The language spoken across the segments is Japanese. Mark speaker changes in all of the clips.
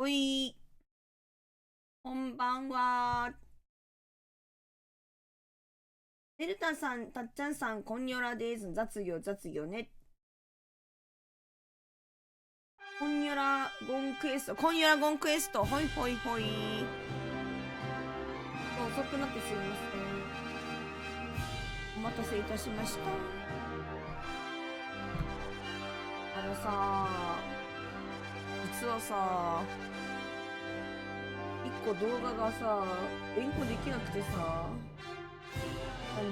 Speaker 1: おい、こんばんは。デルタさん、たっちゃんさん、こんにょらです。雑業、雑業ね。こんにょらゴンクエスト、こんにょらゴンクエスト、ほいほいほい。遅くなってすみません。お待たせいたしました。実はさ、一個動画がさ、連行できなくてさ、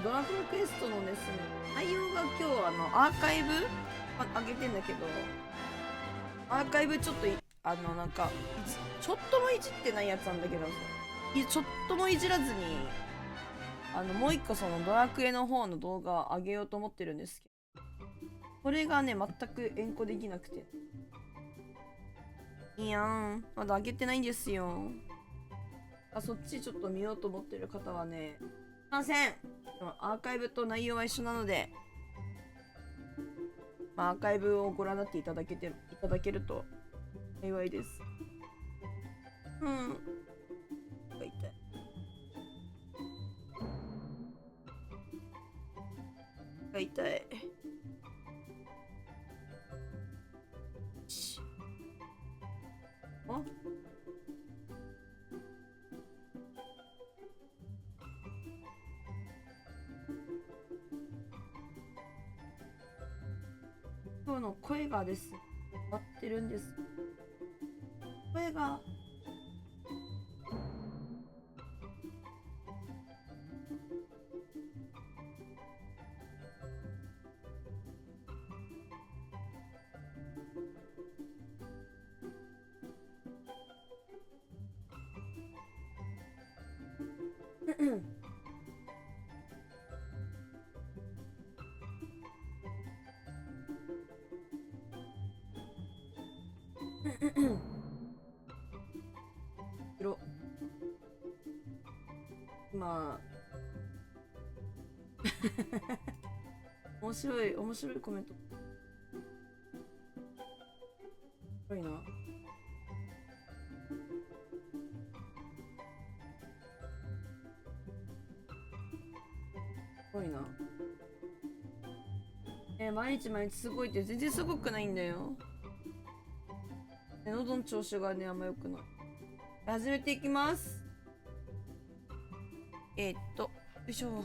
Speaker 1: ドラゴンクエストのですね、内容が今日アーカイブ上げてんだけど、アーカイブちょっとなんかちょっともいじってないやつなんだけど、ちょっともいじらずにもう一個そのドラクエの方の動画上げようと思ってるんですけど、これがね全く変更できなくて、いやんまだ上げてないんですよ。そっちちょっと見ようと思ってる方はね、すいません、アーカイブと内容は一緒なので、アーカイブをご覧になっていただけると幸いです。痛い。痛い。あ、今日の声がですね、終わってるんです。声がまあ面白いコメント。面白いな。すごいな。毎日すごいって全然すごくないんだよ。喉の調子がねあんま良くない。始めていきます。よいしょ。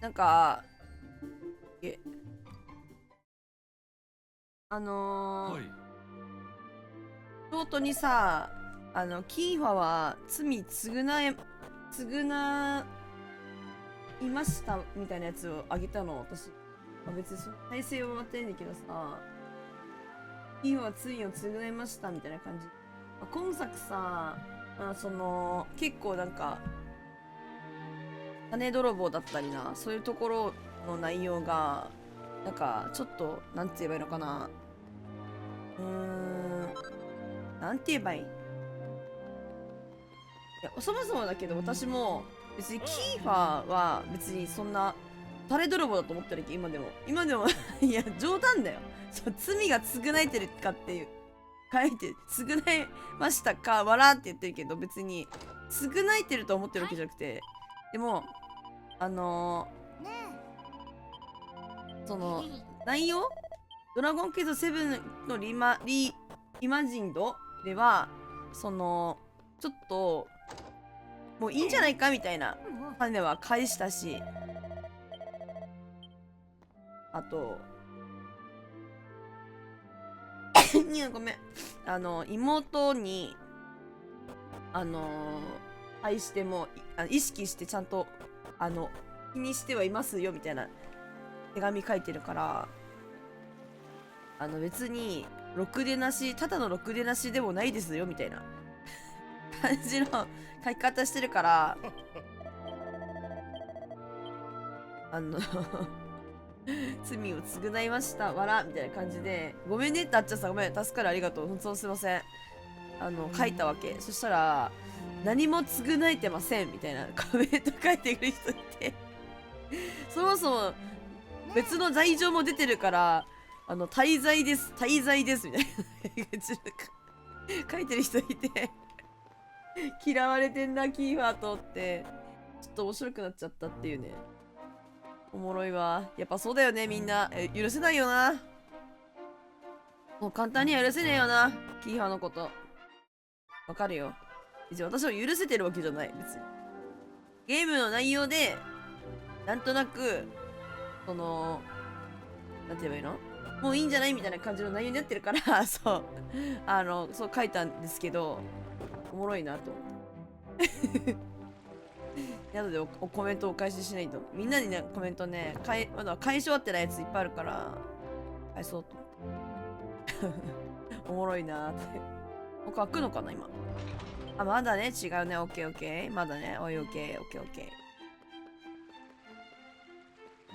Speaker 1: なんか京都にさ、キーファは罪償いましたみたいなやつをあげたの、私。別にその体制を待ってんだけどさ、キーファは罪を償いましたみたいな感じ。今作さ、結構なんか、金泥棒だったりな、そういうところの内容が、なんか、ちょっと、なんて言えばいいのかな。なんて言えばいい？いや、そもそもだけど私も別にキーファーは別にそんなタレ泥棒だと思ってるけど、今でもいや冗談だよ。そう、罪が償えてるかっていう書いて、償いましたか笑って言ってるけど、別に償えてると思ってるわけじゃなくて、でもその内容、ドラゴンクエスト7のリイマジンドではちょっともういいんじゃないかみたいな種は返したし、あといやごめん、妹に対しても意識してちゃんと気にしてはいますよみたいな手紙書いてるから、別にろくでなし、ただのろくでなしでもないですよみたいな感じの書き方してるから罪を償いましたわらみたいな感じで、ごめんねってあっちゃんさん、ごめん、助かる、ありがとう、本当すいません、書いたわけ。そしたら何も償えてませんみたいなコメント書いてくる人いてそもそも別の罪状も出てるから、滞在です、滞在ですみたいな書いてる人いて嫌われてんな、キーファーとって、ちょっと面白くなっちゃったっていうね。おもろいわ。やっぱそうだよね、みんな。許せないよな。もう簡単には許せねえよな、キーファーのこと。わかるよ。別に私を許せてるわけじゃない、別に。ゲームの内容で、なんとなく、なんて言えばいいの、もういいんじゃないみたいな感じの内容になってるからそうそう書いたんですけど、おもろいなと思ってなのでコメントをお返ししないと。みんなにね、コメントね、まだ返し終わってないやついっぱいあるから返そうと思っておもろいなーって。他開くのかな今。あ、まだね、違うね。オッケーオッケー。まだね。おい、オッケーオッケーオッケー。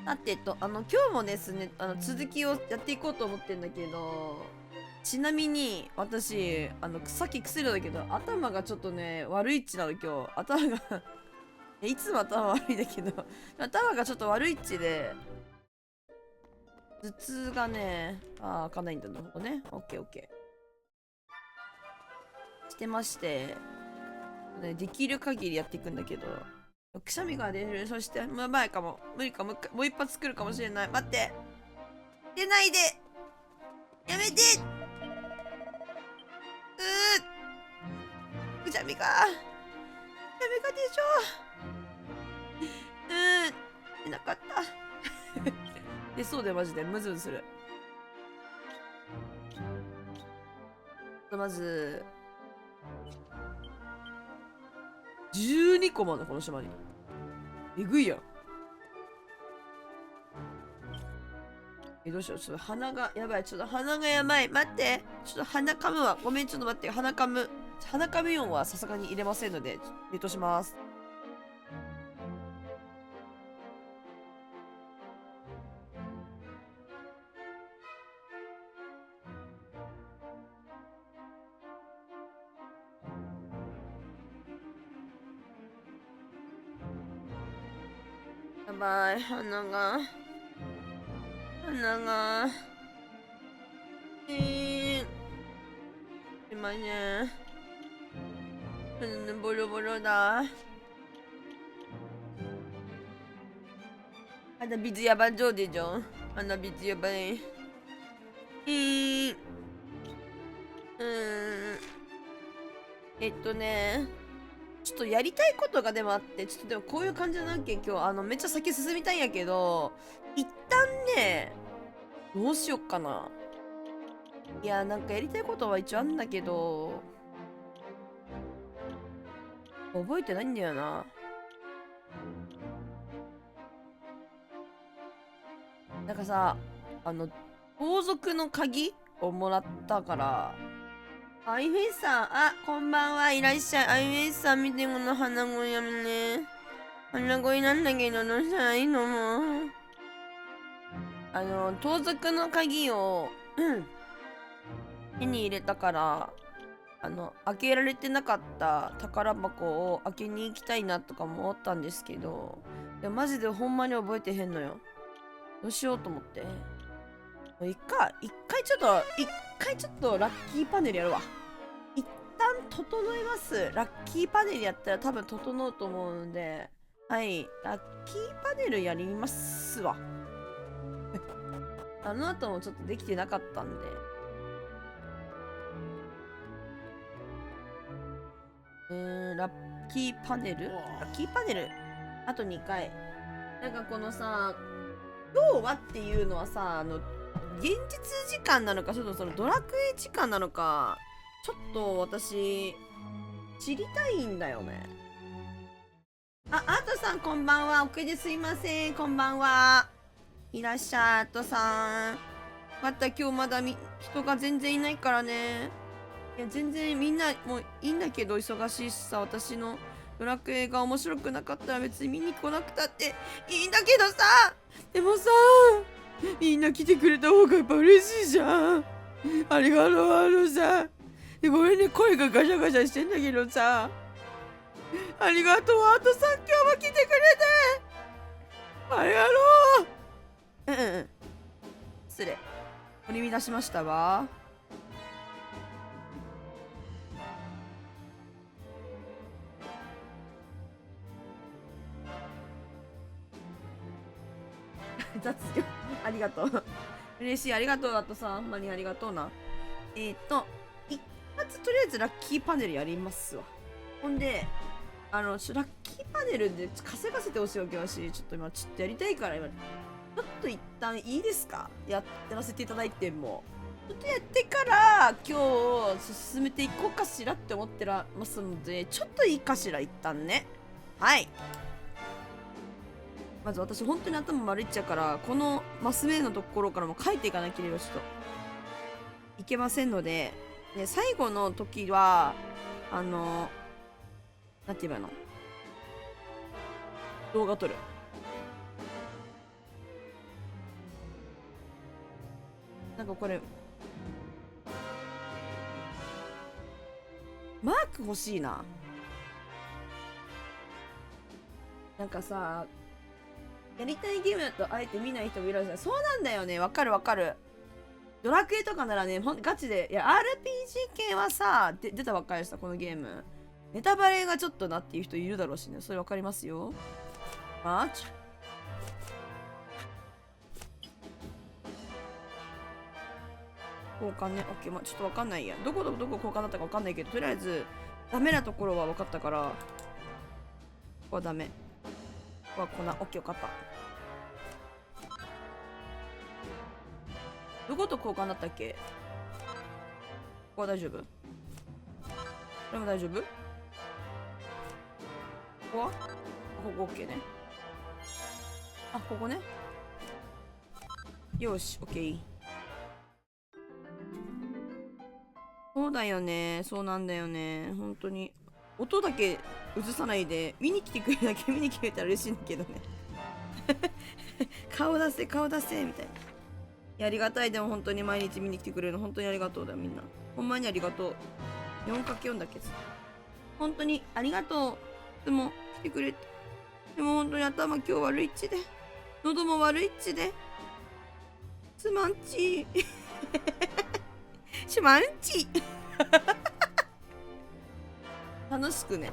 Speaker 1: さて今日もですね、続きをやっていこうと思ってんだけど、ちなみに私さっき薬だけど頭がちょっとね悪いっちなの今日。頭がいつも頭悪いんだけど頭がちょっと悪いっちで、頭痛がね開かないんだな。ここね。オッケーオッケーしてまして、ね、できる限りやっていくんだけど、くしゃみが出る。そしてやばいかも。無理かも。もう一発作るかもしれない。待って、出ないで、やめて。くしゃみがでしょ。出なかった出そうでマジでムズムズする。まず12個もあるのこの島に。えぐいやん。どうしよう。ちょっと鼻がやばい。ちょっと鼻がやばい。待って。ちょっと鼻噛むわ。ごめん、ちょっと待って。鼻噛む。鼻噛み音はさすがに入れませんので、ミュートします。やばい。鼻が今ねボロボロだ。鼻水やばそうでしょ。鼻水やばい。ちょっとやりたいことがでもあって、ちょっとでもこういう感じなわけ今日。めっちゃ先進みたいんやけど、一旦ね、どうしよっかな。いや、なんかやりたいことは一応あんだけど、覚えてないんだよな。なんかさ、盗賊の鍵をもらったから、アイフェイさん、こんばんは、いらっしゃい。アイフェイさん、見てこの鼻声やめね。鼻声なんだけど、どうしたらいいのもう。盗賊の鍵を、手に入れたから、開けられてなかった宝箱を開けに行きたいなとかも思ったんですけど、いや、マジでほんまに覚えてへんのよ。どうしようと思って。一回ちょっとラッキーパネルやるわ。一旦整えます。ラッキーパネルやったら多分整うと思うので、はい、ラッキーパネルやりますわ。あの後もちょっとできてなかったんで。ラッキーパネルあと2回。なんかこのさ、今日はっていうのはさ、現実時間なのか、ちょっとそのドラクエ時間なのか、ちょっと私、知りたいんだよね。アートさんこんばんは。遅れですいません。こんばんは。いらっしゃい、アートさん。また今日まだ人が全然いないからね。いや、全然みんなもういいんだけど、忙しいしさ、私のドラクエが面白くなかったら別に見に来なくたっていいんだけどさ、でもさ、みんな来てくれた方がやっぱ嬉しいじゃん。ありがとう、さ。ごめんね、声がガシャガシャしてんだけどさ。ありがとう、アートさん、今日も来てくれて。ありがとう。失礼。取り乱しましたわ。雑業ありがとう。嬉しい、ありがとうだとさ、ほんまにありがとうな。一発とりあえずラッキーパネルやりますわ。ほんで、ラッキーパネルで稼がせてほしいわけだし、ちょっとやりたいから今、ちょっと一旦いいですか？やらせていただいても。ちょっとやってから、今日進めていこうかしらって思ってますので、ちょっといいかしら、一旦ね。はい。まず私本当に頭悪いっちゃうから、このマス目のところからも書いていかなきゃいけませんので、ね、最後の時はなんて言えばいいの、動画撮る。なんかこれマーク欲しいな。なんかさ、やりたいゲームだとあえて見ない人もいるじゃん。そうなんだよね。わかるわかる。ドラクエとかならね、ガチで、いや、RPG 系はさ、出たばっかりでした、このゲーム。ネタバレがちょっとなっていう人いるだろうしね。それわかりますよ。マーチ。交換ね。オッケー。まあ、ちょっとわかんないや。どこ交換だったかわかんないけど、とりあえず、ダメなところは分かったから、ここはダメ。ここは粉。オッケー、分かった。どこと交換だったっけ？ここは大丈夫？これも大丈夫？ここは？ここ OK ね。あ、ここね。よし、OK。そうだよね。そうなんだよね。本当に。音だけ映さないで、見に来てくれるだけ見に来てくれたら嬉しいんだけどね。顔出せ、顔出せ、みたいな。ありがたい。でも本当に毎日見に来てくれるの本当にありがとうだよ、みんな。ほんまにありがとう。4×4 だけど。本当にありがとう。でも来てくれて。でも本当に頭今日悪いっちで。喉も悪いっちで。すまんち。しまんち。楽しくね、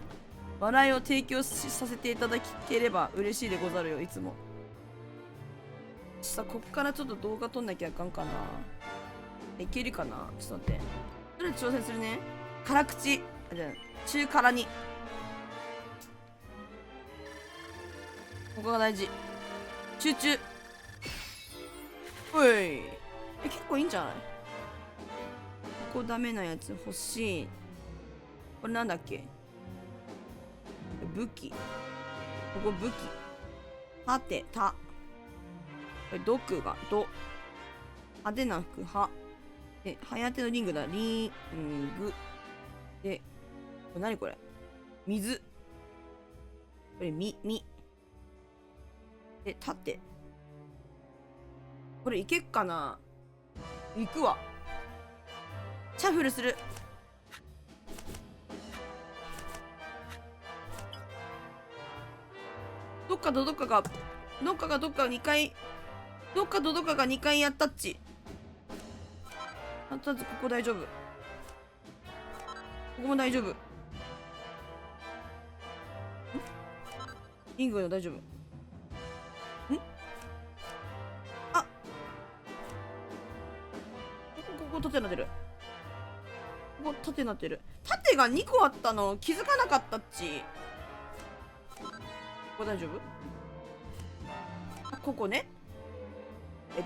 Speaker 1: 笑いを提供させていただければ嬉しいでござるよ、いつも。さ、こっからちょっと動画撮んなきゃあかんかな。いけるかな。ちょっと待って。とりあえず挑戦するね。辛口。じゃあ、中辛に。ここが大事。集中。おい。結構いいんじゃない？ここダメなやつ欲しい。これなんだっけ？武器。ここ武器。はて、た。これ、毒が、ど。派手な服、は。で、はやてのリングだ。リング。で、これ何これ？水。これ、み。で、盾。これいけっかな？行くわ。シャッフルする。どっかが2回、どっかとどっかが2回やったっち。とりあえずここ大丈夫。ここも大丈夫。リングの大丈夫。あ、ここ縦になってる。ここ縦になってる。縦が2個あったの気づかなかったっち。ここ大丈夫？あ、ここね。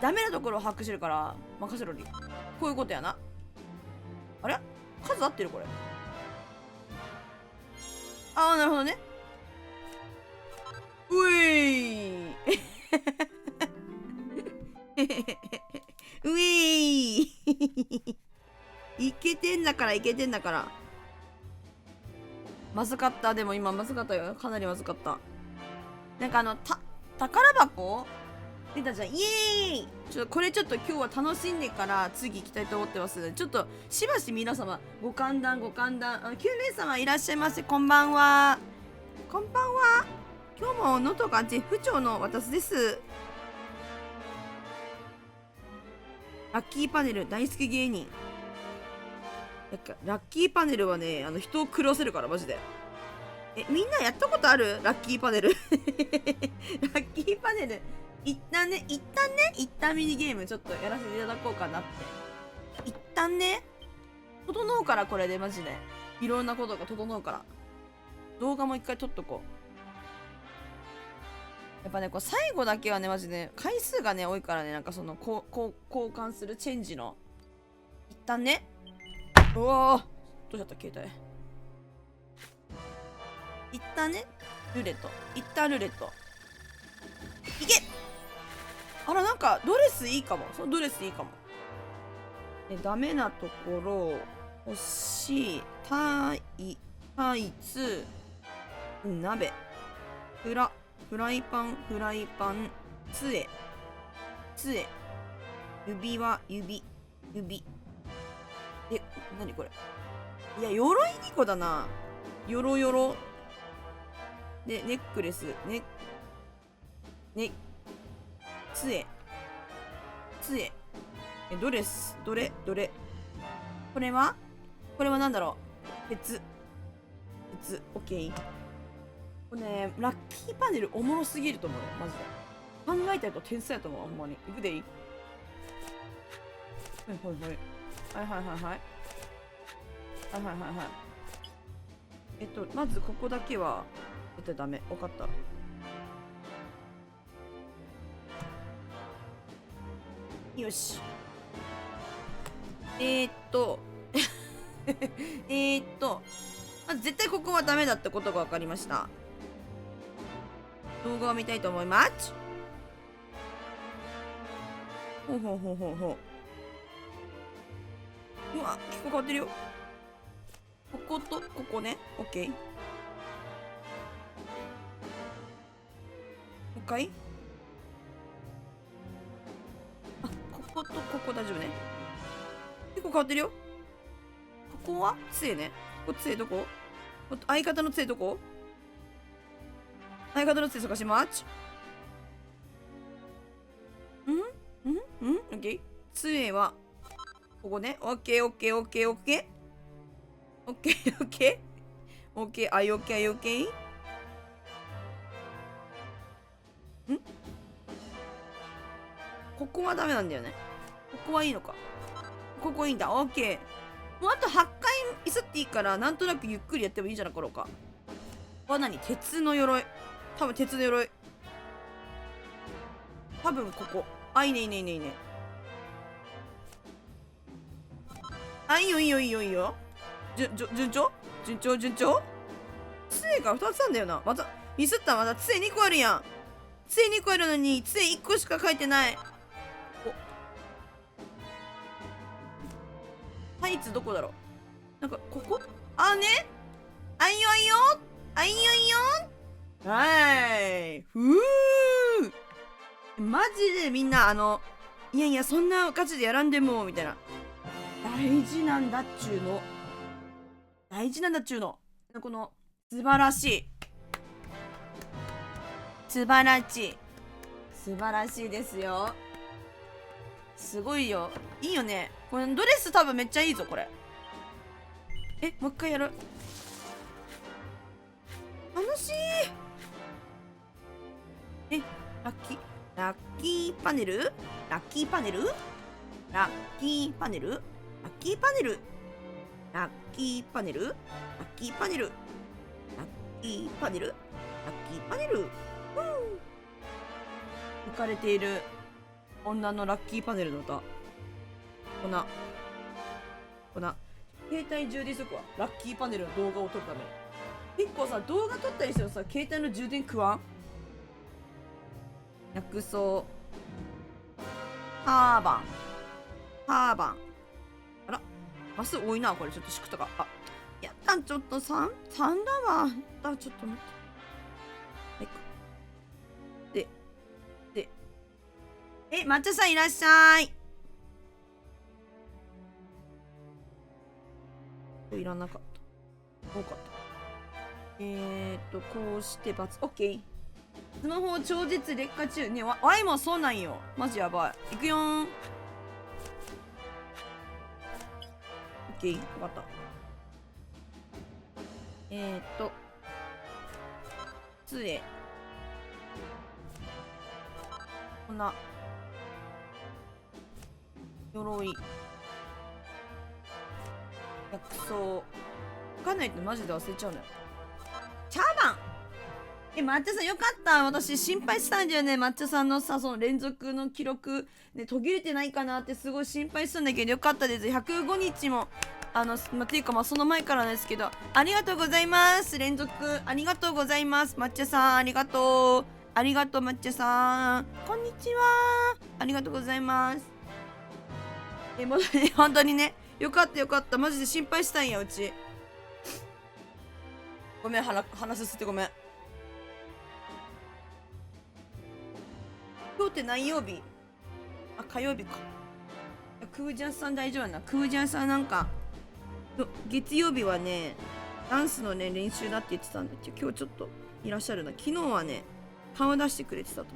Speaker 1: ダメなところを把握してるから任せろり。こういうことやな。あれ数合ってるこれ。ああ、なるほどね。うえいうえいいけてんだから。まずかった。でも今まずかったよ。かなりまずかった。なんか宝箱出たじゃん。イエーイ。これちょっと今日は楽しんでから次行きたいと思ってます。ちょっとしばし皆様ご歓談。9名様いらっしゃいませ。こんばんは。今日も能登が絶不調の私です。ラッキーパネル大好き芸人。ラッキーパネルはね、人を狂わせるからマジで。みんなやったことある？ラッキーパネル。ラッキーパネル。一旦ミニゲームちょっとやらせていただこうかなって。一旦ね、整うからこれでマジで。いろんなことが整うから。動画も一回撮っとこう。やっぱね、こう最後だけはね、マジで、回数がね、多いからね、なんかその、交換するチェンジの。一旦ね。うわー、どうしちゃった携帯。一旦ね、ルーレット。一旦ルーレット。いけ！あら、なんか、ドレスいいかも。そのドレスいいかも。ダメなところ、欲しい、タイツ、鍋、フライパン、杖、指輪、指。なにこれ。いや、鎧2個だな。よろ。で、ネックレス、杖。ドレス、どれ。これはなんだろう。鉄、オッケー。これね、ラッキーパネルおもろすぎると思うよ、マジで。考えた人天才やと思う、ほんまに。いくでいい？はい。まずここだけは、絶対ダメ。わかった。よし。まず絶対ここはダメだってことが分かりました。動画を見たいと思います。ほう。うわ、結構変わってるよ。こことここね。オッケー。もう一回。あ、こことここ大丈夫ね。結構変わってるよ。ここは杖ね。ここ杖どこ？相方の杖どこ？相方の杖探します。オッケー。杖は、ここね。オッケー。あいオッケー。ここはダメなんだよね。ここはいいのか。ここいいんだ。オッケー。もうあと8回ミスっていいから、なんとなくゆっくりやってもいいんじゃなかろうか。何？鉄の鎧。多分鉄の鎧。多分ここ。あ、いいね。あ、いいよ。順調。杖が2つなんだよな。また、ミスった。また杖2個あるやん。杖2個あるのに、杖1個しか書いてない。タイツどこだろう。なんか、ここ？あ、ね。あいよ。はい。マジでみんな、いや、そんなガチでやらんでも、みたいな。大事なんだっちゅうの。この、素晴らしいですよ。すごいよ。いいよね。これドレス多分めっちゃいいぞ、これ。もう一回やる。楽しい。ラッキーパネル。浮かれている女のラッキーパネルの歌。携帯充電しとくわ。ラッキーパネルの動画を撮るために。結構さ、動画撮ったりしてもさ、携帯の充電食わん？薬草。ハーバン。あら、マス多いな、これ。ちょっとしくとか。あ、やったん、ちょっと3だわ。ちょっと待って。抹茶さんいらっしゃい。いらなかった。多かった。こうして×。オッケー。スマホ超絶劣化中。ね、ワイもそうなんよ。マジやばい。いくよーん。ケー。わかった。杖。こんな。鎧。薬草。わかんないとマジで忘れちゃうのよ。茶番。抹茶さんよかった。私心配したんだよね。抹茶さんのさ、その連続の記録、ね、途切れてないかなってすごい心配したんだけど、よかったです。105日も、っていうかその前からですけど、ありがとうございます。連続、ありがとうございます。抹茶さん、ありがとう。ありがとう、抹茶さん。こんにちは。ありがとうございます。もうね、本当にね、よかったよかった。マジで心配したんや、うち。ごめん、話すってごめん。今日って何曜日？あ、火曜日か。クージャンさん大丈夫やな。クージャンさんなんか、月曜日はね、ダンスのね、練習だって言ってたんだけど、今日ちょっといらっしゃるな。昨日はね、顔出してくれてたと。こ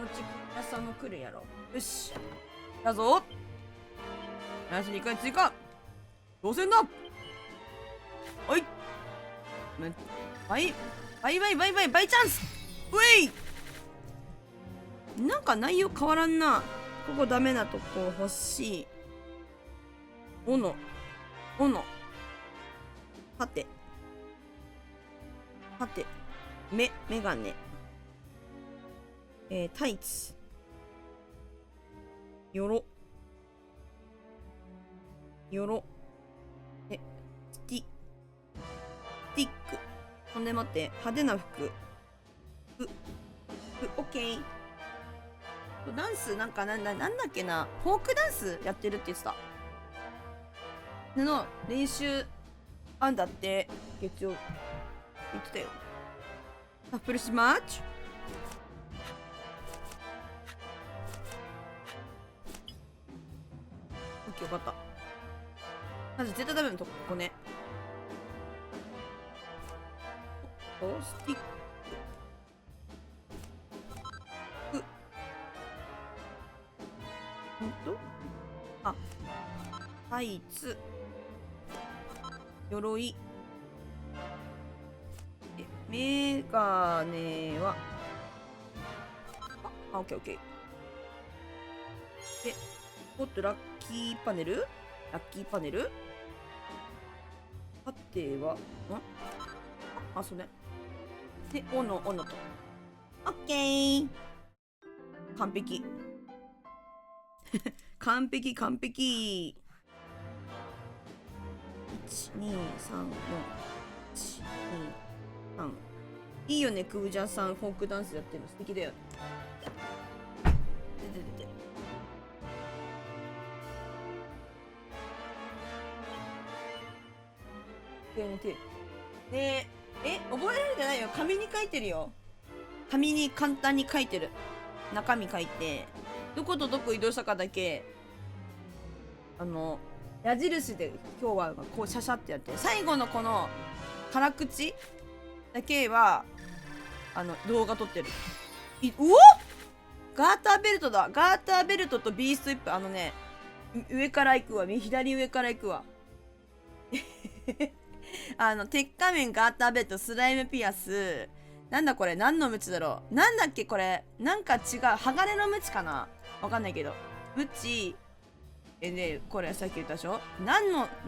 Speaker 1: っち、皆さんも来るやろ。よし。だぞ。ナイス2回追加。当選だ。おい。バイチャンス。うい。なんか内容変わらんな。ここダメなとこ欲しい。斧。はて。メガネ。タイツ。よろ。スティック。ほんで待って、派手な服。オッケー。ダンスなんだっけな。フォークダンスやってるって言ってた。の練習あんだって、月曜言ってたよ。シャッフルしまーち。オッケー、よかった。まず絶対ダメなとこ、ここね。スティック。タイツ。鎧。メガネは、オッケー。で、おっと、ラッキーパネル。さては、そうね。で、斧と。オッケー。完璧。完璧。1、2、3、4、1、2、3。いいよね、クージャンさん、フォークダンスやってるの素敵だよね。で、覚えられてないよ。紙に書いてるよ。紙に簡単に書いてる。中身書いて、どことどこ移動したかだけ、矢印で今日はこうシャシャってやって、最後のこの辛口だけは動画撮ってる。うお！ガーターベルトだ。ガーターベルトとビーストイップ。上から行くわ。左上から行くわ。鉄仮面、ガーターベルト、スライムピアス。なんだこれ、何のムチだろう。なんだっけこれ。なんか違う。鋼のムチかな、わかんないけど。ムチ。で、これさっき言ったでしょ。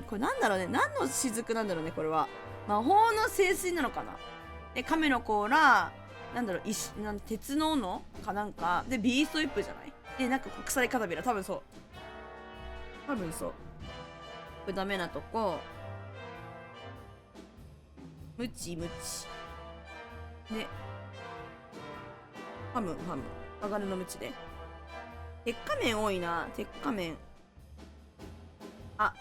Speaker 1: これなんだろうね。何の雫なんだろうね、これは。魔法の聖水なのかな。で、亀の甲羅、鉄の斧かなんか。で、ビーストイップじゃない。で、なんか鎖片びら。多分そう。これダメなとこ。ムチ。で、ハム。鋼のムチで。鉄仮面多いな。鉄仮面。今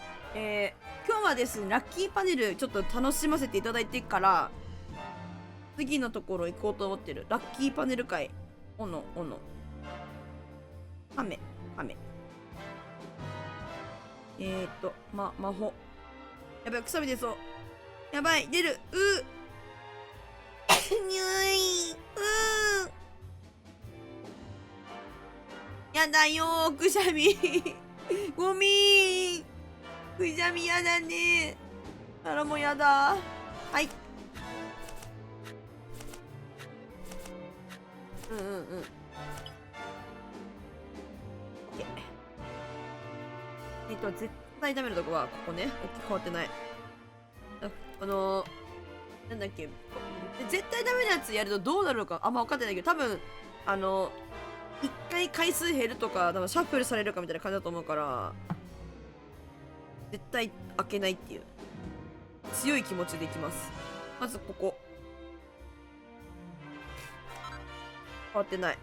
Speaker 1: 日はですね、ラッキーパネルちょっと楽しませていただいてから、次のところ行こうと思ってる。ラッキーパネル会。斧。亀。魔法。やばい、くさび出そう。やばい、出る。にゅい。やだよー、くしゃみ。ゴミ。くしゃみやだね。あらもやだ。はい。うんうんうん。絶対ダメなとこはここね。大きく変わってない。なんだっけ、絶対ダメなやつやるとどうなるのかあんま分かってないけど、多分一回回数減るとか、多分シャッフルされるかみたいな感じだと思うから、絶対開けないっていう強い気持ちでいきます。まずここ変わってない。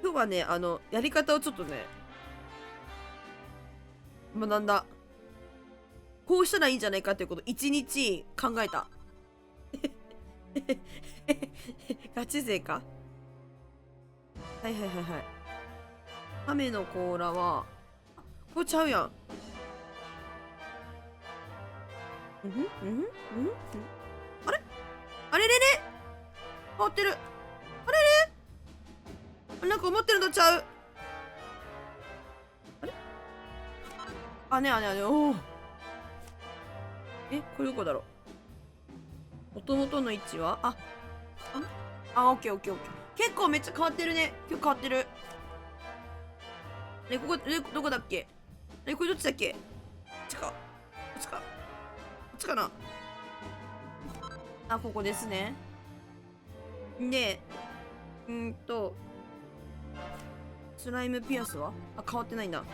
Speaker 1: 今日はね、やり方をちょっとね学んだ。こうしたらいいんじゃないかっていうことを1日考えた。ガチ勢か。はいはいはいはい。亀の甲羅は、これちゃうやん。うんふんうんふんうんあれあれれれ変わってる。あれれなんか思ってるのちゃう。あれあねあねあねおお。これどこだろう。もともとの位置はオッケーオッケーオッケー。結構めっちゃ変わってるね。今日変わってる。ここ、どこだっけ。これどっちだっけ。こっちか。こっちか。こっちかな。ここですね。で、スライムピアスは変わってないんだ。な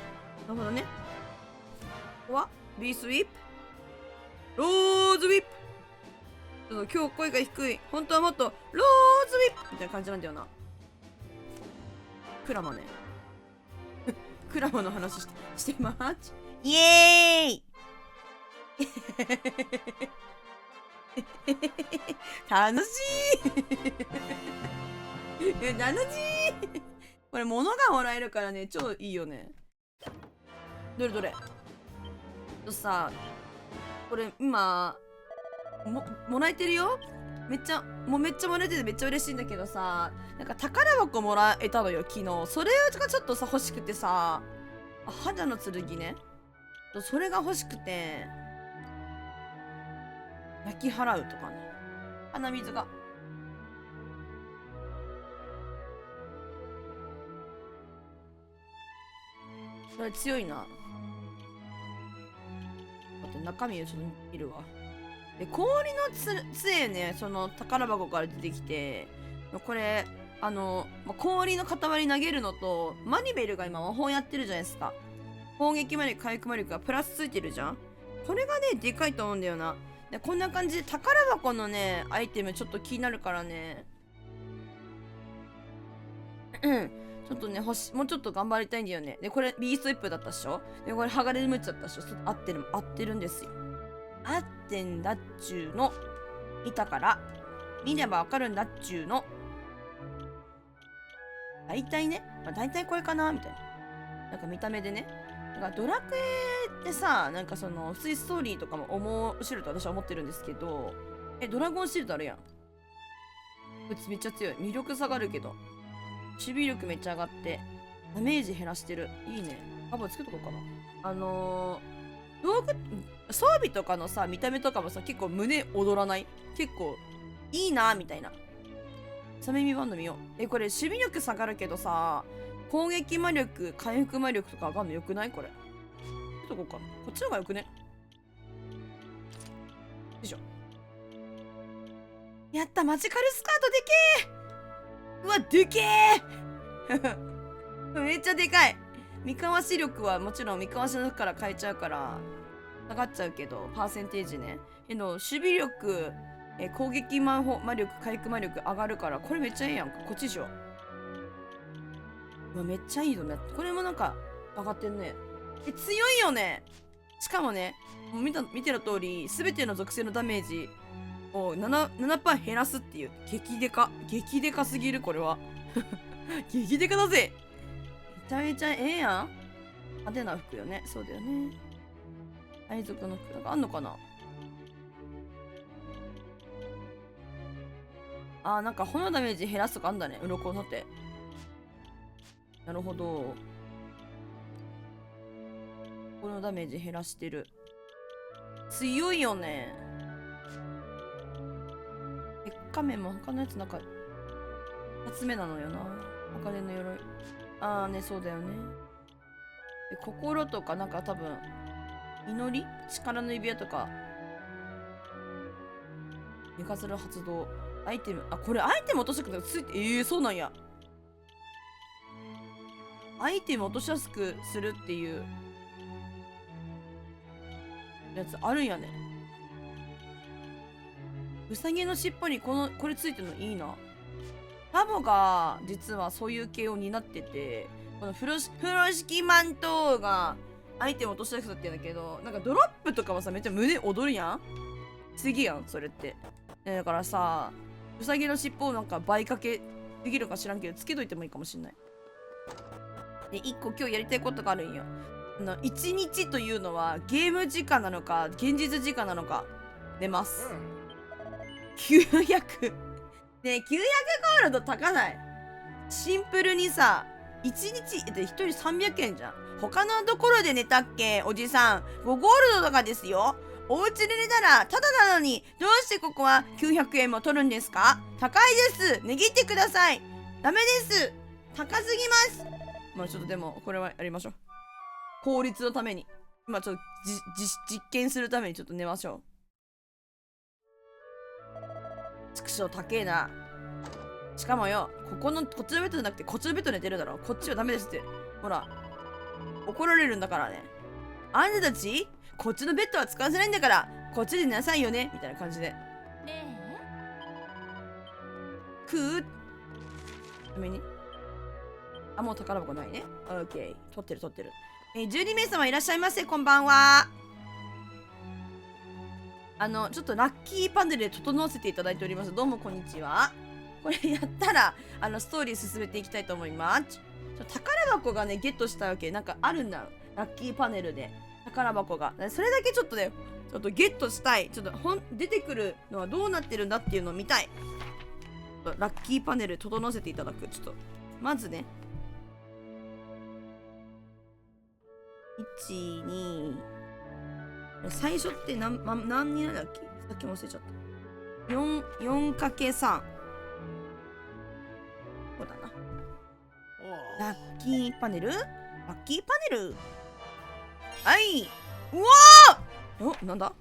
Speaker 1: るほどね。ここはビースウィップ。ローズウィップ。今日声が低い。本当はもっとローズウィップみたいな感じなんだよな。クラマね。クラマの話してます。イエーイ楽しい楽しいこれ物がもらえるからね、超いいよね。どれどれさ、これ今もらえてるよ。めっちゃもらえててめっちゃ嬉しいんだけどさ、なんか宝箱もらえたのよ昨日。それがちょっとさ欲しくてさ、肌の剣ね、それが欲しくて焼き払うとかね。鼻水がそれ強いな。待って、中身をちょっと見るわ。で、氷の杖ね、その宝箱から出てきて、これ氷の塊投げるのと、マニベルが今魔法やってるじゃないですか。攻撃魔力回復魔力がプラスついてるじゃん。これがねでかいと思うんだよな。でこんな感じで宝箱のねアイテムちょっと気になるからね、ちょっとねもうちょっと頑張りたいんだよね。でこれビーストイップだったっしょ。でこれ剥がれむっちゃったっしょ。合ってるんですよ。合ってんだっちゅうの。見たから見ればわかるんだっちゅうの。大体ね、大体これかなみたいな。なんか見た目でね、なんかドラクエってさ、なんかその普通にストーリーとかも面白いと私は思ってるんですけど、ドラゴンシールドあるやん。こいつめっちゃ強い。魅力下がるけど守備力めっちゃ上がってダメージ減らしてる。いいね。つけとこうかな。道具装備とかのさ見た目とかもさ結構胸躍らない？結構いいなみたいな。サメミバンド見よう。これ守備力下がるけどさ、攻撃魔力回復魔力とか上がるのよくない？これどこかな。こっちの方がよくね。よいしょ。やった、マジカルスカートでけー。うわでけーめっちゃでかい。三河視力はもちろん三河視の中から変えちゃうから下がっちゃうけど、パーセンテージね。守備力、攻撃魔力回復魔力上がるから、これめっちゃいいやんか。こっちでしょ。うわめっちゃいいよね。これもなんか上がってんね。強いよね。しかもね、もう見ての通り全ての属性のダメージを 7% 減らすっていう。激デカすぎる。これは激デカだぜ。めちゃめちゃええやん。派手な服よね。そうだよね。海賊の服なんかあんのかな。なんか炎ダメージ減らすとかあんだね。鱗の手。なるほど。このダメージ減らしてる。強いよね。鉄仮面も他のやつなんか2つ目なのよな。茜の鎧。ああね、そうだよね。で、心とかなんか多分祈り、力の指輪とか寝かせる発動、アイテム、あ、これアイテム落としやすくついて、そうなんや。アイテム落としやすくするっていうやつあるんやね。ウサギの尻尾にこれついてるのいいな。ラボが実はそういう系を担ってて、この風呂敷マントがアイテム落としやすくなってるんだけど、なんかドロップとかはさ、めっちゃ胸踊るやん。次やん、それって。だからさ、ウサギの尻尾をなんか倍かけできるか知らんけど、つけといてもいいかもしんない。で、1個今日やりたいことがあるんよ。1日というのはゲーム時間なのか、現実時間なのか、出ます。900。ねえ、900ゴールド高ない？シンプルにさ、1日で1人300円じゃん。他のところで寝たっけおじさん。5ゴールドとかですよ。お家で寝たらタダなのに、どうしてここは900円も取るんですか？高いです。値切ってください。ダメです。高すぎます。まあちょっとでも、これはやりましょう。効率のために。今ちょっと実験するためにちょっと寝ましょう。畜生高えな。しかもよ、こっちのベッドじゃなくてこっちのベッド寝てるだろ。こっちはダメですって。ほら。怒られるんだからね。あんたたちこっちのベッドは使わせないんだから、こっちで寝なさいよね。みたいな感じで。ために。あ、もう宝箱ないね。オッケー。取ってる。12名様いらっしゃいませ。こんばんは。ちょっとラッキーパネルで整わせていただいております。どうもこんにちは。これやったら、ストーリー進めていきたいと思います。宝箱がね、ゲットしたわけ。なんかあるんだ。ラッキーパネルで。宝箱が。それだけちょっとね、ちょっとゲットしたい。ちょっと出てくるのはどうなってるんだっていうのを見たい。ラッキーパネル整わせていただく。ちょっと、まずね。1、2、最初って何になるんだっけ？さっきも忘れちゃった。4×3。そうだな。ラッキーパネル？はい。うわー！なんだ？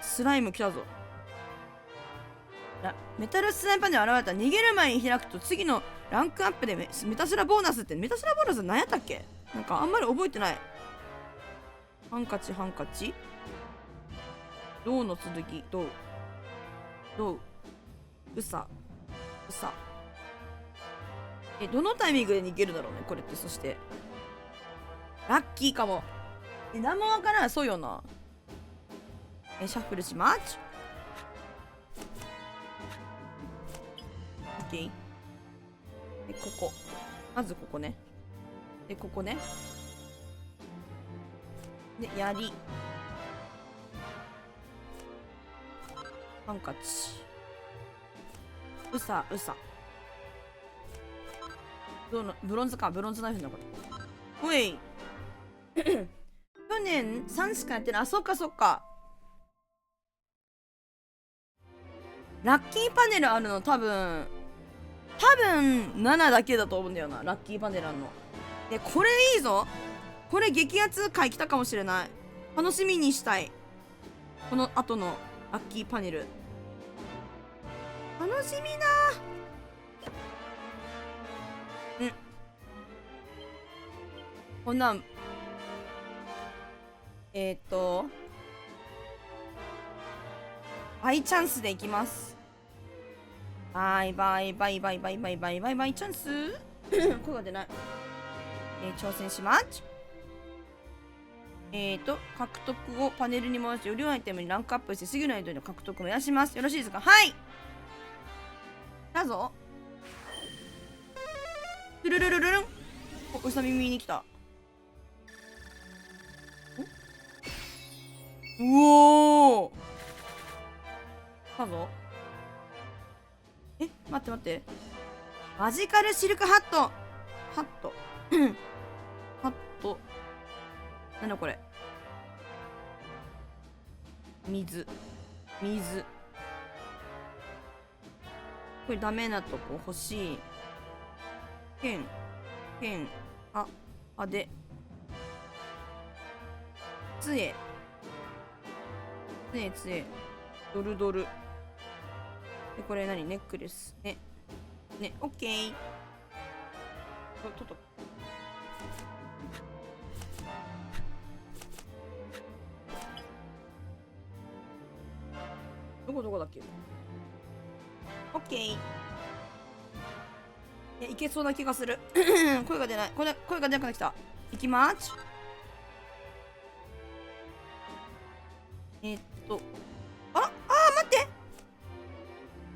Speaker 1: スライム来たぞ。メタルスライムパネル現れた。逃げる前に開くと次のランクアップでメタスラボーナスって、メタスラボーナス何やったっけ？なんかあんまり覚えてない。ハンカチ。銅の剣、銅。うさ。どのタイミングで逃げるだろうね、これって。そして。ラッキーかも。何もわからない。そうよな。シャッフルします。オッケー。で、ここ。まずここね。で、ここね。で、槍。ハンカチ。うさ。ブロンズナイフだこれ。ほい。去年3しかやってない。あ、そっか。ラッキーパネルあるの多分7だけだと思うんだよな。ラッキーパネルあるの。で、これいいぞ。これ激アツ回来たかもしれない。楽しみにしたい。この後のラッキーパネル。楽しみだ。こんなんバイチャンスでいきます。バイチャンス声が出ない。挑戦します。獲得をパネルに回してよりアイテムにランクアップして次の間の獲得を目指します。よろしいですか？はい。だぞ。ルルルルルルン。うさ耳に来た。うおー。だぞ。待って。マジカルシルクハット。ハット。ハット。なんだこれ。水。水。これダメなとこ欲しい。剣。剣。あで。杖。杖。ドルドル。で、これ何？ネックレス。ね、オッケー。とっと。どこだっけ？オッケー。いや、いけそうな気がする。声が出ない。声が出なくなってきた。いきまーす。待って。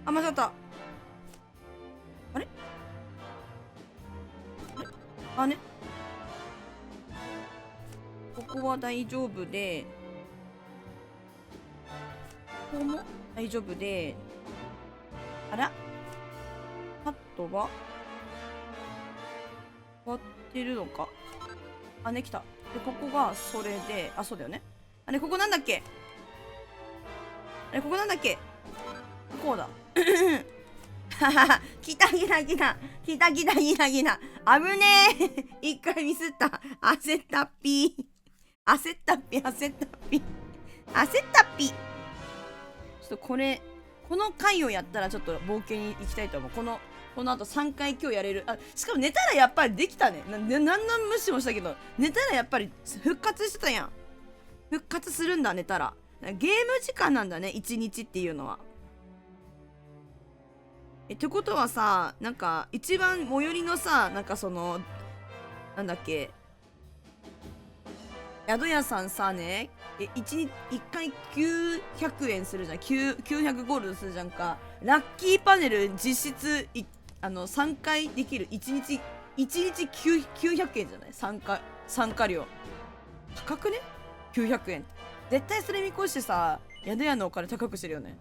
Speaker 1: 間違った。あれね。ここは大丈夫で、ここも大丈夫で、あらハットは終わってるのか。来た。で、ここがそれで、そうだよね。ここなんだっけ？ここなんだっけ？こうだ。ははは、来た。危ねえ。一回ミスった。焦ったっぴ。ちょっとこの回をやったらちょっと冒険に行きたいと思う。この後3回今日やれる。しかも寝たらやっぱりできたね。何の無視もしたけど、寝たらやっぱり復活してたやん。復活するんだ、寝たら。ゲーム時間なんだね、1日っていうのは。ってことはさ、なんか一番最寄りのさ、なんかそのなんだっけ、宿屋さんさね、1回900円するじゃん。900ゴールドするじゃんか。ラッキーパネル実質3回できる。1日900円じゃない？参加料高くね？ 900 円。絶対それ見越してさ、宿屋のお金高くしてるよね。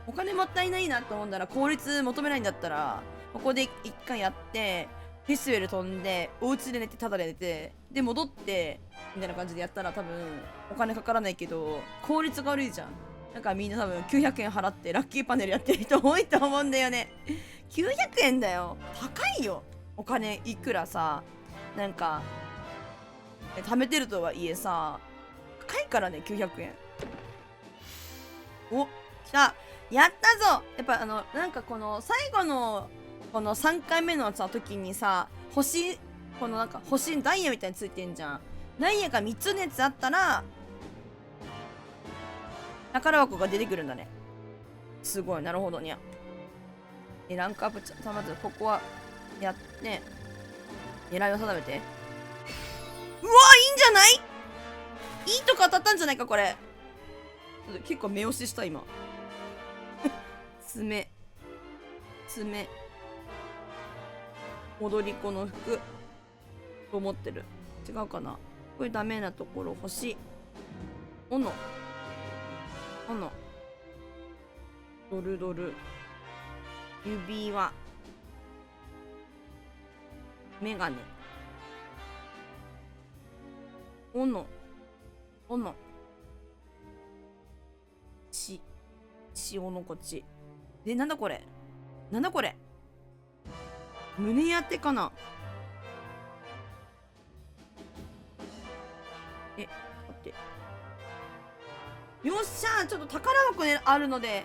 Speaker 1: お金もったいないなと思うんだら、効率求めないんだったら、ここで1回やってフェスティバル飛んで、お家で寝て、ただで寝て、で戻ってみたいな感じでやったら多分お金かからないけど、効率が悪いじゃん。なんかみんな多分900円払ってラッキーパネルやってる人多いと思うんだよね。900円だよ。高いよ。お金いくらさ、なんか貯めてるとはいえさ、高いからね、900円。お、来た。やったぞ。やっぱなんかこの最後のこの3回目のさ時にさ、星にダイヤみたいについてんじゃん。ダイヤが3つのやつあったら宝箱が出てくるんだね。すごい。なるほどにゃ。ランクアップまずここはやって狙いを定めて。うわ、いいんじゃない？いいとこ当たったんじゃないかこれ。結構目押しした今。爪踊り子の服と思ってる。違うかな。これダメなところ星斧ドル指輪メガネ斧塩のこっちで、なんだこれ胸当てかな。待って、よっしゃー。ちょっと宝箱ねあるので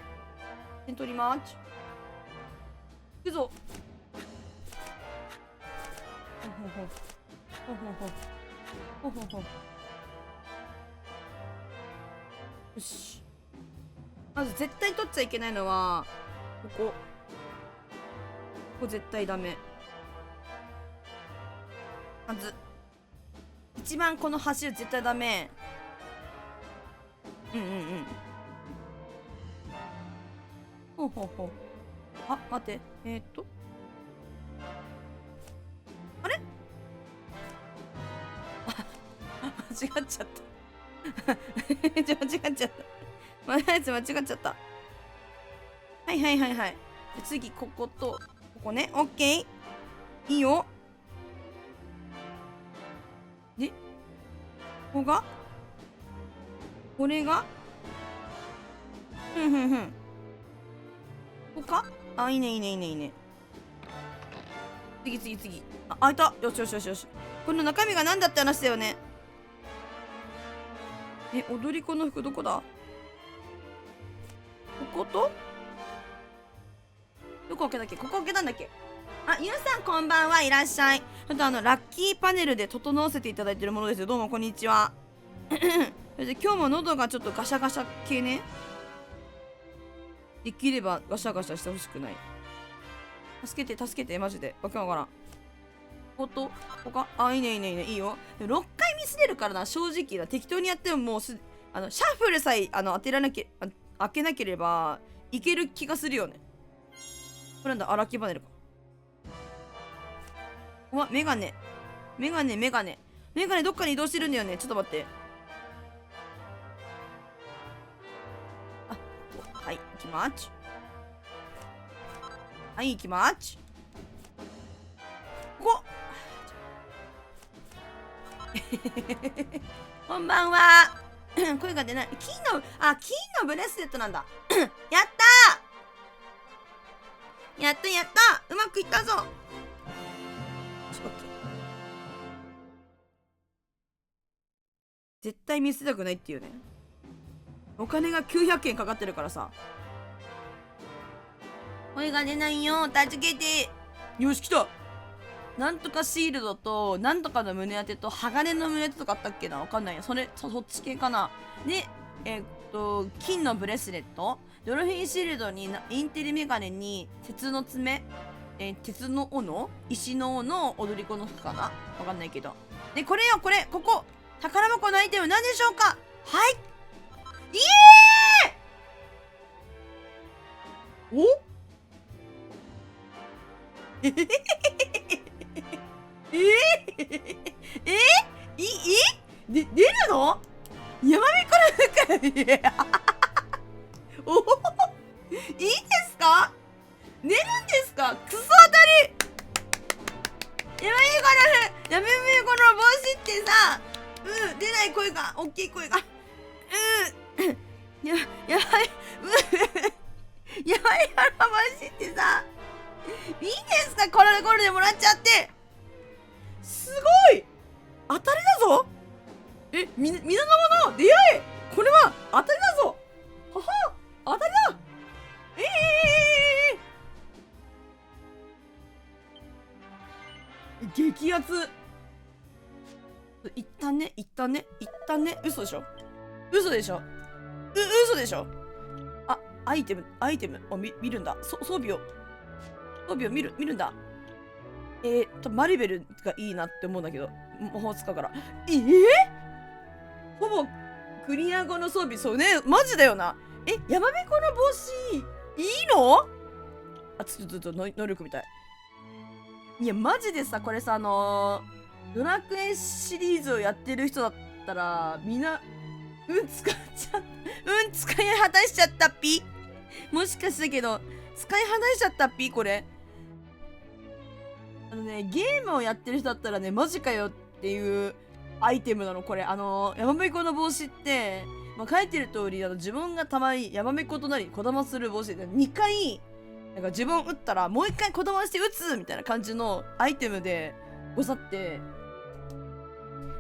Speaker 1: 手に取ります。いくぞ。よし。まず絶対取っちゃいけないのはここ絶対ダメ。まず一番この端絶対ダメ。ほう待ってあれ間違っちゃった間違っちゃった。はい。次こことここね。オッケー。いいよ。で、ここがこれがふんふんふん。ここかあ、いいねいいねいいねいいね。次次次。あ、開いた。よしよしよしよし。この中身が何だって話だよね。踊り子の服どこだ？こことどこ開けたっけ？ここ開けたんだっけ？あ、ゆうさんこんばんは。いらっしゃい。ラッキーパネルで整わせていただいてるものですよ。どうもこんにちは。それで今日も喉がちょっとガシャガシャ系ね。できればガシャガシャしてほしくない。助けて助けて、マジで。わけわからん。こことここかあ、いいねいいねいいね。いいよ。6回ミスれるからな、正直な。適当にやってももうシャッフルさえ当てられなきゃ、開けなければいける気がするよね。これなんだ、ラッキーパネルか。うわ、メガネ。メガネ、メガネ。メガネどっかに移動してるんだよね。ちょっと待って。あ、はい、行きまーち。はい、行きまーち。こここんばんは。声が出ない。金のブレスレットなんだ。やったー、やったやった、うまくいったぞ。オッケー。絶対見せたくないっていうね。お金が900円かかってるからさ。声が出ないよ、助けて。よし、来た。なんとかシールドと、なんとかの胸当てと、鋼の胸当てとかあったっけな、わかんないや。そっち系かな。で、金のブレスレット、ドルフィンシールドに、インテリメガネに、鉄の爪、鉄の斧、石の斧、踊り子の服かな、わかんないけど。で、これよ、これ、ここ、宝箱のアイテム何でしょうか？はい。イエーイ！お出るの？やまびこの服おお、いいですか？出るんですか？クソ当たり。やまびこの帽子ってさ、出ない声が、大きい声が、やばい、やばいこの帽子ってさ、いいですか？これでもらっちゃって。すごい当たりだぞ。皆の者出会え。これは当たりだぞ。はは、当たりだ。激アツ。一旦ね。嘘でしょ。嘘でしょ。あ、アイテムを見るんだ。装備を見るんだ。マリベルがいいなって思うんだけど、魔法使うから。ほぼクリア後の装備、そうね、マジだよな。やまびこの帽子いいの？あ、ちょっと能力みたい。いやマジでさ、これさ、ドラクエシリーズをやってる人だったらみんな使い果たしちゃったっぴ。もしかしたけど使い果たしちゃったっぴ。これゲームをやってる人だったらね、マジかよっていうアイテムなのこれ。やまびこの帽子って、書いてる通り自分がたまにやまびことなりこだまする帽子で2回なんか自分撃ったらもう1回こだまして撃つみたいな感じのアイテムでござって、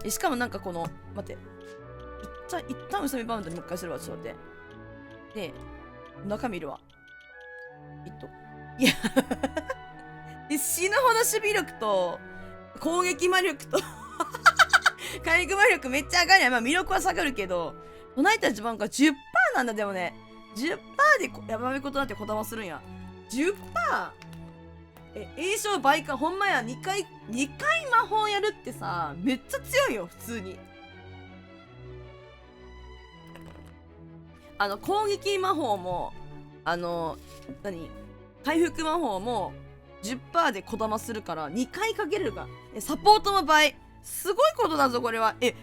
Speaker 1: しかもなんかこの待って、一旦うさみバウンドにもう一回するわ。ちょっと待って。で中見るわ。いやで死ぬほど守備力と攻撃魔力と回復魔力めっちゃ上がるやん。魅力は下がるけど、唱えた地盤が 10% なんだ。でもね、10% でやまびことなってこだまするんや。 10%？ 栄翔倍か。ほんまや。2回魔法やるってさ、めっちゃ強いよ普通に。攻撃魔法も回復魔法も 10% でこだまするから2回かけれるから。サポートも倍。すごいことだぞこれは。いいで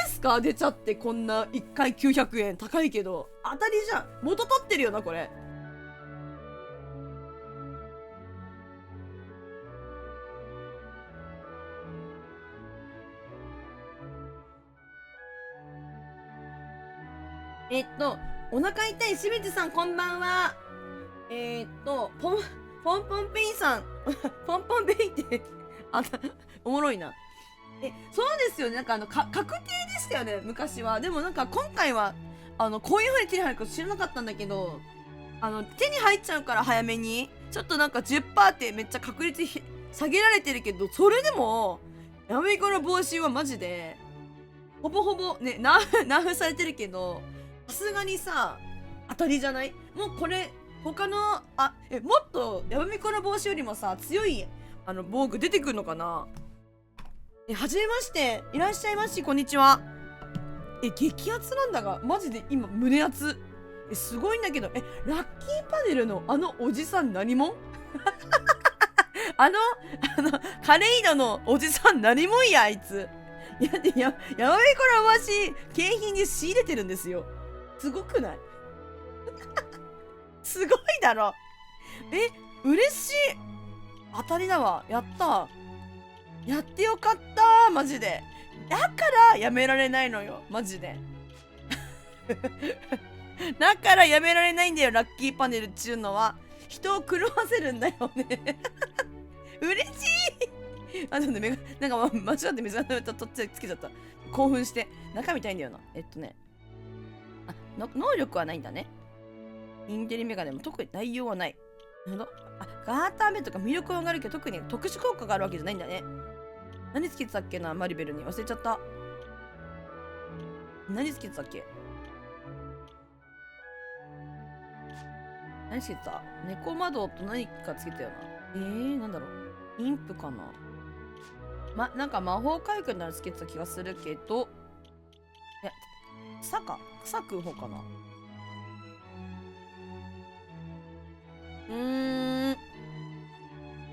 Speaker 1: すか？出ちゃって。こんな1回900円高いけど当たりじゃん。元取ってるよなこれ。お腹痛い清水さんこんばんは。ポンポンペインさん。ポンポンペインっておもろいな。そうですよね。なんか確定でしたよね、昔は。でもなんか今回は、こういう風に手に入ること知らなかったんだけど、手に入っちゃうから早めに。ちょっとなんか 10% ってめっちゃ確率下げられてるけど、それでも、やめこの防止はマジで、ほぼほぼね、ナーフされてるけど、さすがにさ、当たりじゃない？もうこれ、他の、もっとやめこの防止よりもさ、強い、防具出てくるのかな？はじめまして。いらっしゃいまし、こんにちは。激アツなんだが、マジで今、胸アツ。すごいんだけど、ラッキーパネルのおじさん何もんカレイドのおじさん何もんや、あいつ。やまびこのわし、景品に仕入れてるんですよ。すごくないすごいだろ。嬉しい。当たりだわ。やった。やってよかったマジで。だからやめられないのよ、マジで。だからやめられないんだよ、ラッキーパネルっちゅうのは。人を狂わせるんだよね。嬉しい。なんか間違って目覚めたとっちつけちゃった。興奮して。中見たいんだよな。能力はないんだね。インテリメガネも特に内容はない。なるほど。ガーター目とか魅力があるけど特に特殊効果があるわけじゃないんだね。何つけてたっけな、マリベルに。忘れちゃった。何つけてたっけ？何つけてた？猫窓と何かつけたよな。なんだろう。インプかな。なんか魔法回復ならつけてた気がするけど。いや、草食う方かな。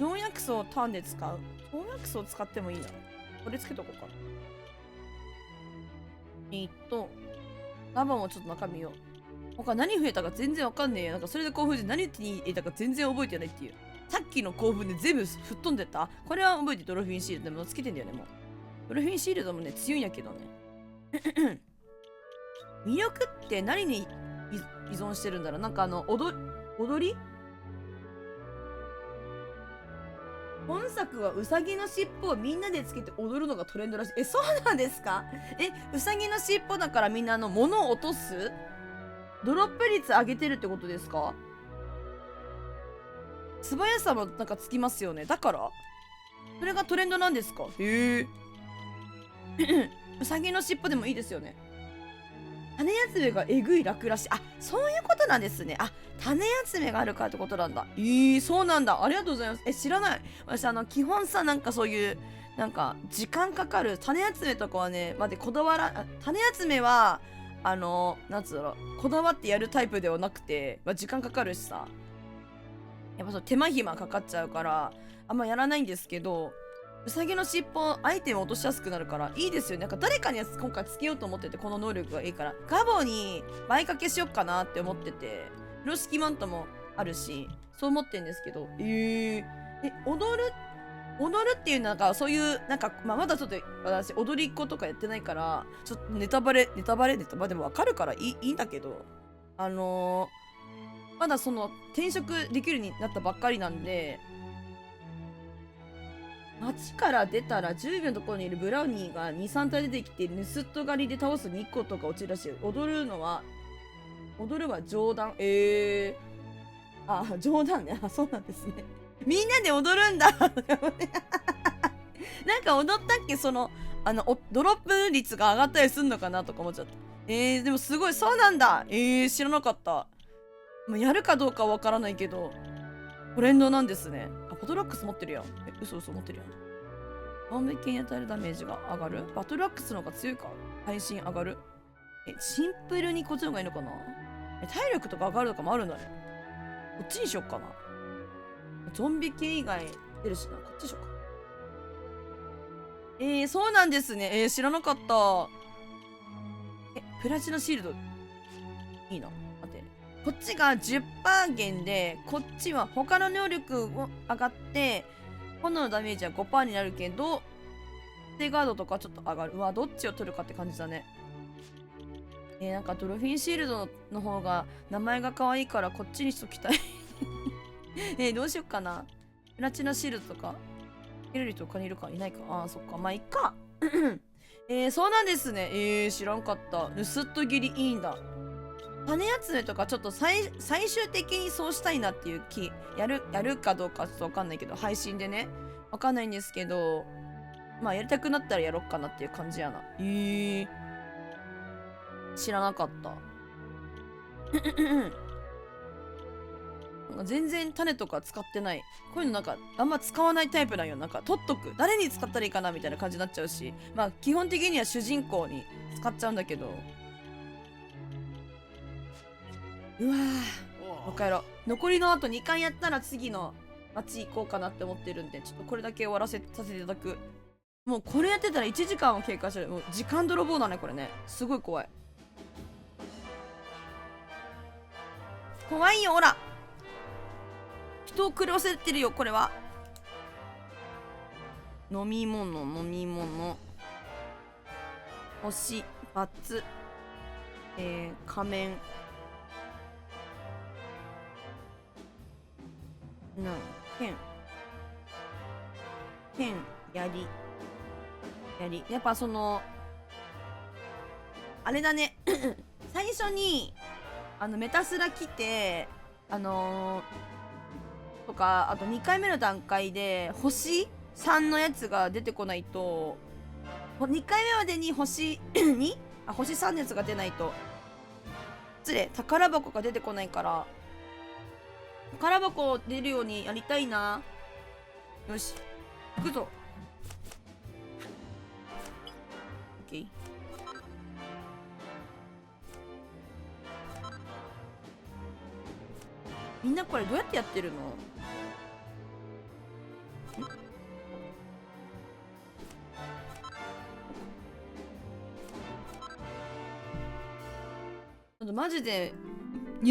Speaker 1: 農薬草をターンで使う。農薬草を使ってもいいな。これつけとこうかな。ラバもちょっと中身を。他何増えたか全然わかんねえ。なんかそれで興奮して何手に入れたか全然覚えてないっていう。さっきの興奮で全部吹っ飛んでた。これは覚えてドルフィンシールドでもつけてんだよね、もう。ドルフィンシールドもね、強いんやけどね。魅力って何に依存してるんだろう。なんか踊り本作はウサギの尻尾をみんなでつけて踊るのがトレンドらしい。そうなんですか？ウサギの尻尾だからみんな物を落とす？ドロップ率上げてるってことですか？素早さもなんかつきますよね。だからそれがトレンドなんですか？ウサギの尻尾でもいいですよね。種集めがえぐい楽らしい。そういうことなんですね。種集めがあるからってことなんだ。そうなんだ。ありがとうございます。知らない。私、基本さ、なんかそういう、なんか、時間かかる。種集めとかはね、こだわら、種集めは、なんつうの、こだわってやるタイプではなくて、時間かかるしさ。やっぱそう、手間暇かかっちゃうから、あんまやらないんですけど、ウサギの尻尾、アイテム落としやすくなるから、いいですよね。なんか誰かに今回つけようと思ってて、この能力がいいから、ガボに倍掛けしよっかなって思ってて、風呂敷マントもあるし、そう思ってんですけど、踊るっていうなんか、そういう、なんか、まだちょっと私、踊り子とかやってないから、ちょっとネタバレでもわかるからいいんだけど、まだ転職できるようになったばっかりなんで、街から出たら10秒のところにいるブラウニーが2、3体出てきて、盗人狩りで倒す日光とか落ちるらしい。踊るは冗談。冗談ね。そうなんですね。みんなで踊るんだ。なんか踊ったっけドロップ率が上がったりすんのかなとか思っちゃった。でもすごい、そうなんだ。知らなかった。やるかどうかわからないけど、トレンドなんですね。バトルアックス持ってるやん。嘘持ってるやん。万引きに与えるダメージが上がる？バトルアックスの方が強いか？配信上がる？シンプルにこっちの方がいいのかな？体力とか上がるとかもあるんだね。こっちにしよっかな。ゾンビ系以外出るしな。こっちにしようか。そうなんですね。知らなかった。プラチナシールド。いいな。待って。こっちが 10% 減で、こっちは他の能力を上がって、炎のダメージは 5% になるけど、ステガードとかちょっと上がる。どっちを取るかって感じだね。なんかドルフィンシールドの方が名前が可愛いからこっちにしときたいどうしよっかな。プラチナシールドとか得れる人他にいるかいないか。ああ、そっか。まあいっかそうなんですね。知らんかった。盗っ人切りいいんだ。種集めとかちょっと最終的にそうしたいなっていう気。やるかどうかちょっとわかんないけど、配信でね。わかんないんですけど、まあやりたくなったらやろっかなっていう感じやな。知らなかった。全然種とか使ってない。こういうのなんかあんま使わないタイプなんよ。なんか取っとく。誰に使ったらいいかなみたいな感じになっちゃうし。まあ基本的には主人公に使っちゃうんだけど。うわぁ。もう帰ろう。残りのあと2回やったら次の街行こうかなって思ってるんで、ちょっとこれだけ終わらせさせていただく。もうこれやってたら1時間を経過してる。もう時間泥棒だね、これね。すごい怖い。怖いよ、ほら。人を狂わせてるよ、これは。飲み物。星、バツ、仮面。剣、槍。やっぱその、あれだね。最初に、メタスラ来て、とか、あと2回目の段階で、星3のやつが出てこないと、2回目までに星2？星3のやつが出ないと、失礼、宝箱が出てこないから、宝箱出るようにやりたいな。よし、行くぞ。オッケー。みんなこれどうやってやってるの？マジでド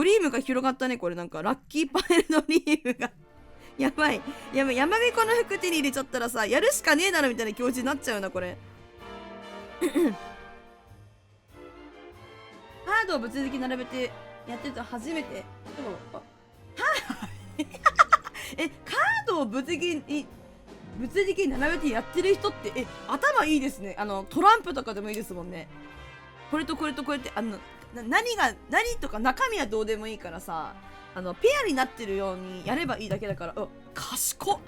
Speaker 1: リームが広がったね。これなんかラッキーパネルドリームがやばい。やばい。山彦の服手に入れちゃったらさ、やるしかねえだろみたいな気持ちになっちゃうな、これカードを物理的に並べてやってると初めて。カードを物理的に並べてやってる人って頭いいですね。トランプとかでもいいですもんね。これとこれとこれって何とか中身はどうでもいいからさ、ペアになってるようにやればいいだけだから。賢っ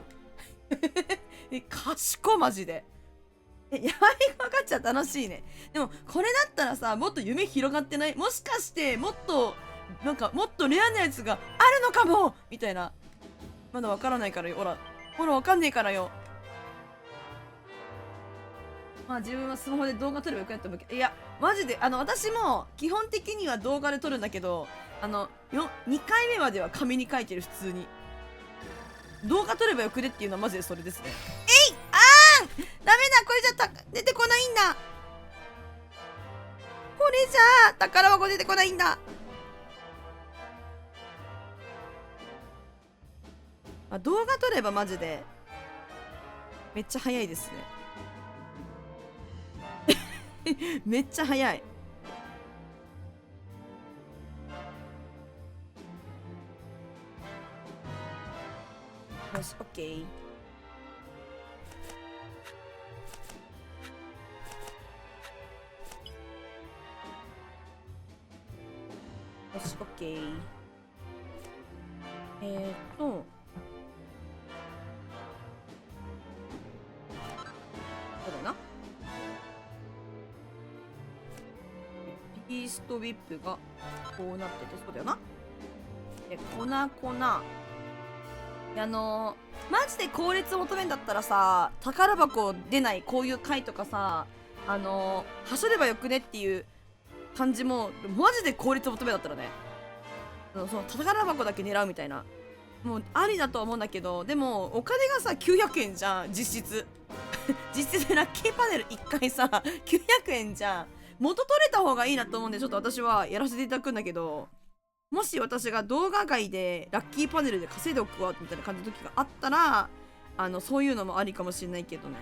Speaker 1: 賢っマジで。やばい、分かっちゃ楽しいね。でもこれだったらさ、もっと夢広がってない？もしかしてもっとレアなやつがあるのかもみたいな。まだ分からないからよ。ほら分かんねえからよ。まあ自分はスマホで動画撮ればよくなっても、いやマジで私も基本的には動画で撮るんだけど、2回目までは紙に書いてる。普通に動画撮ればよくねっていうのはマジでそれですね。ダメだ、これじゃ出てこないんだ。これじゃ宝箱出てこないんだ。動画撮ればマジでめっちゃ早いですねめっちゃ早い。よし、オッケー。よし、オッケー。そうだな。ビーストウィップがこうなってて、そうだよな。で、粉。マジで効率求めんだったらさ、宝箱出ないこういう回とかさ、はしょればよくねっていう感じも、マジで効率求めだったらね、その宝箱だけ狙うみたいな、もうありだとは思うんだけど、でもお金がさ900円じゃん、実質実質でラッキーパネル1回さ900円じゃん。元取れた方がいいなと思うんで、ちょっと私はやらせていただくんだけど、もし私が動画外でラッキーパネルで稼いでおくわみたいな感じの時があったら、そういうのもありかもしれないけどね。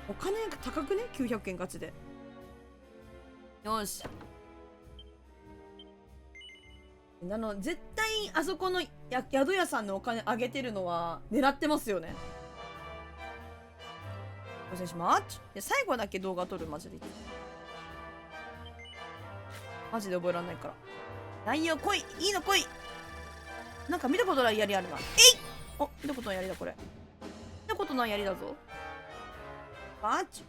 Speaker 1: お金が高くね、900円ガチで。よし、絶対あそこの宿屋さんのお金あげてるのは狙ってますよね。お願いします。で最後だけ動画撮る。マジで覚えらんないから。内容来い。いいの来い。なんか見たことない槍あるな。お、見たことない槍だこれ。見たことない槍だぞ。マジ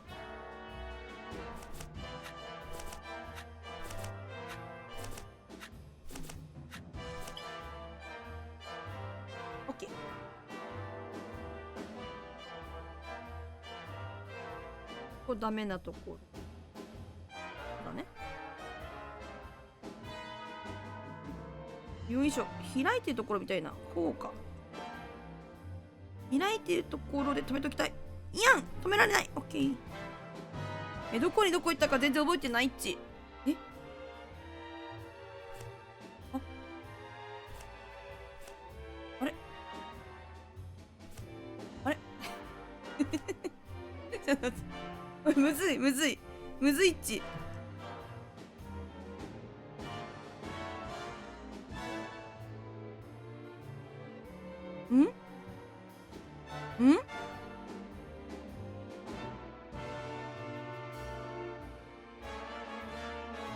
Speaker 1: オッケー。ここダメなところだね。よいしょ。開いてるところみたいな。こうか。開いてるところで止めときたい。いやん、止められない。オッケー。どこにどこ行ったか全然覚えてないっち。あれちょっと待って。むずいっち。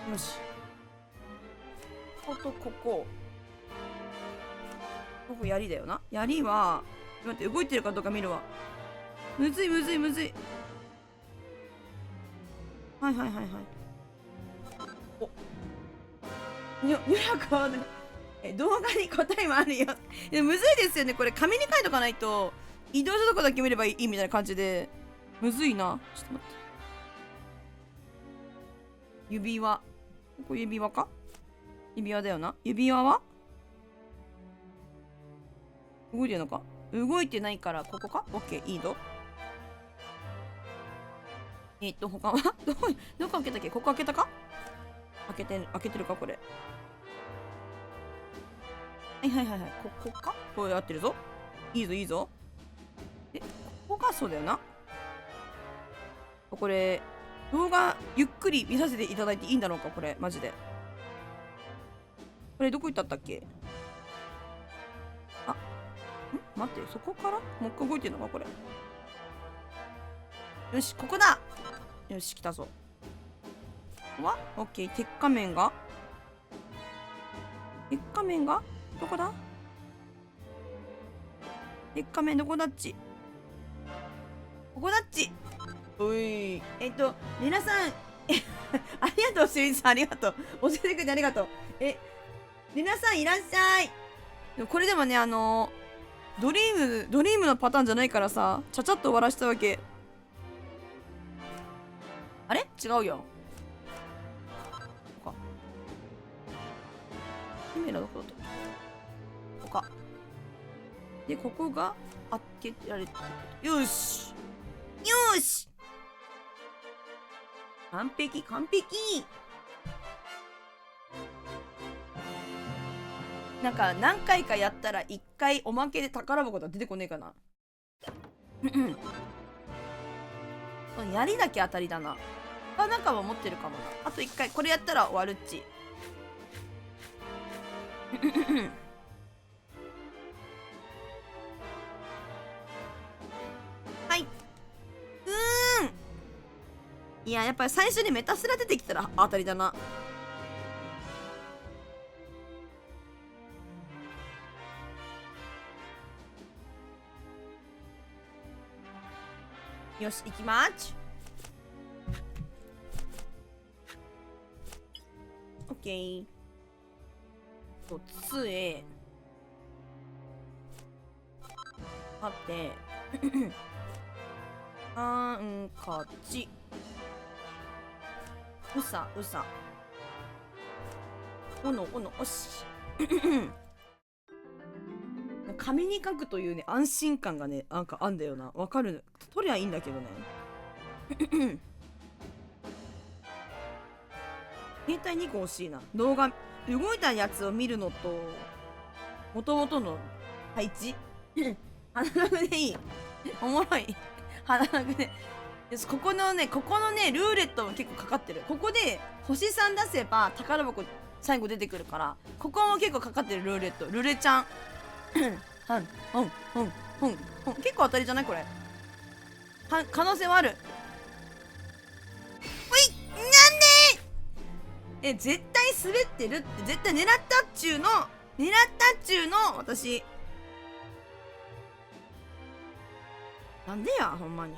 Speaker 1: よし。こことここ。ここ槍だよな。槍は、待って、動いてるかどうか見るわ。むずい。はい。お。予約はね。動画に答えもあるよ。むずいですよね。これ、紙に書いとかないと、移動したとこだけ見ればいいみたいな感じで。むずいな。ちょっと待って。指輪。ここ指輪か？指輪だよな。指輪は動いてるのか？動いてないから、ここか？オッケー、いいぞ。他はどこ開けたっけ？ここ開けたか？開けてるかこれ。はい。ここか？こうやってるぞ。いいぞ。で、ここがそうだよな。これ、動画ゆっくり見させていただいていいんだろうかこれ、マジで。これどこ行ったったっけ？待って、そこからもう一回動いてんのかこれ。よし、ここだ。よし、来たぞ。オッケー。鉄仮面がどこだ？鉄仮面どこだっち？ここだっち。おい。皆さん、ありがとう、しゅういちさん、ありがとう。教えてくれてありがとう。皆さんいらっしゃい。これでもね、ドリームのパターンじゃないからさ、ちゃちゃっと終わらせたわけ。あれ？違うよ。ここか。キメラどこだったっけ？ここか。で、ここが開けられてる。よし完璧。なんか何回かやったら1回おまけで宝箱が出てこねえかな。槍だけ当たりだな。なんかも持ってるかもな。あと1回これやったら終わるっち。はい。いや、やっぱり最初にメタスラ出てきたら当たりだな。よし、行きまーち。オッケー。杖。あって。ハンカチ。うさ。おの、おし。紙に書くというね、安心感がね、なんかあんだよな。わかる。取りゃいいんだけどね。携帯2個欲しいな。動画、動いたやつを見るのと、元々の配置花ラグでいい。おもろい。花ラグで。ここのね、ルーレットも結構かかってる。ここで、星3出せば宝箱最後出てくるから、ここも結構かかってる。ルーレット、ルレちゃんはんほんほんほんほん、結構当たりじゃないこれ。は可能性はある。おい、なんで絶対滑ってるって、絶対狙ったっちゅうの私。なんでや、ほんまに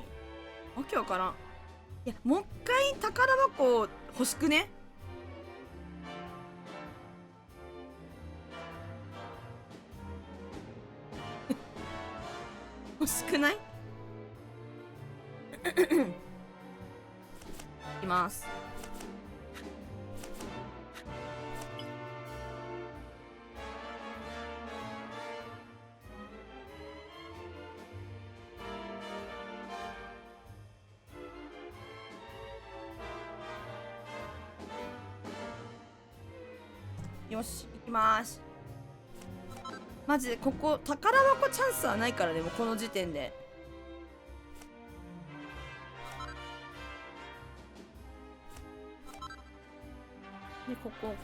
Speaker 1: わけわからん。いや、もう一回宝箱欲しくね。欲しくない？いきます。よし、行きます。マジでここ宝箱チャンスはないからね、もうこの時点で。で、ここ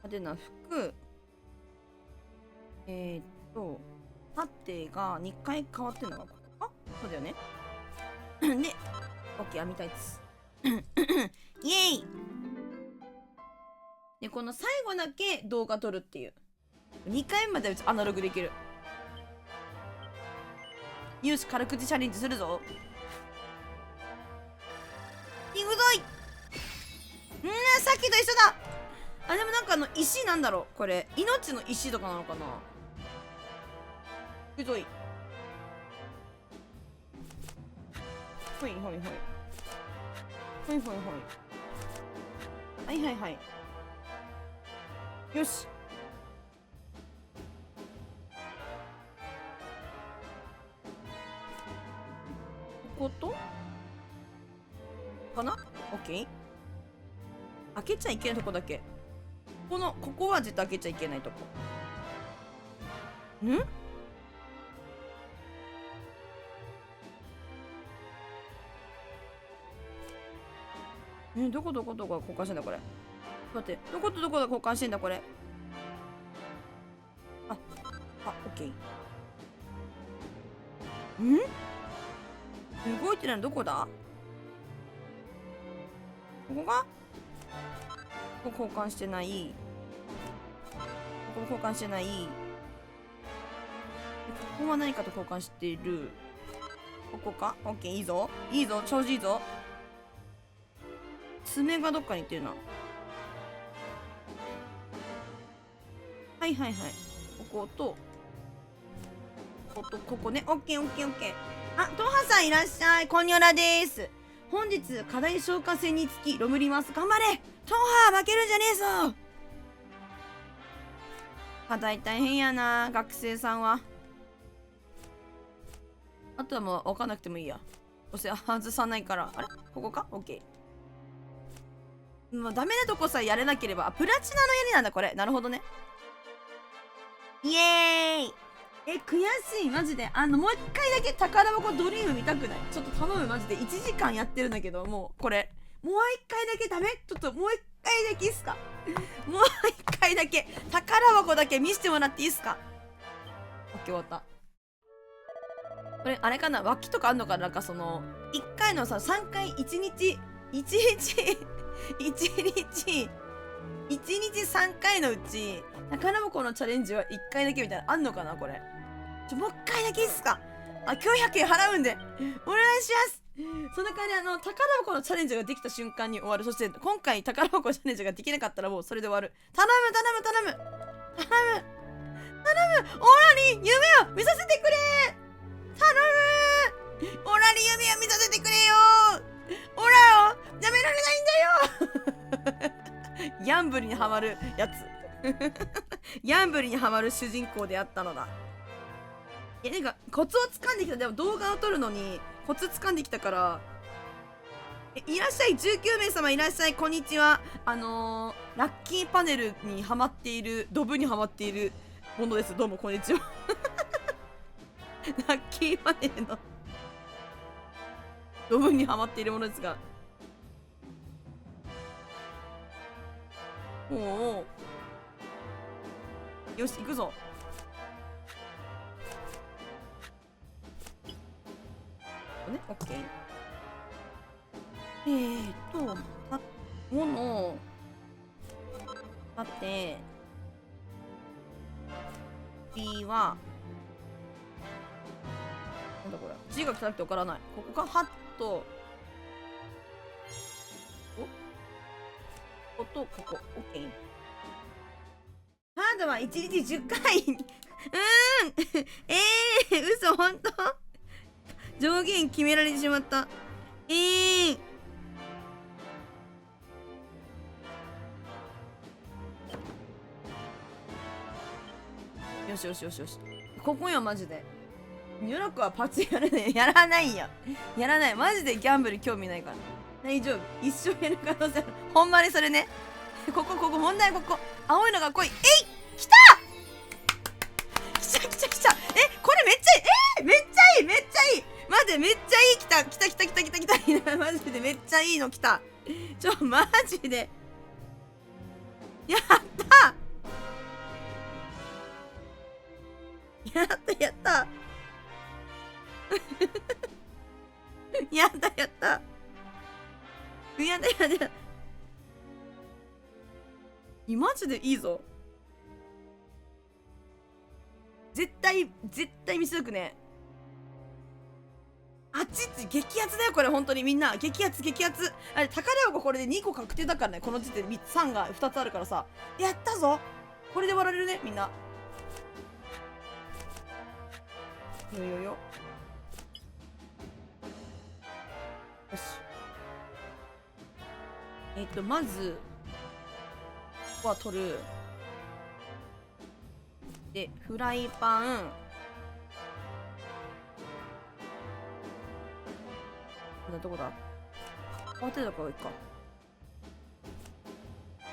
Speaker 1: 派手な服、縦が2回変わってんのか、あ、そうだよね。で、オッケー、網タイツイエイ。で、この最後だけ動画撮るっていう。2回までアナログできる。よし、軽口チャレンジするぞ。いくぞい。さっきと一緒だ。あ、でもなんか石なんだろうこれ。命の石とかなのかな。いくぞい。ほいほいほいほいほいほい。はいはいはい。よし。こことかな。オッケー。開けちゃいけないとこだけ。ここは絶対開けちゃいけないとこ。どことどこが交換してんだこれ。待って、どことどこが交換してんだこれ。オッケー。動いてないのどこだ。ここがここ交換してない。ここ交換してない。ここは何かと交換してる。ここか。オッケー、いいぞいいぞ、調子いいぞ。爪がどっかに行ってるな。はいはいはい。こことここね。オッケーオッケーオッケー。あ、トハさんいらっしゃい。こんにょらです。本日課題消化戦につきロムります。頑張れトハ、負けるんじゃねえぞ。課題大変やな、学生さんは。あとはもう分かんなくてもいいや。どうせ外さないから。あれここか。オッケー。もうダメなとこさえやれなければ。プラチナの槍なんだこれ。なるほどね。イエーイ。悔しいマジで。もう一回だけ宝箱ドリーム見たくない？ちょっと頼むマジで。1時間やってるんだけど、もうこれもう一回だけダメ？ちょっともう一回だけいいっすか？もう一回だけ宝箱だけ見せてもらっていいっすか？オッケー、終わった。これあれかな、脇とかあんのかな。なんかその1回のさ、3回1日3回のうち宝箱のチャレンジは1回だけみたいなあんのかなこれ。もう一回だけいいっすか？900円払うんでお願いします。その代わり宝箱のチャレンジができた瞬間に終わる。そして今回宝箱チャレンジができなかったらもうそれで終わる。頼むオーラに夢を見させてくれ。頼むオーラに夢を見させてくれよ。オーラをやめられないんだよギャンブルにはまるやつギャンブルにはまる主人公であったのだ。なんかコツをつかんできた。でも動画を撮るのにコツつかんできたから。いらっしゃい19名様いらっしゃい、こんにちは。ラッキーパネルにはまっている、ドブにはまっているものです。どうもこんにちはラッキーパネルのドブにはまっているものですが、おお。よし、行くぞ。ね、オッケー。もの。待って。B は。なんだこれ。字が汚くてわからない。ここか、ハッと。ここと、ここ。オッケー。ハードは1日10回。嘘、ほんと上限決められてしまった。よしよしよしよし。ここよ、マジで。ニュラコはパチやらない。やらないよ。やらない。マジでギャンブル興味ないから。大丈夫。一生やる可能性ある。ほんまにそれね。ここ、問題ここ。青いのが来い。来た来たこれめっちゃいい。めっちゃいい待って、めっちゃいい。来たマジでめっちゃいいの来た。マジで。やったやったやったマジでいいぞ。絶対見せとくね。あっちっち激アツだよこれ。本当にみんな激アツ。あれ宝箱これで2個確定だからね。この時点で3が2つあるからさ。やったぞ。これで割られるねみんな。よよし。まずここは取る。でフライパン。どこだ。手だからいいか。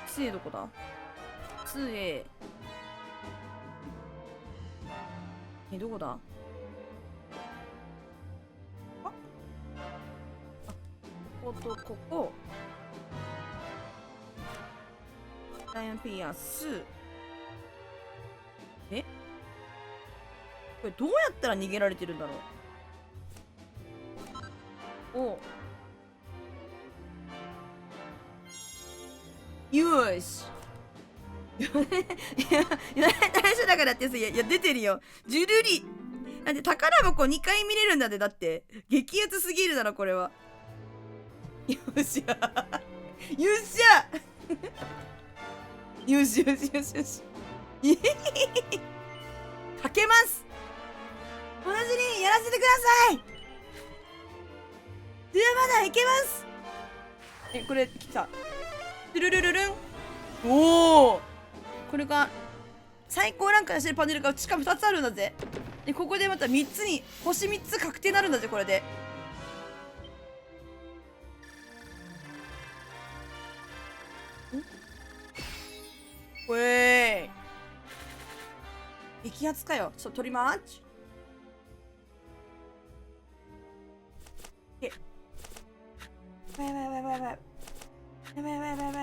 Speaker 1: 杖どこだ。杖。どこだ。こことここ。ダイヤピアス。これどうやったら逃げられてるんだろう。よし。大丈だからってさ。いや出てるよ。ジュルリ。だって宝箱2回見れるんだって。だって激アツすぎるだろこれは。よっしゃよっしゃよしかけます。同じにやらせてください。ではまだいけます。これ来た。ルルルルルン。おお。これが最高ランクのしてるパネルがしかも2つあるんだぜ。でここでまた3つに星3つ確定になるんだぜこれで。激アツかよ。取りまーち。や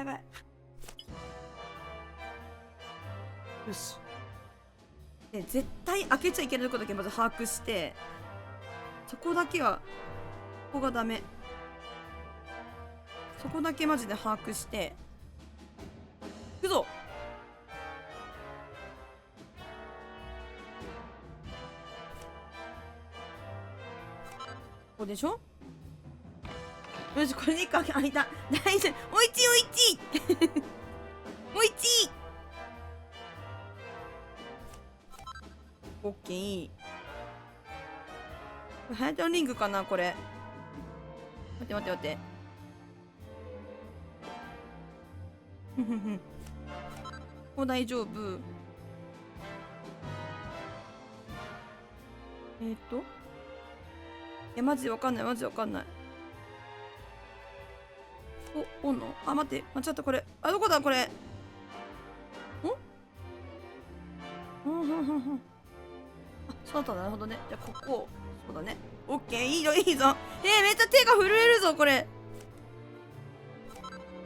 Speaker 1: ばい。よし。絶対開けちゃいけないとこだけまず把握して、そこだけは、ここがダメ。そこだけマジで把握して、いくぞ。ここでしょ。よし、これで1個開いた。大丈夫。おいちオッケー。ハヤトンリングかなこれ。待って。もう大丈夫。いやマジでわかんない。おんの。待って間違った。これどこだこれ。そうだった。なるほどね。じゃあここ。そうだね。オッケー。いいぞ。めっちゃ手が震えるぞこれ。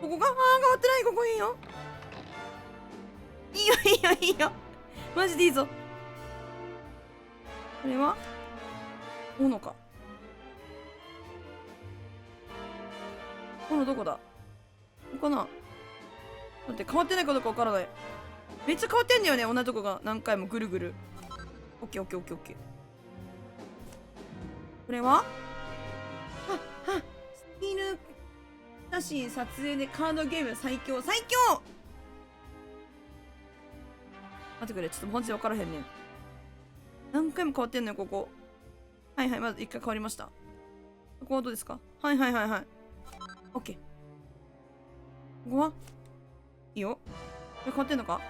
Speaker 1: ここが変わってない。ここいいよ。いいよいいよいいよ。マジでいいぞ。これは斧か。斧どこだ？ここかな。待って、変わってないかどうかわからない。めっちゃ変わってんだよね、同じとこが何回もぐるぐる。オッケーオッケーオッケーオッケー。これはスキル写真撮影でカードゲーム最強最強。待ってくれ、ちょっとマジで分からへんねん。何回も変わってんのよここ。はいはい、まず一回変わりました。ここはどうですか？はいはいはいはい。オッケー。ここはいいよ。これ変わってんのか？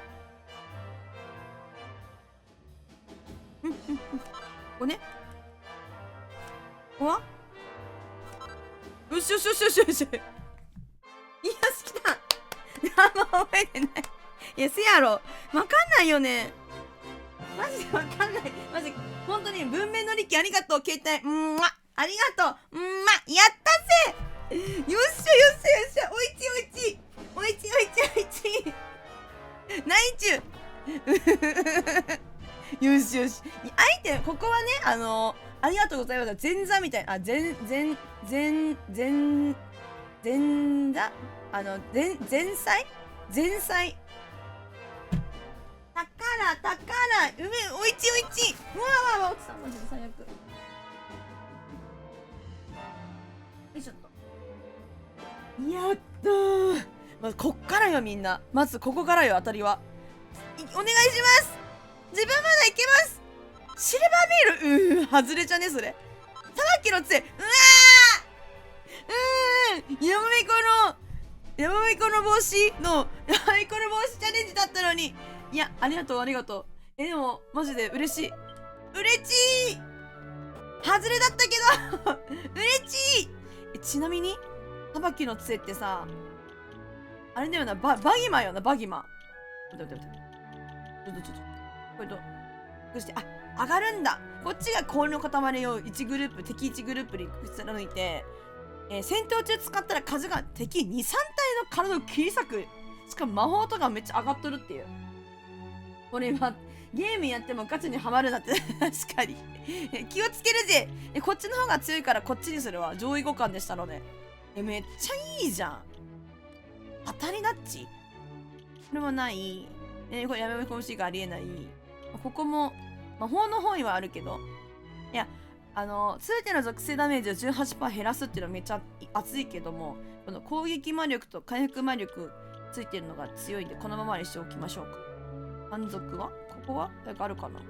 Speaker 1: ここね。ここはよしよしよしよしよし。いや、好きだ。あんま覚えてない。いや、せやろ。わかんないよね。マジでわかんない。マジ、ほんとに文面の力ありがとう、携帯。ありがとう。やったぜ。よっしゃよっしゃよっしゃ。おいちおいち。おいちおいちおいち。何ちゅう。よしよし。相手、ここはね、ありがとうございます。前座みたいな。前座前菜前菜。宝、おいちおいち。うわ落ちた。マジで最悪。よいしょっと。やったー。まずこっからよ、みんな。まずここからよ、当たりは。お願いします。自分まだいけます。シルバービール。外れちゃね、それ。さばきの杖。やまめこの帽子チャレンジだったのに。いや、ありがとうありがとう。でもマジで嬉しい。外れだったけど嬉しい。ちなみにさばきの杖ってさ、あれだよな、バギマよな、バギマ。待ってこれとそして、上がるんだ。こっちが氷の塊を1グループ、敵1グループに貫いて、戦闘中使ったら数が敵 2,3 体の体を切り裂く。しかも魔法とかめっちゃ上がっとるっていう。これはゲームやってもガチにはまるなって確かに気をつけるぜ。こっちの方が強いからこっちにするわ。上位互換でしたので。めっちゃいいじゃん。当たりナッチ。これもない。これやめめこむしがありえない。ここも魔法の方にはあるけど、いや、全ての属性ダメージを 18% 減らすっていうのはめっちゃ熱いけども、この攻撃魔力と回復魔力ついてるのが強いんで、このままにしておきましょうか。満足はここはなんかあるかな。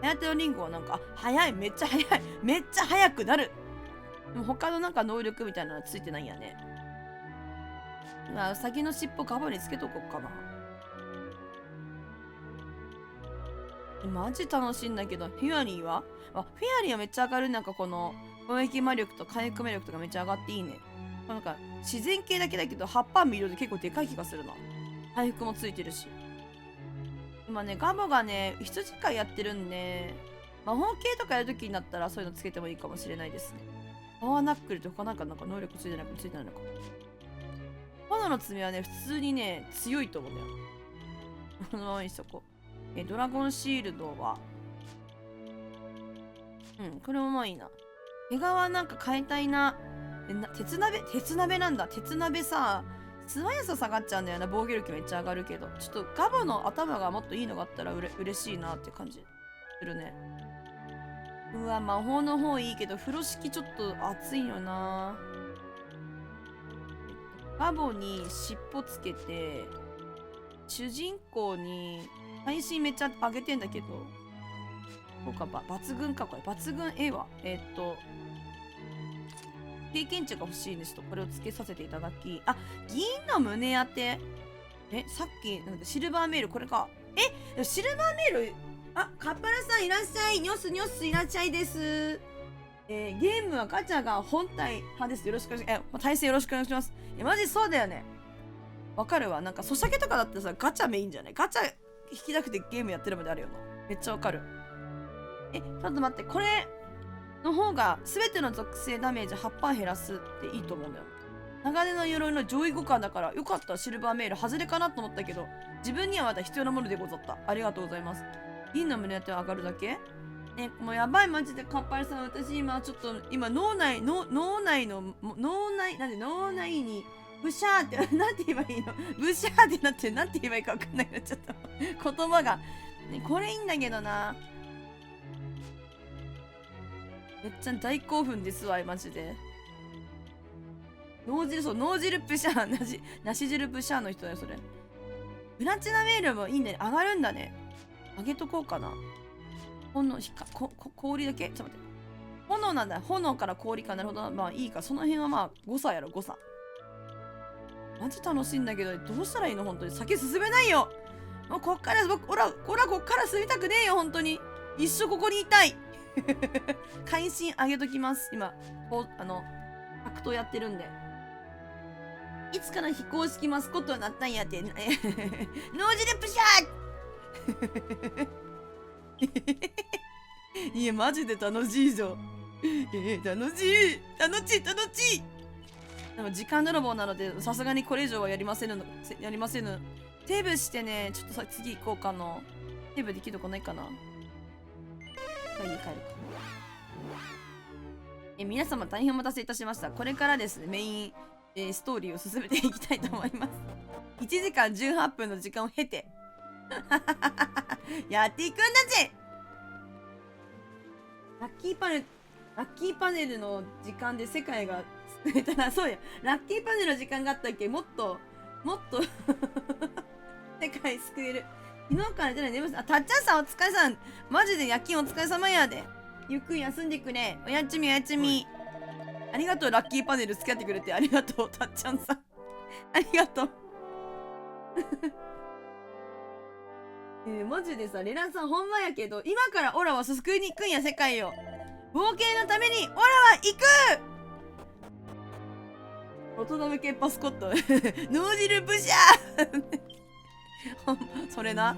Speaker 1: ハヤテのリンゴはなんか、早い、めっちゃ早い、めっちゃ早くなる。でも他のなんか能力みたいなのはついてないんやね。ウサギの尻尾ガバにつけとこっかな。マジ楽しいんだけど、フィアリーはフィアリーはめっちゃ上がる。なんかこの攻撃魔力と回復魔力とかめっちゃ上がっていいね。なんか自然系だけだけど葉っぱ見ると結構でかい気がするな。回復もついてるし。今ね、ガボがね、羊飼いやってるんで、魔法系とかやるときになったらそういうのつけてもいいかもしれないですね。パワーナックルとかなんか能力ついてないのかついてないのか。炎の爪はね、普通にね、強いと思うんだよ。このままにしとこう。ドラゴンシールドは、これもまあいいな。毛皮なんか変えたいな。鉄鍋なんだ。鉄鍋さ、素早さ下がっちゃうんだよな。防御力めっちゃ上がるけど。ちょっとガボの頭がもっといいのがあったら嬉しいなって感じするね。うわ、魔法の方いいけど、風呂敷ちょっと熱いよな。ガボに尻尾つけて、主人公に配信めっちゃ上げてんだけど、そうか、抜群か、これ。抜群 A は。経験値が欲しいんですと、これをつけさせていただき、銀の胸当て。さっき、なんかシルバーメール、これか。シルバーメール、カッパラさんいらっしゃい。ニョスいらっしゃいです。ゲームはガチャが本体派です。よろしくお願いします。対戦よろしくお願いします。マジそうだよね。わかるわ。なんか、ソシャゲとかだってさ、ガチャメインじゃない？ガチャ引きたくてゲームやってるまであるよな。めっちゃわかる。ちょっと待って、これの方が全ての属性ダメージ 8% 減らすっていいと思うんだよ。鋼の鎧の上位互換だからよかった。シルバーメール外れかなと思ったけど、自分にはまだ必要なものでござった。ありがとうございます。銀の胸当て上がるだけね、もうやばい。マジでカッパリさん、私今ちょっと今脳内にブシャーってなんて言えばいいの、ブシャーってなってなんて言えばいいか分かんなくなっちゃった言葉が、ね、これいいんだけどな。めっちゃ大興奮ですわマジで。脳汁プシャー、なし汁プシャーの人だよそれ。プラチナメールもいいんだね。上がるんだね。上げとこうかな。氷だけちょっと待って。炎なんだ。炎から氷か。なるほど。まあいいか。その辺はまあ誤差やろ、誤差。マジ楽しいんだけど、どうしたらいいの本当に。先進めないよ。もうこっから、こらこっから進みたくねえよ、本当に。一生ここにいたい。会心上げときます。今、格闘やってるんで。いつから非公式マスコットになったんやって。脳汁プシャーいや、マジで楽しいじゃん。楽しい。でも時間泥棒なので、さすがにこれ以上はやりませぬ。テーブしてね、ちょっと次行こうかな。テーブできるとこないかな。家帰るか。皆様大変お待たせいたしました。これからですね、メイン、ストーリーを進めていきたいと思います。1時間18分の時間を経てやっていくんだぜ。ラッキーパネルの時間で世界が救えたら、そうや、ラッキーパネルの時間があったっけ。もっと世界救える。昨日から出ない。眠さん、たっちゃんさんお疲れさん。マジで夜勤お疲れ様やで。ゆっくり休んでくれ。おやつみ。ありがとう。ラッキーパネル付き合ってくれてありがとう。たっちゃんさんありがとうマジでさ、レラさんほんまやけど、今からオラは救いに行くんや、世界を。冒険のためにオラは行く。大人向けパスコット脳汁ブシャーそれな、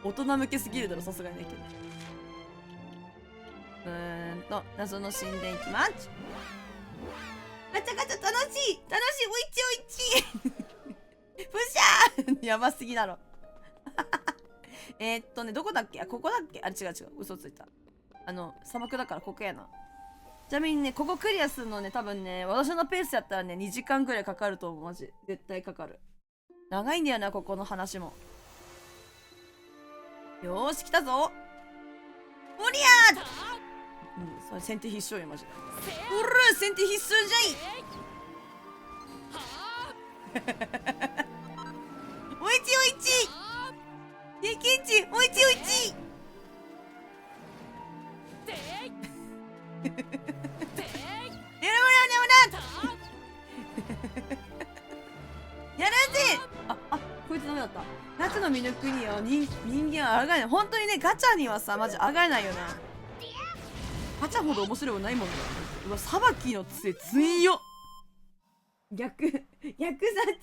Speaker 1: 大人向けすぎるだろ、さすがにだけど。謎の神殿行きます。ガチャガチャ楽しいおいちブシャーやばすぎだろどこだっけ。ここだっけ。あ、違う嘘ついた。砂漠だからここやな。ちなみにね、ここクリアするのね、多分ね、私のペースやったらね、2時間くらいかかると思う。マジ絶対かかる。長いんだよな、ここの話も。よーし、来たぞ。おりゃー。それ先手必勝よ、マジで。おら、先手必勝じゃいおいち経験値おいちやるぜ。こいつダメだった。ガチャの魅力には人間はあがれない。本当にね、ガチャにはさ、マジあがれないよな。ガチャほど面白いもないもんね。うわ、さばきの杖強っ。逆殺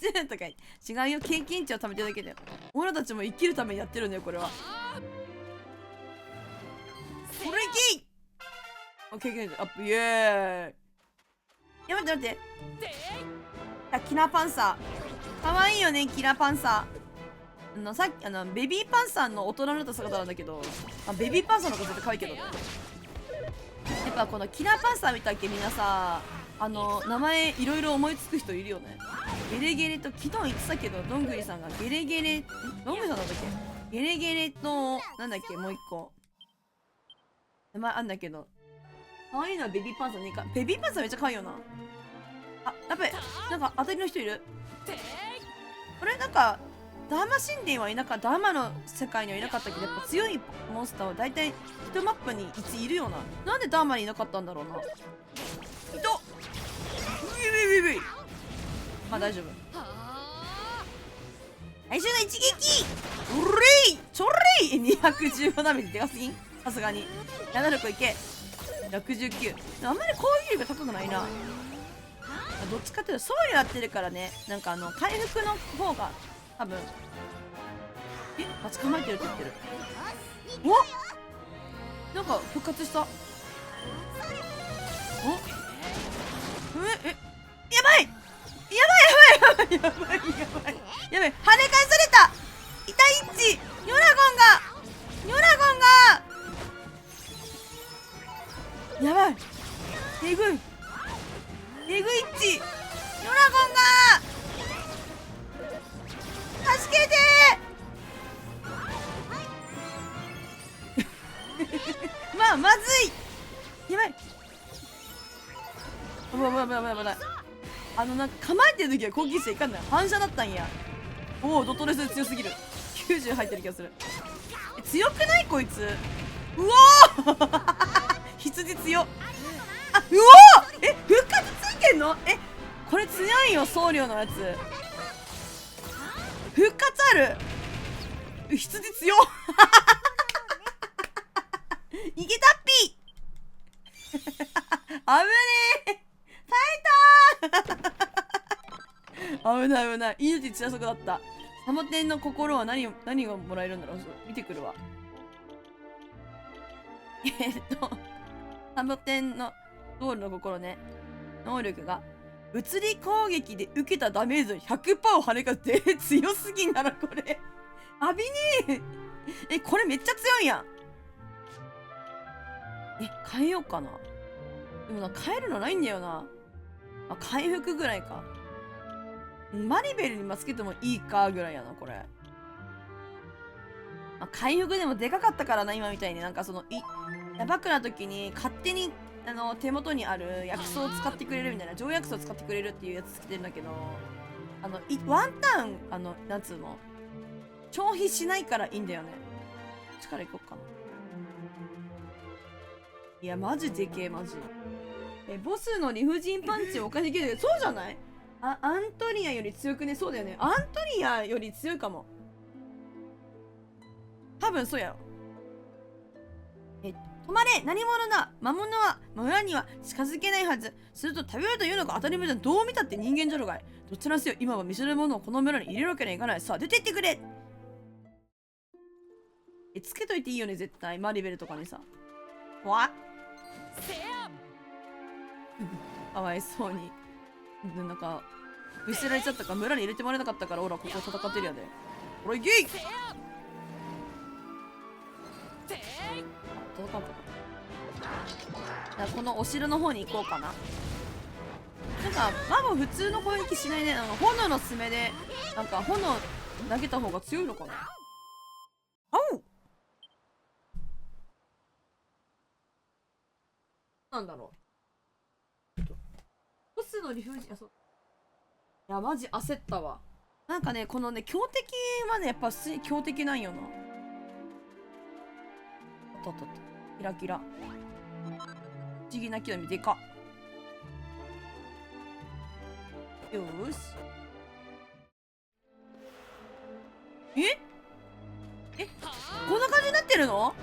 Speaker 1: 虫とか違うよ。経験値を貯めてるだけだよ。俺たちも生きるためにやってるんだよ、これは。これいけい。経験値アップ、イエーイ。いや、待ってキラーパンサーかわいいよね。キラーパンサーさっきベビーパンサーの大人になった姿なんだけど、ベビーパンサーの子絶対可愛いけどね。やっぱこのキラーパンサー見たっけ、みんなさ、名前いろいろ思いつく人いるよね。ゲレゲレと、昨日言ってたけど、どんぐりさんがゲレゲレ、どんぐりさんなんだっけ、ゲレゲレと、なんだっけ、もう一個名前あんだけど、可愛いのはベビーパンサーね。ベビーパンサーめっちゃ可愛いよな。やっぱりなんか当たりの人いる。これなんかダーマ神殿はいなかった。ダーマの世界にはいなかったけど、やっぱ強いモンスターは大体1マップに1いるよな。なんでダーマにいなかったんだろうな。大丈夫。最初の一撃おれいちょれい215ダメージでかすぎん。さすがに76いけ。69。あんまり攻撃力高くないな。どっちかっていうと僧侶やってるからね。なんか回復の方が多分捕まえてるって言ってる。お、なんか復活した。やばいばいやばいやばい。跳ね返された。痛いっち。ニョラゴンがやばい。えぐい。えぐいっち。ニョラゴンが助けてまずい。やばい。危ない。なんか構えてる時は攻撃していかんない。反射だったんや。おお、ドットレスで強すぎる。90入ってる気がする。強くないこいつ。うおー羊強。あ、うおー、復活ついてんの？これ強いよ、僧侶のやつ。復活ある。羊強いけたっぴ危ねえ。耐えた危ない。命ちらそくだった。サボテンの心は何がもらえるんだろう。見てくるわ。サボテンのドールの心ね。能力が物理攻撃で受けたダメージの 100% を跳ね返って強すぎんならこれ。あびねえ。これめっちゃ強いやん。変えようかな。でも変えるのないんだよな。回復ぐらいか。マリベルにつけてもいいかぐらいやな、これ。回復でもでかかったからな、今みたいにやばくな時に勝手に手元にある薬草を使ってくれるみたいな、条薬草を使ってくれるっていうやつつけてるんだけど、ワンターン、なんつうの、消費しないからいいんだよね。力いこっかな。いや、マジでけえ、マジ。ボスの理不尽パンチをお金できる。そうじゃない？アントリアより強くね？そうだよね。アントリアより強いかも。多分そうやろ。止まれ！何者だ！魔物は村には近づけないはず。すると食べるというのが当たり前だ。どう見たって人間じゃろがい。どちらせよ、今は見せるものをこの村に入れるわけにはいかない。さあ、出てってくれ！つけといていいよね、絶対。マリベルとかにさ。わかわいそうに。なんか、見捨てられちゃったから村に入れてもらえなかったから、ほら、ここ戦ってるやで。ほら、いけい！届かんかった。このお城の方に行こうかな。なんか、普通の攻撃しないね。炎の爪で、炎投げた方が強いのかな。あお！なんだろう。ボスの理不尽、いや、マジ焦ったわ。このね、強敵はね、やっぱ普通に強敵なんよな。キラキラ。不思議な木の実でか。よーし。こんな感じになってるの？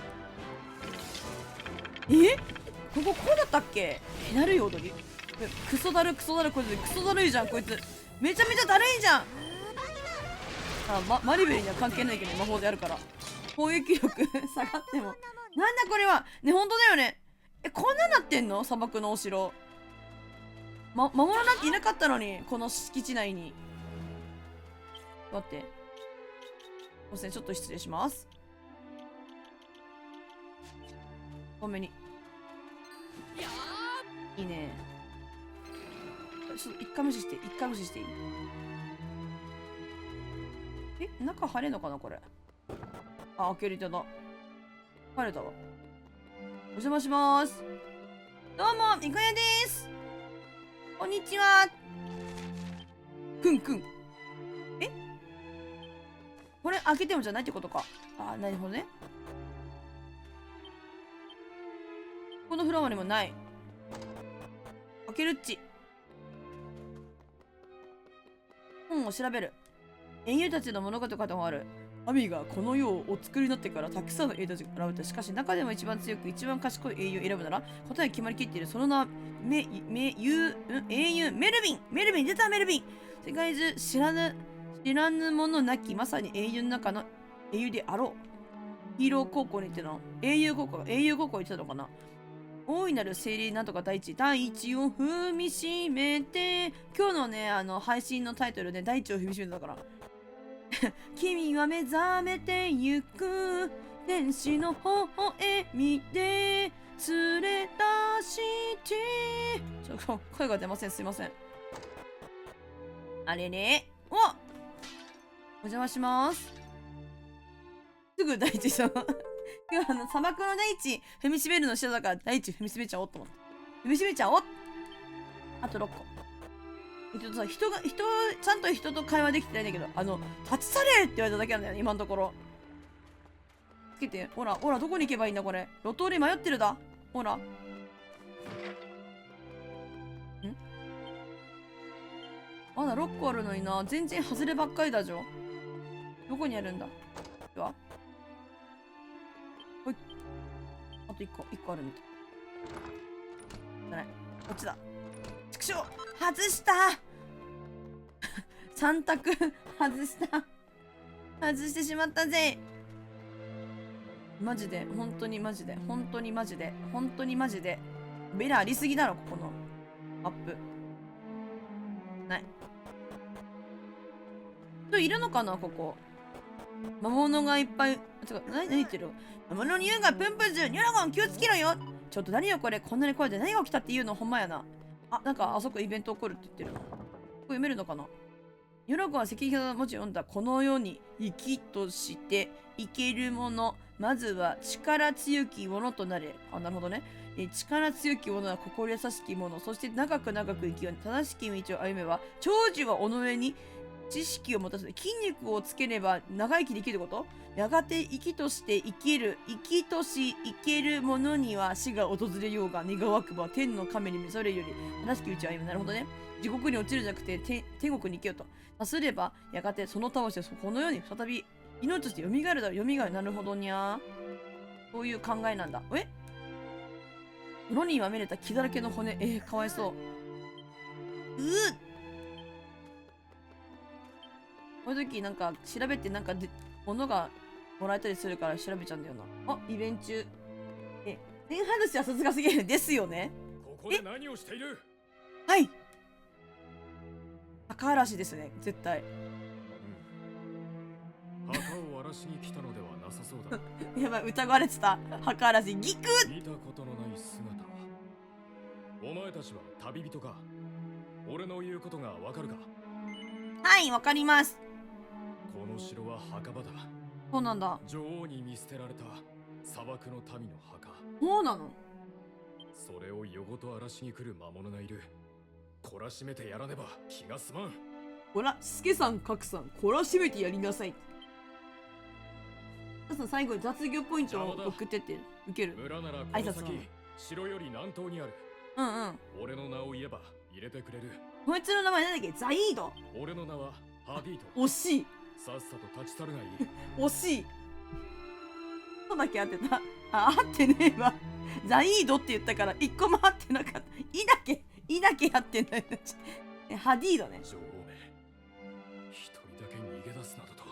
Speaker 1: こここうだったっけ？なるよ、踊り。クソだるこいつ。クソだるいじゃん、こいつ。めちゃめちゃだるいじゃん。マリベルには関係ないけど、魔法でやるから。攻撃力下がっても。なんだこれは。ね、ほんとだよね。こんななってんの？砂漠のお城。魔物なんていなかったのに、この敷地内に。待って。すいません、ちょっと失礼します。多めに。いいね。ちょっと一回無視していい？中入れんのかなこれ。開けれただ。入れたわ。お邪魔します。どうも、みこやです。こんにちは。くん。これ開けてもじゃないってことか。なるほどね。このフロアにもない。開けるっち。本を調べる。英雄たちの物語と書いた本ある。神がこの世をお作りになってからたくさんの英雄たちが現れた。しかし中でも一番強く一番賢い英雄を選ぶなら答えが決まりきっている。その名は英雄メルビン。出たメルビン。世界中知らぬ者なきまさに英雄の中の英雄であろう。ヒーロー高校に行っての英雄高校に行ってたのかな。大いなる精霊なんとか大地、大地を踏みしめて、今日のね、配信のタイトルで、大地を踏みしめてたから。君は目覚めてゆく、天使の方へ見て、連れ出して。声が出ません、すいません。あれれ、お邪魔します。すぐ大地さん。今日砂漠の大地踏みしめるの下だから大地踏みしめちゃおうと思って。踏みしめちゃおう。あと6個。さ、人ちゃんと人と会話できてないんだけど、立ち去れって言われただけなんだよね、今のところ。つけて、ほら、ほら、どこに行けばいいんだ、これ。路頭に迷ってるだ。ほら。まだ6個あるのにな。全然外ればっかりだじょ。どこにあるんだ。では。ほい。あと1個あるみたい。じゃない。こっちだ。畜生外した3択外した。外してしまったぜ。マジで、本当にマジで、本当にマジで、本当にマジで。ベラありすぎだろ、ここのマップ。ない。人いるのかな、ここ。魔物がいっぱい。何言ってる？魔物の匂いがプンプンする。ニョラゴン気をつけろよ。ちょっと何よこれ。こんなに声で何が起きたって言うのほんまやな。あ、なんかあそこイベント起こるって言ってるな。ここ読めるのかな。ニョラゴンは赤筆の文字を読んだ。この世に生きとして生けるもの。まずは力強きものとなれ。あ、なるほどね。力強きものは心優しきもの。そして長く長く生きよう。正しき道を歩めば、長寿は己に知識を持たせて筋肉をつければ長生きできるってこと？やがて生きとして生きる、生きとし生ける者には死が訪れようが、願わくば天の神に召されるより正しき道を歩む。なるほどね。地獄に落ちるんじゃなくて天国に行けよと。さすればやがてその魂はこの世に再び命として蘇るだろう。蘇る。なるほどにゃー。そういう考えなんだ。泥にまみれた血だらけの骨。かわいそう。こういう時なんか調べてなんか物がもらえたりするから調べちゃうんだよな。あ、イベント中。前半主はさすがすぎる。ですよね。
Speaker 2: ここで何をしている？
Speaker 1: はい。墓荒らしですね、絶対。
Speaker 2: 墓を荒らしに来たのではなさそうだ。
Speaker 1: やばい、疑われてた。墓荒らし、ギクッ。
Speaker 2: 見たことのない姿。お前たちは旅人か？俺の言うことがわかるか？
Speaker 1: はい、わかります。
Speaker 2: この城は墓場だ。
Speaker 1: そうなんだ。
Speaker 2: 女王に見捨てられた砂漠の民の墓。
Speaker 1: そうなの？
Speaker 2: それを夜ごと荒らしに来る魔物がいる。懲らしめてやらねば気が済まん。
Speaker 1: ほら、スケさん、カクさん、懲らしめてやりなさい。皆さん、最後に雑業ポイントを送ってって受ける。
Speaker 2: 村ならこの先、城より南東にある。俺の名を言えば入れてくれる。
Speaker 1: こいつの名前なんだっけ？ザイード。
Speaker 2: 俺の名はハディート。
Speaker 1: 惜しい。
Speaker 2: さっさと立ち去るがいい。
Speaker 1: 惜しい。そうだけ合ってた。あ、合ってねえわ。ザイードって言ったから一個も合ってなかった。いだけ合ってない。ハディードね。
Speaker 2: 女王め、一人だけ逃げ出すなどと。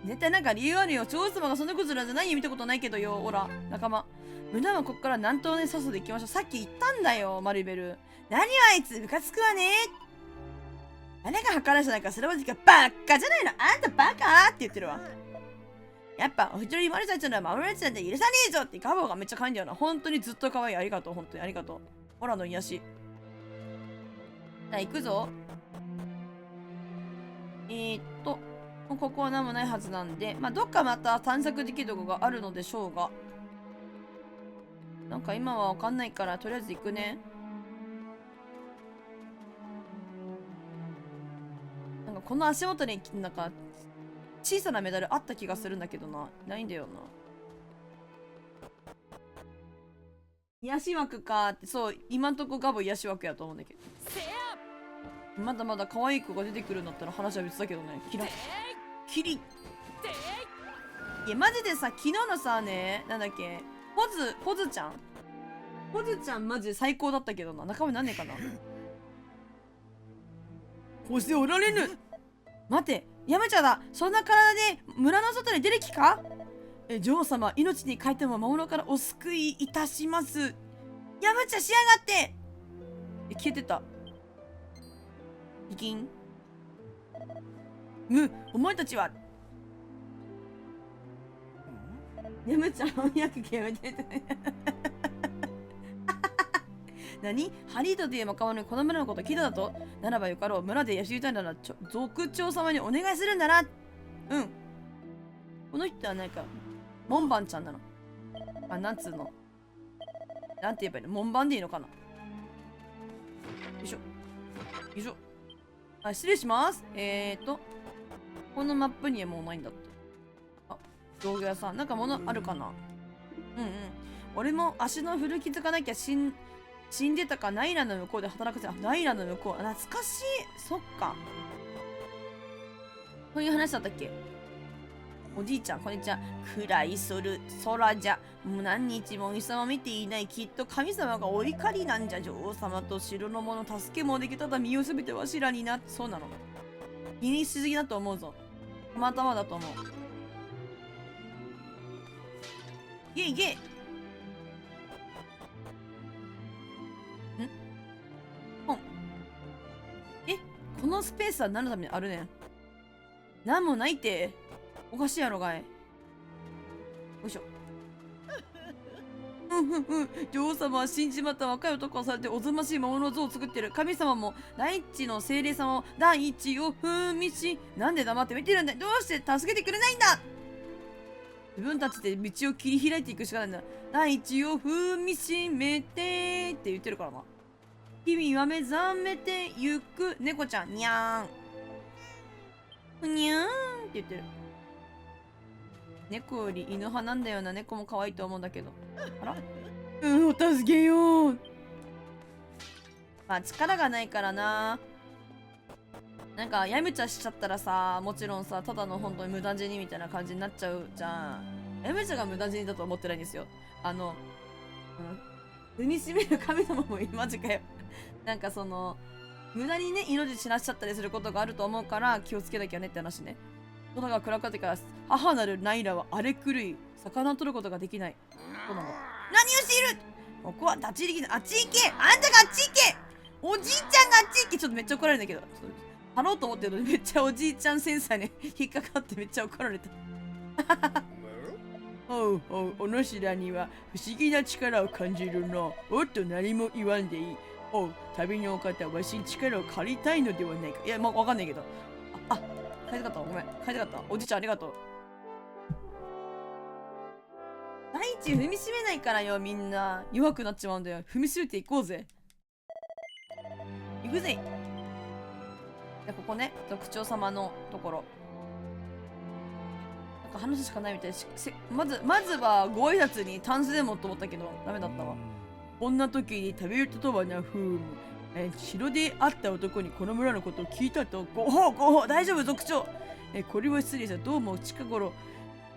Speaker 1: 絶対なんか理由あるよ。女王様がそんなことするなんて何見たことないけどよ。ほら、仲間。村はこっから南東にさっさと行きましょう。さっき言ったんだよ、マリベル。何はあいつ、ムカつくわね。誰が計らしたなんかすればじかバッカじゃないの。あんたバカって言ってるわ。やっぱお一人マリさんちのは守られてたんで許さねえぞってガボがめっちゃ可愛いんだよな。本当にずっと可愛い。ありがとう。本当にありがとう。ほらの癒し。じゃあ行くぞ。ここは何もないはずなんで、まあどっかまた探索できるとこがあるのでしょうが。なんか今はわかんないからとりあえず行くね。なんかこの足元になんか小さなメダルあった気がするんだけどな。ないんだよな。癒し枠かって。そう、今んとこガボ癒し枠やと思うんだけど。まだまだ可愛い子が出てくるんだったら話は別だけどね。キリいやマジでさ、昨日のさね、なんだっけ、ポズちゃんマジで最高だったけどな。中身なんねえかな。こうしておられぬ。待て、やめちゃだ。そんな体で村の外に出る気か？女王様、命に代えても魔物からお救いいたします。やむちゃしやがって。消えてた。ピキン。お前たちは。やむちゃん翻訳機やめてて。何？ハリートという若者にこの村のこと聞いただと？ならばよかろう。村で養いたいなら族長様にお願いするんだな。うん。この人はなんか門番ちゃんなの。なんつうの、なんて言えばいいの？門番でいいのかな。よいしょよいしょ。失礼します。このマップにはもうないんだって。道具屋さんなんか物あるかな。俺も足の古傷がなきゃ死んでたか。ナイラの向こうで働かせ。ナイラの向こう、懐かしい。そっか、こういう話だったっけ。おじいちゃん、こんにちは。暗い空じゃ。もう何日もお日様見ていない。きっと神様がお怒りなんじゃ。女王様と城の者助けもできただ身をすべてわしらにな。そうなの。気にしすぎだと思うぞ。たまたまだと思う。いけいけ。このスペースは何のためにあるねん。なんもないって。おかしいやろがい。よいしょ。女王様は死んじまった若い男をされておぞましい魔物の像を作ってる。神様も第一の精霊様を第一を踏みし。なんで黙って見てるんだ。どうして助けてくれないんだ。自分たちで道を切り開いていくしかないんだ。第一を踏みしめてって言ってるからな。君は目覚めてゆく。猫ちゃんにゃーんにゃーんって言ってる。猫より犬派なんだよな。猫も可愛いと思うんだけど。あら、お助けよう。まあ力がないからな。なんかやめちゃしちゃったらさ、もちろんさ、ただの本当に無駄死にみたいな感じになっちゃうじゃん。やめちゃが無駄死にだと思ってないんですよ。踏みしめる神様もマジかよ。なんかその無駄にね命死なしちゃったりすることがあると思うから気をつけなきゃねって話ね。空が暗かってから母なるナイラは荒れ狂い魚を取ることができない。そうなんだ。何をしている。ここは立ち入り禁止。あっち行け。あんたがあっち行け。おじいちゃんがあっち行け。ちょっとめっちゃ怒られるんだけど、貼ろうと思ってるのにめっちゃおじいちゃんセンサーに引っかかってめっちゃ怒られた。おうおう、おのしらには不思議な力を感じるの。おっと、何も言わんでいい。おう、旅のお方、わしに力を借りたいのではないか。いや、まあ、わかんないけど。帰りたかった。ごめん。帰りたかった。おじいちゃんありがとう。第一踏みしめないからよ、みんな。弱くなっちまうんだよ。踏みしめていこうぜ。行くぜ。じゃここね、族長様のところ。なんか話しかないみたいし、まずはご挨拶にタンスでもと思ったけど、ダメだったわ。こんな時に旅人とはな、城で会った男にこの村のことを聞いたと。ごほう、大丈夫、族長。これは失礼さ。どうも近頃、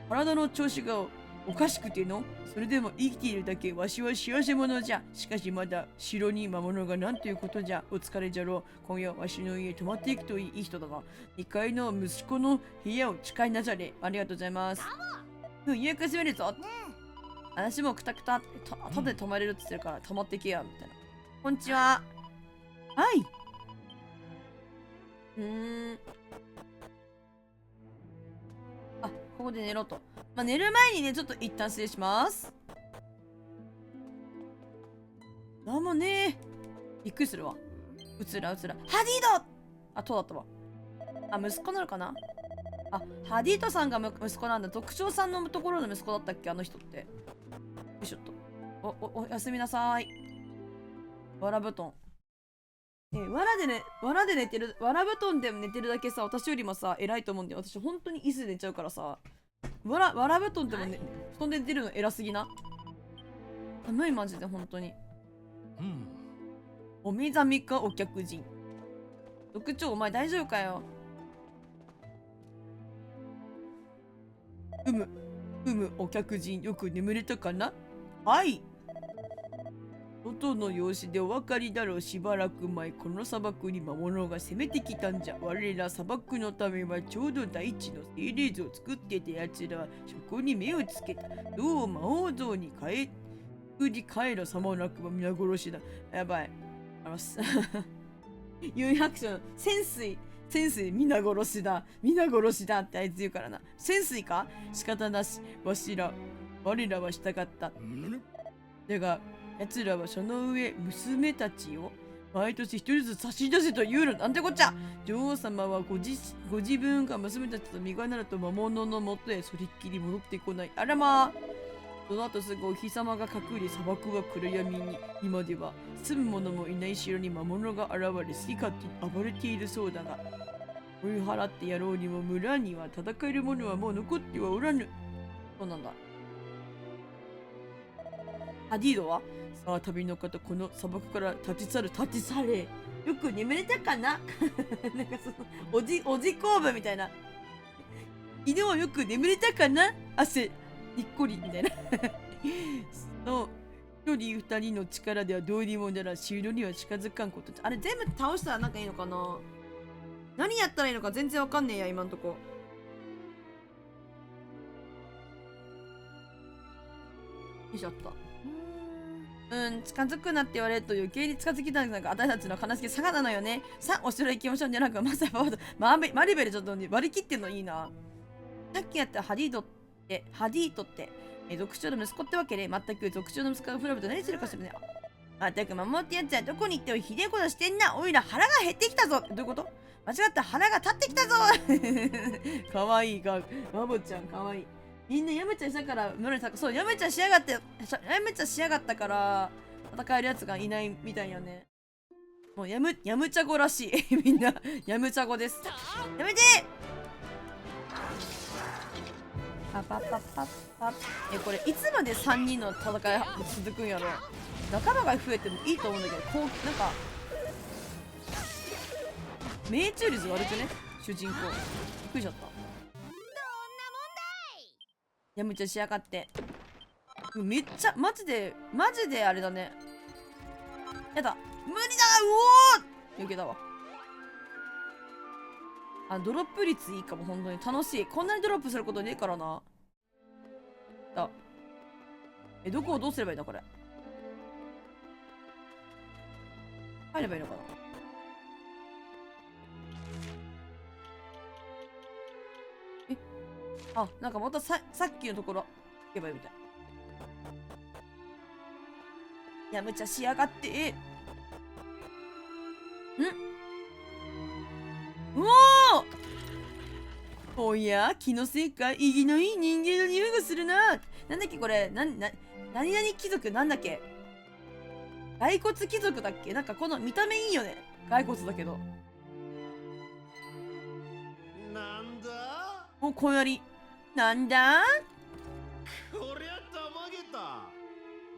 Speaker 1: 体の調子がおかしくての。それでも生きているだけわしは幸せ者じゃ。しかしまだ城に魔物がなんということじゃ。お疲れじゃろう。今夜わしの家泊まっていくといい人だな。2階の息子の部屋を誓いなされ。ありがとうございます。予約閉めるぞ。私もくたくたってただで泊まれるって言ってるから泊まってけやみたいな。こんにちは。はい。ここで寝ろと。まあ、寝る前にね、ちょっと一旦失礼します。なんもねびっくりするわ。うつら。ハディード。そうだったわ。息子なのかな。ハディードさんが息子なんだ。族長さんのところの息子だったっけ、あの人って。よいしょっと。おやすみなさい。わら布団。わらで寝てる、わら布団で寝てるだけさ、私よりもさ、偉いと思うんだよ。私本当に椅子で寝ちゃうからさ。わら布団でもね、布団で寝てるの偉すぎな。寒いマジで本当に。お目覚めかお客人。族長お前大丈夫かよ。お客人よく眠れたかな。はい。外の様子でお分かりだろう。しばらく前この砂漠に魔物が攻めてきたんじゃ。我ら砂漠のためはちょうど大地の精霊像を作ってたやつらはそこに目をつけた。どう魔王像に変えに帰るさもなくば皆殺しだ。やばい。あらす。有百姓、潜水皆殺しだ。皆殺しだってあいつ言うからな。潜水か仕方なし。我らはしたかった。だが、奴らはその上、娘たちを毎年一人ずつ差し出せと言うの。なんてこっちゃ。女王様はご自分が娘たちと身がなると魔物のもとへそりっきり戻ってこない。あらまあ。その後すぐお日様が隠れ砂漠は暗闇に。今では住む者もいない城に魔物が現れ好き勝手に暴れているそうだが、追い払ってやろうにも村には戦える者はもう残ってはおらぬ。そうなんだ。ハディードはさあ旅の方、この砂漠から立ち去れ。よく眠れたかな。なんかそのおじ公文みたいな。昨日はよく眠れたかな、汗にっこりみたいな。そう一人二人の力ではどうにもなら城には近づかんこと。あれ全部倒したらなんかいいのかな。何やったらいいのか全然わかんねえや今んとこ。よいしょっと。近づくなって言われると余計に近づきたくなる私たちの悲しき差がなのよね。さあ、お城行きましょう。じゃなく、マサバード、マリベルちょっと割り切ってんのいいな。さっきやったハディートって、族長の息子ってわけで、全く族長の息子がフラブと何するかしらね。まったく守ってやつはどこに行ってもひでえことしてんな。おいら腹が減ってきたぞ。どういうこと？間違った、腹が立ってきたぞ。かわいいが、マボちゃんかわいい。みんなやめちゃしたから、そう、やめちゃしやがったから、戦えるやつがいないみたいよね。もうやむちゃごらしい。みんな、やむちゃごです。やめてパパパパパ。これ、いつまで3人の戦い続くんやろ。仲間が増えてもいいと思うんだけど、なんか、命中率悪くね主人公。びっくりしちゃった。やむちゃしやがって。めっちゃマジであれだね。やだ無理だ。うおー、避けたわ。ドロップ率いいかも。本当に楽しい。こんなにドロップすることねえからな。どこをどうすればいいんだこれ。入ればいいのかな。なんかまたさっきのところ行けばいいみたい。やむちゃしやがって。おや気のせいか、意義のいい人間の匂いがするな。なんだっけこれ。何々貴族なんだっけ。骸骨貴族だっけ。なんかこの見た目いいよね。骸骨だけど。
Speaker 3: なんだ
Speaker 1: もうこんやり。なんだ
Speaker 3: こりゃたまげた。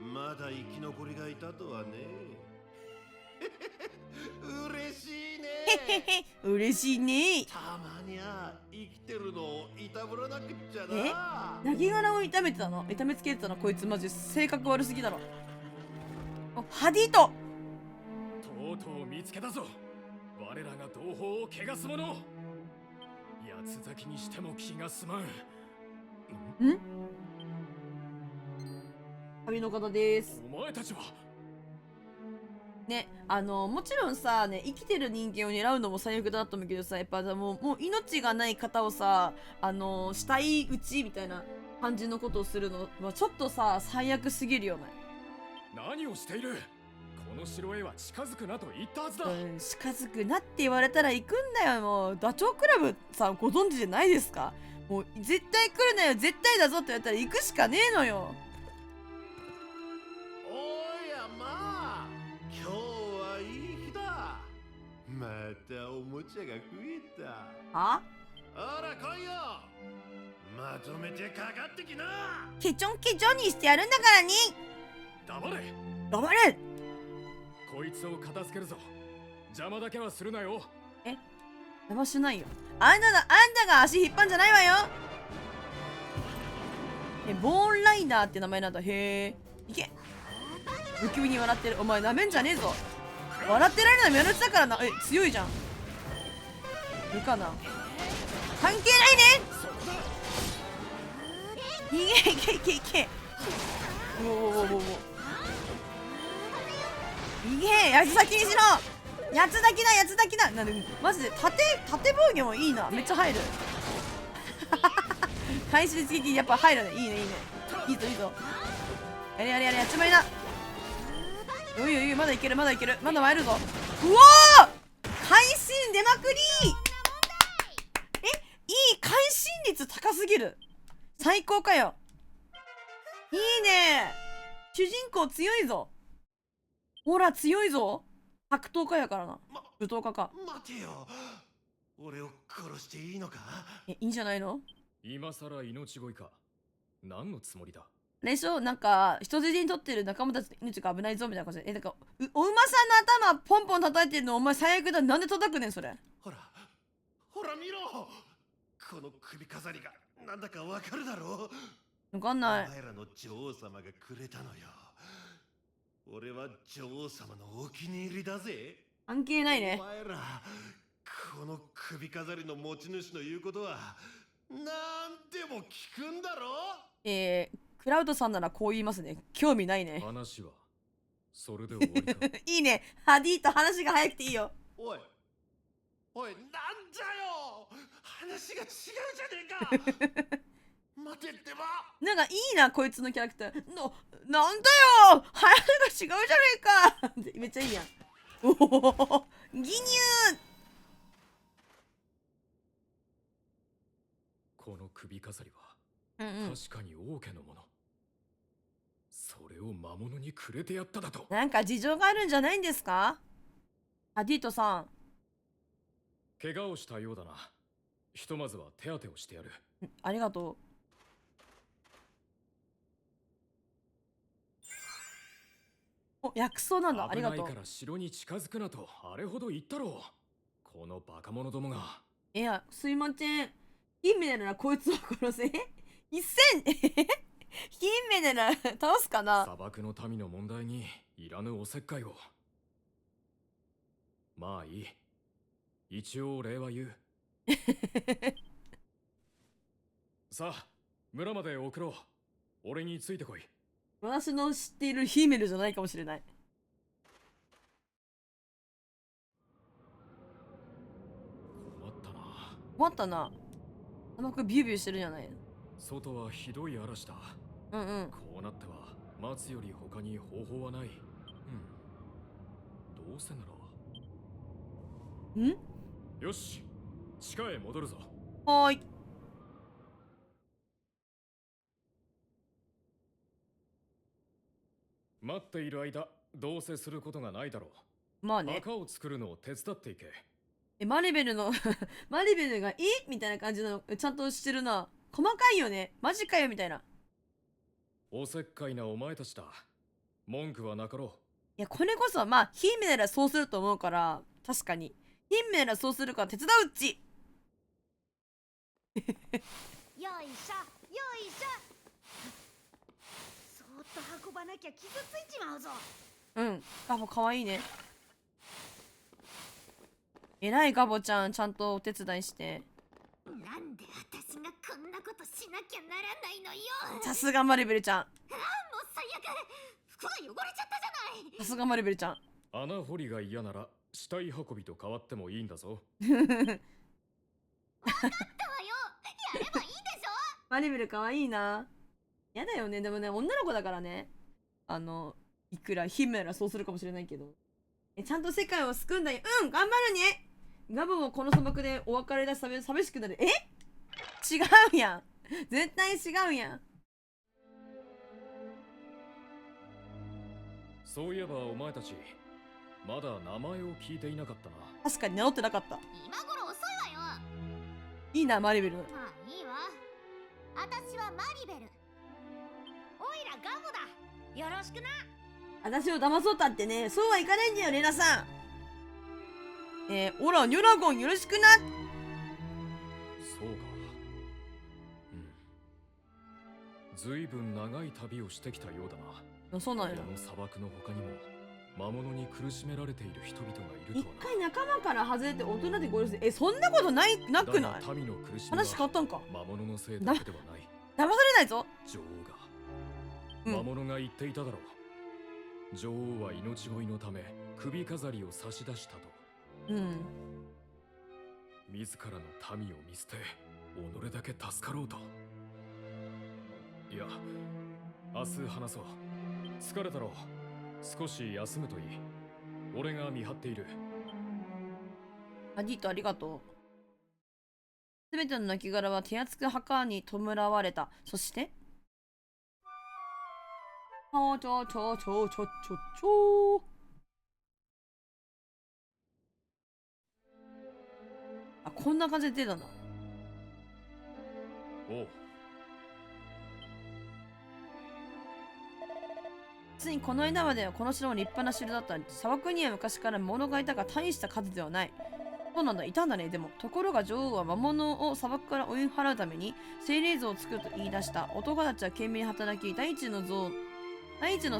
Speaker 3: まだ生き残りがいたとはね。嬉しいね。
Speaker 1: へへへ、嬉しいね。
Speaker 3: たまにゃ生きてるのをいたぶらなくっちゃな。
Speaker 1: 投げ殻を痛めつけてたのこいつマジ性格悪すぎだろ。ハディート。
Speaker 2: とうとう見つけたぞ。我らが同胞を汚す者。八つ咲きにしても気が済まん。
Speaker 1: 旅の方です。
Speaker 2: お前たちは
Speaker 1: ね、もちろんさ、ね、生きてる人間を狙うのも最悪だと思うけどさ、やっぱもう命がない方をさ、死体撃ちみたいな感じのことをするのはちょっとさ、最悪すぎるよね。
Speaker 2: 何をしている。この城へは近づくなと言ったはずだ。
Speaker 1: 近づくなって言われたら行くんだよ。もうダチョウ倶楽部さんご存知じゃないですか。もう絶対来るなよ、絶対だぞって言われたら行くしかねえのよ。
Speaker 3: おやまあ、今日はいい日だ。またおもちゃが増えた。
Speaker 1: は
Speaker 3: あら来いよ。まとめてかかってきな。
Speaker 1: ケチョンケチョンにしてやるんだからに。
Speaker 2: 黙れ。
Speaker 1: 黙れ。
Speaker 2: こいつを片付けるぞ。邪魔だけはするなよ。
Speaker 1: 邪魔しないよ。あんたが足引っ張んじゃないわよ。ボーンライダーって名前なんだ。へえ。いけ。不気味に笑ってる。お前なめんじゃねえぞ。笑ってられるのやるつだからな。強いじゃん。いるかな。関係ないね。いけ。うお。いけー、八つ咲きにしろ。八つ咲きだ、八つ咲きだ。なんでマジで縦防御もいいな。めっちゃ入る。回収撃やっぱ入るね。いいねいいね。いいぞいいぞ。やれやれやれ、やっちまいな。おいおいおい、まだいけるまだいける。まだ参るぞ。うわー、会心出まくり。いい会心率高すぎる。最高かよ。いいね。主人公強いぞ。ほら強いぞ。格闘家やからな。武闘家か。
Speaker 3: 待てよ。俺を殺していいのか？
Speaker 1: いいんじゃないの？
Speaker 2: 今さら命乞いか。何のつもりだ？
Speaker 1: あれでしょ、なんか人質に取ってる仲間たちの命が危ないぞみたいな感じで。なんかお馬さんの頭ポンポン叩いてるのお前最悪だ。なんで叩くねんそれ。
Speaker 3: ほら見ろ。この首飾りがなんだかわかるだろう？
Speaker 1: わかんない。
Speaker 3: お前らの女王様がくれたのよ。俺は女王様のお気に入りだぜ。
Speaker 1: 関係ないね
Speaker 3: お。前らこの首飾りの持ち主の言うことはなんでも聞くんだろ？
Speaker 1: クラウドさんならこう言いますね。興味ないね。
Speaker 2: 話はそれで終わりか。
Speaker 1: いいね。ハディと話が早くていいよ。
Speaker 3: おいなんじゃよ。話が違うじゃねえか。待てってば。
Speaker 1: なんかいいなこいつのキャラクター。なんだよ話が違うじゃねえか。めっちゃいいやん。おおギニュー。
Speaker 2: この首飾りは
Speaker 1: うんうん。
Speaker 2: 確かに王家のもの。それを魔物にくれてやっただと。
Speaker 1: なんか事情があるんじゃないんですか？ハディートさん。
Speaker 2: 怪我をしたようだな。ひとまずは手当てをしてやる。
Speaker 1: ありがとう。お、薬草なんだ。ありがとう
Speaker 2: 危ない。から城に近づくなとあれほど言ったろう。このバカ者どもが。
Speaker 1: いや、すいません。ヒメならこいつを殺せ。1000ヒメなら倒すかな。
Speaker 2: 砂漠の民の問題にいらぬおせっかいを。まあいい。一応礼は言う。さあ村まで送ろう。俺についてこい。
Speaker 1: 私の知っているヒメルじゃないかもしれない。
Speaker 2: 困ったな。
Speaker 1: 困ったな。甘くビュービューしてるじゃない。
Speaker 2: 外はひどい嵐だ。
Speaker 1: うんうん。
Speaker 2: こうなっては待つより他に方法はない。どうせなら。
Speaker 1: ん？
Speaker 2: よし、地下へ戻るぞ。
Speaker 1: はーい。
Speaker 2: 待っている間、どうせすることがないだろう。
Speaker 1: まあね。
Speaker 2: 墓を作るのを手伝っていけ。
Speaker 1: マリベルのマリベルがみたいな感じのちゃんとしてるな。細かいよね。マジかよみたいな。
Speaker 2: おせっかいなお前たちだ。文句はなかろ
Speaker 1: いや、これこそまあヒメならそうすると思うから、確かにヒメならそうするから手伝うっち。
Speaker 4: よいしょよいしょ。そーっと運ばなきゃ傷ついちまうぞ。
Speaker 1: うん。ガボかわいいね。えらいガボちゃん、ちゃんとお手伝いして。
Speaker 4: なんで私がこんなことしなきゃならないのよ。
Speaker 1: さすがマリベルちゃん。
Speaker 4: もう最悪。服が汚れちゃったじゃない。
Speaker 1: さすがマリベルちゃん。
Speaker 2: う。穴掘りが嫌なら死体運びと変わってもいいんだぞ。
Speaker 4: だわよ。やればいいでしょ。
Speaker 1: マリベルかわいいな。やだよね。でもね、女の子だからね。いくらヒメならそうするかもしれないけど。ちゃんと世界を救うんだよ。うん、頑張るね。ガボもこの砂漠でお別れだし寂しくなる。違うやん。絶対違うやん。
Speaker 2: そういえばお前たち、まだ名前を聞いていなかったな。
Speaker 1: 確かに治ってなかった。
Speaker 4: 今頃遅いわよ。
Speaker 1: いいな、マリベル。
Speaker 4: まあいいわ。私はマリベル。おいらガボだ。よろしくな。
Speaker 1: 私を騙そうったってね、そうはいかないんだよ、レナさん。オラ、ニョラゴンよろしくな。
Speaker 2: そうか。ずいぶん長い旅をしてきたようだな。
Speaker 1: そうなんや。
Speaker 2: この砂漠の他にも魔物に苦しめられている人々がいる
Speaker 1: 一
Speaker 2: とはな。
Speaker 1: 回仲間から外れて大人で合流する。そんなことなくない？
Speaker 2: だが民の苦しみ
Speaker 1: 話変わ
Speaker 2: は
Speaker 1: ったんか。
Speaker 2: 魔物のせいだけではない。
Speaker 1: 騙されないぞ。
Speaker 2: 女王が、
Speaker 1: うん
Speaker 2: 魔物が言っていただろう。女王は命乞いのため首飾りを差し出したと。
Speaker 1: うん。
Speaker 2: 自らの民を見捨て己だけ助かろうと。いや、明日話そう。疲れたろう。少し休むといい。俺が見張っている。
Speaker 1: ハディートありがとう。すべての亡骸は手厚く墓に弔われた。そして、ちょちょちょちょちょちょちょ。あ、こんな感じで出たな。
Speaker 2: おう。
Speaker 1: ついにこの間まではこの城も立派な城だった。砂漠には昔から物がいたが大した数ではない。そうなんだ、いたんだね。でも、ところが女王は魔物を砂漠から追い払うために精霊像を作ると言い出した。男たちは懸命に働き、第一の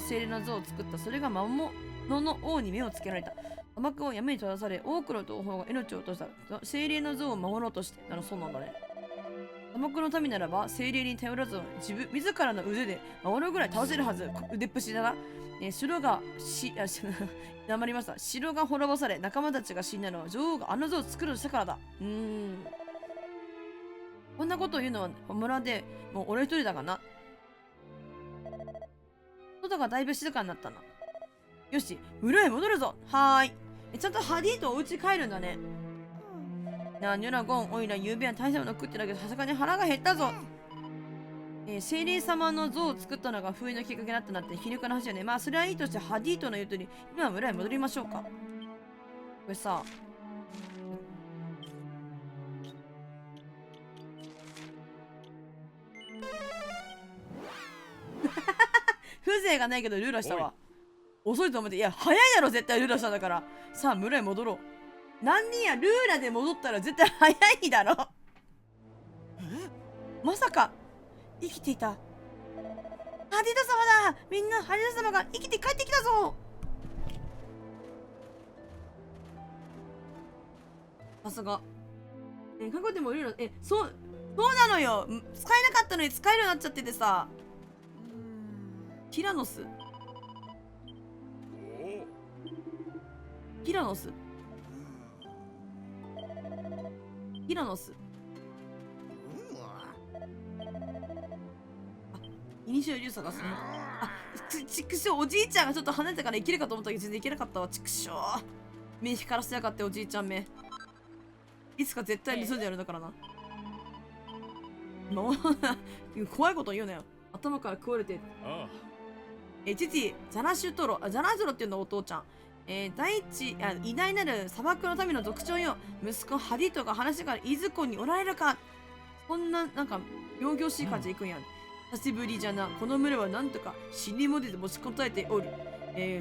Speaker 1: 精霊の像を作った。それが魔物の王に目をつけられた。砂漠を闇に閉ざされ、多くの同胞が命を落とした。精霊の像を守ろうとして。そうなんだね。砂漠の民ならば精霊に頼らず自らの腕で守るぐらい倒せるはず。腕っぷしだが、城が黙りました。城が滅ぼされ仲間たちが死んだのは女王があの像を作ろうとしたからだ。こんなことを言うのは村でもう俺一人だがな。外がだいぶ静かになったな。よし、村へ戻るぞ。はーい。ちゃんとハディとお家帰るんだね。なあ、ニョラゴン、おいら、ゆうべは大したもの食ってたけど、さすがに腹が減ったぞ。精霊様の像を作ったのが不意のきっかけだったなって皮肉な話だよね。まあ、それはいいとして、ハディートの言うとおり、今は村へ戻りましょうか。これさ、風情がないけどルーラしたわ。遅いと思って、いや、早いだろ、絶対ルーラしたんだから。さあ、村へ戻ろう。何人やルーラで戻ったら絶対早いだろ。まさか生きていた。ハディド様だ。みんなハディド様が生きて帰ってきたぞ。さすが。過去でもルーラ、そうなのよ。使えなかったのに使えるようになっちゃっててさ。ティラノスティラノスイニシャルリュウ探すね。ちくしょう、おじいちゃんがちょっと離れたからいけるかと思ったけど全然いけなかったわ。ちくしょう、目光らせやがって。おじいちゃん目いつか絶対盗んでやるんだからな。怖いこと言うなよ。頭から食われて。父ザナシュトロっていうのお父ちゃん。偉大なる砂漠の民の族長よ。息子ハディトが話からいずこにおられるか。こんななんか仰々しい感じでいくんやん。久しぶりじゃな。この村はなんとか尻もで持ちこたえておる。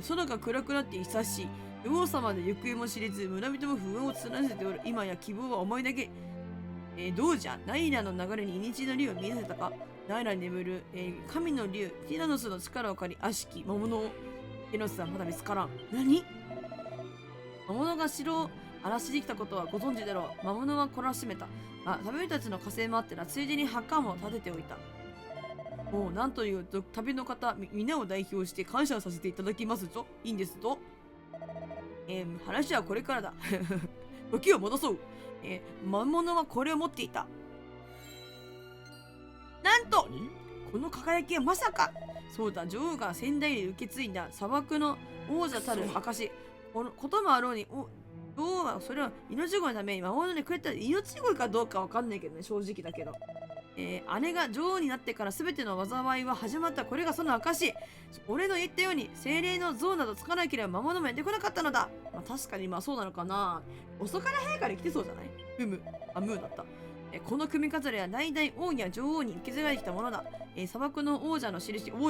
Speaker 1: 空が暗くなって久しい。女王様で行方も知れず村人も不安を募らせておる。今や希望は思いだけ。どうじゃ、ナイラの流れに命の竜を見出せたか。ナイラに眠る、神の竜ティラノスの力を借り悪しき魔物を。ティラノスはまだ見つからん。何？魔物が城を荒らしに来たことはご存知だろう。魔物は懲らしめた。旅人たちの火星もあってな、ついでに墓も建てておいた。もうなんという旅の方皆を代表して感謝させていただきますぞ。いいんですと。話はこれからだ。時を戻そう。魔物はこれを持っていた。なんとこの輝きはまさか。そうだ、女王が先代で受け継いだ砂漠の王者たる証。このこともあろうに、女王はそれを命乞いのために魔物にくれた。命乞いかどうかわかんないけどね、正直だけど。姉が女王になってから全ての災いは始まった。これがその証。俺の言ったように精霊の像などつかなければ魔物もやってこなかったのだ。確かにそうなのかな。遅から早から来てそうじゃない。ムーだった。この組飾りは代々王や女王に受け継がれてきたものだ。砂漠の王者の印なんか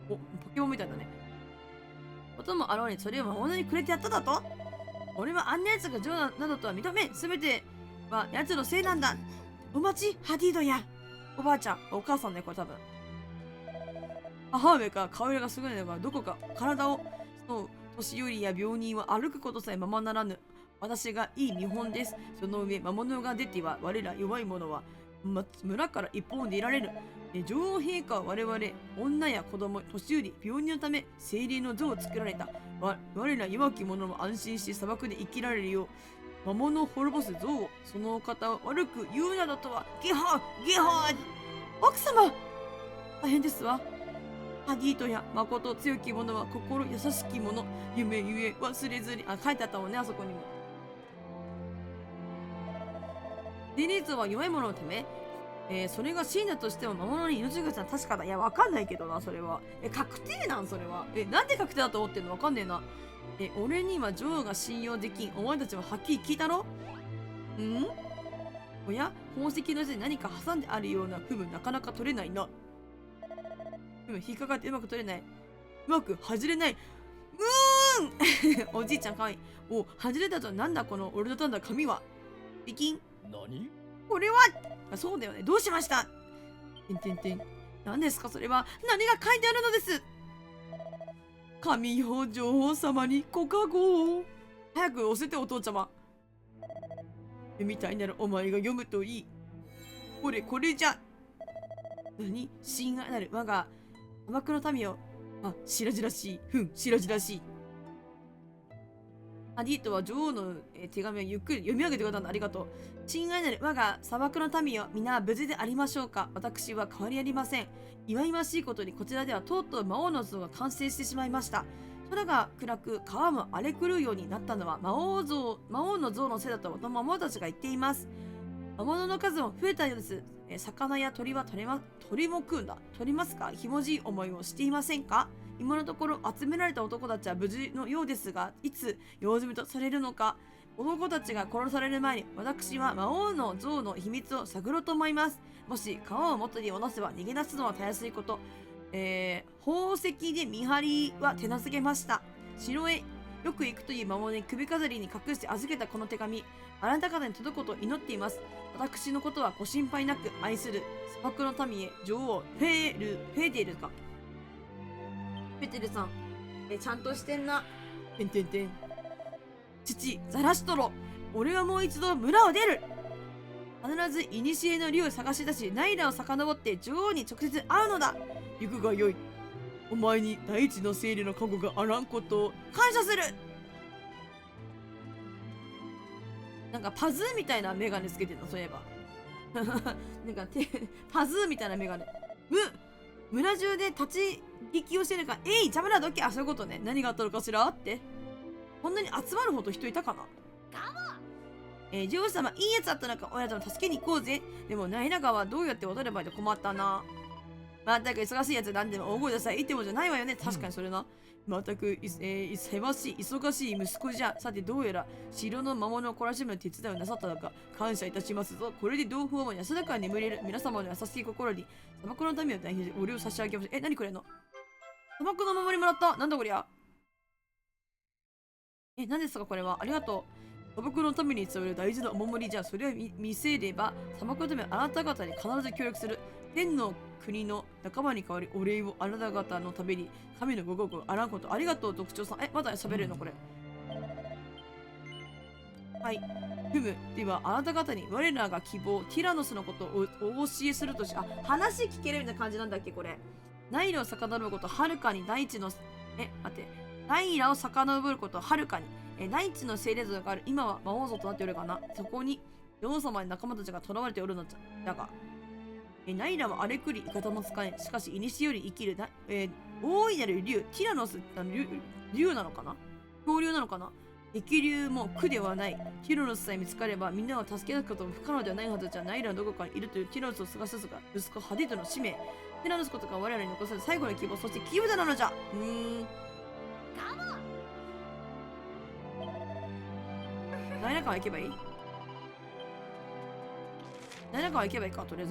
Speaker 1: ポケモンみたいだね。こともあろうにそれを魔物にくれてやっただと。俺はあんな奴が女王などとは認めん。全ては奴のせいなんだ。お待ち、ハディードや。おばあちゃん、お母さんね、これ多分。母上か、顔色がすごいのが、どこか体を、年寄りや病人は歩くことさえままならぬ。私がいい見本です。その上、魔物が出ては、我ら弱い者は、村から一方でいられる。女王陛下は我々、女や子供、年寄り、病人のため、精霊の像を作られた。我ら弱き者も安心して砂漠で生きられるよう、魔物を滅ぼす像を、そのお方を悪く言うなどとは、ゲホ奥様大変ですわ。ハギートや誠強き者は心優しき者、夢ゆえ忘れずに。書いてあったもんね、あそこにも。デニーズは弱い者のため、それが真だとしても魔物に命が確かだ。いや、わかんないけどな、それは。確定なんそれは。なんで確定だと思ってんのわかんねえな。俺には女王が信用できん。お前たちははっきり聞いたろ？おや、宝石の下に何か挟んであるような。なかなか取れないな。引っかかってうまく取れない。うまく外れない。おじいちゃんかわいい。外れたとなんだこの俺のたんだ紙は。ピキン。
Speaker 2: 何？
Speaker 1: これはそうだよね。どうしました？何ですかそれは。何が書いてあるのです。神よ女王様にご加護を。早く押せてお父ちゃま。みたいならお前が読むといい。これじゃ。何？親愛なる我が砂漠の民よ。白々しい。白々しい。アディートは女王の手紙をゆっくり読み上げてくれたんだ。ありがとう。親愛なる我が砂漠の民よ。皆は無事でありましょうか。私は変わりありません。祝いましいことにこちらではとうとう魔王の像が完成してしまいました。空が暗く川も荒れ狂うようになったのは魔王の像のせいだと魔物たちが言っています。魔物の数も増えたようです。魚や鳥は鳥も食うんだ。取りますか？ひもじい思いをしていませんか？今のところ集められた男たちは無事のようですが、いつ用済みとされるのか。男たちが殺される前に私は魔王の像の秘密を探ろうと思います。もし川を元に戻せば逃げ出すのはたやすいこと。宝石で見張りは手なずけました。城へよく行くという魔物に首飾りに隠して預けたこの手紙、あなた方に届くことを祈っています。私のことはご心配なく。愛する砂漠の民へ、女王フェーデルか。ペテルさん、ちゃんとしてんな。父ザラシトロ、俺はもう一度村を出る。必ず古の竜を探し出し、ナイラを遡って女王に直接会うのだ。行くがよい。お前に大地の精霊の加護があらんことを感謝する。なんかパズーみたいなメガネつけてるの、そういえば。なんかパズーみたいなメガネ。村中で立ち聞きをしてるから、邪魔などけ。そういうことね。何があったのかしらって。こんなに集まるほど人いたかな。女王様、いいやつあったのか。親とも助けに行こうぜ。でもナイラ川はどうやって渡ればいいと困ったな。まったく忙しいやつなんでも大声でさえ言ってもじゃないわよね。確かにそれな。まったく忙しい息子じゃ。さてどうやら城の魔物を懲らしむ手伝いをなさったのか。感謝いたしますぞ。これで同胞も安らかに眠れる。皆様の優しい心に砂漠の民を代表してお礼を差し上げます。何これの砂漠の守りもらった。なんだこりゃ。何ですかこれは。ありがとう。砂漠のために伝わる大事なお守りじゃ。それを見せれば砂漠のためあなた方に必ず協力する。天の国の仲間に代わりお礼をあなた方のために神のごごくあらんこと。ありがとう読長さん。まだ喋れるのこれ。はい。ではあなた方に我らが希望ティラノスのことをお教えするとし、話聞けるみたいな感じなんだっけこれ。ナイラを遡ることはるかに大地のナイラを遡ることはるかに大地の精霊像がある。今は魔王像となっておるかな。そこに女王様に仲間たちが囚われておるのだが、ナイラは荒れくり味方も使えん。しかし古より生きる大いなる竜ティラノス竜なのかな。恐竜なのかな。激流も苦ではない。ティラノスさえ見つかればみんなを助け出すことも不可能ではないはずじゃ。ナイラのどこかにいるというティラノスを探し出すが息子ハディートの使命。ティラノスことが我々に残された最後の希望、そしてキーブだなのじゃ。ナイラ川行けばいい。ナイラ川行けばいいか。とりあえ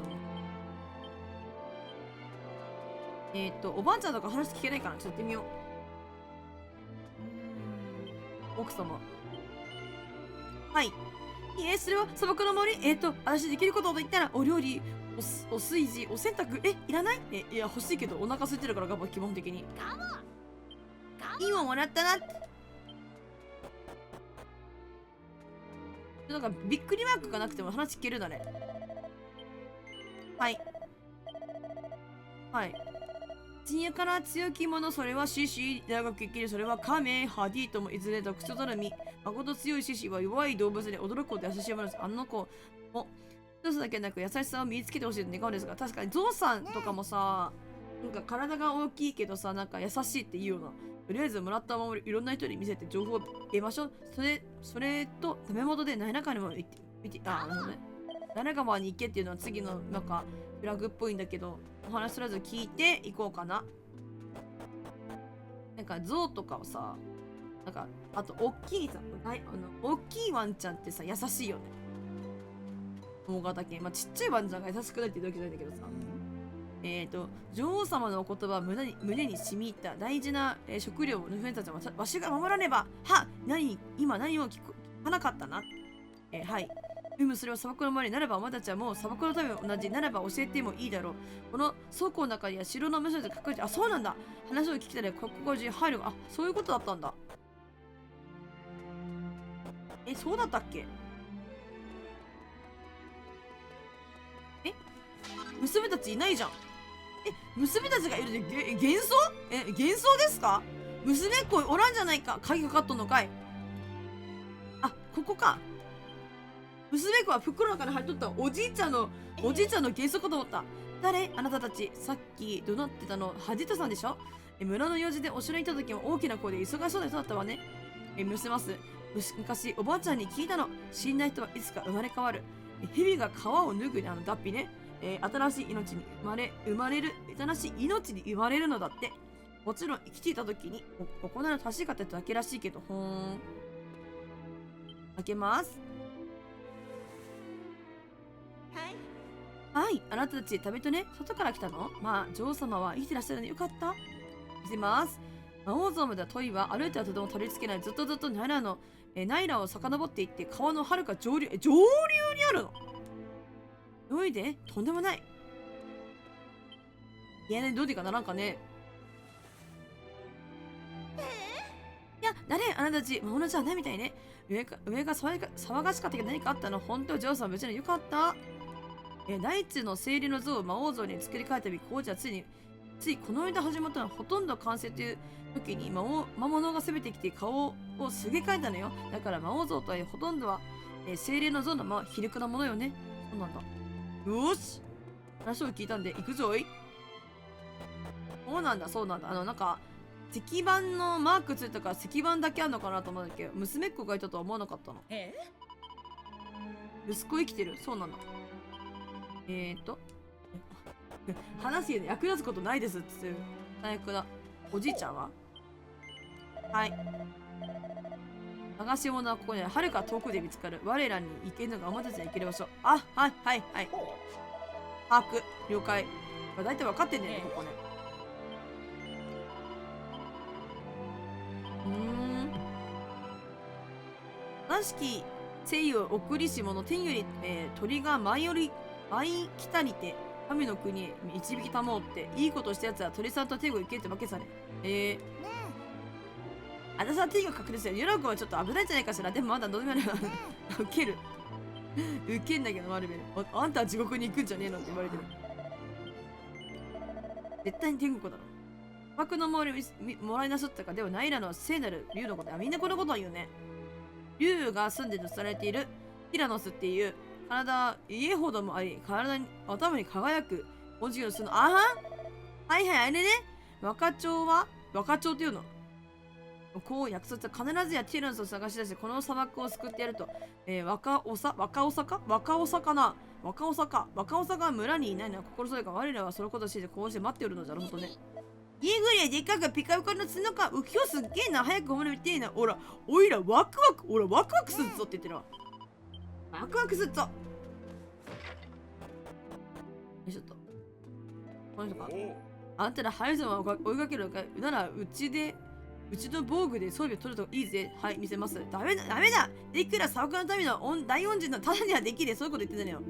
Speaker 1: ずおばあちゃんとか話聞けないかな。ちょっとやってみよう。奥様。はい。それは砂漠の森。私できることと言ったらお料理、お炊事、お洗濯。いらない？いや欲しいけどお腹空いてるから基本的に。いいもんもらったな。なんかびっくりマークがなくても話聞けるだね。はいはい。深夜から強き者、それは獅子。長く生きる、それは亀。ハディともいずれ特殊とのみ。誠強い獅子は弱い動物で驚くこと優しいものです。あの子も一つだけなく優しさを身につけてほしいと願うんですが、確かにゾウさんとかもさ、なんか体が大きいけどさ、なんか優しいって言うような。とりあえずもらったままいろんな人に見せて情報を得ましょう。それとダメ元で何らかにも言って、なるほどね。誰かに行けっていうのは次のなんかフラグっぽいんだけど、お話とりあえず聞いていこうかな。なんかゾウとかをさ、なんかあと大きいさ、大きいワンちゃんってさ優しいよね。大型犬、まあちっちゃいワンちゃんが優しくないって言うわけじゃないんだけどさ。女王様のお言葉は胸に染み入った大事な、食料を盗めたちはわしが守らねば。今何を聞かなかったな。はい。それは砂漠の周りならば、お前たちはもう砂漠の民も同じならば教えてもいいだろう。この倉庫の中には城の武者が隠れて、あ、そうなんだ。話を聞きたらここ中に入るが、あ、そういうことだったんだ。そうだったっけ？娘たちいないじゃん。娘たちがいるで幻想？幻想ですか？娘っ子おらんじゃないか。鍵かかっとんのかい。あ、ここか。娘っ子は袋の中に入っとった。おじいちゃんの幻想かと思った。誰？あなたたち。さっき怒鳴ってたのハジトさんでしょ？村の用事でお城に行った時も大きな声で忙しそうな人だったわね。娘ます。昔おばあちゃんに聞いたの。死んだ人はいつか生まれ変わる。蛇が皮を脱ぐ脱皮ね。新しい命に生まれる、新しい命に生まれるのだって。もちろん生きていた時に行う確かってだけらしいけど、開けます。はい、あなたたち食べとね。外から来たの？まあ女王様は生きてらっしゃるのでよかった。見せます。魔王像までは遠いわ。歩いてはとてもたどり着けない。ずっとナイラを遡っていって川の遥か上流にあるの。どいでとんでもない。いやね、どうでかならんかね。いや、誰？あなたたち魔物じゃないみたいね。上が騒がしかったけど何かあったの？本当、ジョーさん無事でよかった。大地の精霊の像を魔王像に作り変えたび、工事はついこの間始まったのはほとんど完成という時に魔物が攻めてきて顔をすげ替えたのよ。だから魔王像とはほとんどは、精霊の像の皮肉なものよね。そうなんだ。よし、話を聞いたんで行くぞい。そうなんだ。なんか石板のマークついたから石板だけあるのかなと思うんだけど、娘っ子がいたとは思わなかったの。息子生きてる。そうなんだ。話すけど役立つことないですっつってる。最悪だ。おじいちゃんは？はい。探し物はここにある。はるか遠くで見つかる。我らに行けるのがお前たちに行ける場所。あ、はい。把握。了解。だいたい分かってんね、ここね。悪しき生を送りし者天より、鳥が舞い来たにて神の国へ導きたもうって。いいことしたやつは鳥さんと天狗行けってわけさね。あたさん天狗隠れてたよ。ユラ君はちょっと危ないんじゃないかしら。でもまだどうでもない。ウケる。ウケんだけど、マルベル。あんたは地獄に行くんじゃねえのって言われてる。絶対に天狗だろ。砂漠の周りもらいなさったか。ではナイラの聖なる竜のこと。みんなこのことを言うね。竜が住んでるとされているティラノスっていう家ほどもあり、頭に輝く文字をするの。あはん、はい、あれね。若鳥っていうの。こう約束した。必ずやティラノスを探し出してこの砂漠を救ってやると。若長が村にいないのは心強いか。我らはそのことをしてこうして待っておるのじゃろうとね。家ぐりゃでっかくピカピカの角か。浮世すっげえな。早く褒めてえな。おいらワクワクするぞって言ってるわ。ワクワクするぞ。よいしょっと。この人か。あんたらハイゾンは追いかけるのかならうちの防具で装備を取るといいぜ。はい、見せます。ダメだ。いくら砂漠のための大恩人のただにはできる。そういうこと言ってたのよ。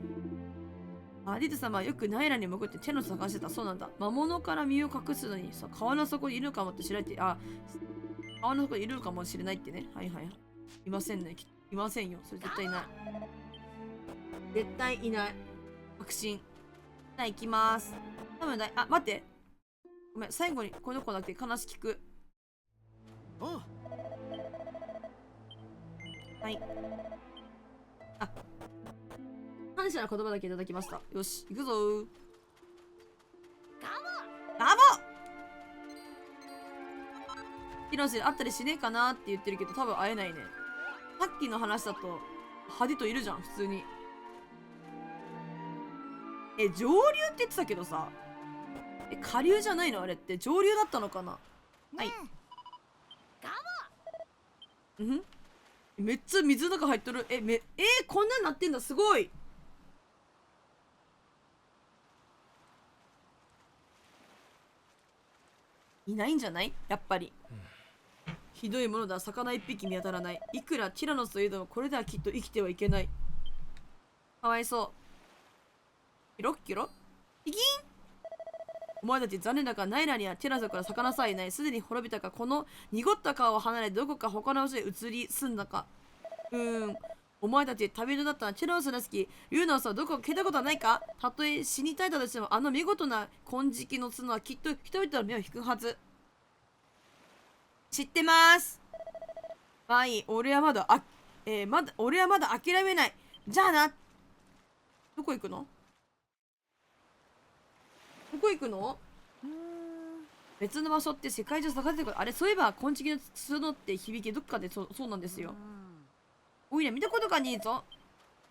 Speaker 1: アディト様はよくナイラに潜って手の探してた。そうなんだ。魔物から身を隠すのにさ、川の底にいるかもって知られて、川の底にいるかもしれないってね。はい。いませんね。いませんよ。それ絶対いない。絶対いない。確信。ゃあ行きます。多分あ、待って。ごめん、最後にこの子だけ話聞く。はい。あ、感謝の言葉だけいただきました。よし、行くぞー。ガモヒロシで会ったりしねえかなって言ってるけど、多分会えないね。さっきの話だと、ハディといるじゃん、普通に。上流って言ってたけどさ。下流じゃないのあれって。上流だったのかな。はい。うん、めっちゃ水の中入っとる。こんなんなってんだ。すごい。いないんじゃないやっぱり。ひどいものだ。魚一匹見当たらない。いくらティラノスといえどもこれではきっと生きてはいけない。かわいそう。キロッキロピキン。お前たち残念だがナイラにはティラノスから魚さえいない。すでに滅びたか。この濁った川を離れどこか他の場所へ移り住んだか。お前たち旅人だったらティラノスらしきユーナスはどこか聞いたことはないか。たとえ死にたいだとしてもあの見事な金色の角はきっと人々の目を引くはず。知ってます。はい、俺はまだ俺はまだ諦めない。じゃあな。どこ行くの？どこ行くの？別の場所って世界中探してるから。あれ、そういえば金色の角って響きどっかでそうなんですよ。おいら見たことがねえぞ。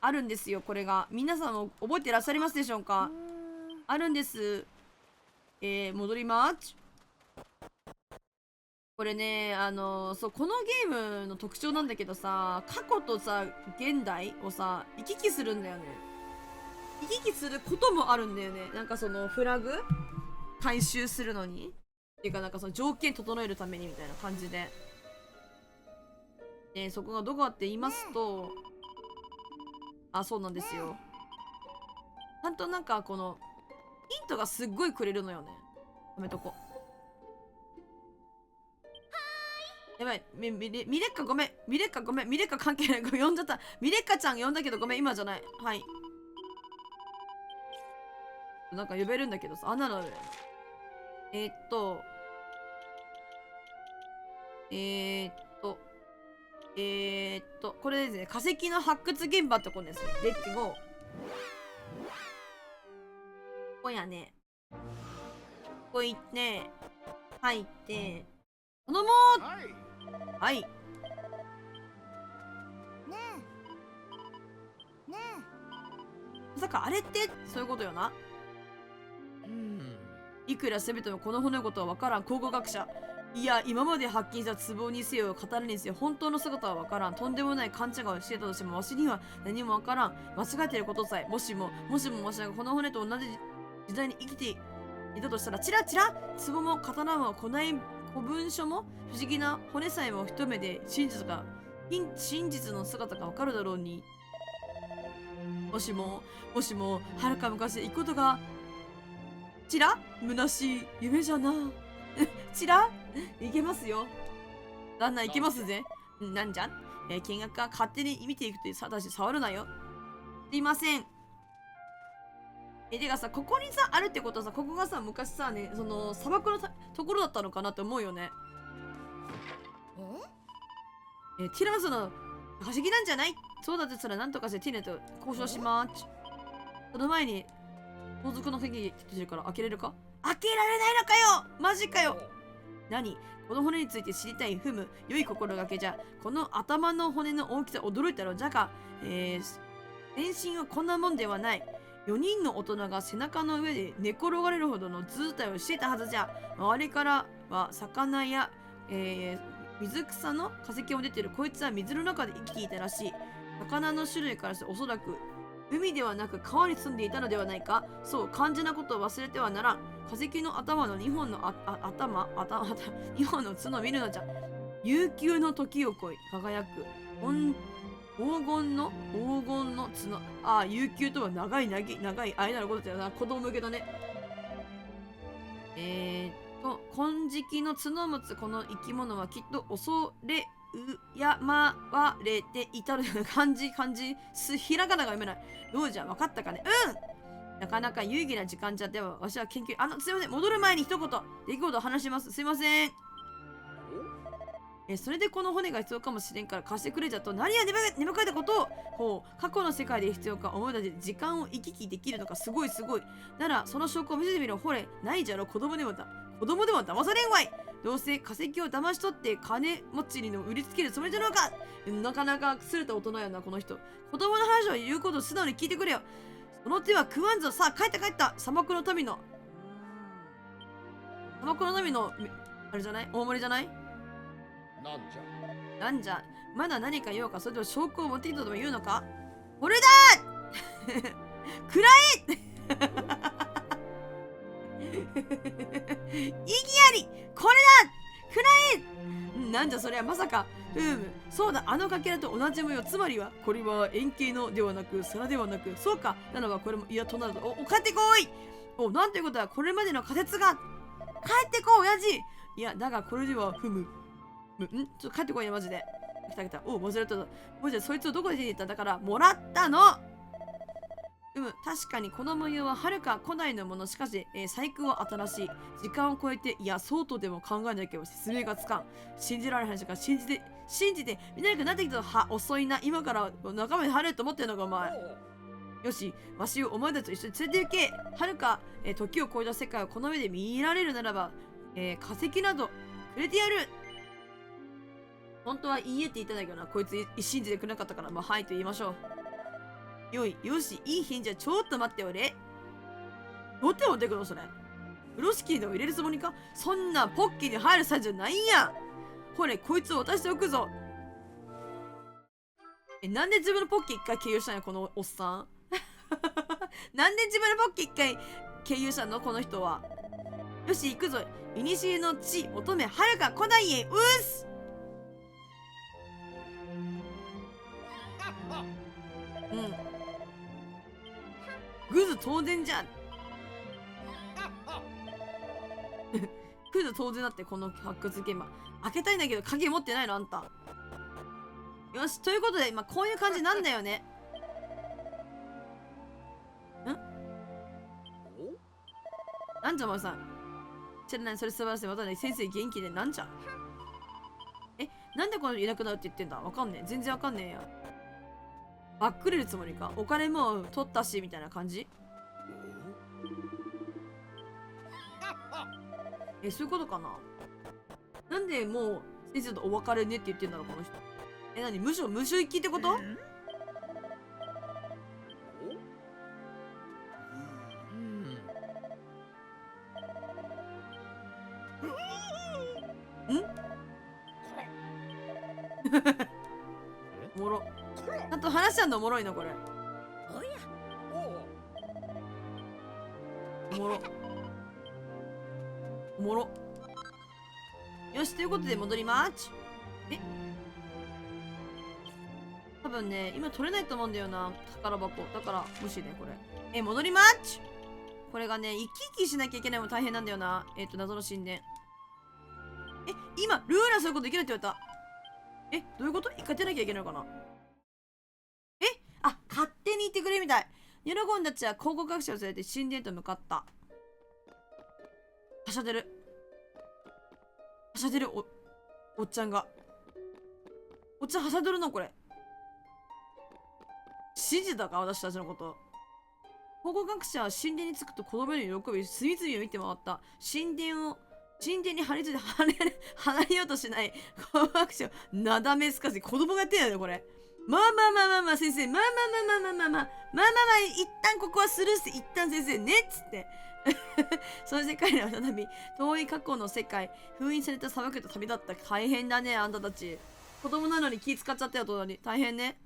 Speaker 1: あるんですよ、これが。皆さんも覚えてらっしゃいますでしょうか？あるんです。戻ります。これね、そう、このゲームの特徴なんだけどさ、過去とさ、現代をさ、行き来するんだよね。行き来することもあるんだよね。なんかその、フラグ回収するのに。っていうか、なんかその条件整えるためにみたいな感じで。そこがどこかって言いますと、あ、そうなんですよ。ちゃんとなんかこの、ヒントがすっごいくれるのよね。やめとこ。やばい、ミレッカごめん。ミレッカごめん。ミレッカ関係ない。ごめん、呼んじゃった。ミレッカちゃん呼んだけどごめん、今じゃない。はい。なんか呼べるんだけどさ、あんなのある。これですね、化石の発掘現場ってことですね。レッツゴー。ここやね。ここ行って、入って、子供はい。ねえ。まさかあれってそういうことよな。いくら全てもこの骨のことは分からん考古学者。いや、今まで発見した壺にせよ、刀にせよ、本当の姿は分からん。とんでもない勘違いをしてたとしても、わしには何も分からん。間違えてることさえ、もしもわしがこの骨と同じ時代に生きていたとしたら、チラチラ壺も刀も古文書も不思議な骨さえも一目で真実の姿が分かるだろうに。もしも、はるか昔で行くことが、チラ虚しい夢じゃな。チラいけますよ。旦那いけますぜ。なんじゃ見学は勝手に見ていくというさ、たし触るなよ。すいません。てかさ、ここにさ、あるってことはさ、ここがさ、昔さ、ね、その、砂漠のところだったのかなって思うよね。ティラノスの化石なんじゃない？そうだとしたら何とかしてティネと交渉しまーす。その前に、盗賊の鍵って言ってるから開けれるか？開けられないのかよ！マジかよ！何？この骨について知りたい。ふむ、良い心がけじゃ。この頭の骨の大きさ驚いたろ。じゃが、全身はこんなもんではない。4人の大人が背中の上で寝転がれるほどの図体をしていたはずじゃ。周りからは魚や、水草の化石も出てる。こいつは水の中で生きていたらしい。魚の種類からしておそらく海ではなく川に住んでいたのではないか。そう、肝心なことを忘れてはならん。化石の頭の2本の2本の角を見るのじゃ。悠久の時を超え輝く黄金の角。ああ、悠久とは長い間のことだよな。子供向けだね。金色の角を持つこの生き物はきっと恐れわれていたのよ。漢字ひらがなが読めない。どうじゃ、分かったかね。なかなか有意義な時間じゃでは、わしは研究、すいません、戻る前に一言、出来事を話します。すいません。それでこの骨が必要かもしれんから貸してくれじゃと、何や根深いたことを、ほう、過去の世界で必要か思い出して時間を行き来できるのかすごいすごい。なら、その証拠を見せてみろ。ほれ、ないじゃろ、子供でも騙されんわい。どうせ化石を騙し取って金持ちにの売りつけるつもりじゃろうか。なかなかすれた大人やな、この人。子供の話を言うことを素直に聞いてくれよ。その手は食わんぞ。さあ、帰った砂漠の民のあれじゃない、大盛りじゃない。なんじゃまだ何か言おうか。それとも証拠を持ってきたとでも言うのか。これだくらえ意義ありこれだくらえ。なんじゃそれはまさか。そうだ、あのかけらと同じ模様。つまりはこれは円形のではなく皿ではなく、そうか、ならばこれもとなると、帰ってこい。なんていうことは、これまでの仮説が。帰ってこい親父。いやだがこれではちょっと帰ってこいよマジで。来た忘れたぞ。もしそいつをどこで手に入れた。だからもらったの。確かにこの模様ははるか古代のもの。しかし、細工は新しい。時間を超えて、いやそうとでも考えなければ説明がつかん。信じられない話が信じて見なくなってきたと。遅いな。今から仲間に入れると思ってんのかお前。よし、わしをお前たちと一緒に連れて行け。はるか、時を超えた世界をこの目で見られるならば、化石などくれてやる。本当はいいえって言ったんだけどな、こいつ信じてくれなかったから、はいと言いましょう。よし、いい返事はちょっと待っておれ。どうって持ってくのそれ。風呂敷でも入れるつもりか。そんなポッキーに入るサイズじゃないんや。ほれ、こいつを渡しておくぞ。なんで自分のポッキー一回経由したんやこのおっさん。なんで自分のポッキー一回経由したのこの人は。よし、行くぞ。いにしえの地、乙女はるか古代へ。グズ当然じゃん。グズ当然だって。この発掘現場開けたいんだけど鍵持ってないのあんた。よし、ということでこういう感じなんだよね。なんじゃお前さん。知らない、それ素晴らしい。またね、先生元気で。なんじゃなんでこのいなくなるって言ってんだ。わかんねえ、全然わかんねえや。バックれるつもりか。お金も取ったしみたいな感じ。そういうことかな。なんでもう先生とお別れねって言ってんだろこの人。何、無所行きってこと？おもろ。あと話しちゃうのおもろいなこれ。おもろ。よし、ということで戻りまーち。多分ね、今取れないと思うんだよな、宝箱。だから無視ね、これ。戻りまーち。これがね、生き生きしなきゃいけないのも大変なんだよな。謎の神殿。今、ルーラーすることできないって言われた。どういうこと？一回出なきゃいけないのかな。勝手に行ってくれみたい。ニョロゴンたちは考古学者を連れて神殿と向かった。はしゃいでるおっちゃんが。おっちゃんはしゃいでるなこれ。信じたか私たちのこと。考古学者は神殿に着くと子供に喜び隅々を見て回った。神殿に張り付いて離れようとしない考古学者をなだめすかし。子供がやってんだよこれ。まあ先生、一旦ここはスルーして、一旦先生ねっつってその世界では再び遠い過去の世界、封印された砂漠と旅立った。大変だねあんたたち。子供なのに気使っちゃったよ隣。大変ね。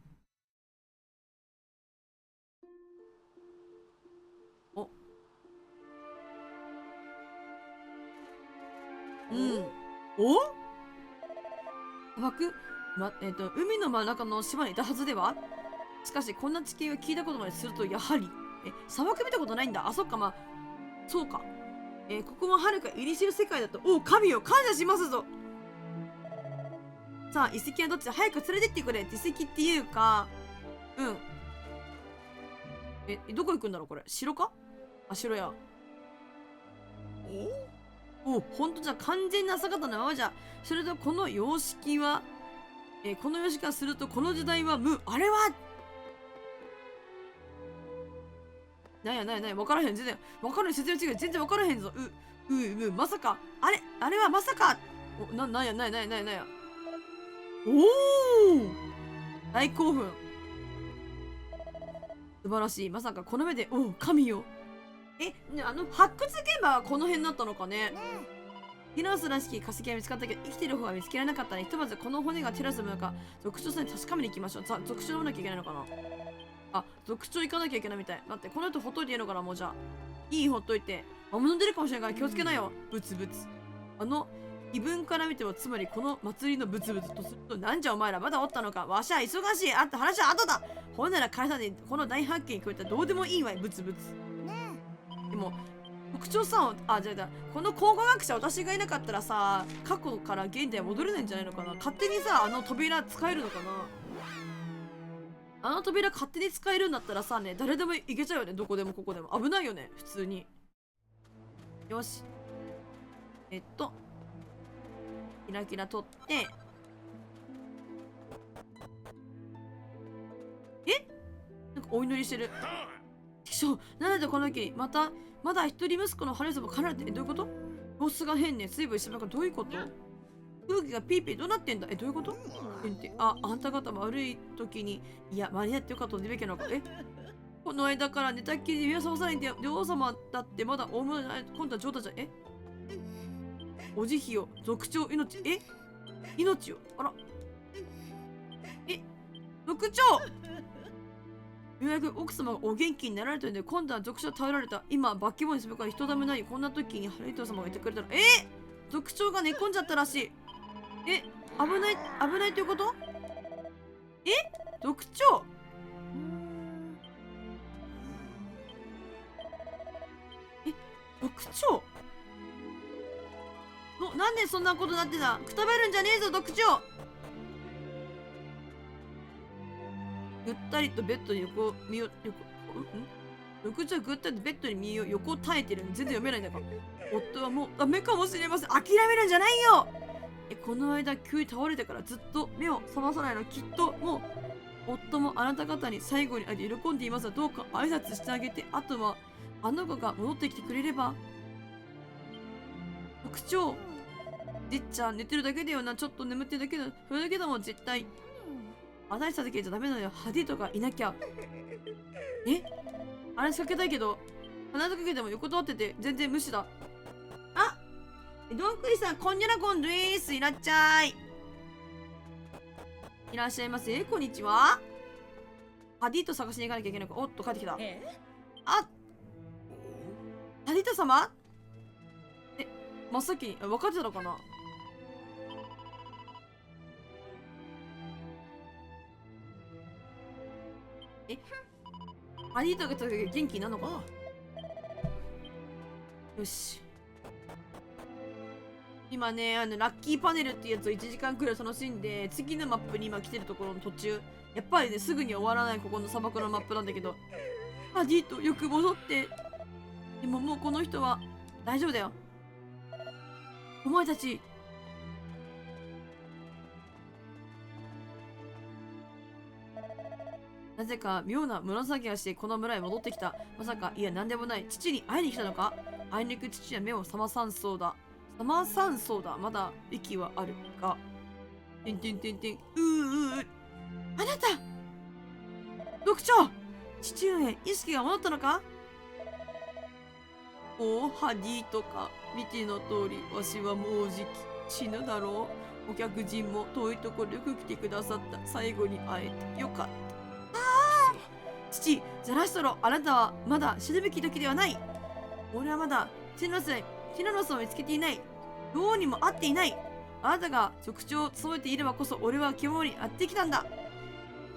Speaker 1: 砂漠、海の真ん中の島にいたはずでは。しかしこんな地形を聞いたことまでするとやはり砂漠見たことないんだ。そっかそうか。ここもはるかいにしえの世界だと。神よ感謝しますぞ。さあ遺跡はどっちだ。早く連れてってくれ。遺跡っていうかどこ行くんだろうこれ。城か。あ、白や。お、ほんとじゃ、完全な姿のままじゃ。それとこの様式は、この様式からするとこの時代はあれはなんや分からへん。全然分からへん。説明違う。全然分からへんぞ。まさかあれはまさか。なんやおお、大興奮。素晴らしい。まさかこの目で、神よ。発掘現場はこの辺だったのかね。ティラスらしき化石は見つかったけど生きてる方は見つけられなかったね。ひとまずこの骨がティラスのものか族長さんに確かめに行きましょう。族長をなきゃいけないのかな。あ、族長行かなきゃいけないみたい。待って、この後ほっといていいのかな。もうじゃあいい、ほっといて。魔物出るかもしれないから気をつけなよ。ブツブツ。異文から見ても、つまりこの祭りのブツブツとすると、なんじゃお前らまだおったのか。わしは忙しい。あった話は後だ。ほんなら返さねえ。この大発見に加えたらどうでもいいわい。ブツブツ。でも特徴さん、この考古学者、私がいなかったらさ、過去から現代戻れないんじゃないのかな。勝手にさ、扉使えるのかな。扉勝手に使えるんだったらさね、誰でも行けちゃうよね。どこでもここでも。危ないよね、普通に。よし。キラキラ取って。なんかお祈りしてる。なんでこの時まだ一人息子のハレスも離れて、どういうこと。様子が変ね。水分してばかどういうこと。空気がピーピーどうなってんだ。どういうこと。あんた方も悪い時に、いや間に合ってよかったのべきなのか。この間から寝たっきりで目を覚まさないんで、女王様だってまだ大物じゃない。今度は状態じゃ。お慈悲よ、族長、命よ。あら。族長。ようやく奥様がお元気になられたので、今度は族長倒れられた。今、化け物にするから人だめない。こんな時にハリート様がいてくれたら、族長が寝込んじゃったらしい。危ないということ。族長。族長。なんでそんなことになってた。くたばるんじゃねえぞ、族長。ぐったりとベッドに族長ぐったりとベッドに身を横耐えてる。全然読めないんだから。夫はもうダメかもしれません。諦めるんじゃないよ。この間急に倒れてからずっと目を覚まさないの。きっともう夫もあなた方に最後に会えて喜んでいますが、どうか挨拶してあげて、あとはあの子が戻ってきてくれれば。族長、じっちゃん寝てるだけだよな。ちょっと眠ってるだけだ。それだけだもん絶対。話しただけじゃダメなのよ。ハディとかいなきゃ。話しかけたいけど、話しかけても横通ってて全然無視だ。あ、どんくりさん、こんにゃらこんでーす。いらっしゃい。いらっしゃいませ。こんにちは。ハディと探しに行かなきゃいけないから。おっと、帰ってきた。ハディト様。真っ先に分かってたのかな。ハディとか元気なのかな。よし。今ね、ラッキーパネルっていうやつを1時間くらい楽しんで、次のマップに今来てるところの途中。やっぱりね、すぐに終わらないここの砂漠のマップなんだけど。ハディとよく戻って。でももうこの人は大丈夫だよ。お前たち。なぜか妙な紫がしてこの村へ戻ってきた。まさか、いや何でもない。父に会いに来たのか。あいにく父は目を覚まさんそうだ。まだ息はあるが。あなた族長、父上、意識が戻ったのか。ハディとか見ての通り、わしはもうじき死ぬだろう。お客人も遠いところよく来てくださった。最後に会えてよかった。父、ザラシトロ、あなたはまだ死ぬべき時ではない。俺はまだティラノスを見つけていない。どうにも会っていない。あなたが族長を務めていればこそ俺は肝にやってきたんだ。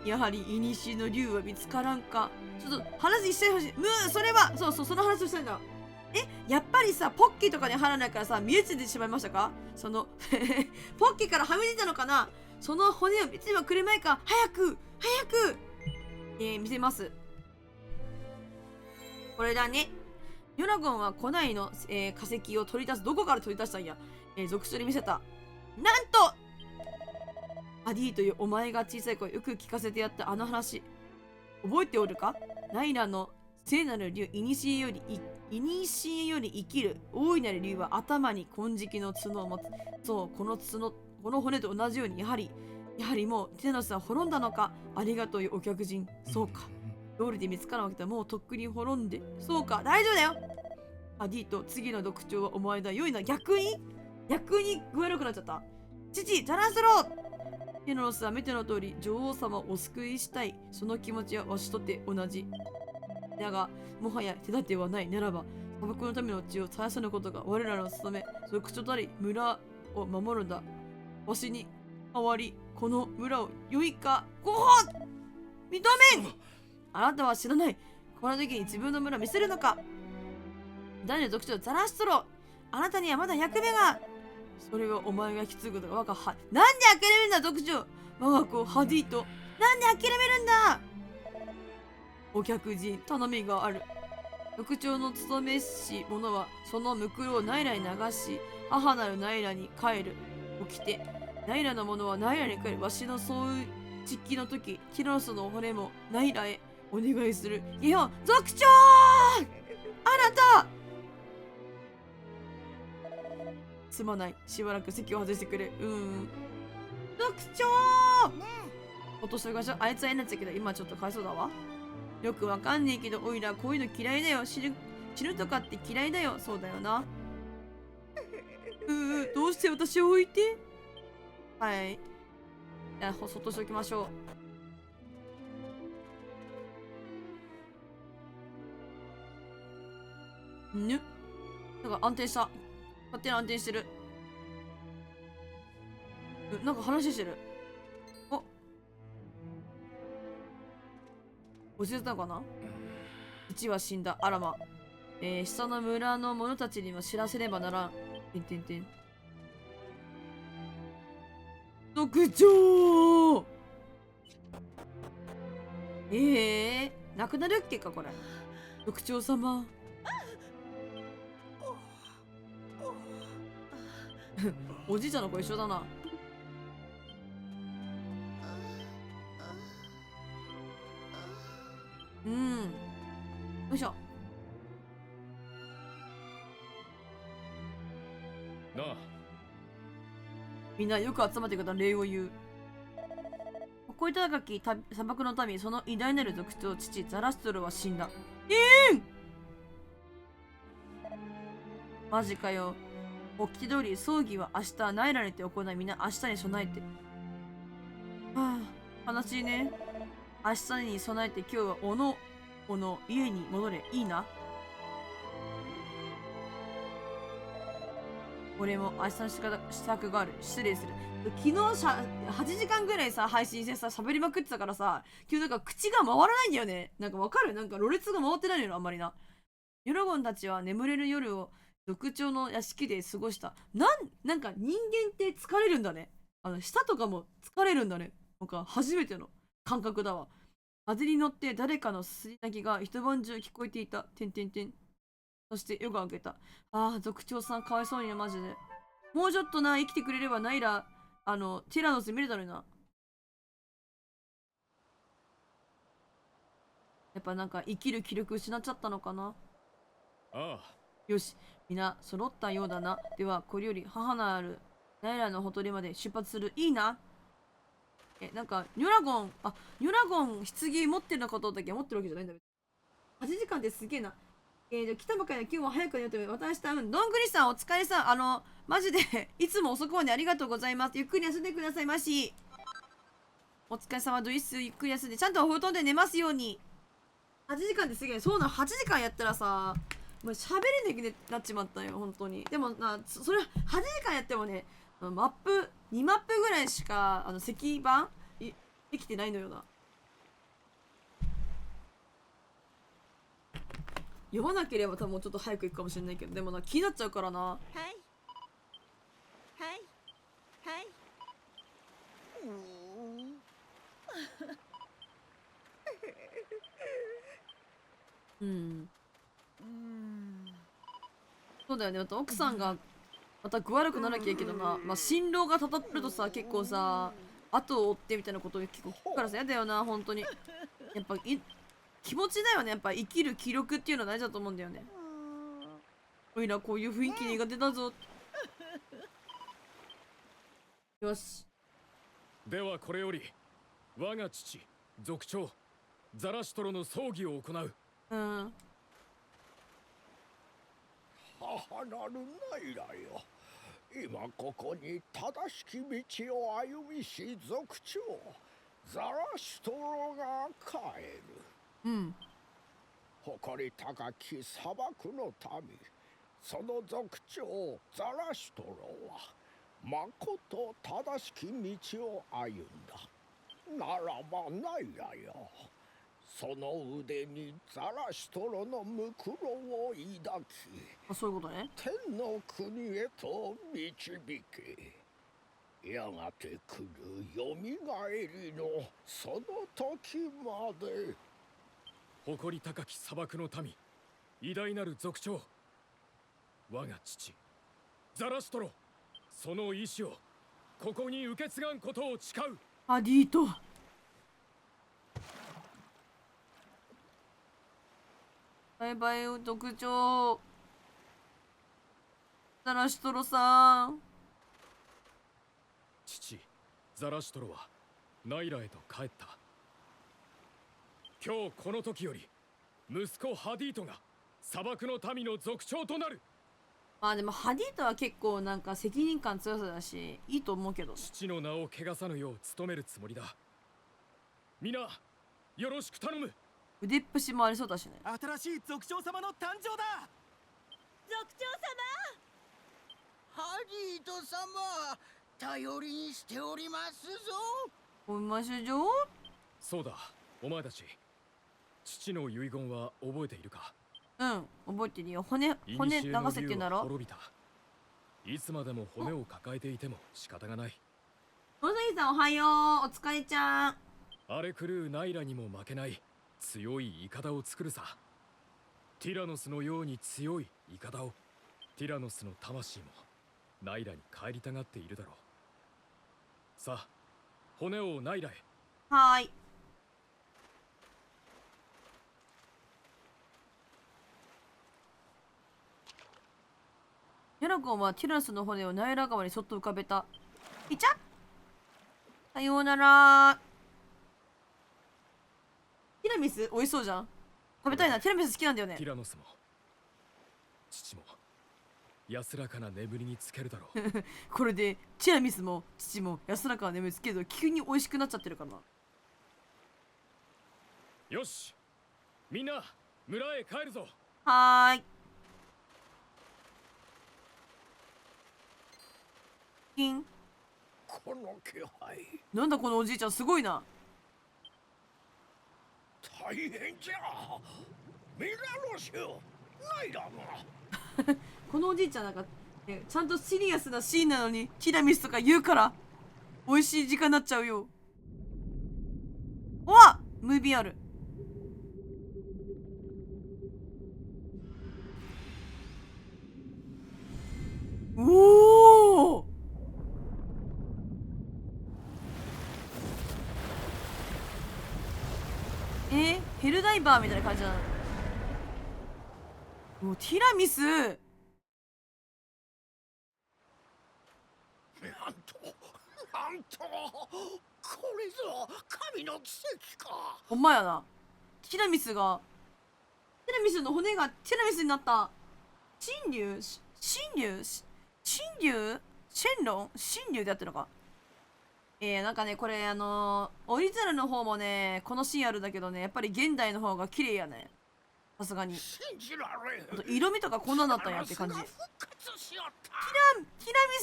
Speaker 1: やはり古の竜は見つからんか。ちょっと話してほしい。それはその話をしたいんだ。やっぱりさ、ポッキーとかに入らないからさ、見えついてしまいましたか。ポッキーからはみ出たのかな。その骨を見てはくれまいか。早く見せます。これだね。ヨナゴンは古代の、化石を取り出す。どこから取り出したんや。続書に見せた。なんとアディというお前が小さい頃よく聞かせてやったあの話。覚えておるか？ナイラの聖なる竜、いにしえより生きる大いなる竜は頭に金色の角を持つ。そう、この角、この骨と同じように、やはりもうテノスは滅んだのか。ありがとうよ、お客人。そうか。道理で見つからなくてもうとっくに滅んで。そうか、大丈夫だよ。アディと次の読長はお前だ。良いな。逆に具合悪くなっちゃった。父、ザラスロー。テノスは見ての通り女王様をお救いしたい。その気持ちはわしとて同じ。だが、もはや手立てはないならば、砂漠のための血を絶やさぬことが我らの務め。族長たり村を守るんだ。わしに代わり、この村を良いか、ご本認めん。あなたは知らない。この時に自分の村見せるのか。第二族長ザラストロ、あなたにはまだ役目が。それはお前が引き継ぐことが我がは。なんで諦めるんだ族長。我が子ハディと。なんで諦めるんだ。お客人、頼みがある。族長の務めし者はそのムクロをナイラに流し、母なるナイラに帰る。起きて、ナイラの者はナイラに帰る。わしのそういう実機の時、ティラノスの骨もナイラへお願いする。いや、族長、あなた。すまない。しばらく席を外してくれ。族長。
Speaker 4: ね
Speaker 1: 落としがしょ。あいつは嫌なやつだけど、今ちょっとかわいそうだわ。よくわかんねえけど、おいらこういうの嫌いだよ。死ぬとかって嫌いだよ。そうだよな。どうして私を置いて。はい。じゃあ、そっとしておきましょう。なんか安定した。勝手に安定してる。なんか話してる。教えてたのかな。父は死んだ。あらま。下の村の者たちにも知らせねばならん。族長。亡くなるっけかこれ。族長様。おじいちゃんの子一緒だな。よいしょ。
Speaker 2: なあ、
Speaker 1: みんなよく集まってくれた礼を言う。誇り高き砂漠の民、その偉大なる族長、父ザラストルは死んだ。マジかよ。掟通り葬儀は明日ナイラにて行い、みんな明日に備えて。はあ、悲しいね。明日に備えて今日はおの家に戻れ。いいな。俺も明日の支度がある。失礼する。昨日8時間ぐらいさ、配信してさ、喋りまくってたからさ、今日なんか口が回らないんだよね。なんかわかる？なんかろれつが回ってないのよ、あんまりな。ヨラゴンたちは眠れる夜を族長の屋敷で過ごした。なんか人間って疲れるんだね。舌とかも疲れるんだね。なんか初めての感覚だわ。風に乗って誰かのすり泣きが一晩中聞こえていた。そして夜が明けた。ああ、族長さんかわいそうにね、マジで。もうちょっとな、生きてくれればナイラ、ティラノス見れたのにな。やっぱなんか生きる気力失っちゃったのかな。
Speaker 2: ああ、
Speaker 1: よし、みんな揃ったようだな。では、これより母のあるナイラのほとりまで出発する。いいな。なんか、ニョラゴン、棺持ってるのかと思ったけど、持ってるわけじゃないんだけど。8時間ってすげえな。じゃあ来たばかりの今日も早く寝ようと私たどんぐりさんお疲れさん。マジでいつも遅くまでありがとうございます。ゆっくり休んでくださいまし。お疲れ様です。ゆっくり休んで、ちゃんとお布団で寝ますように。8時間ってすげえ。そうな、8時間やったらさ、もう喋れなくなっちまったよ、本当に。でもな、それ8時間やってもね、2マップぐらいしか、石板できてないのよな。読まなければ多分もうちょっと早く行くかもしれないけど、でもな、気になっちゃうからな。
Speaker 4: はい
Speaker 1: うん。そうだよね。また奥さんがまた具悪くならなきゃいいけどな。まあ新郎がたたってるとさ、結構さ後を追ってみたいなことを結構聞くからさ、やだよな本当に。やっぱ気持ちだよね。やっぱ生きる気力っていうのは大事だと思うんだよね。おいらこういう雰囲気苦手だぞ。よし。
Speaker 2: ではこれより我が父族長ザラシュトロの葬儀を行う。
Speaker 1: うん。
Speaker 5: 母なるナイラよ、今ここに正しき道を歩みし族長ザラシュトロが帰る。
Speaker 1: うん。
Speaker 5: 誇り高き砂漠の民、その族長ザラシュトロはまこと正しき道を歩んだ。ならばナイラよ、その腕にザラシュトロのムクロを抱き、
Speaker 1: あ、そういうことね。
Speaker 5: 天の国へと導け。やがて来るよみがえりのその時まで。
Speaker 2: 誇り高き砂漠の民、偉大なる族長、我が父ザラシュトロ、その意志をここに受け継がんことを誓う。
Speaker 1: アディート。バイバイ族長ザラシュトロさん。
Speaker 2: 父ザラシュトロはナイラへと帰った。今日この時より息子ハディートが砂漠の民の族長となる。
Speaker 1: まあでもハディートは結構なんか責任感強さだしいいと思うけど。
Speaker 2: 父の名を汚さぬよう努めるつもりだ。皆よろしく頼む。
Speaker 1: 腕っぷしもありそうだしね。
Speaker 6: 新しい族長様の誕生だ。
Speaker 4: 族長
Speaker 7: ハリート様、頼りにしておりますぞ。
Speaker 1: おましじょ。
Speaker 2: そうだ、お前たち父の遺言は覚えているか。
Speaker 1: うん、覚えてるよ。骨流せって言うんだろ。
Speaker 2: 滅びた。いつまでも骨を抱えていても仕方がない。
Speaker 1: 野崎さんおはよう。お疲れちゃん。
Speaker 2: 荒れ狂うナイラにも負けない強いイカダを作るさ。ティラノスのように強いイカダを。ティラノスの魂もナイラに帰りたがっているだろう。さあ骨をナイラへ。
Speaker 1: はーい。ヤラコンはティラノスの骨をナイラ川にそっと浮かべた。いちゃさようなら。ティラミス美味しそうじゃん。食べたいな。ティラミス好きなんだよね
Speaker 2: テ。ィラノスも父も安らかな眠りにつけるだろう。
Speaker 1: これでティラミスも父も安らかな眠りつけると急に美味しくなっちゃってるからな。
Speaker 2: よしみんな村へ帰るぞ。
Speaker 1: はーい。キン。
Speaker 5: この気配、
Speaker 1: なんだこのおじいちゃんすごいな。
Speaker 5: 大変じゃ。ミラノシュナイラが。
Speaker 1: このおじいちゃんなんか、ね、ちゃんとシリアスなシーンなのにティラミスとか言うから美味しい時間になっちゃうよ。うわっムービーある。おお。ヘルダイバーみたいな感じなの。もうティラミス。
Speaker 5: なんとこれぞ神の奇跡か。
Speaker 1: ほんまやな。ティラミスの骨がティラミスになった。神竜でやってるのか。なんかねこれオリジナルの方もねこのシーンあるんだけどね、やっぱり現代の方が綺麗やね。さすがに
Speaker 5: 信じられん。
Speaker 1: あと色味とかこんなんだったんやって感じ。ティラ
Speaker 5: 復活しよった。
Speaker 1: ミ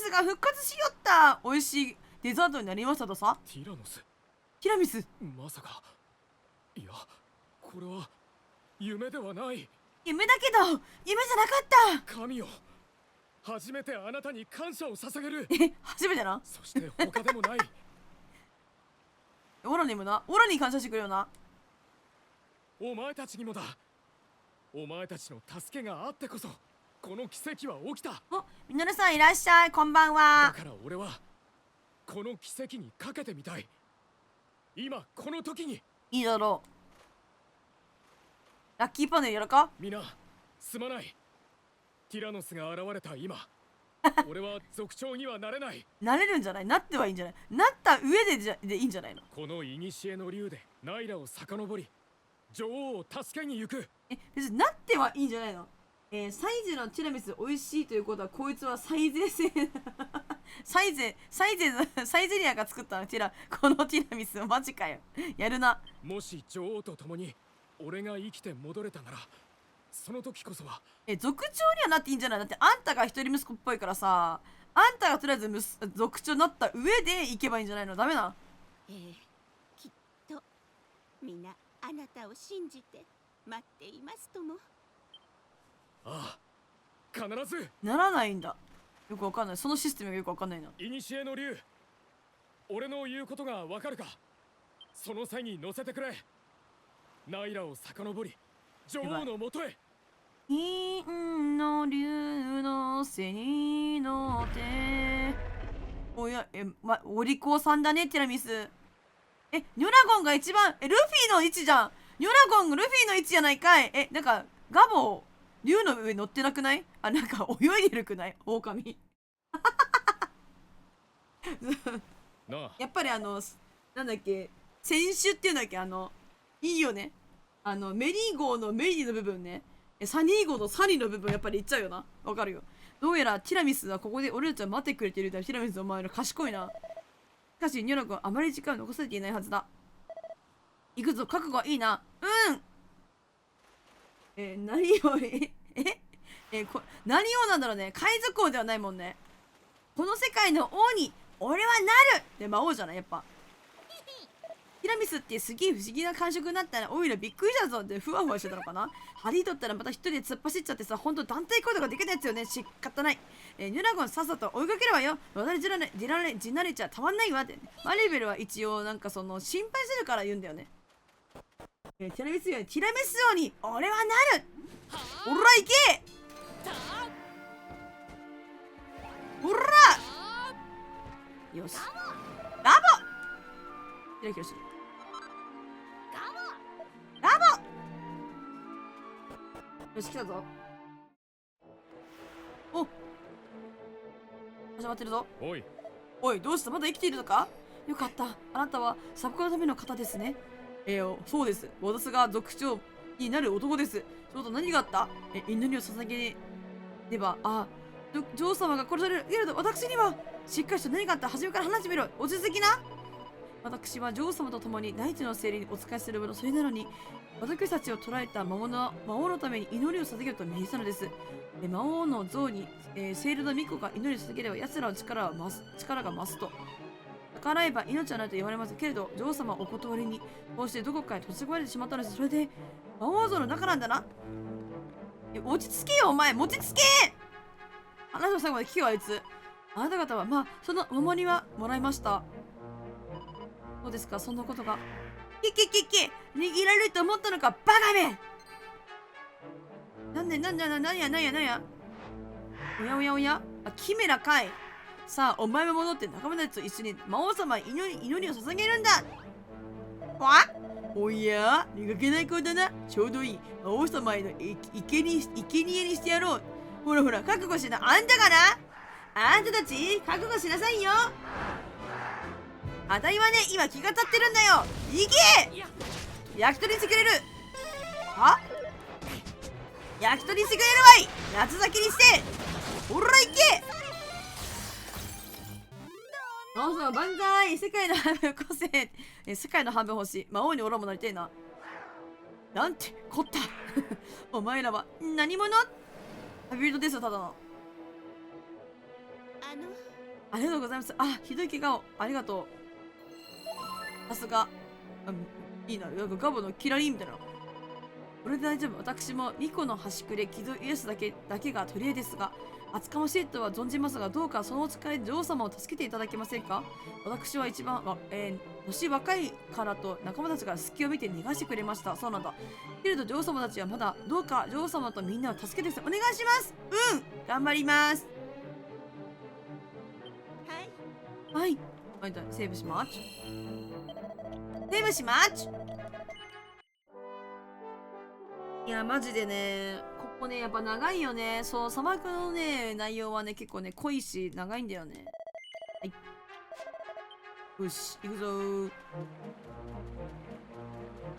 Speaker 1: スが復活しよった。美味しいデザートになりましたとさ。
Speaker 2: ティラノス
Speaker 1: ティラミス
Speaker 2: まさか。いやこれは夢ではない。
Speaker 1: 夢だけど夢じゃなかった。
Speaker 2: 神よ初めてあなたに感謝を捧げる。
Speaker 1: 初めてな。
Speaker 2: そして他でもない。
Speaker 1: オラに感謝してくれよな。
Speaker 2: お前たちにもだ。お前たちの助けがあってこそこの奇跡は起きた。
Speaker 1: お、みのるさんいらっしゃい、こんばん
Speaker 2: だ
Speaker 1: は。
Speaker 2: から俺はこの奇跡にかけてみたい。今この時に。
Speaker 1: いいだろう。ラッキーパネルやるか。
Speaker 2: みんなすまない。ティラノスが現れた今俺は族長にはなれない。
Speaker 1: なれるんじゃない？なってはいいんじゃない？なった上でいいんじゃないの？
Speaker 2: この古の竜でナイラを遡り女王を助けに行く。
Speaker 1: 別になってはいいんじゃないの？サイゼのティラミス美味しいということは、こいつはサイゼ製サイゼリアが作ったのこのティラミス。マジかよ。やるな。
Speaker 2: もし女王と共に俺が生きて戻れたなら、その時こそは。
Speaker 1: 族長にはなっていいんじゃない？だってあんたが一人息子っぽいからさ、あんたがとりあえず族長になった上で行けばいいんじゃないの？ダメな。
Speaker 8: きっと皆あなたを信じて待っていますとも。
Speaker 2: ああ、必ず。
Speaker 1: ならないんだ。よくわかんない。そのシステムがよくわかんないな。
Speaker 2: 古の竜、俺の言うことがわかるか。その際に乗せてくれ。ナイラを遡り女王のもとへ。
Speaker 1: 銀の竜の背に乗っておや、お利口さんだね、ティラミス。ニョラゴンが一番、ルフィの位置じゃん。ニョラゴン、ルフィの位置じゃないかい。なんか、ガボ、竜の上乗ってなくない？あ、なんか泳いでるくない？狼。
Speaker 2: なあ、
Speaker 1: やっぱりなんだっけ、先週っていうんだっけ、いいよね。メリー号のメリーの部分ね。サニー号のサニーの部分やっぱりいっちゃうよな。わかるよ。どうやらティラミスはここで俺たちは待ってくれているだ。ティラミスお前の賢いな。しかしニョラ君あまり時間を残されていないはずだ。行くぞ、覚悟はいいな。何を何をなんだろうね。海賊王ではないもんね。この世界の王に俺はなるって魔王じゃない？やっぱティラミスってすげえ不思議な感触になったらオイラびっくりしたぞってふわふわしてたのかな。ハリーとったらまた一人で突っ走っちゃってさ、ほんと団体行動ができないやつよね。仕方ない。ニュラゴンさっさと追いかけるわよ。私じられちゃたまんないわって、ね。マリベルは一応なんかその心配するから言うんだよね。ティラミス王に俺はなる。おら行け。ほらよし、ラボキラキラしてる。ラボよし、来たぞ。お、始まってるぞ。
Speaker 2: おい
Speaker 1: おい、どうした？まだ生きているのか？よかった。あなたはサブカルのための方ですね。そうです。私が族長になる男です。ちょうど何があった？祈りを捧げねば。女王様が殺されるけれど、私にはしっかりと何があった？初めから話してみろ。落ち着きな。私は女王様と共に大地の精霊にお仕えするもの。それなのに私たちを捕らえた魔王のために祈りを捧げると命じたのです。魔王の像に、聖霊の巫女が祈りを捧げれば奴らの力が増すと。逆らえば命はないと言われますけれど、女王様はお断りに、こうしてどこかへ閉じ込められてしまったのです。それで魔王像の中なんだな。落ち着けよお前、落ち着け。話を最後まで聞けよあいつ。あなた方はそのお守りはもらいました。そうですか、そんなことが。握られると思ったのか、バカめ。なんや。おや、キメラかい。さあ、お前も戻って仲間たちと一緒に魔王様に祈りを捧げるんだ。おや、見かけない子だな。ちょうどいい。魔王様への生贄にしてやろう。ほら、覚悟しな。あんたかな？あんたたち、覚悟しなさいよ。あたりはね、今気が立ってるんだよ。行け！焼き鳥にしてくれる。焼き鳥にしてくれるわい。夏咲きにして。ほら行け！魔王様万歳！世界の半分よこせ。世界の半分欲しい。魔王にオラもなりてえな。なんてこった。お前らは何者？ハビルドですよ、ただの。ありがとうございます。ひどい怪我をありがとう。さすが。いいな。なんかガボのキラリンみたいな。これで大丈夫。私も巫女の端くれ傷を癒すだけが取り柄ですが、厚かましいとは存じますが、どうかそのお力で女王様を助けていただけませんか。私は一番年若いからと仲間たちが隙を見て逃がしてくれました。そうなんだ。けれど女王様たちはまだ、どうか女王様とみんなを助けてください。お願いします。うん、頑張ります。
Speaker 8: はい。
Speaker 1: はい。はい、セーブします。セーブします。いや、マジでね、ここね、やっぱ長いよね。そう、砂漠のね、内容はね、結構ね、濃いし、長いんだよね。はい。よし、行くぞー。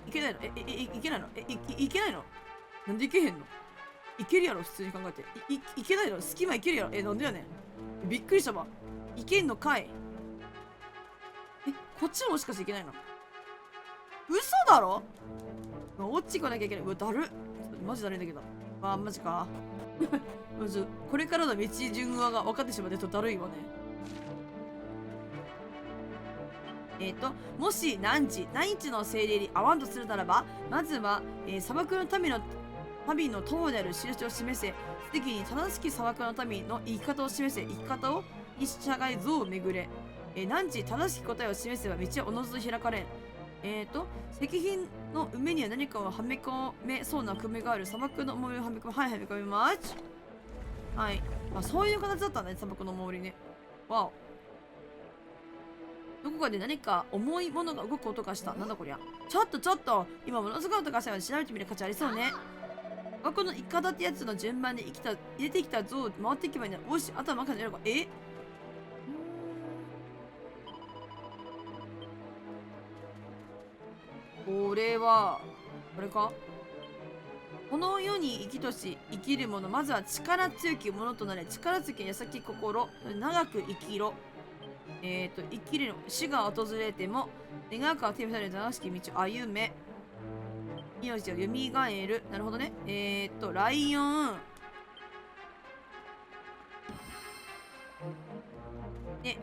Speaker 1: いけないの？いけないの？いけないの？なんでいけへんの？いけるやろ、普通に考えて。いけないの？隙間いけるやろ。なんでやねん。びっくりしたわ。いけんのかい？こっちもしかしていけないの？嘘だろ？落ちこなきゃいけない。うわ、だるっ。マジだるいんだけど。あ、マジか。まず、これからの道順が分かってしまってとだるいわね。もし何日の精霊に会わんとするならば、まずは、砂漠の民の友である印を示せ。次に正しき砂漠の民の生き方を示せ。生き方をに従い像を巡れ。何時正しき答えを示せば道はおのずと開かれん。石碑の上には何かをはめ込めそうな組がある。砂漠のお守りをはめ込め、はい、はめ込みます。はい。まあ、そういう形だったんだね、砂漠のお守りね。わお。どこかで何か重いものが動く音がした。なんだこりゃ。ちょっと今ものすごい音がしたので調べてみる価値ありそうね。砂漠の生き方ってやつの順番で入れてきた像を回っていけばいいんだ。おし、あとは真ん中にやるか。これは、これか？この世に生きとし生きる者、まずは力強き者となれ。力強き矢先心、長く生きろ。生きるの死が訪れても願うかは手にされる正しき道を歩め。命を蘇る。なるほどね。ライオンで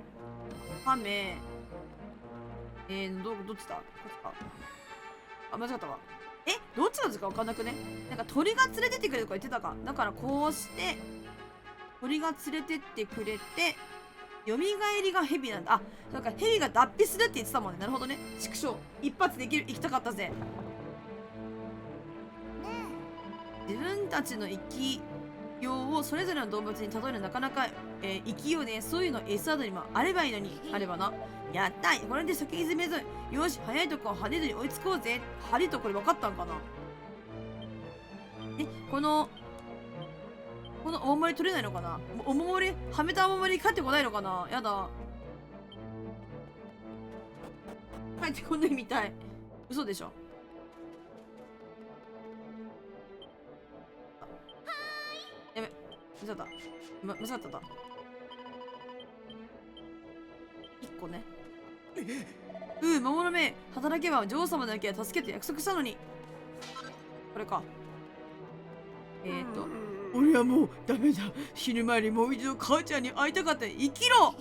Speaker 1: カメ、どっちだ？こっちか。あ、間違ったわ。どっちの字か分かんなくね。なんか鳥が連れてってくれるとか言ってたか。だからこうして鳥が連れてってくれて、蘇りが蛇なんだ。あ、なんか蛇が脱皮するって言ってたもんね。なるほどね。畜生、一発で行きたかったぜ。自分たちの生きようをそれぞれの動物に例えるなかなか、生きようね。そういうの餌取りもあればいいのに。あればな。やったい。これで先に攻めぞい。よし、早いとこハリドに追いつこうぜ。ハリドこれ分かったんかな。このお守り取れないのかな。お守りはめたお守り帰ってこないのかな。やだ、帰ってこないみたい。嘘でしょ。やべ、間違った。間違った。1個ね。魔物め、働けば女王様だけは助けて約束したのに。これか。俺はもうダメだ。死ぬ前にもう一度母ちゃんに会いたかった。生きろ。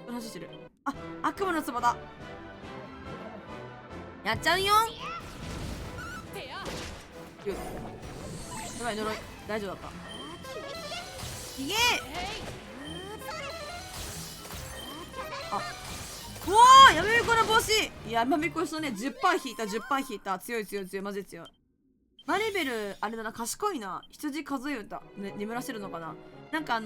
Speaker 1: 話してる。あ、悪魔の壺だ。やっちゃうよ。やばい、呪い。大丈夫だった。いけー。あ、うわー、やめみこの帽子。いや、やめみこのね、10%引いた、引いた。強い、マジで強い。マリベル、あれだな、賢いな。羊数え歌、ね、眠らせるのかな。なんか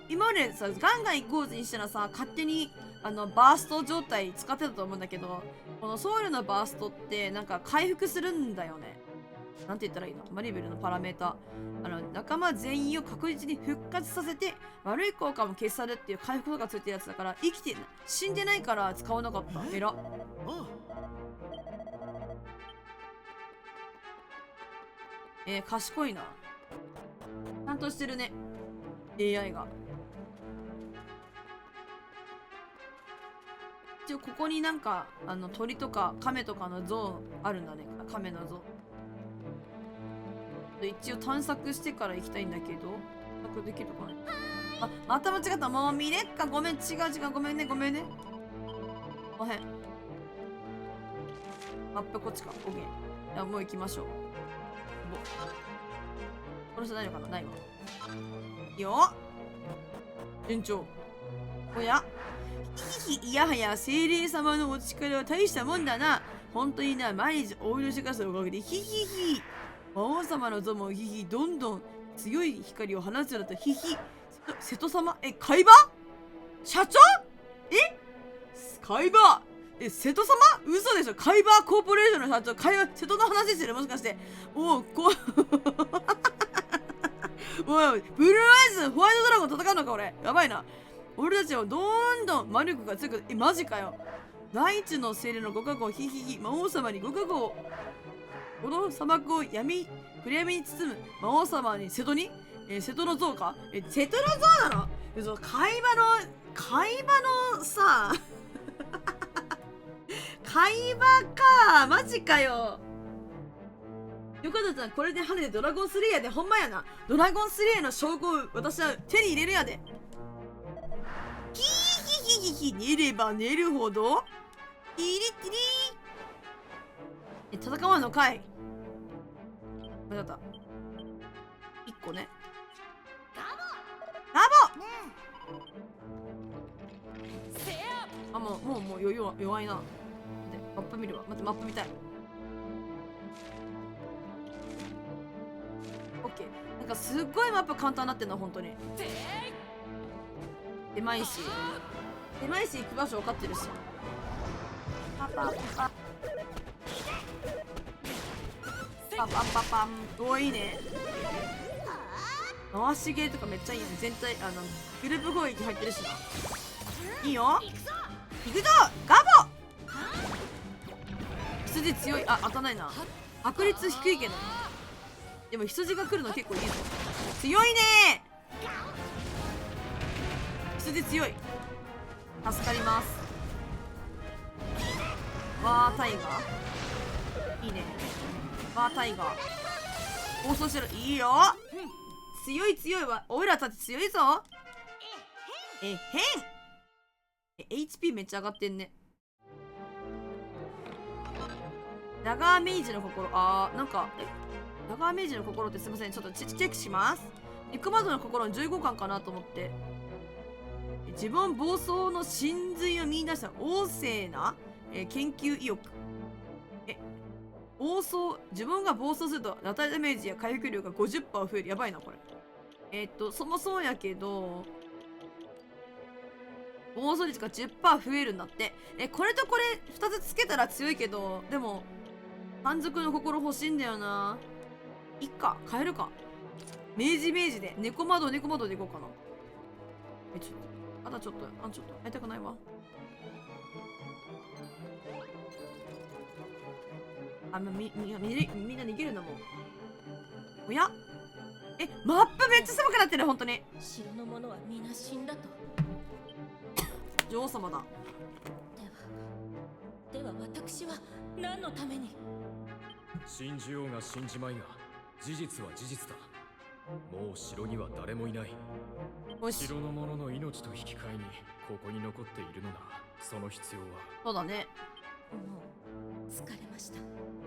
Speaker 1: 今までさ、ガンガン行こうにしたらさ、勝手にバースト状態使ってたと思うんだけど、このソウルのバーストってなんか回復するんだよね。なんて言ったらいいの？マリベルのパラメータ。仲間全員を確実に復活させて、悪い効果も消し去るっていう回復がついてるやつだから、死んでないから使わなかった。えら。賢いな。ちゃんとしてるね。AI が。一応ここになんか、鳥とか亀とかの像あるんだね。亀の像。一応探索してから行きたいんだけど、探索できるかな。あ、また間違った。もう見れっか。ごめん、違う。ごめんね。ごめん。マップこっちか。オッケー。じゃあもう行きましょう。この人ないのかな。ないわ。いいよ。順調。おや、ひひひ、いやはや精霊様のお力は大したもんだな。本当にな、毎日お祈りしてくださるおかげで、ひひひ。魔王様の像もひひ、どんどん強い光を放つようになった。ひひ。瀬戸様、海馬社長海馬瀬戸様嘘でしょ。海馬コーポレーションの社長、瀬戸の話してるもしかして。おう、おい、ブルーアイズ、ホワイトドラゴン戦うのか俺。やばいな。俺たちはどんどん魔力が強く、マジかよ。大地の精霊のご加護、ひひひ、魔王様にご加護。この砂漠を暗闇に包む魔王様に瀬戸に瀬戸の像か瀬戸の像なのそう、海馬のさ、海馬か。マジかよ。よかったじゃん。これで跳ねてドラゴンスレイヤーでほんまやな。ドラゴンスレイヤーの証拠を私は手に入れるやで。キーヒヒヒヒ、寝れば寝るほどティリティリー。戦わんのかい。間違った。1個ね。ラボあ、もう弱いな。で、マップ見るわ。待って、マップ見たい。オッケー。なんかすっごいマップ簡単になってんの、本当に。狭いし行く場所分かってるし。パパパパパパパパン。お、いいね。回し芸とかめっちゃいいよね。全体グループ攻撃入ってるしな。いいよ。行くぞガボ。羊強い。当たんないな。確率低いけど。でも羊が来るの結構いいぞ。強いね。羊強い。助かります。わータイガーいいね。わータイガー暴走してる。いいよ。強いわ。オイラたち強いぞ。HP めっちゃ上がってんね。ダガーメイジの心。なんかダガーメイジの心ってすいません。ちょっとチェックします。ニコマドの心の15巻かなと思って。自分暴走の真髄を見出した旺盛な、研究意欲。自分が暴走するとナタリダメージや回復量が 50% 増える。やばいなこれ。そもそもやけど暴走率が 10% 増えるんだって。これとこれ2つつけたら強いけど、でも満足の心欲しいんだよな。いっか、変えるか。明治で猫窓でいこうかな。ちょっと会いたくないわ。みんな逃げるんだもん。おやマップめっちゃ狭くなってる。本当に
Speaker 9: 城の者は皆死んだと。
Speaker 1: 女王様だ。
Speaker 9: では私は何のために。
Speaker 2: 信じようが信じまいが事実は事実だ。もう城には誰もいない。城の者の命と引き換えにここに残っているのならその必要は。
Speaker 1: そうだね。
Speaker 9: もう疲れました。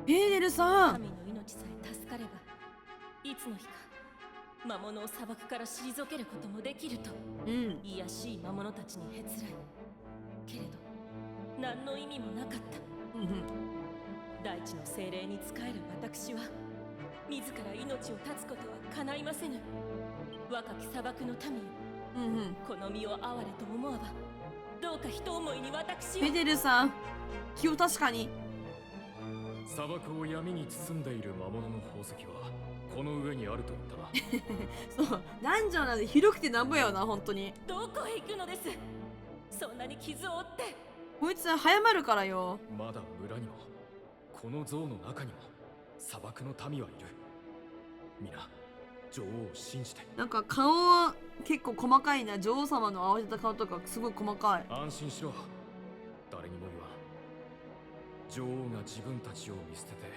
Speaker 1: ペーネルさん。
Speaker 9: 神の命さえ助かればいつの日か魔物を砂漠から退けることもできると。卑しい魔物たちにへつらいけれど何の意味もなかった。大地の精霊に仕える私は自ら命を絶つことは叶いませぬ。若き砂漠の民よ、この身を哀れと思わばどうか一思いに私を。
Speaker 1: ペデルさん気を確かに。
Speaker 2: 砂漠を闇に包んでいる魔物の宝石はこの上にあると言ったな。
Speaker 1: そう、ダンジョンなんで広くてなんぼやよな。本当に
Speaker 9: どこへ行くのです。そんなに傷を負って。
Speaker 1: こいつ早まるからよ。
Speaker 2: まだ村にもこの像の中にも砂漠の民はいる。皆女王を信じて。
Speaker 1: なんか顔は結構細かいな。女王様の慌てた顔とかすごい細かい。
Speaker 2: 安心しろ。誰にも言わん。女王が自分たちを見捨てて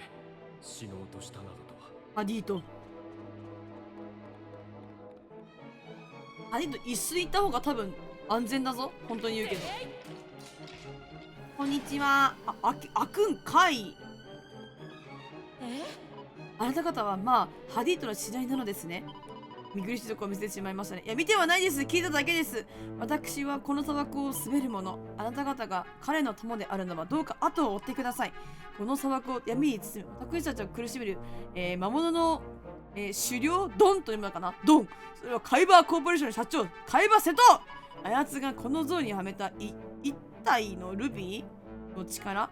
Speaker 2: 死のうとしたなどとは。
Speaker 1: アディート一緒に行った方が多分安全だぞ。本当に言うけど。こんにちは。あくんかい。あなた方はまあハディとの知り合いなのですね。見苦しいとこを見せてしまいましたね。いや見てはないです。聞いただけです。私はこの砂漠を滑る者。あなた方が彼の友であるのはどうか後を追ってください。この砂漠を闇に包み私たちを苦しめる、魔物の、狩猟ドンというものかな。ドン。それはカイバーコーポレーションの社長カイバー瀬戸。あやつがこの像にはめた一体のルビーの力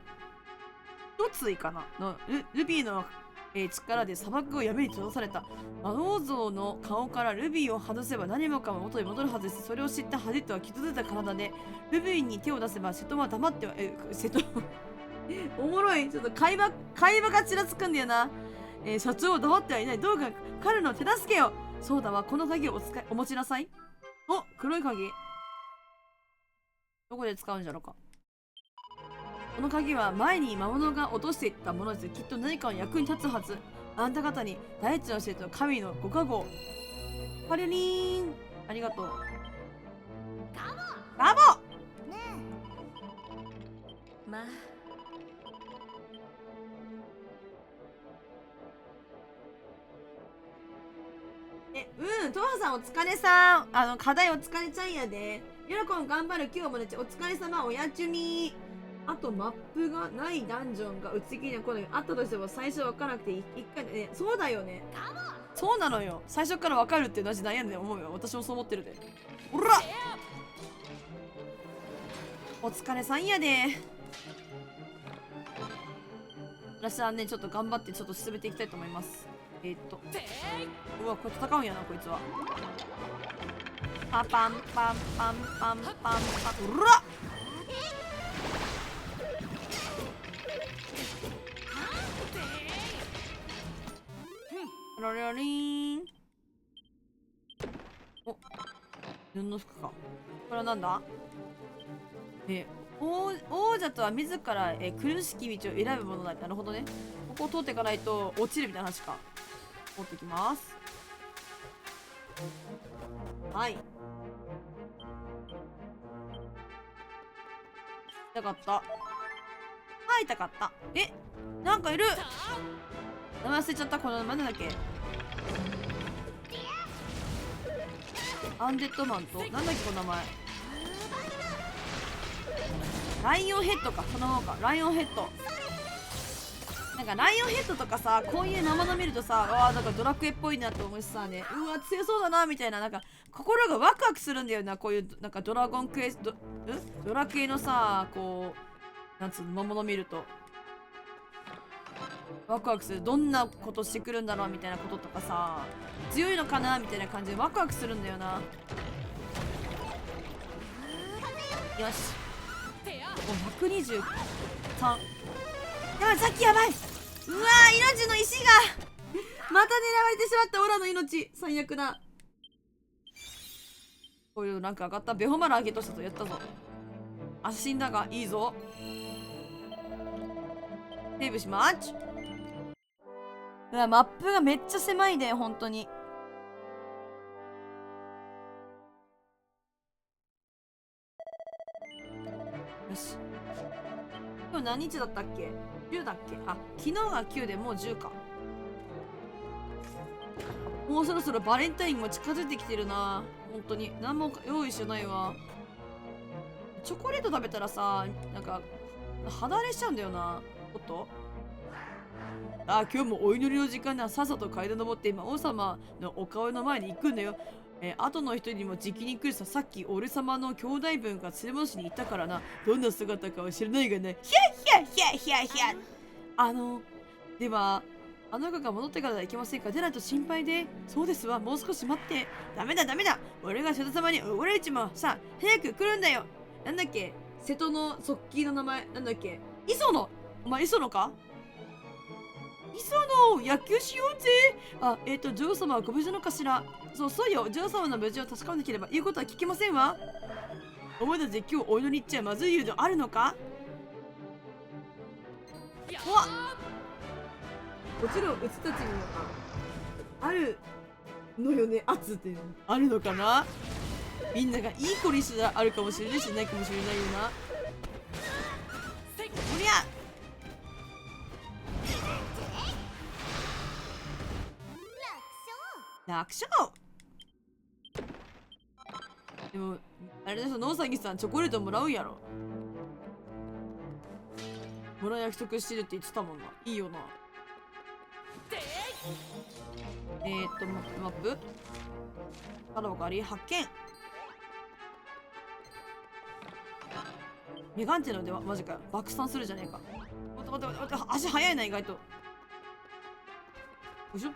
Speaker 1: 一ついかなのルビーの力で砂漠を闇に閉ざされた。魔王像の顔からルビーを外せば何もかも元に戻るはずです。それを知ったハディットは傷ついた体でルビーに手を出せば瀬戸は黙っては瀬戸おもろい。ちょっと会話がちらつくんだよな。社長は黙ってはいない。どうか彼の手助けを。そうだわ、この鍵をお持ちなさい。お、黒い鍵。どこで使うんじゃろうか。この鍵は前に魔物が落としていったものです。きっと何かの役に立つはず。あんた方に大地の教えと神のご加護。パリュリーン。ありがとう。ガボ
Speaker 4: ね
Speaker 9: まあ
Speaker 1: トハさんお疲れさん。課題お疲れちゃんやで。ヨロコン頑張る今日もね、お疲れ様、おやちゅみ。あとマップがないダンジョンがうちきには来ない。あったとしても最初分からなくて一回ね。そうだよね。そうなのよ。最初から分かるってマジ悩んで思うよ。私もそう思ってるで。ほらお疲れさんやで。私はね、ちょっと頑張ってちょっと進めていきたいと思います。うわ、これ戦うんやな、こいつは。パパンパンパンパンパンパン。うらっロロリーン。お、布の服か。これはなんだ。王者とは自ら、苦しき道を選ぶものだ。なるほどね。ここを通っていかないと落ちるみたいな話か。通ってきます。はい。痛かった。痛かった。なんかいる。名前忘れちゃった。この名前なんだっけ。アンデッドマンとなんだっけこの名前。ライオンヘッドか。そのままか。ライオンヘッド。なんかライオンヘッドとかさ、こういう生の見るとさ、わあなんかドラクエっぽいなと思うしさね、うわ強そうだなみたいな、なんか心がワクワクするんだよな。こういうなんかドラゴンクエストドラクエのさ、こうなんつうの、魔物見るとワクワクする。どんなことしてくるんだろうみたいなこととかさ、強いのかなみたいな感じでワクワクするんだよな。よし、お123。やばい、さっきやばい。うわー、命の石がまた狙われてしまった。オラの命最悪だ。こういうランク上がった。ベホマラ上げとしたとやったぞ。足死んだがいいぞ。セーブします。うわ、マップがめっちゃ狭いで、本当に。よし、今日何日だったっけ。10だっけ。あ、昨日が9でもう10か。もうそろそろバレンタインも近づいてきてるな。本当に何も用意してないわ。チョコレート食べたらさ、なんか肌荒れしちゃうんだよな。おっと、あ、今日もお祈りの時間だ。さっさと階段登って今王様のお顔の前に行くんだよ。後の人にもじきに来るさ。さっき俺様の兄弟分が連れ戻しに行ったからな。どんな姿かは知らないがね。ヒャッヒャッヒャッヒャッヒャッ。ではあの子が戻ってからはいけませんか。出ないと心配で。そうですわ、もう少し待って。ダメだダメだ、俺が瀬戸様におごられちまう。さあ早く来るんだよ。なんだっけ、瀬戸の側近の名前なんだっけ。磯野。お前磯野か。磯野、野球しようぜ。あ、女王様はご無事のかしら。そうよ、女王様の無事を確かめなければ言うことは聞けませんわ。お前たち今日お祈り行っちゃまずい誘導あるのか。うわっ、もちろんうちたちにはあるのよね。圧ってあるのかな。みんながいい子にしたらあるかもしれないしないかもしれないよな。おりゃ楽勝。でもあれでしょ、野崎さんチョコレートもらうんやろ。もらう約束してるって言ってたもんな。いいよな。マップカドガリ発見。メガンテのではマジかよ。爆散するじゃねえか。待って、足速いな意外と。よいしょ。い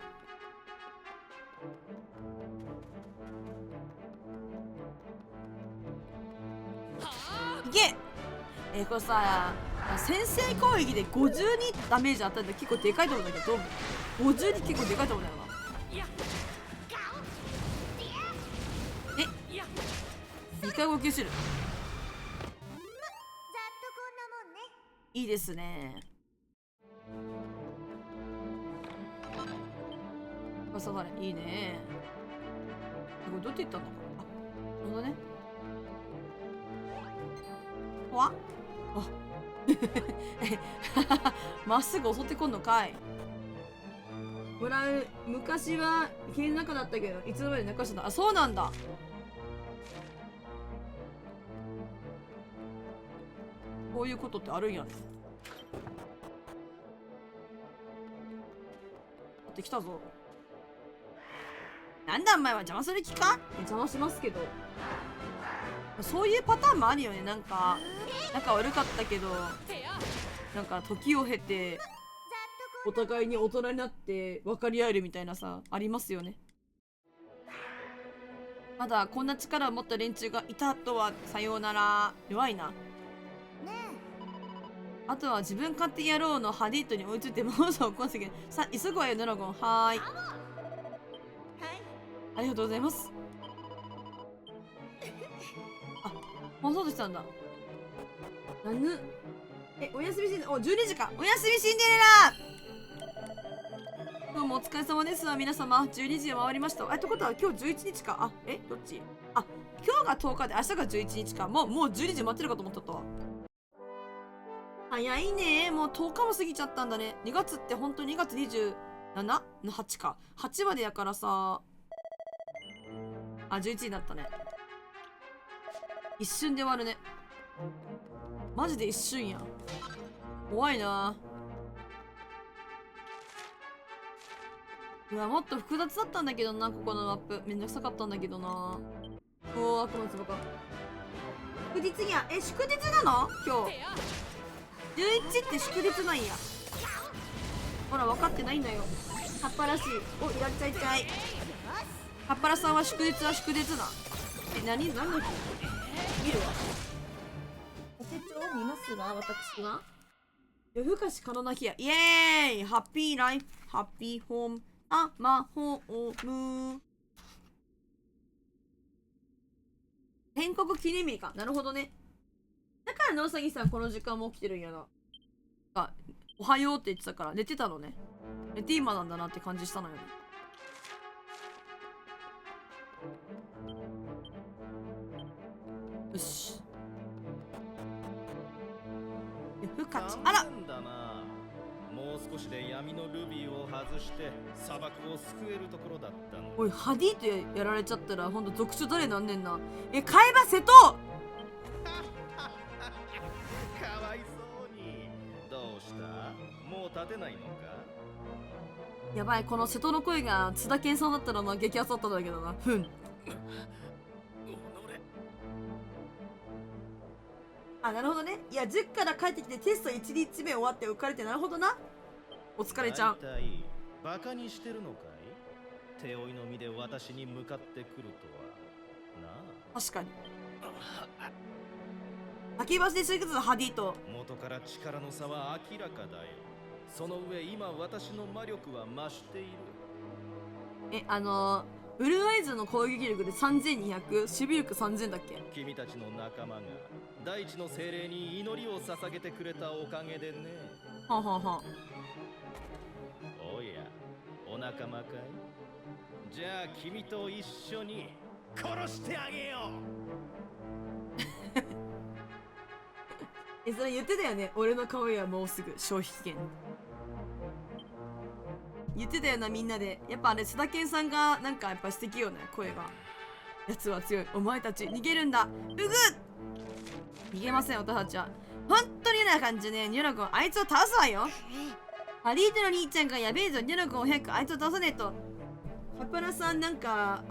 Speaker 1: け。これさ、先制攻撃で52ダメージ与えたら結構でかいと思うんだけど、52結構でかいと思うんだよな。2回動きしてる。
Speaker 4: ざっとこんなもんね。
Speaker 1: いいですね。これさがれいいね。これどうやっていったんだ。あ、ほんとね。わっあまっすぐ襲ってこんのかい。もらう。昔は家の中だったけどいつの間に中した。あ、そうなんだ。こういうことってあるんやね。買ってきたぞ。なんだお前は邪魔する気か。邪魔しますけど、そういうパターンもあるよね。なんか仲悪かったけど、なんか時を経てお互いに大人になって分かり合えるみたいなさ、ありますよね。まだこんな力を持った連中がいたとは。さようなら。弱いな。
Speaker 4: ね
Speaker 1: あとは自分勝手野郎のハディットに追いついてモーションを起こすけど、さあ急ぐわよドラゴン。はーい、ありがとうございます。あ、もうそうとしたんだ。なぬ。おやすみシンデレラ。お、12時か。おやすみシンデレラ。今日もお疲れ様ですわ皆様。12時を回りました。ってことは今日11日か。あ、どっち。あ、今日が10日で明日が11日か。もう12時待ってるかと思ったとは。早いね。もう10日も過ぎちゃったんだね。2月ってほんと2月27の8か。8までやからさ。あ、11時になったね。一瞬で終わるね。マジで一瞬やん。怖いな。うわ、もっと複雑だったんだけどな、ここのマップ。めんどくさかったんだけどな。おー、悪魔つばか。祝日や。祝日なの今日。11って祝日なんや。ほら、分かってないんだよ。カッパらしい。お、いらっしゃいちゃい。カッパラさんは祝日は祝日な。何の日見るわ。お手帳を見ますが、私は夜更かし可能な日や。イエーイ。ハッピーライフ、ハッピーホーム、マホーム。建国記念日か。なるほどね。だから野崎さんこの時間も起きてるんやな。おはようって言ってたから寝てたのね。寝て今なんだなって感じしたのよね。よし。夜更かし。あら。
Speaker 10: もう少しで闇のルビーを外して砂漠を救えるところだったの。
Speaker 1: おい、ハディとやられちゃったらほんと続所誰なんねんな。海馬瀬戸
Speaker 10: かわいそうに。どうした？もう立てないのか？
Speaker 1: やばい、この瀬戸の声が津田健さんだったら激アツだったんだけどな。ふん。あ、なるほどね。いや、塾から帰ってきてテスト1日目終わって浮かれて、なるほどな。お疲れちゃん。
Speaker 10: バカにしてるのかい？手負いの身で私に向かってくるとはなあ。
Speaker 1: 確かに。秋橋で集結のハディと
Speaker 10: 元から力の差は明らかだよ。その上今私の魔力は増している。
Speaker 1: ブルーアイズの攻撃力で3200、守備力3000だっけ。
Speaker 10: 君たちの仲間が大地の精霊に祈りを捧げてくれたおかげでね。
Speaker 1: はんはんはん。
Speaker 10: おや、お仲間かい？じゃあ君と一緒に殺してあげよ
Speaker 1: う。それ言ってたよね。俺の顔やもうすぐ消費期限。言ってたよな、みんなで。やっぱあれ、須田健さんがなんかやっぱ素敵よね、声が。やつは強い。お前たち逃げるんだ。うぐっ逃げません、私たちは。本当に嫌な感じね、ニョロ君、あいつを倒すわよ。ハリートの兄ちゃんがやべえぞ、ニョロ君を早くあいつを倒さねえと。カプラさんなんか、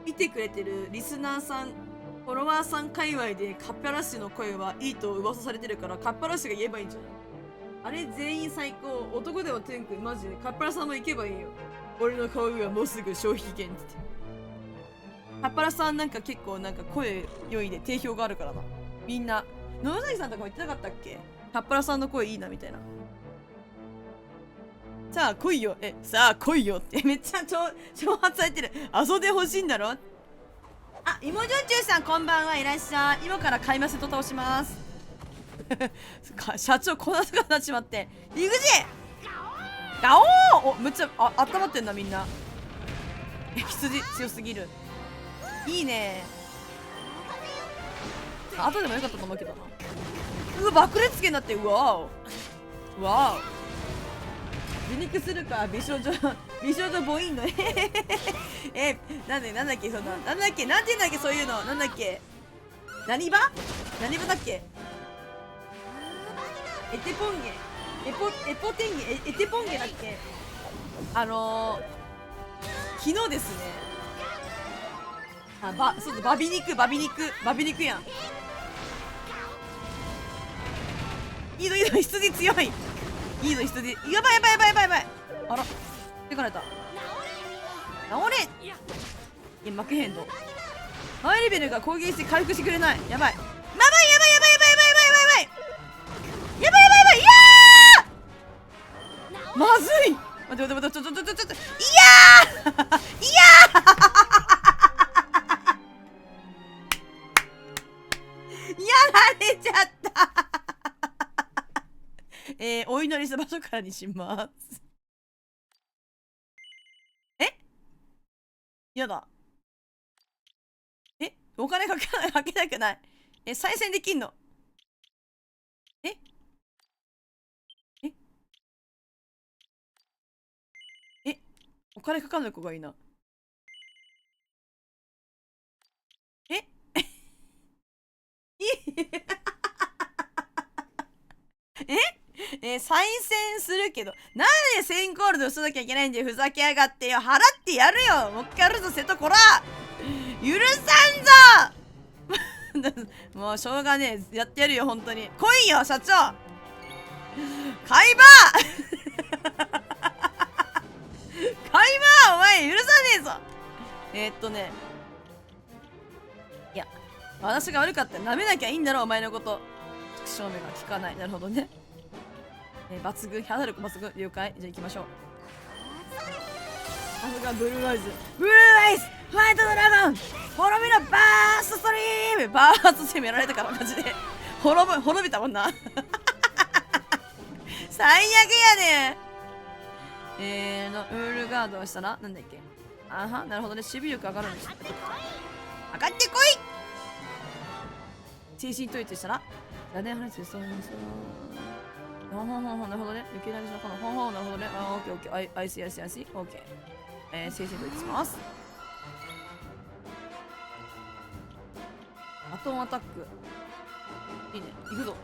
Speaker 1: 見てくれてるリスナーさん、フォロワーさん界隈でカッパラッシュの声はいいと噂されてるから、カッパラッシュが言えばいいんじゃない？あれ全員最高。男でも天君マジでカッパラさんも行けばいいよ。俺の顔がもうすぐ消費期限って。カッパラさんなんか結構なんか声良いで定評があるからな。みんな野崎さんとかも言ってなかったっけ？カッパラさんの声いいなみたいな。さあ来いよ、さあ来いよってめっちゃ挑発されてる。遊んでほしいんだろ。あ、芋焼酎さんこんばんはいらっしゃい。今から買いませと倒します社長こんな姿になっちまって。イグジガオー。お、むっちゃ温まってんなみんな。羊強すぎる。いいね。後でもよかったと思うけどな。うわ爆裂剣だって。うわおうわお。受肉するか美少女母音のなんだっけそんな、なんだっけなんて言うんだっけそういうの、なんだっけ何場だっけエテポンゲエポテンゲエテポンゲだっけ。昨日ですね。そうそう、バビ肉やん。いいの羊強い。いいの羊。やばい。あら手かれた。治れ。いや負けへんの。ハイレベルが攻撃して回復してくれない。やばい。やばい。いやーまずい。待ってちょっといややられちゃったお祈りした場所からにします。やだ。お金かけたくない。再生できんの？お金かかんない子がいいな。再戦するけど、なんで1000ゴールドしなきゃいけないんだよ。ふざけやがってよ。払ってやるよ。もう一回やるぞ、瀬戸こら許さんぞもうしょうがねえ。やってやるよ、本当に。来いよ、社長海馬お前許さねえぞ。いや、私が悪かった。舐めなきゃいいんだろ、お前のこと。照明が効かない。なるほどね。抜群、肌力抜群。了解。じゃあ行きましょう。さすがブルーアイズ。ファイトドラゴン滅びろバーストストリーム。バーストストリームやられたからマジで滅びたもんな最悪やねウールガードをしたらなんだっけ。あは、なるほどね。守備力上がるんです。上がってこい。精神統一したらラデンハレスそうなるほどね。受けられしなかな。なるほどね。オッケー。アイス。オッケー。精神統一します。バトンアタック。いいね。行くぞ。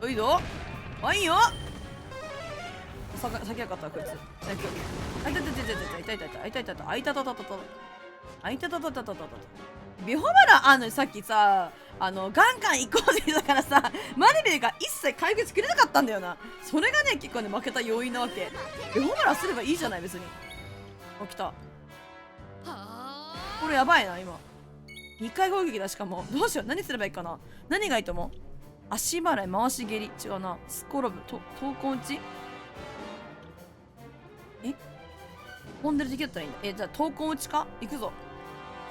Speaker 1: いいぞ。いいよ。先やかったこいつ。あいた。ビホバラさっきさガンガン行こうぜだからさ、マリベルが一切回復してくれなかったんだよな。それがね結構ね負けた要因なわけ。ビホバラすればいいじゃない別に。来た。これやばいな。今2回攻撃だ。しかもどうしよう。何すればいいかな。何がいいと思う？足払い回し蹴り違うな。スコロブ闘魂打ち。飛んでる敵だったらいいんだ。じゃあ闘魂打ちか。行くぞ。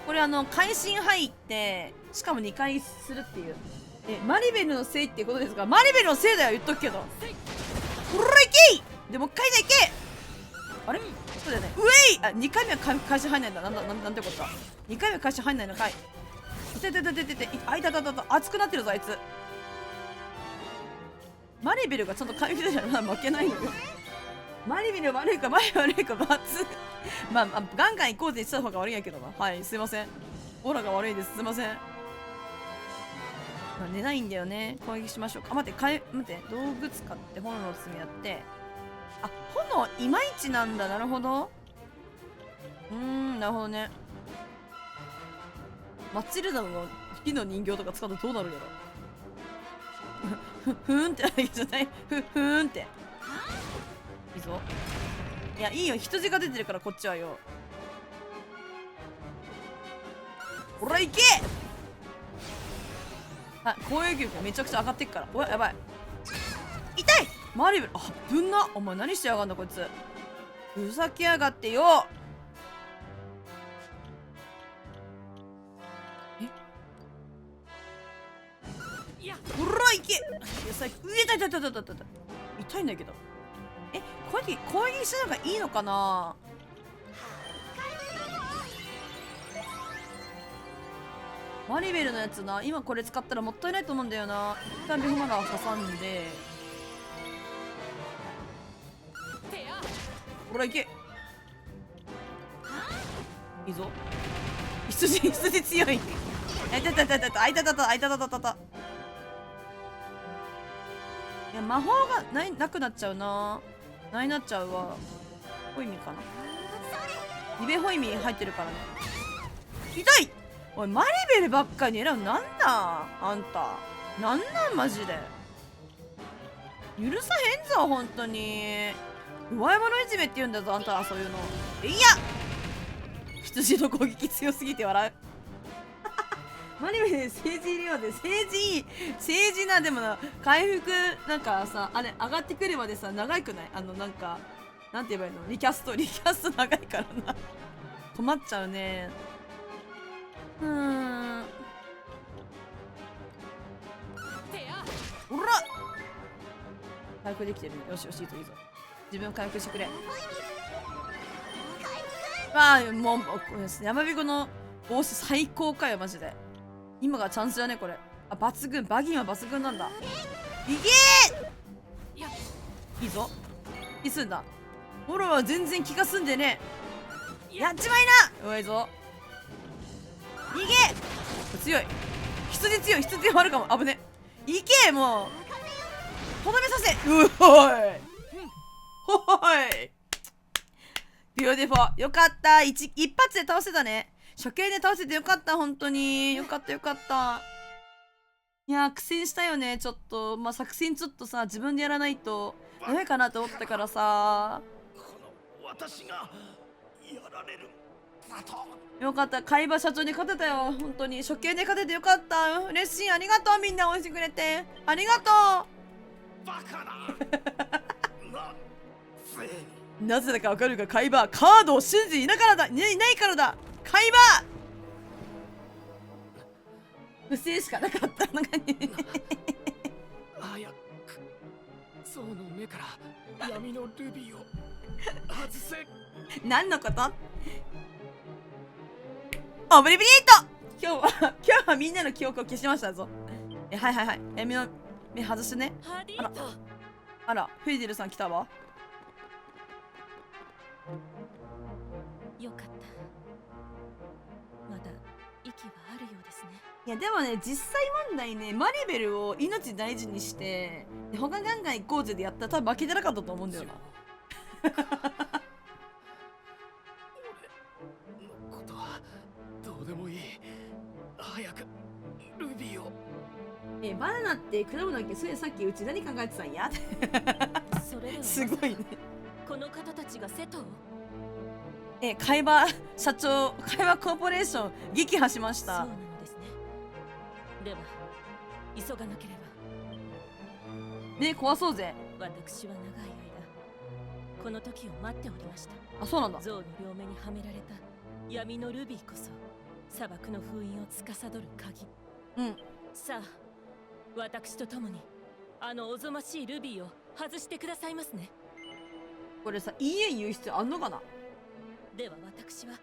Speaker 1: これ会心入ってしかも2回するっていう。マリベルのせいっていうことですが、マリベルのせいだよ言っとくけど。ほらいけい。でもう一回だいけ。あれそうだよね。うえい。2回目は会心入んないんだ。なんてことだ。2回目は会心入んないのかい。いた。熱くなってるぞあいつ。マリベルがちゃんと回復したら負けないのよ。マリベル悪いか、マリ悪いか、まあ、ガンガン行こうって言ってた方が悪いんやけどな。はい、すいません。オーラが悪いです。すいません。まあ、寝ないんだよね。攻撃しましょうか。待って、待って、道具使って炎の包みやって。あ、炎いまいちなんだ。なるほど。なるほどね。マチルダの火の人形とか使うとどうなるんやろ。ふーんってなるわけじゃない。ふーんって。いいぞ。いや、いいよ。羊が出てるからこっちはよ。ほら、行け。あ、攻撃力めちゃくちゃ上がってっから。おい、やばい。痛い。マリベル、あ、ぶんな。お前何してやがんだこいつ。ふざけやがってよ。ほら、行け。いや、さ、痛い痛い痛い痛い痛い痛いんだけど。こうやって攻撃したのがいいのかな。マリベルのやつな、今これ使ったらもったいないと思うんだよな。一旦ビフマガー挟んで。ほら、行け。いいぞ。羊強い。あいたたたたた、あいたたた、あいたたたたた。いや、魔法がなくなっちゃうな。ないなっちゃうわ。ホイミかな。リベホイミ入ってるからね。痛い。おい、マリベルばっかり狙う。なんだあんた。なんなんマジで。許さへんぞ、ほんとに。弱い者いじめって言うんだぞ、あんたはそういうの。いや、羊の攻撃強すぎて笑う。マリベル政治入れようで、政治な、でもな、回復なんかさ、あれ上がってくるまでさ、長くない？なんか、なんて言えばいいの？リキャスト長いからな。困っちゃうね。ほら、回復できてる。よしよし、いいぞいいぞ。自分回復してくれ。ああ、もう山彦の帽子最高かよマジで。今がチャンスだねこれ。あ、抜群。バギーは抜群なんだ。いけー。いいぞ。いすんだ。モロは全然気が済んでねえ。やっちまいな。うまいぞ。逃げ。強い。羊強い。羊あるかも。危ね。いけもう。とどめさせ。うほい。ほい。ビューティフォー。よかった。一発で倒せたね。処刑で倒せてよかった。本当によかったよかった。いやー、苦戦したよね。ちょっとまあ作戦ちょっとさ、自分でやらないとダメかなと思ったからさ。
Speaker 3: 私がやられるだと。
Speaker 1: よかった。海馬社長に勝てたよ。本当に処刑で勝ててよかった。嬉しい。ありがとう。みんな応援してくれてありがとう。
Speaker 3: バカな。
Speaker 1: なぜだかわかるが、海馬カードを信じていないからだ。いないからだ。海馬不正しかなかったのがね。
Speaker 2: 早く象の目から闇のルビーを外せ。
Speaker 1: 何のこと？オブリビリート。今日はみんなの記憶を消しましたぞ。はいはいはい。闇の目外してね。あら、フェイデルさん来たわ。
Speaker 9: よかった。まだ息はあるようですね。
Speaker 1: いやでもね、実際問題ね、マリベルを命大事にして他ガンガン行こうぜでやったら多分負けてなかったと思うんだよな。
Speaker 2: 俺のことはどうでもいい。早くルビーを。
Speaker 1: バナナって果物だっけ？それさっきうち何考えてたんや。
Speaker 9: それでは
Speaker 1: すごいね。
Speaker 9: この方たちがセトを。
Speaker 1: 海馬社長、海馬コーポレーション撃破しました。
Speaker 9: そうなのですね。では急がなければ。
Speaker 1: ね、壊そうぜ。
Speaker 9: 私は長い間この時を待っておりました。
Speaker 1: あ、そうなんだ。
Speaker 9: 象の両目にはめられた闇のルビーこそ砂漠の封印を司る鍵。さあ、私と共にあのおぞましいルビーを外してくださいますね。
Speaker 1: これさ、いいえ言う必要あんのかな。
Speaker 9: では私は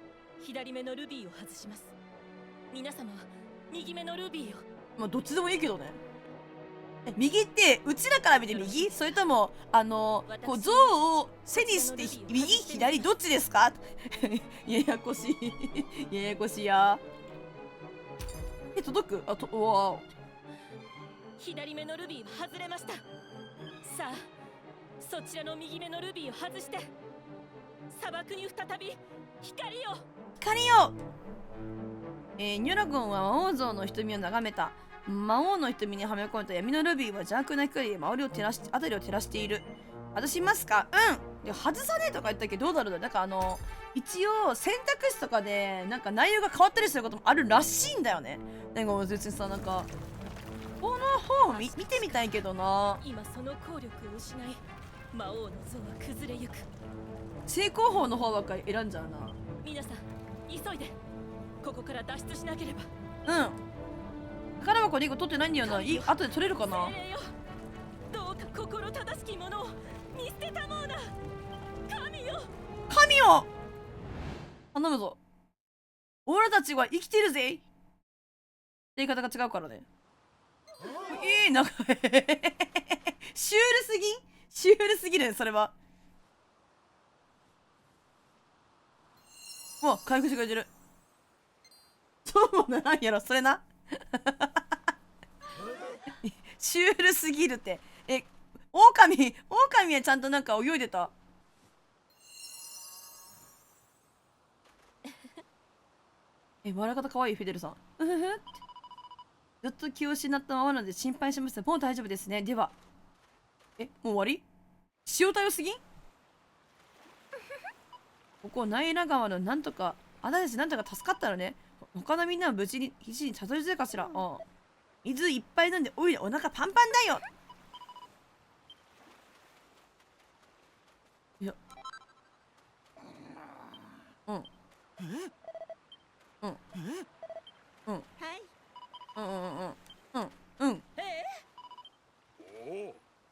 Speaker 9: 左目のルビーを外します。皆様は右目のルビーを。
Speaker 1: まあどっちでもいいけどね。右ってうちらから見て右、それともこう像を背にして右左どっちですか？ややこしいややこしいや。届く？うわ、
Speaker 9: 左目のルビーは外れました。さあそちらの右目のルビーを外して砂漠に再び光を。
Speaker 1: 光よ。ニュラゴンは魔王像の瞳を眺めた。魔王の瞳にはめ込んだ闇のルビーは邪悪な光で周りを照らし辺りを照らしている。外しますか？うん。で外さねえとか言ったけどどうだろう。なんか一応選択肢とかでなんか内容が変わったりすることもあるらしいんだよね。なんか別にさ、なんかこの本見てみたいけどな。
Speaker 9: 今その効力を失い魔王の像は崩れゆく。
Speaker 1: 成功法の方ばっかり選んじゃうな。
Speaker 9: 皆さん急いでここから脱出しなければ。
Speaker 1: うん。宝箱2個取ってないんだよな。後で取れるかな。
Speaker 9: 精霊よ、どうか心正しきものを見捨てたもうな。神よ、
Speaker 1: 神よ、頼むぞ。俺たちは生きてるぜ。って言い方が違うからね。なんかシュールすぎる、それは。もう回復してくれてる。そうもならんやろそれな。シュールすぎるって。狼はちゃんとなんか泳いでた。笑い方かわいいフィデルさん。ずっと気を失ったままなので心配しました。もう大丈夫ですね。ではもう終わり？塩対応すぎん？ここナイラ川のなんとか私たちなんとか助かったのね。他のみんなは無事に岸にたどり着いたかしら。水いっぱい飲んでおいらお腹パンパンだよ。いや、うんはい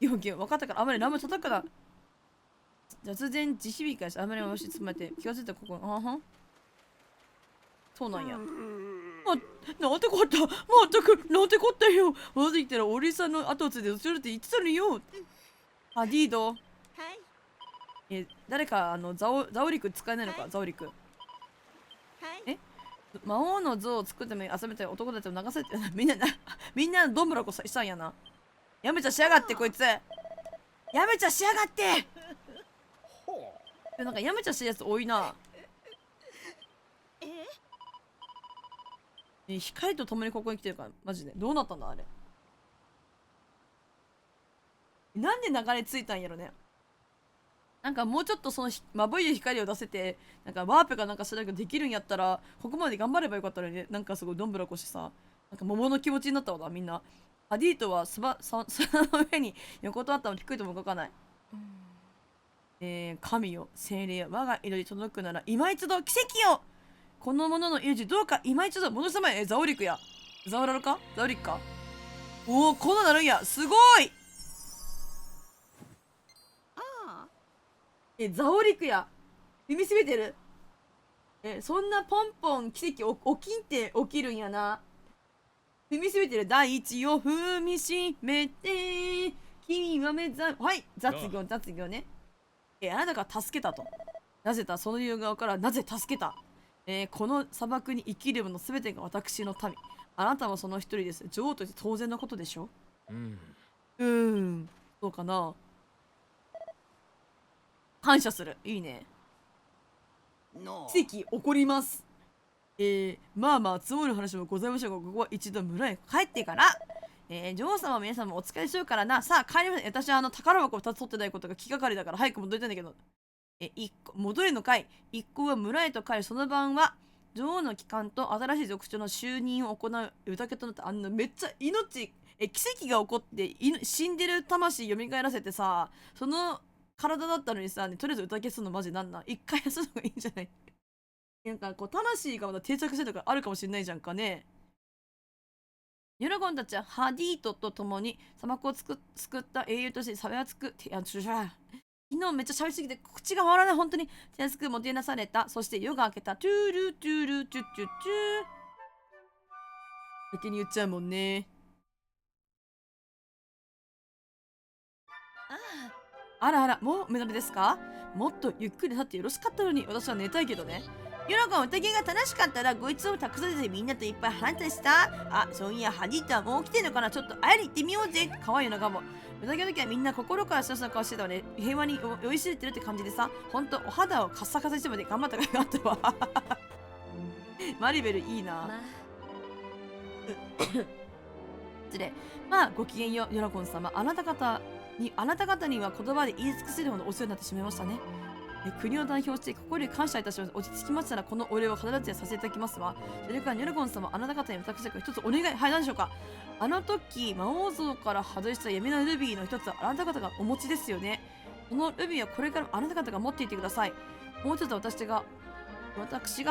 Speaker 1: 分かったからあまりラム叩くな。雑然地響きがしあまりもし詰めて気がついたここそうなんや。なんてこった。まったくなんてこったよ。戻ってきたらおりさんの後をついて後ろって言ってたのよ。ハディード。誰かザオリク使えないのか。ザオリク。魔王の像を作るために集めた男たちを流されてみんなどんぶらこしたんやな。やめちゃしやがってこいつ。やめちゃしやがって。なんかやめちゃしてるやつ多いな。光と共にここに来てるからマジでどうなったんだあれ。なんで流れ着いたんやろね。なんかもうちょっとそのまぶい光を出せてなんかワープがなんかしらができるんやったらここまで頑張ればよかったのにね。なんかすごいどんぶらこしてさ、なんか桃の気持ちになったわなみんな。アディートは砂の上に横たわったのピクリとも動かない。神よ精霊よ我が祈り届くなら今一度奇跡よ。この者の命どうか今一度戻したまえ。ザオリクやザオラルかザオリクか。おおこんななるんやすごい。ザオリクや耳すべてる。そんなポンポン奇跡起きんって起きるんやな。踏みしめてる。第一を踏みしめて君は目覚め。はい雑業ね。あなたが助けたと。なぜだその理由が分からん。なぜ助けた。この砂漠に生きるもの全てが私の民。あなたもその一人です。女王として当然のことでしょ。そうかな。感謝する。いいね。奇跡起こります。まあ積もる話もございましょうがここは一度村へ帰ってから、女王様皆様お疲れしようからな。さあ帰ります。私は宝箱を2つ取ってないことが気がかりだから早く戻りたいんだけど。戻りの会一行は村へと帰りその晩は女王の帰還と新しい族長の就任を行う歌けとなった。めっちゃ命奇跡が起こって死んでる魂蘇らせてさその体だったのにさ、とりあえず歌消すのマジなんなん。一回休むのがいいんじゃない。なんかこう魂がまだ定着してるとかあるかもしれないじゃんかね。ユラゴンたちはハディートと共に砂漠を救った英雄としてサベ熱く昨日めっちゃ喋りすぎて口が回らない。本当に手厚くもてなされた。そして夜が明けた。トゥールトゥールトゥトゥトゥ先に言っちゃうもんね。あらあら、もう目覚めですか？もっとゆっくり立ってよろしかったのに、私は寝たいけどね。ユナコン、宴が楽しかったら、こいつを託されてみんなといっぱい話した。あ、そういや、ハディットはもう来てんのかな？ちょっと会いに行ってみようぜ。かわいいな、ガモ。宴の時はみんな心から幸せな顔してたわね。平和に酔いしれてるって感じでさ、ほんとお肌をカッサカサにしてまで頑張ったからよかったわ。マリベルいいな。
Speaker 9: まあ
Speaker 1: 失礼。まあ、ごきげんよう、ヨナコン様。あなた方には言葉で言い尽くせるほどお世話になってしまいましたね。国を代表して心より感謝いたします。落ち着きましたら、このお礼を必ずやさせていただきますわ。それからヨナコン様、あなた方に私から一つお願い。はい、何でしょうか。あの時、魔王像から外した闇のルビーの一つはあなた方がお持ちですよね。このルビーはこれからもあなた方が持っていてください。もう一つ私が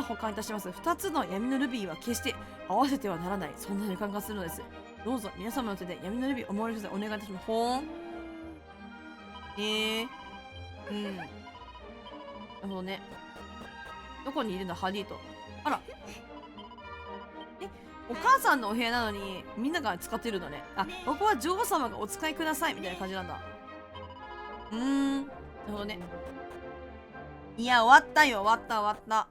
Speaker 1: 保管いたします。2つの闇のルビーは決して合わせてはならない。そんな予感がするのです。どうぞ皆様の手で闇のルビーを思われるお願いいたします。ほーん。なるほどね。どこにいるんだ、ハリーと。あら。お母さんのお部屋なのにみんなが使ってるのね。あ、ここは女王様がお使いくださいみたいな感じなんだ。なるほどね。いや、終わったよ、終わった。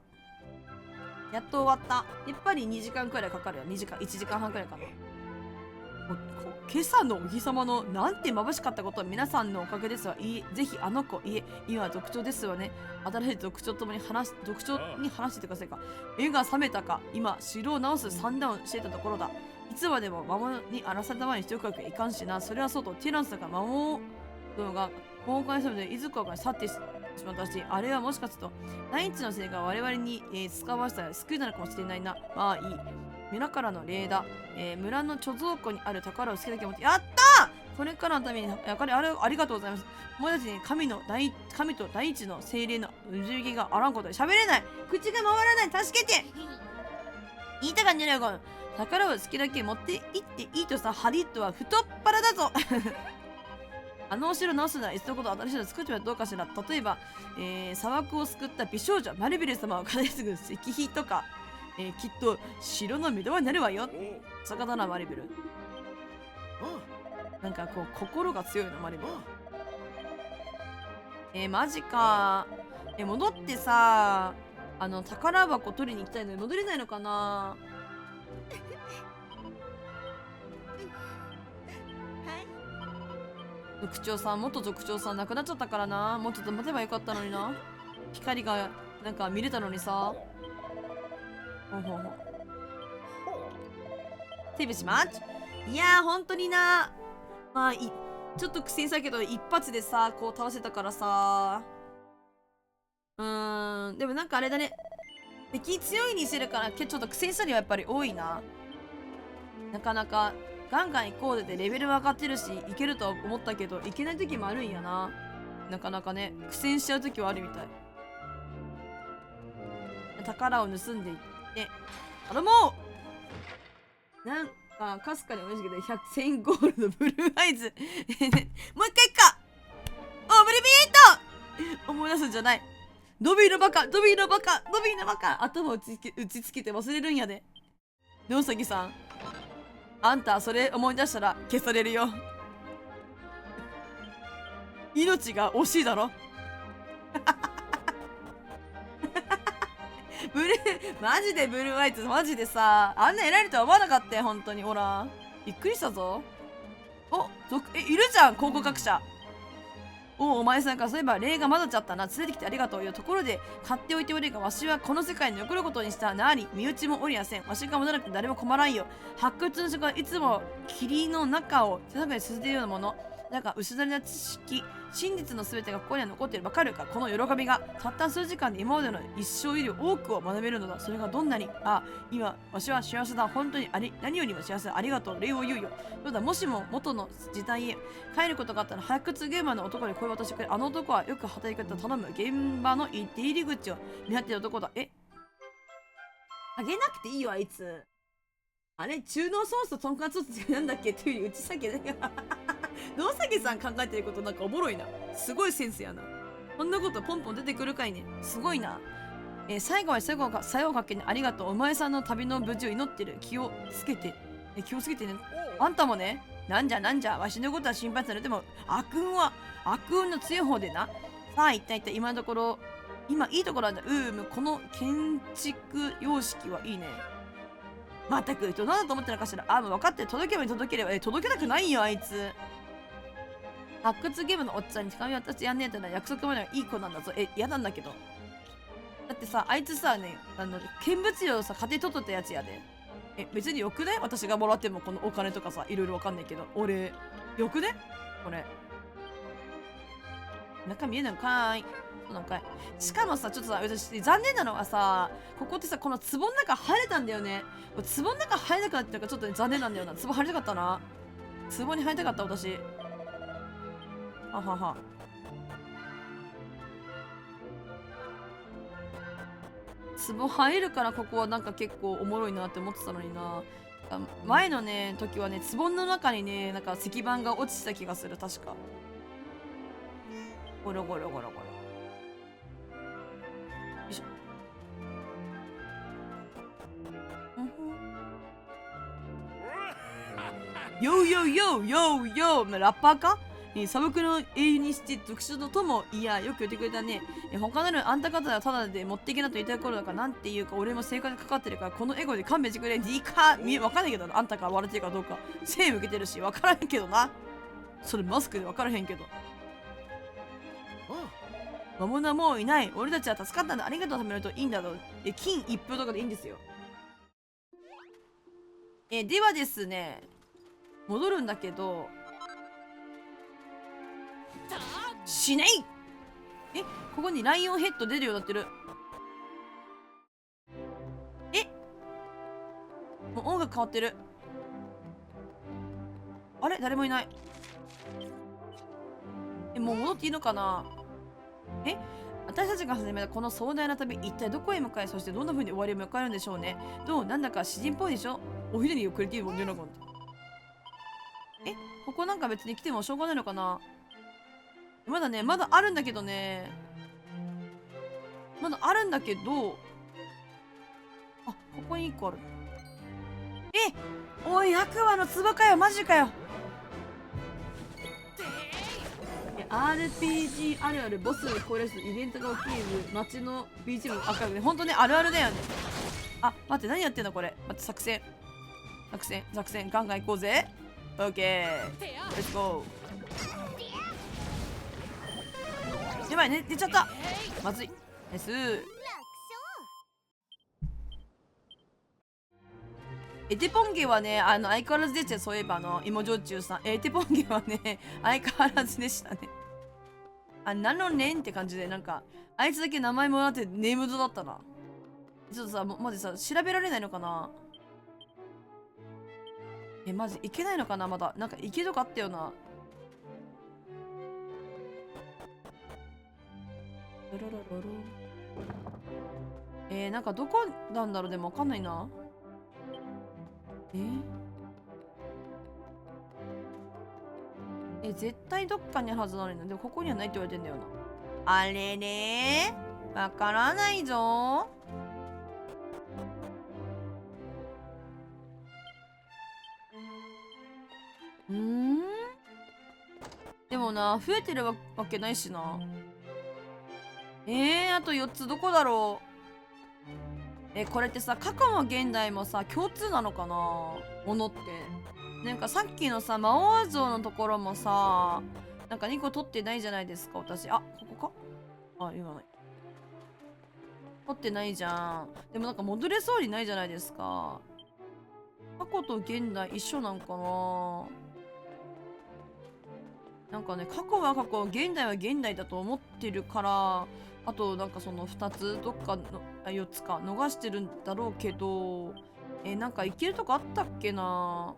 Speaker 1: やっと終わった。やっぱり2時間くらいかかるよ。1時間半くらいかな。今朝のお日様のなんて眩しかったことは皆さんのおかげですわ。ぜひあの子、今族長ですわね。新しい族長に話してくださいか。目が覚めたか。今、城を直すサンダウンしてたところだ。いつまでも魔物に荒らされた前にしておくわけいかんしな。それはそうと、ティランスが魔物が崩壊するので、いずこかに去ってしまったし、あれはもしかすると、第一のせいが我々に、使わしたら救いなのかもしれないな。まあいい。村からの礼だ。村の貯蔵庫にある宝を好きだけ持って、やったー！これからのために、ありがとうございます。お前たちに神と第一の精霊の十字があらんことで喋れない。口が回らない。助けて！言いたかんじゃないか。宝を好きだけ持って行っていいとさ、ハリットは太っ腹だぞ。あのお城直すならいっそのこと新しいの作ってはどうかしら。例えば、砂漠を救った美少女マリベル様を語り継ぐ石碑とか、きっと城の目玉になるわよ。坂だな、マリベル。なんかこう心が強いの、マリベル。マジか。戻ってさ、宝箱取りに行きたいのに戻れないのかな。族長さん、元族長さん亡くなっちゃったからな。もうちょっと待てばよかったのにな。光がなんか見れたのにさ。テレビしまっち。いやー、ほんとにな。まあ、ちょっと苦戦したけど、一発でさ、こう倒せたからさ。でもなんかあれだね。敵強いにしてるから、ちょっと苦戦したりはやっぱり多いな。なかなか、ガンガン行こうでレベル上がってるし、いけるとは思ったけど、いけない時もあるんやな。なかなかね、苦戦しちゃう時はあるみたい。宝を盗んでいって、頼もう！なんか、かすかに美味しいけど、1000ゴールドブルーアイズ。もう一回か！オブリビエート！思い出すんじゃない。ドビーのバカ！頭を打ちつけて忘れるんやで。ねおさぎさん。あんたそれ思い出したら消されるよ。命が惜しいだろ。マジでブルーアイズ、マジでさ、あんな得られるとは思わなかったよ、本当に。ほらびっくりしたぞ。いるじゃん、考古学者。お前さんか。そういえば霊が混ざっちゃったな。連れてきてありがとうよ。ところで買っておいておれが、わしはこの世界に残ることにしたなり、身内もおりやせん。わしが戻らなくて誰も困らんよ。発掘の職はいつも霧の中を手探り進んでいるようなものだが、失われた知識、真実の全てがここには残っている。わかるか、この喜びがたった数時間で今までの一生より多くを学べるのだ。それがどんなに、今わしは幸せだ。本当に何よりも幸せだ。ありがとう。礼を言うよ。そうだ、もしも元の時代へ帰ることがあったら、発掘現場の男に声を渡してくれ。あの男はよく働き方を頼む。現場の出入り口を見張っている男だ。あげなくていいよ、あいつ。あれ、中濃ソースととんかつソースなんだっけっていうより、うちさけね。野崎さん考えてることなんかおもろいな。すごいセンスやな。こんなことポンポン出てくるかいね。すごいな。最後は最後さようかけにありがとう。お前さんの旅の無事を祈ってる。気をつけてね。あんたもね。なんじゃわしのことは心配されても悪運の強い方でな。さあ一体今のところ今いいところなんだ。この建築様式はいいね。まったく人なんだと思ってるのかしら。もう分かって、届けば届ければ。届けたくないよあいつ。発掘ゲームのおっちゃんに手紙渡してやんねえってのは約束まではいい子なんだぞ。嫌なんだけど。だってさ、あいつさね、見物料さ、家庭取っとったやつやで。別によくね、私がもらってもこのお金とかさ、いろいろわかんないけど。俺、よくねこれ。中見えないのかーい。そうなんかい。しかもさ、ちょっとさ、私、残念なのはさ、ここってさ、この壺の中入れたんだよね。壺の中入れなくなってるからちょっと、ね、残念なんだよな。壺入りたかったな。壺に入りたかった、私。ははは。壺入るからここはなんか結構おもろいなって思ってたのにな。前のね、時はね、壺の中にね、なんか石板が落ちてた気がする、確か。ゴロゴロゴロゴロ。よいしょ。ヨーヨーヨーヨーヨー、ラッパーか？砂漠の英雄にして特殊の友。いや、よく言ってくれたね。他なるあんた方はただで持っていけなと言った頃だから、なんていうか俺も生活にかかってるから、このエゴで勘弁してくれ。いいかわかんないけどな、あんたから笑ってるかどうか。背向けてるし、わからへんけどな。それマスクでわからへんけど。魔物はもういない。俺たちは助かったんだ。ありがとう。貯めるといいんだろう。金一封とかでいいんですよ。ではですね、戻るんだけど、しない。ここにライオンヘッド出るようになってる。もう音楽変わってる。あれ誰もいない。もう戻っていいのかな。私たちが始めたこの壮大な旅、一体どこへ向かい、そしてどんな風に終わりを迎えるんでしょうね。なんだか詩人っぽいでしょ。おひねりをくれているもんね、なかんて。ここなんか別に来てもしょうがないのかな。まだね、まだあるんだけどね。まだあるんだけど、ここに1個ある。おい、悪魔の壺かよ、マジかよ。RPG あるある、ボス攻略イベントが起きる街の BGM 赤くね、ほんとね、あるあるだよね。待って、何やってんのこれ。待って、作戦、ガンガン行こうぜ。オッケー、レッツゴー。やばいね、出ちゃった。まずい。ナイス。エテポンゲはね、相変わらずでしたよ。そういえば芋焼酎さん。エテポンゲはね、相変わらずでしたね。なのねんって感じで、なんか、あいつだけ名前もらってネームドだったな。ちょっとさ、マジさ、調べられないのかな。マジいけないのかな、まだ。なんかいけとかあったよな。なんかどこなんだろう。でもわかんないな。絶対どっかにあるはずなのにな。でもここにはないって言われてんだよな。あれれー、わからないぞー。でもな、増えてるわけないしな。あと4つどこだろう。これってさ、過去も現代もさ、共通なのかな、ものって。なんかさっきのさ、魔王像のところもさ、なんか2個取ってないじゃないですか、私。ここか。言わない。取ってないじゃん。でもなんか戻れそうにないじゃないですか。過去と現代一緒なんかな。なんかね、過去は過去、現代は現代だと思ってるから、あとなんかその2つ、どっかの、4つか、逃してるんだろうけど、なんかいけるとこあったっけな。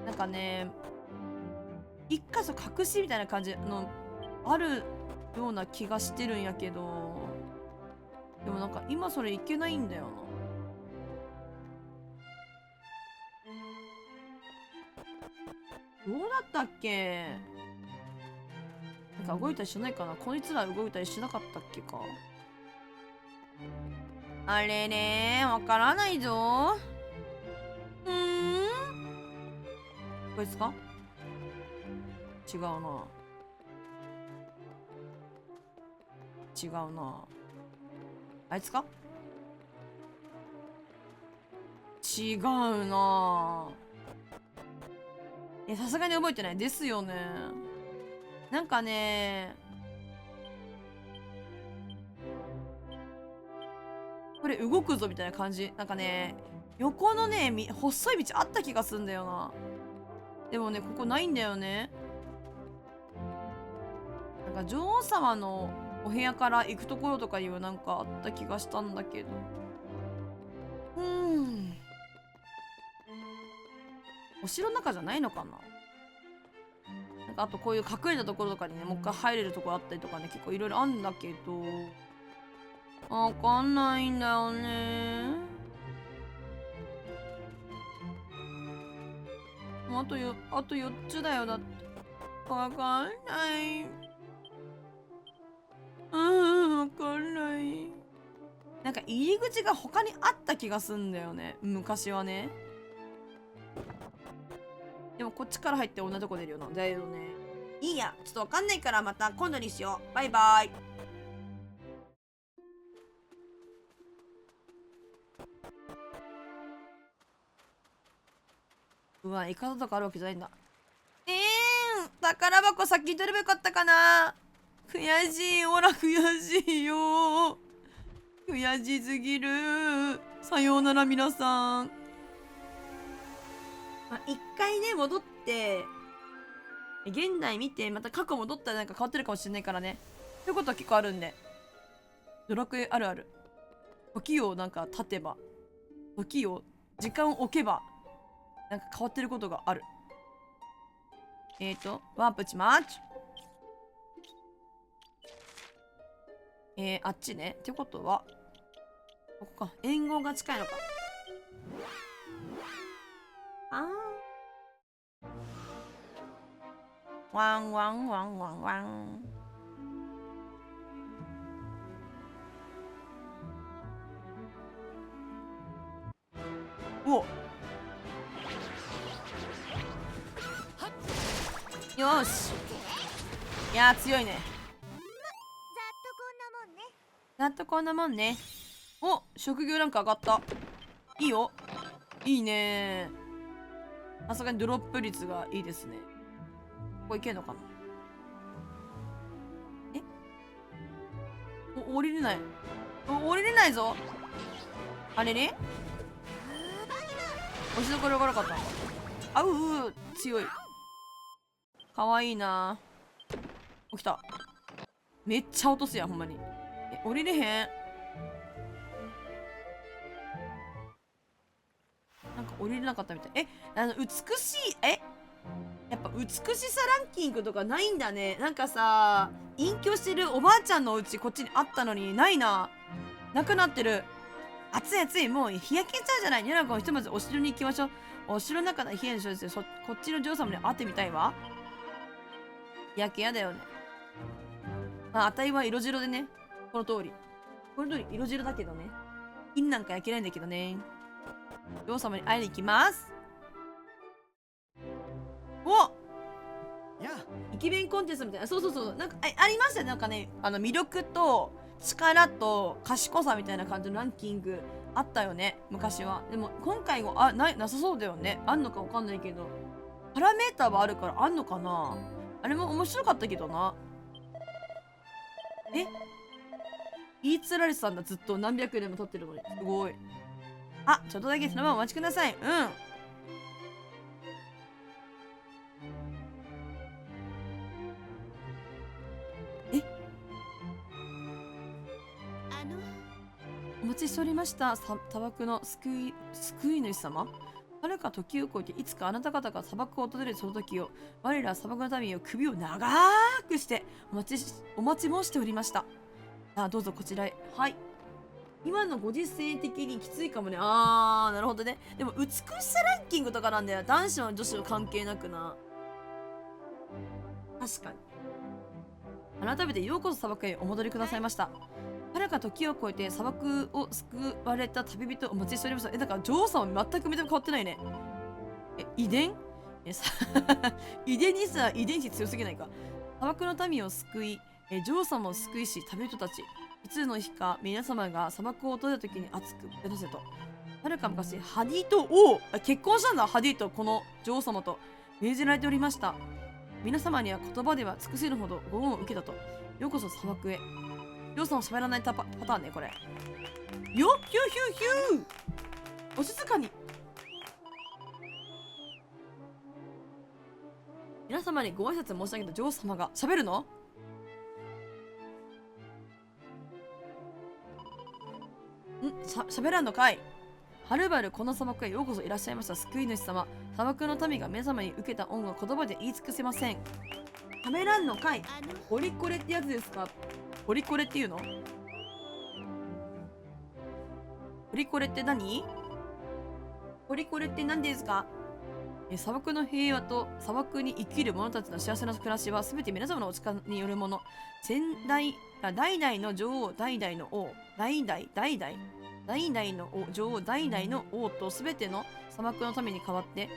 Speaker 1: なんかね、一箇所隠しみたいな感じのあるような気がしてるんやけど、でもなんか今それいけないんだよな。どうだったっけ。なんか動いたりしないかな。こいつら動いたりしなかったっけか。あれねー、わからないぞー。こいつか？違うな。違うな。あいつか？違うな。さすがに覚えてないですよね。なんかね、これ動くぞみたいな感じ。なんかね、横のね、細い道あった気がするんだよな。でもね、ここないんだよね。なんか女王様のお部屋から行くところとかにはなんかあった気がしたんだけど。お城の中じゃないのかな。なんかあとこういう隠れたところとかにね、もう一回入れるところあったりとかね、結構いろいろあんだけど、わかんないんだよね。あと4つだよ。だってわかんない。わかんない。なんか入り口が他にあった気がすんだよね、昔はね。でもこっちから入って同じとこ出るよな。だよね。いいや、ちょっとわかんないからまた今度にしよう。バイバイ。うわ、イカダとかあるわけじゃないんだ。宝箱先に取ればよかったかな。悔しい。ほら、悔しいよ。悔しすぎる。さようなら皆さん。一回ね、戻って、現代見て、また過去戻ったらなんか変わってるかもしれないからね。ということは結構あるんで。ドラクエあるある。時をなんか経てば、時間を置けば、なんか変わってることがある。ワープします。あっちね。ってことは、ここか。援護が近いのか。ワンワンワンワンワン。おっ、よし。いやー強いね。ざっとこんなもんね。お、職業ランク上がった。いいよ。いいねー。さすがにドロップ率がいいですね。ここいけんのかな。降りれない。降りれないぞ。あれれ、押しどころが悪かったのか。あうう、強い。かわいいな。起きた。めっちゃ落とすやん、ほんまに。降りれへん。なんか降りれなかったみたい。美しい、やっぱ美しさランキングとかないんだね。なんかさ、隠居してるおばあちゃんのお家こっちにあったのにないな。なくなってる。暑い暑い、もう日焼けしちゃうじゃない。ニュラコンひとまずお城に行きましょう。お城の中で冷えるでしょですよ。こっちの女王様に会ってみたいわ。日焼けやだよね。あたいは色白でね。この通り色白だけどね。金なんか焼けないんだけどね。女王様に会いに行きます。お、駅弁コンテストみたいな。そう。なんかありましたね。なんかね、魅力と力と賢さみたいな感じのランキングあったよね、昔は。でも今回はなさそうだよね。あんのかわかんないけど、パラメーターはあるからあんのかな。あれも面白かったけどな。言いつられてたんだ、ずっと。何百円でも取ってるのに。すごい。あ、ちょっとだけそのままお待ちください。お待ちしておりました。砂漠の救い主様。はるか時を越えていつかあなた方が砂漠を訪れるその時を、我ら砂漠の民を首を長くしてお待ちもしておりました。どうぞこちらへ。はい。今のご時世的にきついかもね。なるほどね。でも美しさランキングとかなんだよ。男子も女子も関係なくな。確かに。改めてようこそ砂漠へお戻りくださいました。はるか時を越えて砂漠を救われた旅人をお待ちしておりました。だから女王様全く見た目変わってないね。遺伝遺伝にさ、遺伝子強すぎないか。砂漠の民を救い、女王様を救いし、旅人たち。いつの日か皆様が砂漠を訪れた時に熱く目指せと。はるか昔、ハディと王、結婚したんだ、ハディとこの女王様と命じられておりました。皆様には言葉では尽くせるほどご恩を受けたと。ようこそ砂漠へ。女王様喋らないパターンね、これ。よっ、ヒューヒューヒュー、お静かに。皆様にご挨拶申し上げた女王様が喋るの？喋らんのかい。はるばるこの砂漠へようこそいらっしゃいました救い主様。砂漠の民が皆様に受けた恩は言葉で言い尽くせません。喋らんのかい。ポリコレってやつですか？ポリコレっていうの？ポリコレって何？ポリコレって何ですか？砂漠の平和と砂漠に生きる者たちの幸せな暮らしは全て皆様のお力によるもの。代々の女王、代々の王、代々の女王、代々の王と全ての砂漠のために代わって、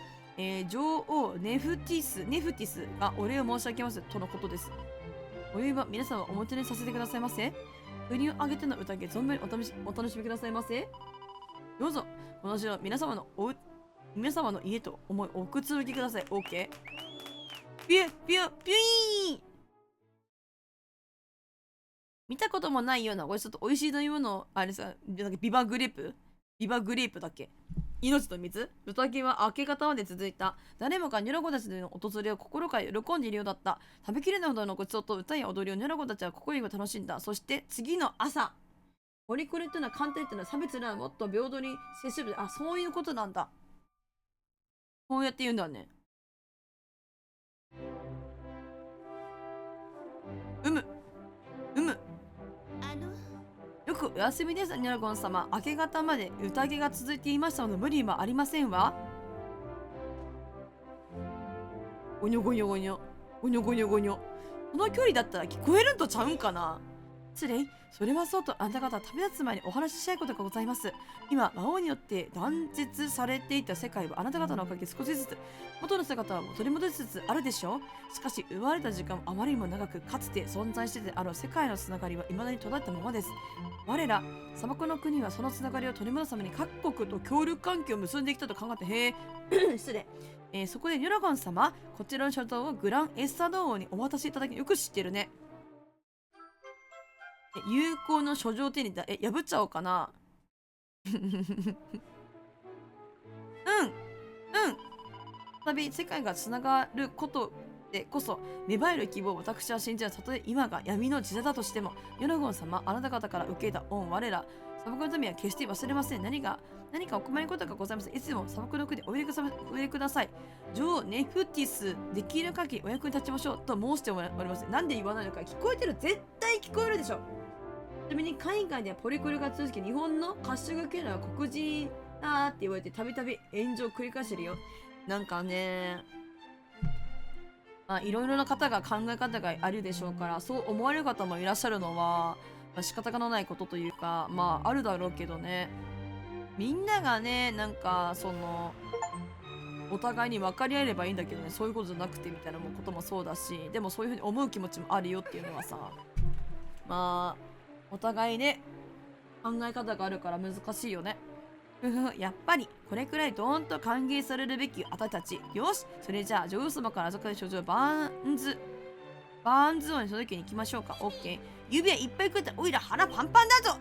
Speaker 1: 女王ネフティスがお礼を申し上げますとのことです。お祝いは皆様をおもてなしさせてくださいませ。国を挙げての宴、存分にお楽しみくださいませ。どうぞ、この城、皆様の家と思いおくつろぎください。OK。ピュピュピュイーン。見たこともないような、これちょっと美味しい飲み物、あれさ、ビバグレープだっけ。命の水。宴は明け方まで続いた。誰もがニョロコたちの訪れを心から喜んでいるようだった。食べきれないほどのごちそうと歌や踊りをニョロコたちは心より楽しんだ。そして次の朝。ポリコレっていうのは簡単っていうのは差別ならもっと平等に接する。あ、そういうことなんだ。こうやって言うんだね。よくお休みです、ニャラゴン様。明け方まで宴が続いていましたので無理はありませんわ。ゴニョゴニョゴニョ。ゴニョゴニョゴニョ。この距離だったら聞こえるんとちゃうんかな。失礼。それはそうと、あなた方旅立つ前にお話ししたいことがございます。今、魔王によって断絶されていた世界はあなた方のおかげで少しずつ元の姿を取り戻しつつあるでしょう。しかし、奪われた時間もあまりにも長く、かつて存在してであろう世界のつながりは未だに途絶えたままです。我ら、砂漠の国はそのつながりを取り戻すために各国と協力関係を結んできたと考えて、へえ、失礼。そこでニョラゴン様、こちらの諸島をグランエスタド王にお渡しいただき、よく知ってるね。有効の書状を手に破っちゃおうかな。再び世界がつながることでこそ芽生える希望を私は信じる。たとえ今が闇の時代だとしても、ヨナゴン様、あなた方から受けた恩、我ら砂漠の民は決して忘れません。何かお困りのことがございます。いつも砂漠の国でお入れください。女王ネフティス、できる限りお役に立ちましょうと申しております。なんで言わないのか。聞こえてる。絶対聞こえるでしょ。ちなみに海外ではポリコレが続き、日本のハッシュタグ系のは黒人だって言われてたびたび炎上を繰り返してるよ。なんかね、いろいろな方が考え方があるでしょうから、そう思われる方もいらっしゃるのは、仕方がないことというか、あるだろうけどね。みんながね、なんかそのお互いに分かり合えればいいんだけどね、そういうことじゃなくてみたいなこともそうだし、でもそういうふうに思う気持ちもあるよっていうのはさ、お互いね、考え方があるから難しいよね。やっぱりこれくらいドーンと歓迎されるべきあたたち。よし、それじゃあ女王様から預かる書状バーンズ王に届けに行きましょうか。オッケー。指輪いっぱい食っておいら腹パンパンだぞ。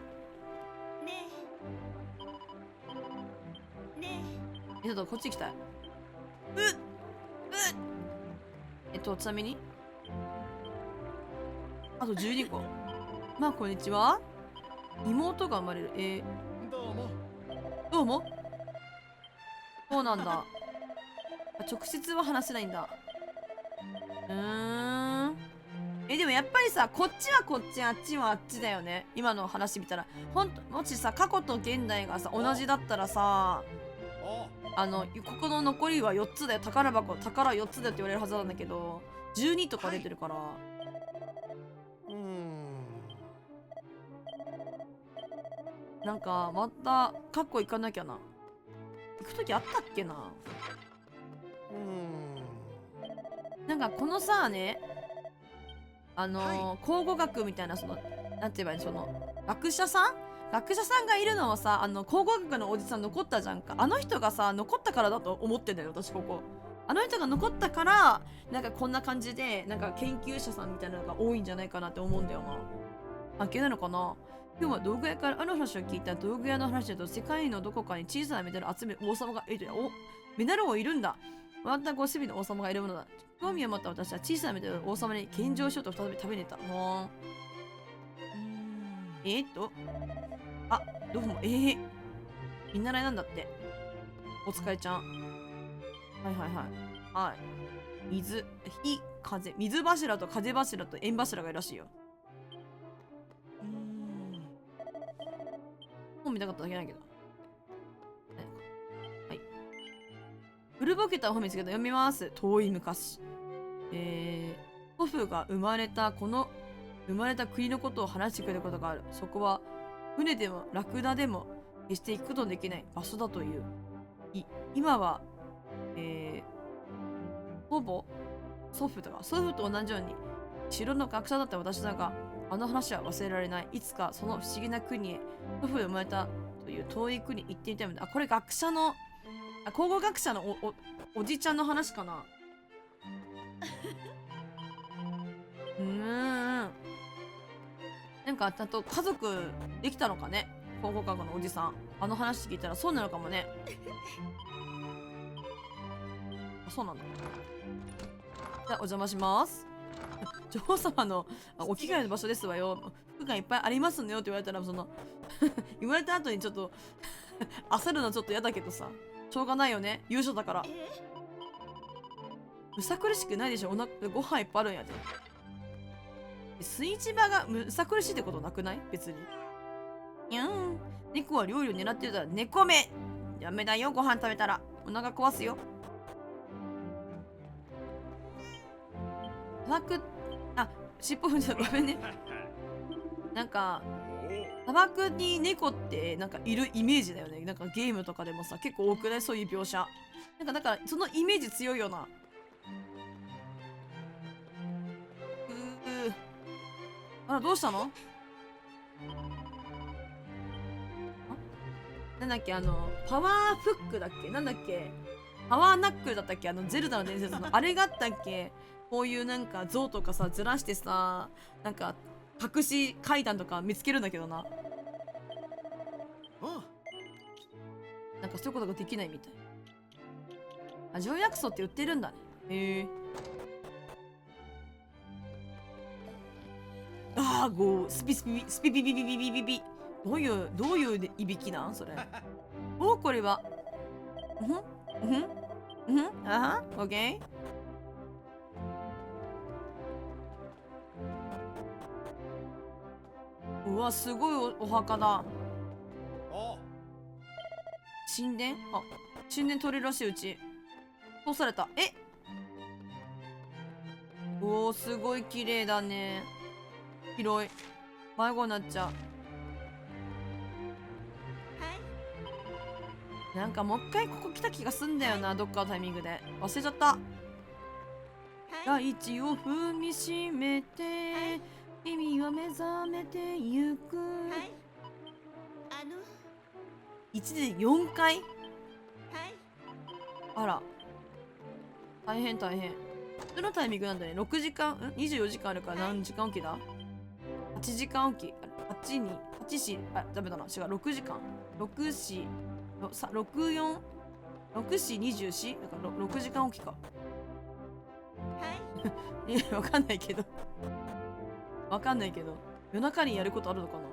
Speaker 1: ちょっとこっち来たい。ちなみにあと12個。こんにちは。妹が生まれる。どうも。そうなんだ。直接は話せないんだ。でもやっぱりさ、こっちはこっち、あっちはあっちだよね。今の話見たら。もしさ、過去と現代がさ、同じだったらさ、ここの残りは4つだよ。宝4つだよって言われるはずなんだけど、12とか出てるから。なんか、また、過去行かなきゃな。行くときあったっけな。なんかこのさね、考古学みたいな、その、なんて言えばいいの、その、学者さんがいるのはさ、考古学のおじさん残ったじゃんか。あの人がさ、残ったからだと思ってんだよ、私ここ。あの人が残ったから、なんかこんな感じで、なんか研究者さんみたいなのが多いんじゃないかなって思うんだよな。関係ないのかな。今日は道具屋からある話を聞いた。道具屋の話だと、世界のどこかに小さなメダルを集める王様がいるという。お、メダル王いるんだ。またご守備の王様がいるものだ。興味を持った私は小さなメダルを王様に献上しようと再び食べねた。あ、どうも、見習いなんだって。お疲れちゃん。はいはいはい。はい。水、火、風。水柱と風柱と縁柱がいるらしいよ。本見たかっただけだけど。はい。古ぼけた本見つけた。読みます。遠い昔。祖父が生まれた国のことを話してくれることがある。そこは、船でもラクダでも決して行くことのできない場所だという。今は、ほぼ祖父と同じように城の学者だった私だが、あの話は忘れられない。いつかその不思議な国へ祖父が生まれたという遠い国に行ってみたいんだ。あ、これ学者の考古学者のおじちゃんの話かな。なんかちゃんと家族できたのかね、考古学のおじさん。あの話聞いたらそうなのかもね。あ、そうなんだ。じゃあお邪魔します。女王様のお着替えの場所ですわよ。服がいっぱいありますねよって言われたら、その言われた後にちょっと焦るのちょっと嫌だけどさ、しょうがないよね、優勝だから。むさ苦しくないでしょ。ご飯いっぱいあるんやで。炊事場がむさ苦しいってことなくない？別に。猫は料理を狙ってるから猫目。ダメだよ、ご飯食べたらお腹壊すよ。尻尾踏んじゃう、ごめんね。なんか砂漠に猫ってなんかいるイメージだよね。なんかゲームとかでもさ、結構多くない？そういう描写。なんかだからそのイメージ強いよな。あら、どうしたの？なんだっけ、パワーフックだっけ、なんだっけ、パワーナックルだったっけ、ゼルダの伝説のあれがあったっけ。こういうなんか像とかさずらしてさ、なんか隠し階段とか見つけるんだけどな。なんかそういうことができないみたい。あ、条約層って売ってるんだね。へえ。スピピピピピピピピピ。どういういびきなんそれ。お、これは。あは、オッケー。うわ、すごい お墓だ。神殿？神殿取れるらしい、うち。通された。おー、すごい綺麗だね。広い。迷子になっちゃう。なんかもう一回ここ来た気がすんだよな、どっかのタイミングで。忘れちゃった。大地を踏みしめて、君は目覚めてゆく。1で4回？あら。大変大変。どのタイミングなんだね。6時間、24時間あるから何時間おきだ？ 8 時間おき。ダメだな。違う、6時間。6、4、64、6、4、24? だから6時間おきか。いや、わかんないけど。夜中にやることあるのかな。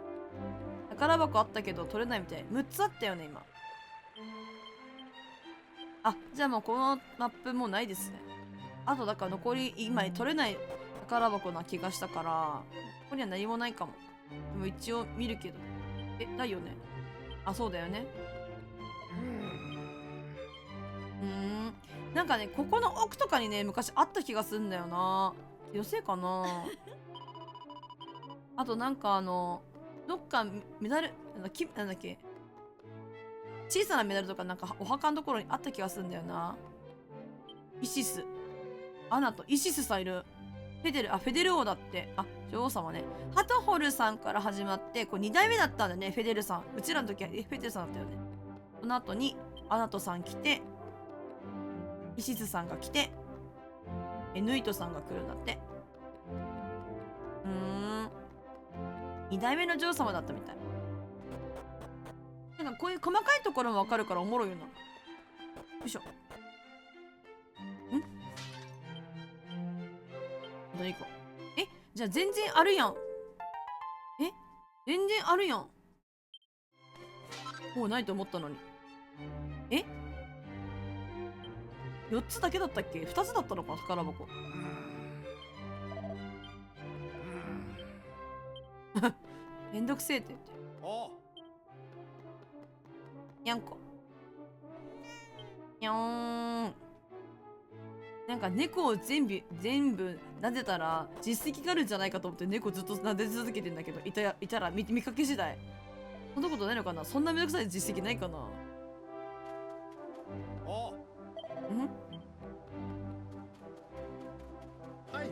Speaker 1: 宝箱あったけど取れないみたい。6つあったよね、今。あ、じゃあもうこのマップもうないですね。あとだから残り、今取れない宝箱な気がしたから、ここには何もないかも。でも一応見るけど。ないよね。あ、そうだよね。なんかね、ここの奥とかにね、昔あった気がするんだよな。気のせいかな。あとなんかどっかメダル、なんだっけ、小さなメダルとかなんかお墓のところにあった気がするんだよな。イシス。アナとイシスさんいる。フェデル王だって。あ、女王様ね。ハトホルさんから始まって、これ2代目だったんだね、フェデルさん。うちらの時はフェデルさんだったよね。その後に、アナトさん来て、イシスさんが来て、ヌイトさんが来るんだって。2代目の女王様だったみたい。なんかこういう細かいところもわかるからおもろいよな。よいしょ。何か。じゃあ全然あるやん。全然あるやん。もうないと思ったのに。4つだけだったっけ ?2 つだったのかな宝箱。めんどくせえって言って。にゃんこ。にゃーん。なんか猫を全部撫でたら実績があるんじゃないかと思って猫ずっと撫で続けてんだけど、いたら見かけ次第。そんなことないのかな。そんなめんどくさい実績ないかな。
Speaker 3: はい。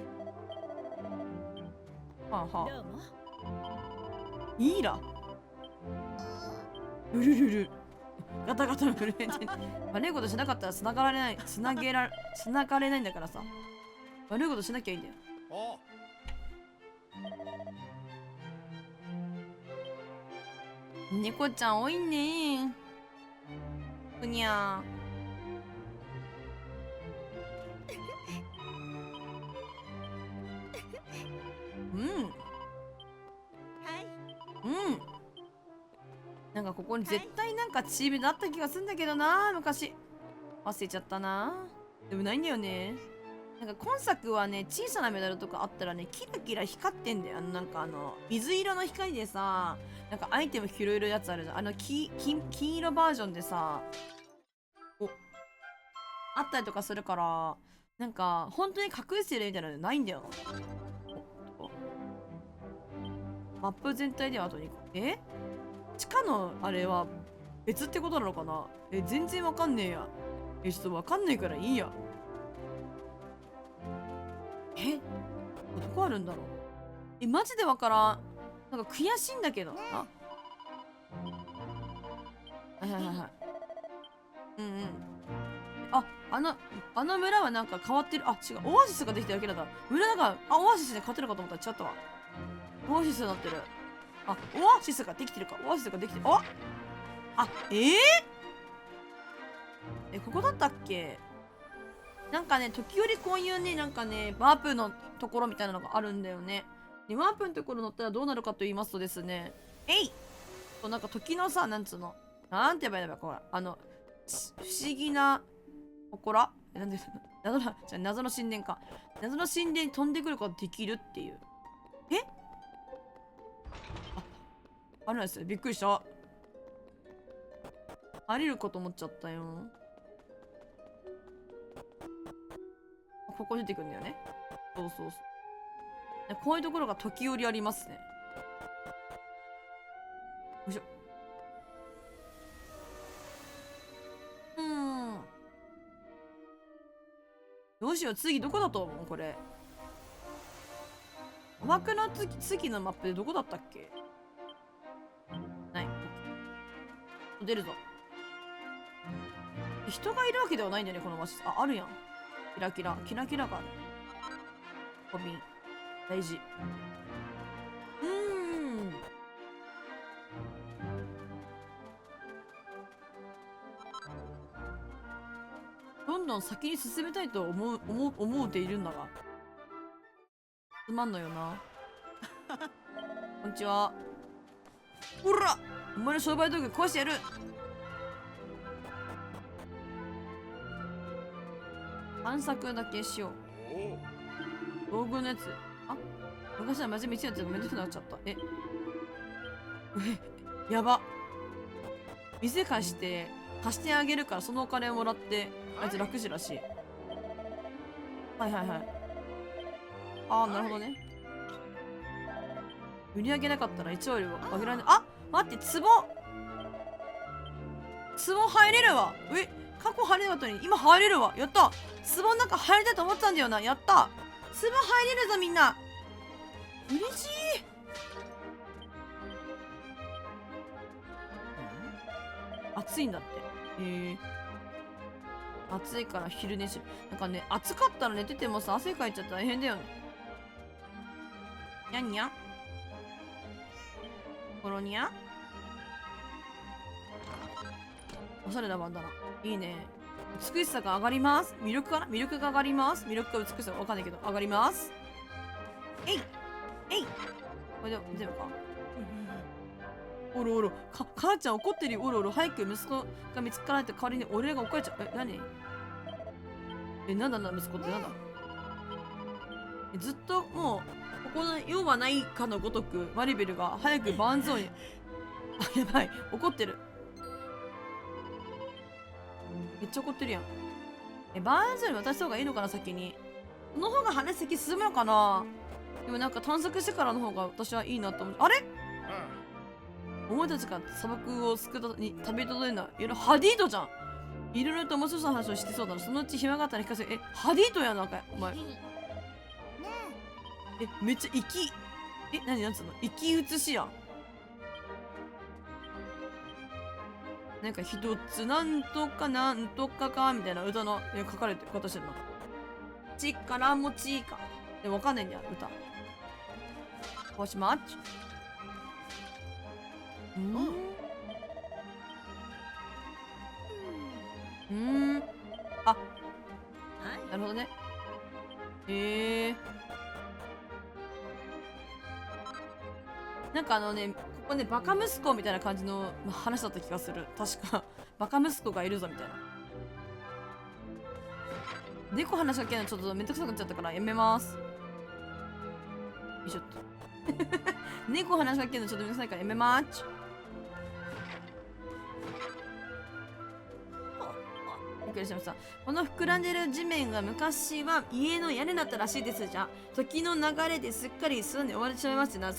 Speaker 1: はあは
Speaker 9: どうも。
Speaker 1: あ。いいら。うるるる。ガタガタの震えて。悪いことしなかったら繋がれないんだからさ。悪いことしなきゃいいんだよ。猫ちゃん多いね。ふにゃー。なんかここに絶対なんかチームだった気がするんだけどな、昔。忘れちゃったな。でもないんだよね。なんか今作はね、小さなメダルとかあったらね、キラキラ光ってんだよ。なんか水色の光でさ、なんかアイテム拾えるやつあるじゃん。金色バージョンでさ、あったりとかするから、なんか本当に隠してるみたいなのないんだよな。マップ全体ではあと2個。地下のあれは別ってことなのかな。全然わかんねえや。ちょっとわかんないからいいや。どこあるんだろう。マジでわからん。なんか悔しいんだけど。はいはいはいはい。あの村はなんか変わってる。あ、違う。オアシスができただけだった。村が、オアシスで勝てるかと思ったら違ったわ。オアシスになってる。オアシスができてるか。オアシスができてる。ここだったっけ。なんかね、時折こういうね、なんかね、ワープのところみたいなのがあるんだよね。で、ワープのところ乗ったらどうなるかと言いますとですね、なんか時のさ、なんつうの、なんて言えばいいんだろう、これ。不思議な、祠なんで、謎の神殿か。謎の神殿に飛んでくることができるっていう。あるんですよ。びっくりした。降りるかと思っちゃったよ。ここ出てくんだよね。そうそうそう。こういうところが時折ありますね。よいしょ。どうしよう、次どこだと思うこれ。甘くの次のマップでどこだったっけ。ない。出るぞ。人がいるわけではないんだよね、このマシ。あるやん。キラキラがある。コビン。大事。どんどん先に進めたいと思うているんだが。つまんのよな。こんにちは。ほら、お前の商売道具壊してやる。探索だけしよう。道具のやつ。昔はマジ道やってめんどくなっちゃった。やば。店貸してあげるからそのお金をもらってあいつ楽しいらしい。はい。なるほどね。売り上げなかったら1割を上げられない。待って、壺入れるわ。過去入れなかったのに今入れるわ。やった。壺の中入りたいと思ってたんだよな。やった。壺入れるぞみんな。嬉しい。暑いんだって。暑いから昼寝し、なんかね、暑かったら寝ててもさ、汗かいちゃったら大変だよね。にゃんにゃん。コロニャ。おしゃれなバンダナ。いいね。美しさが上がります。魅力かな、魅力が上がります。魅力か美しさかわかんないけど、上がります。えいえい。これで全部か。おろおろ、母ちゃん怒ってるよ。おろおろ、早く息子が見つからないと代わりに俺が怒られちゃう。何？なんだ息子ってなんだ？ずっともう、ここの用はないかのごとく、マリベルが早くバンゾーに。あ、やばい、怒ってる。めっちゃ怒ってるやん。バンゾーに渡した方がいいのかな、先に。その方が話先進むのかな。でもなんか探索してからの方が私はいいなと思う。あれ？お前たちが砂漠を救ったに旅届いるのは、ハディードじゃん。いろいろと面白そうな話をしてそうだな。そのうち暇があったら聞かせ。ハディードやん、なんか、お前。めっちゃなんつうの、生き写しやん。なんか一つなんとかなんとかかみたいな歌の書かれてる方してるな。力持ちか。わかんないんだよ、歌。もしまっち。あ、なるほどね。なんかここね、バカ息子みたいな感じの話だった気がする。確か。バカ息子がいるぞみたいな。猫話しかけるのちょっとめんどくさくなっちゃったからやめます。よいしょっと。猫話しかけるのちょっとめんどくさいからやめまーす。びっくりしました。この膨らんでる地面が昔は家の屋根だったらしいですじゃん。時の流れですっかり住んで終わってしまいましてな。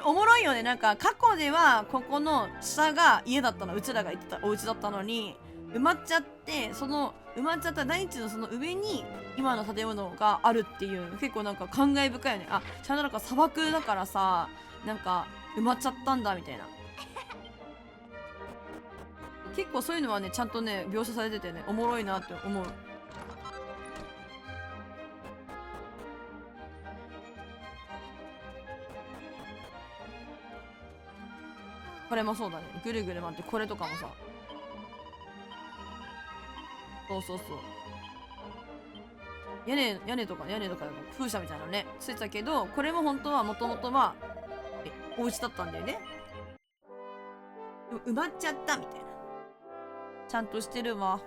Speaker 1: おもろいよね。なんか過去ではここの下が家だったの。うちらが行ってたお家だったのに埋まっちゃって、その埋まっちゃった大地のその上に今の建物があるっていう、結構なんか感慨深いよね。あ、ちゃんとなんか砂漠だからさ、なんか埋まっちゃったんだみたいな。結構そういうのはね、ちゃんとね、描写されててね、おもろいなって思う。これもそうだね。ぐるぐる回って、これとかもさ。そうそうそう。屋根とか風車みたいなのね、ついてたけど、これも本当はもともとは、お家だったんだよね。でも埋まっちゃったみたいな。ちゃんとしてるわ。は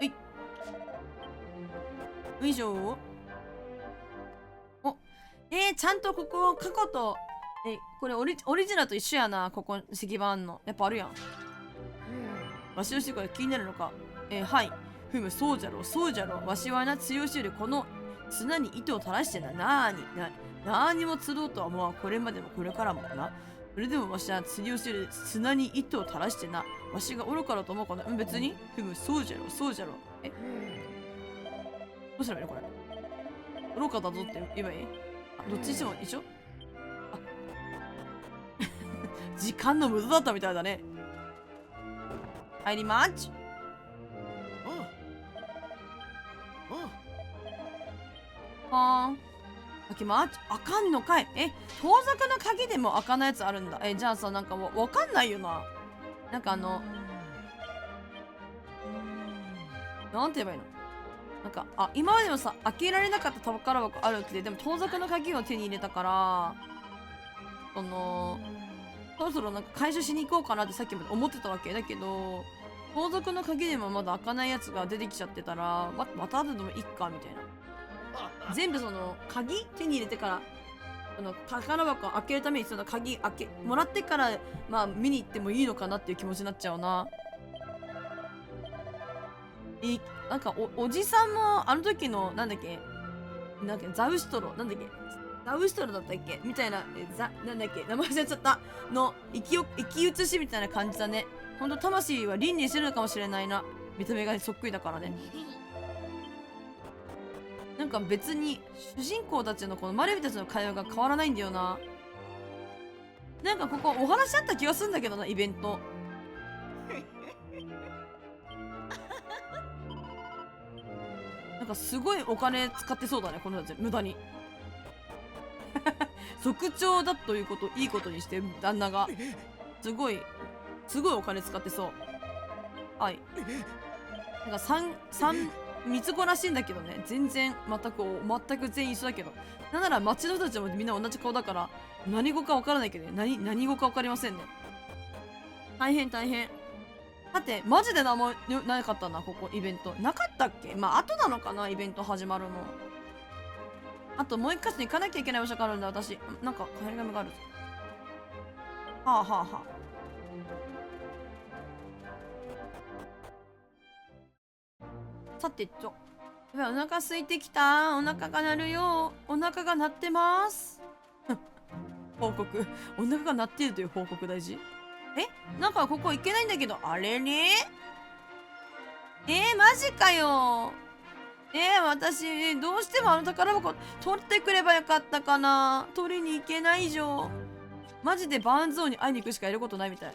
Speaker 1: い。よいしょ。お、ちゃんとここ、過去と、これオリジナルと一緒やな、ここ、石板の。やっぱあるやん。わしのしてこれ気になるのか。はい。ふむ、そうじゃろ、そうじゃろ。わしはな、釣りをしているこの砂に糸を垂らしてな。なにも釣ろうとは思わん。これまでもこれからもな。それでもわしは釣りをしている砂に糸を垂らしてな。わしが愚かだと思うかな。別に。ふむ、そうじゃろ、そうじゃろ。どうすればいいのこれ。愚かだぞって言えばいい？あ、どっちにしても一緒？あ時間の無駄だったみたいだね。入りまーち。はーん。開けまーち。開かんのかい。盗賊の鍵でも開かないやつあるんだ。じゃあさ、なんかもうわかんないよな。なんかなんて言えばいいの？なんか、今までもさ、開けられなかった宝箱あるって、でも盗賊の鍵を手に入れたから、そろそろなんか回収しに行こうかなってさっきまで思ってたわけだけど、盗賊の鍵でもまだ開かないやつが出てきちゃってたら、また後でもいっかみたいな。全部その鍵手に入れてから宝箱開けるためにその鍵もらってから見に行ってもいいのかなっていう気持ちになっちゃうな。なんかおじさんもあの時のなんだっけザウシトロなんだっけザウストロだったっけみたいな、なんだっけ名前忘れちゃったの、生き写しみたいな感じだね。ほんと魂は輪廻してるのかもしれないな。見た目がそっくりだからね。なんか別に主人公たちのこのマルビたちの会話が変わらないんだよな。なんかここお話あった気がするんだけどな、イベント。なんかすごいお金使ってそうだね、この人たち無駄に。族長だということをいいことにして旦那がすごいお金使ってそう。はい。なんか三つ子らしいんだけどね、全然全く全員一緒だけど、なんなら町の人たちもみんな同じ顔だから何語か分からないけどね、何語か分かりませんね。大変。だってマジで何もなかったな、ここイベントなかったっけ。まあ後なのかな、イベント始まるの。あともう一箇所に行かなきゃいけない場所があるんだ私。なんか帰り紙がある。はあ。さてお腹空いてきた。お腹が鳴るよ。お腹が鳴ってます報告。お腹が鳴っているという報告大事。なんかここ行けないんだけど。あれね。マジかよ。私どうしてもあの宝箱取ってくればよかったかな。取りに行けない以上マジでバンゾーに会いに行くしかやることないみたい。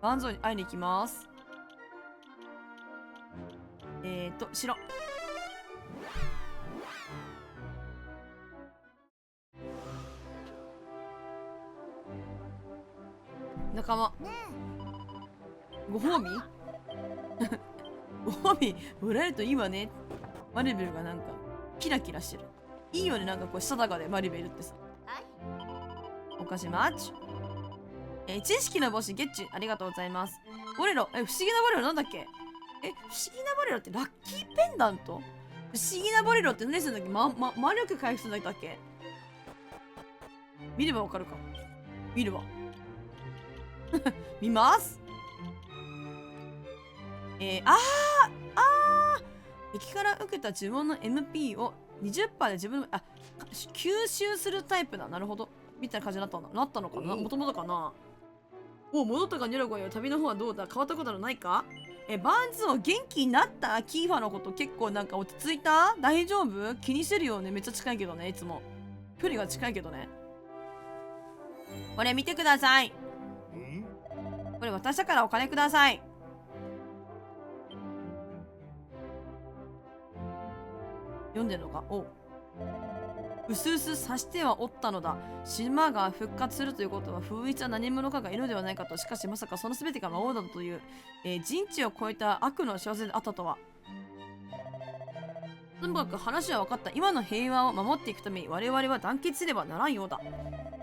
Speaker 1: バンゾーに会いに行きます。城。仲間。ご褒美ご褒美もらえるといいわね。マリベルがなんかキラキラしてる。いいよね、なんかこうしたたかでマリベルってさ。お菓子マッチ。知識の帽子ゲッチュありがとうございます。ボレロ。不思議なボレロなんだっけ。不思議なボレロってラッキーペンダント。不思議なボレロって何するんだっけ。魔力回復するんだっけ。見ればわかるか。見るわ見ます。敵から受けた自分の MP を 20% で自分の吸収するタイプだ。なるほど。みたいな感じになったのかな。もともとかな。戻ったかニョロゴよ。旅の方はどうだ。変わったことはないか。バーンズを元気になった。キーファのこと結構なんか落ち着いた。大丈夫。気にしてるよね。めっちゃ近いけどね。いつも距離が近いけどね。これ見てください。これ私だからお金ください。読んでるのか。うすうす察してはおったのだ。島が復活するということは不意な何者かがいるのではないかと。しかしまさかその全てが魔王だという、人知を超えた悪の仕業であったとは。ともかく話は分かった。今の平和を守っていくために我々は団結すればならんようだ。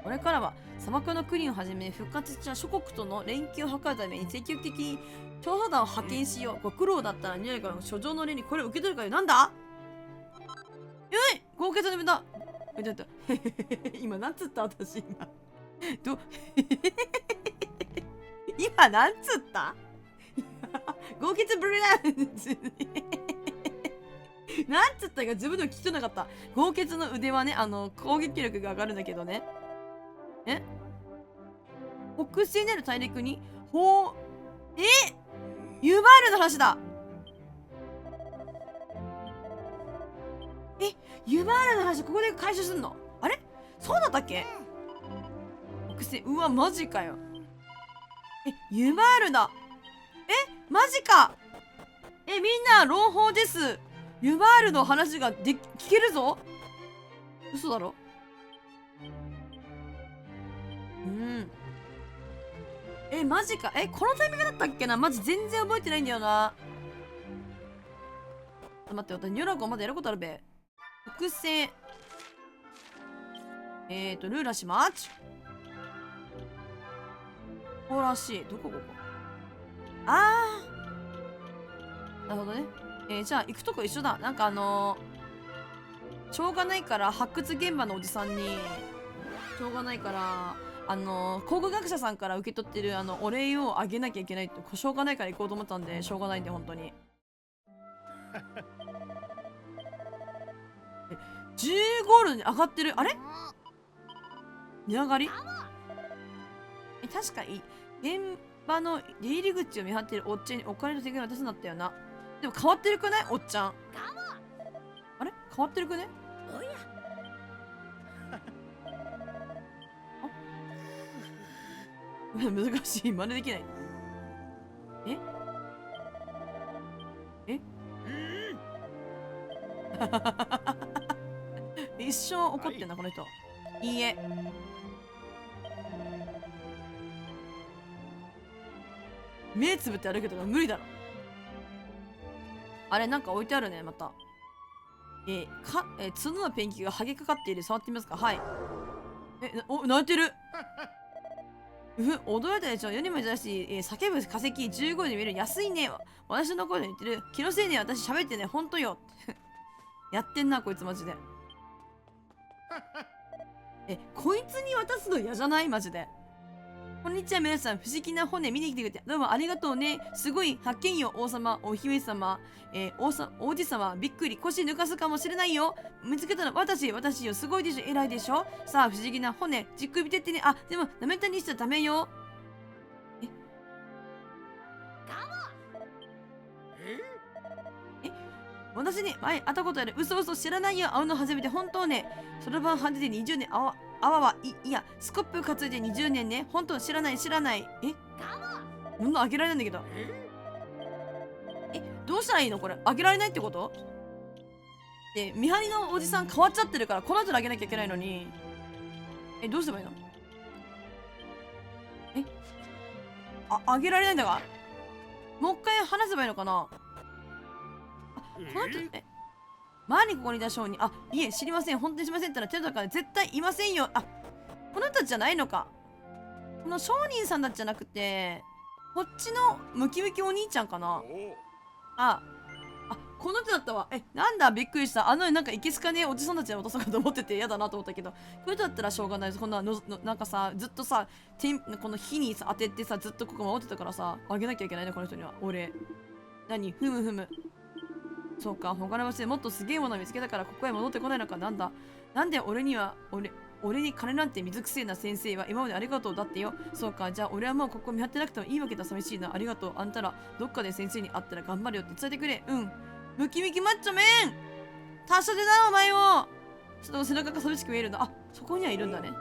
Speaker 1: これからは砂漠の国をはじめ復活した諸国との連携を図るために積極的に調査団を派遣しよう。ご苦労だったらニャリカの書状の例にこれを受け取るかよ。なんだ。合計の無駄。今なんつった私今。今なんつった合計ブレランズなんつったか自分でも聞き取れなかった。豪傑の腕はね、攻撃力が上がるんだけどね。北西にある大陸にユバールの話だ。ユバールの話ここで回収すんの。あれそうだったっけ。北西、うわマジかよ。ユバールだ。マジか。みんな朗報です。ユバールの話が聞けるぞ。嘘だろ。マジか。このタイミングだったっけな。マジ全然覚えてないんだよな。待って、私ニョラゴまだやることあるべ。複製ルーラしまーち。ほらしい。どこここ。なるほどね。じゃあ行くとこ一緒だ。なんかしょうがないから発掘現場のおじさんにしょうがないから考古学者さんから受け取ってるお礼をあげなきゃいけないってしょうがないから行こうと思ったんでしょうがないんで本当に10ゴールに上がってる。あれ値上がり？確かに現場の出入り口を見張っているおっちゃんにお金と手紙を渡すんだったよな。でも変わってるくない？おっちゃん。あれ変わってるくね？
Speaker 7: おや
Speaker 1: 難しい。真似できない。え一生怒ってんな、この人。いいえ。目つぶって歩くとか無理だろ。あれなんか置いてあるね、また。角のペンキが剥げかかっている。触ってみますか？はい。泣いてる。驚いたでしょ。世にも珍しい、叫ぶ化石15で見る。安いね。私の声で言ってる。気のせいね。私喋ってね。ほんとよ。やってんな、こいつマジで。こいつに渡すの嫌じゃない？マジで。こんにちは、皆さん。不思議な骨見に来てくれてどうもありがとうね。すごい発見よ。王様、お姫様、王子様、びっくり。腰抜かすかもしれないよ。見つけたの私よ。すごいでしょ。偉いでしょ。さあ、不思議な骨、じっくり見てってね。あ、でも、なめたにしちゃダメよ。私に前会ったことある。嘘知らないよ。会うの初めて。本当ね。そろばん派手で20年。いや、スコップ担いで20年ね。本当知らない。物あげられないんだけど。どうしたらいいのこれ。あげられないってこと？で、見張りのおじさん変わっちゃってるから、この後であげなきゃいけないのに。どうすればいいの？あげられないんだが？もう一回話せばいいのかな？この人前にここにいた商人。いえ知りません。本当にしませんってのは手だから絶対いませんよ。この人たちじゃないのか。この商人さんたちじゃなくてこっちのムキムキお兄ちゃんかな。この人だったわ。なんだびっくりした。なんかいけすかねえおじさんたちに渡そうかと思ってて嫌だなと思ったけど、こういう人だったらしょうがないです。こんななんかさずっとさこの火にさ当ててさずっとここ守ってたからさあげなきゃいけないねこの人には。俺何ふむそうか、他の場所でもっとすげえものを見つけたからここへ戻ってこないのか。なんで俺に金なんて水くせえな。先生は今までありがとうだってよ。そうか、じゃあ俺はもうここ見張ってなくてもいいわけだ。寂しいな。ありがとう。あんたらどっかで先生に会ったら頑張るよって伝えてくれ。ムキムキマッチョメン達者でなお前も。ちょっと背中が寂しく見えるんだ。そこにはいるんだね。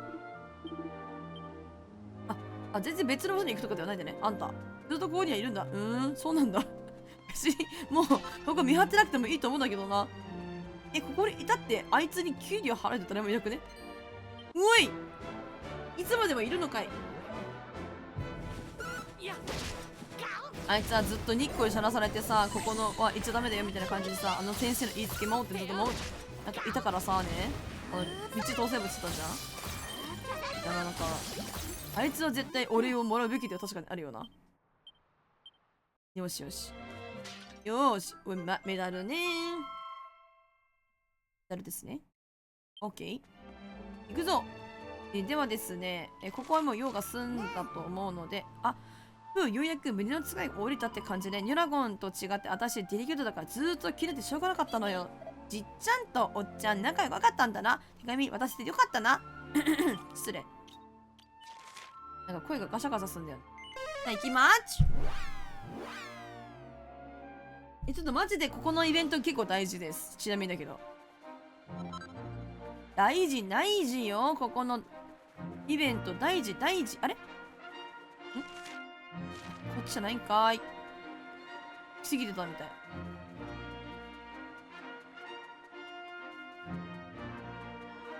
Speaker 1: 全然別の場所に行くとかではないんだね。あんたずっとここにはいるんだ。そうなんだ。別にもうここ見張ってなくてもいいと思うんだけどな。ここにいたってあいつに給料払えて誰もいなくね？いつまでもいるのかい。あいつはずっと日光にさらされてさ、ここのは行っちゃダメだよみたいな感じでさ、先生の言いつけ守ってずっとなんかいたからさね。道通せばしてたじゃん。だからなんかあいつは絶対お礼をもらうべきでは確かにあるよな。よしメダルね。メダルですね。 OK 行くぞ。ではですね、ここはもう用が済んだと思うので、ようやく胸の使いが降りたって感じで、ニュラゴンと違って私デリケートだからずーっと切れてしょうがなかったのよ。じっちゃんとおっちゃん仲良かったんだな。手紙渡してよかったな。失礼。なんか声がガシャガシャすんだよ。行きまーち。ちょっとマジでここのイベント結構大事です。ちなみにだけど大事よ。ここのイベント大事。あれこっちじゃないんかーい。過ぎてたみたい。こ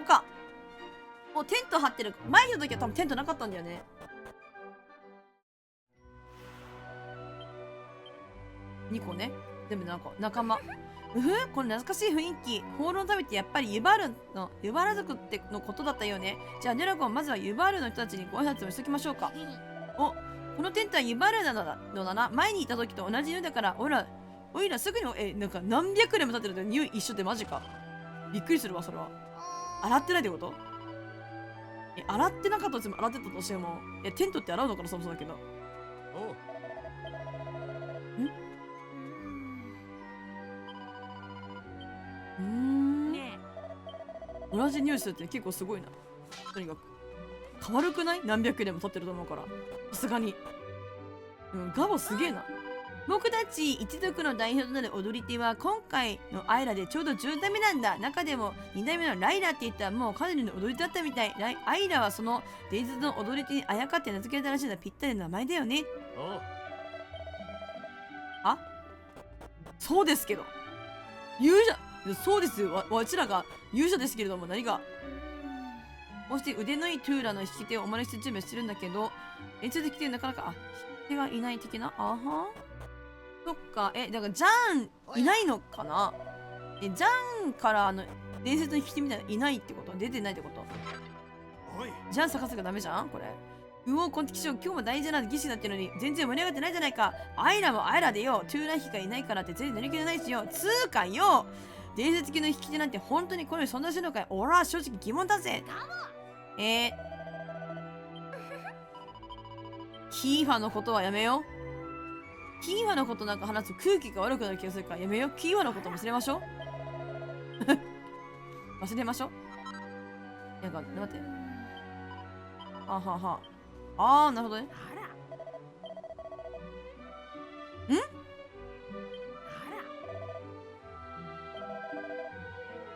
Speaker 1: こか。もうテント張ってる。前の時は多分テントなかったんだよね。2個ね。全部なんか仲間。この懐かしい雰囲気。放浪の旅ってやっぱりユバール族ってのことだったよね。じゃあネラゴンまずはユバールの人たちにご挨拶をしときましょうか。このテントはユバールなのだな。前にいた時と同じ匂いだから、おいらすぐになんか何百年も経ってると匂い一緒でマジか。びっくりするわそれは。洗ってないってこと？洗ってなかったとしても洗ってたとしても、テントって洗うのかな。そもそもだけど。同じ匂いするって結構すごいな。とにかく変わるくない？何百でも取ってると思うから。さすがに。ガボすげえな。僕たち一族の代表となる踊り手は今回のアイラでちょうど10代目なんだ。中でも2代目のライラって言ったらもう彼女の踊り手だったみたい。アイラはその伝説の踊り手にあやかって名付けられたらしいんだ。ぴったりの名前だよね。あ、そうですけど。勇者、そうですよ。わちらが勇者ですけれども、何が。こうして腕のいいトゥーラの引き手をお招きする準備をしてるんだけど、演出で来てなかなか、引き手がいない的な。あはそっか、だからジャンいないのかな。ジャンから伝説の引き手みたいなのいないってこと？出てないってこと？ジャン探すがダメじゃんこれ。うお、コンティキション、今日も大事な儀式だってのに全然盛り上がってないじゃないか。アイラもアイラでよ。トゥーラヒがいないからって全然乗り切れないしよ。つーかよ。伝説級の引き手なんて本当にこれ存在するのかい？おら、正直疑問だぜ。キーファのことはやめよう。キーファのことなんか話すと空気が悪くなる気がするからやめよう。キーファのこと忘れましょう。忘れましょう。なんか、待って。ははは。あー、なるほどね。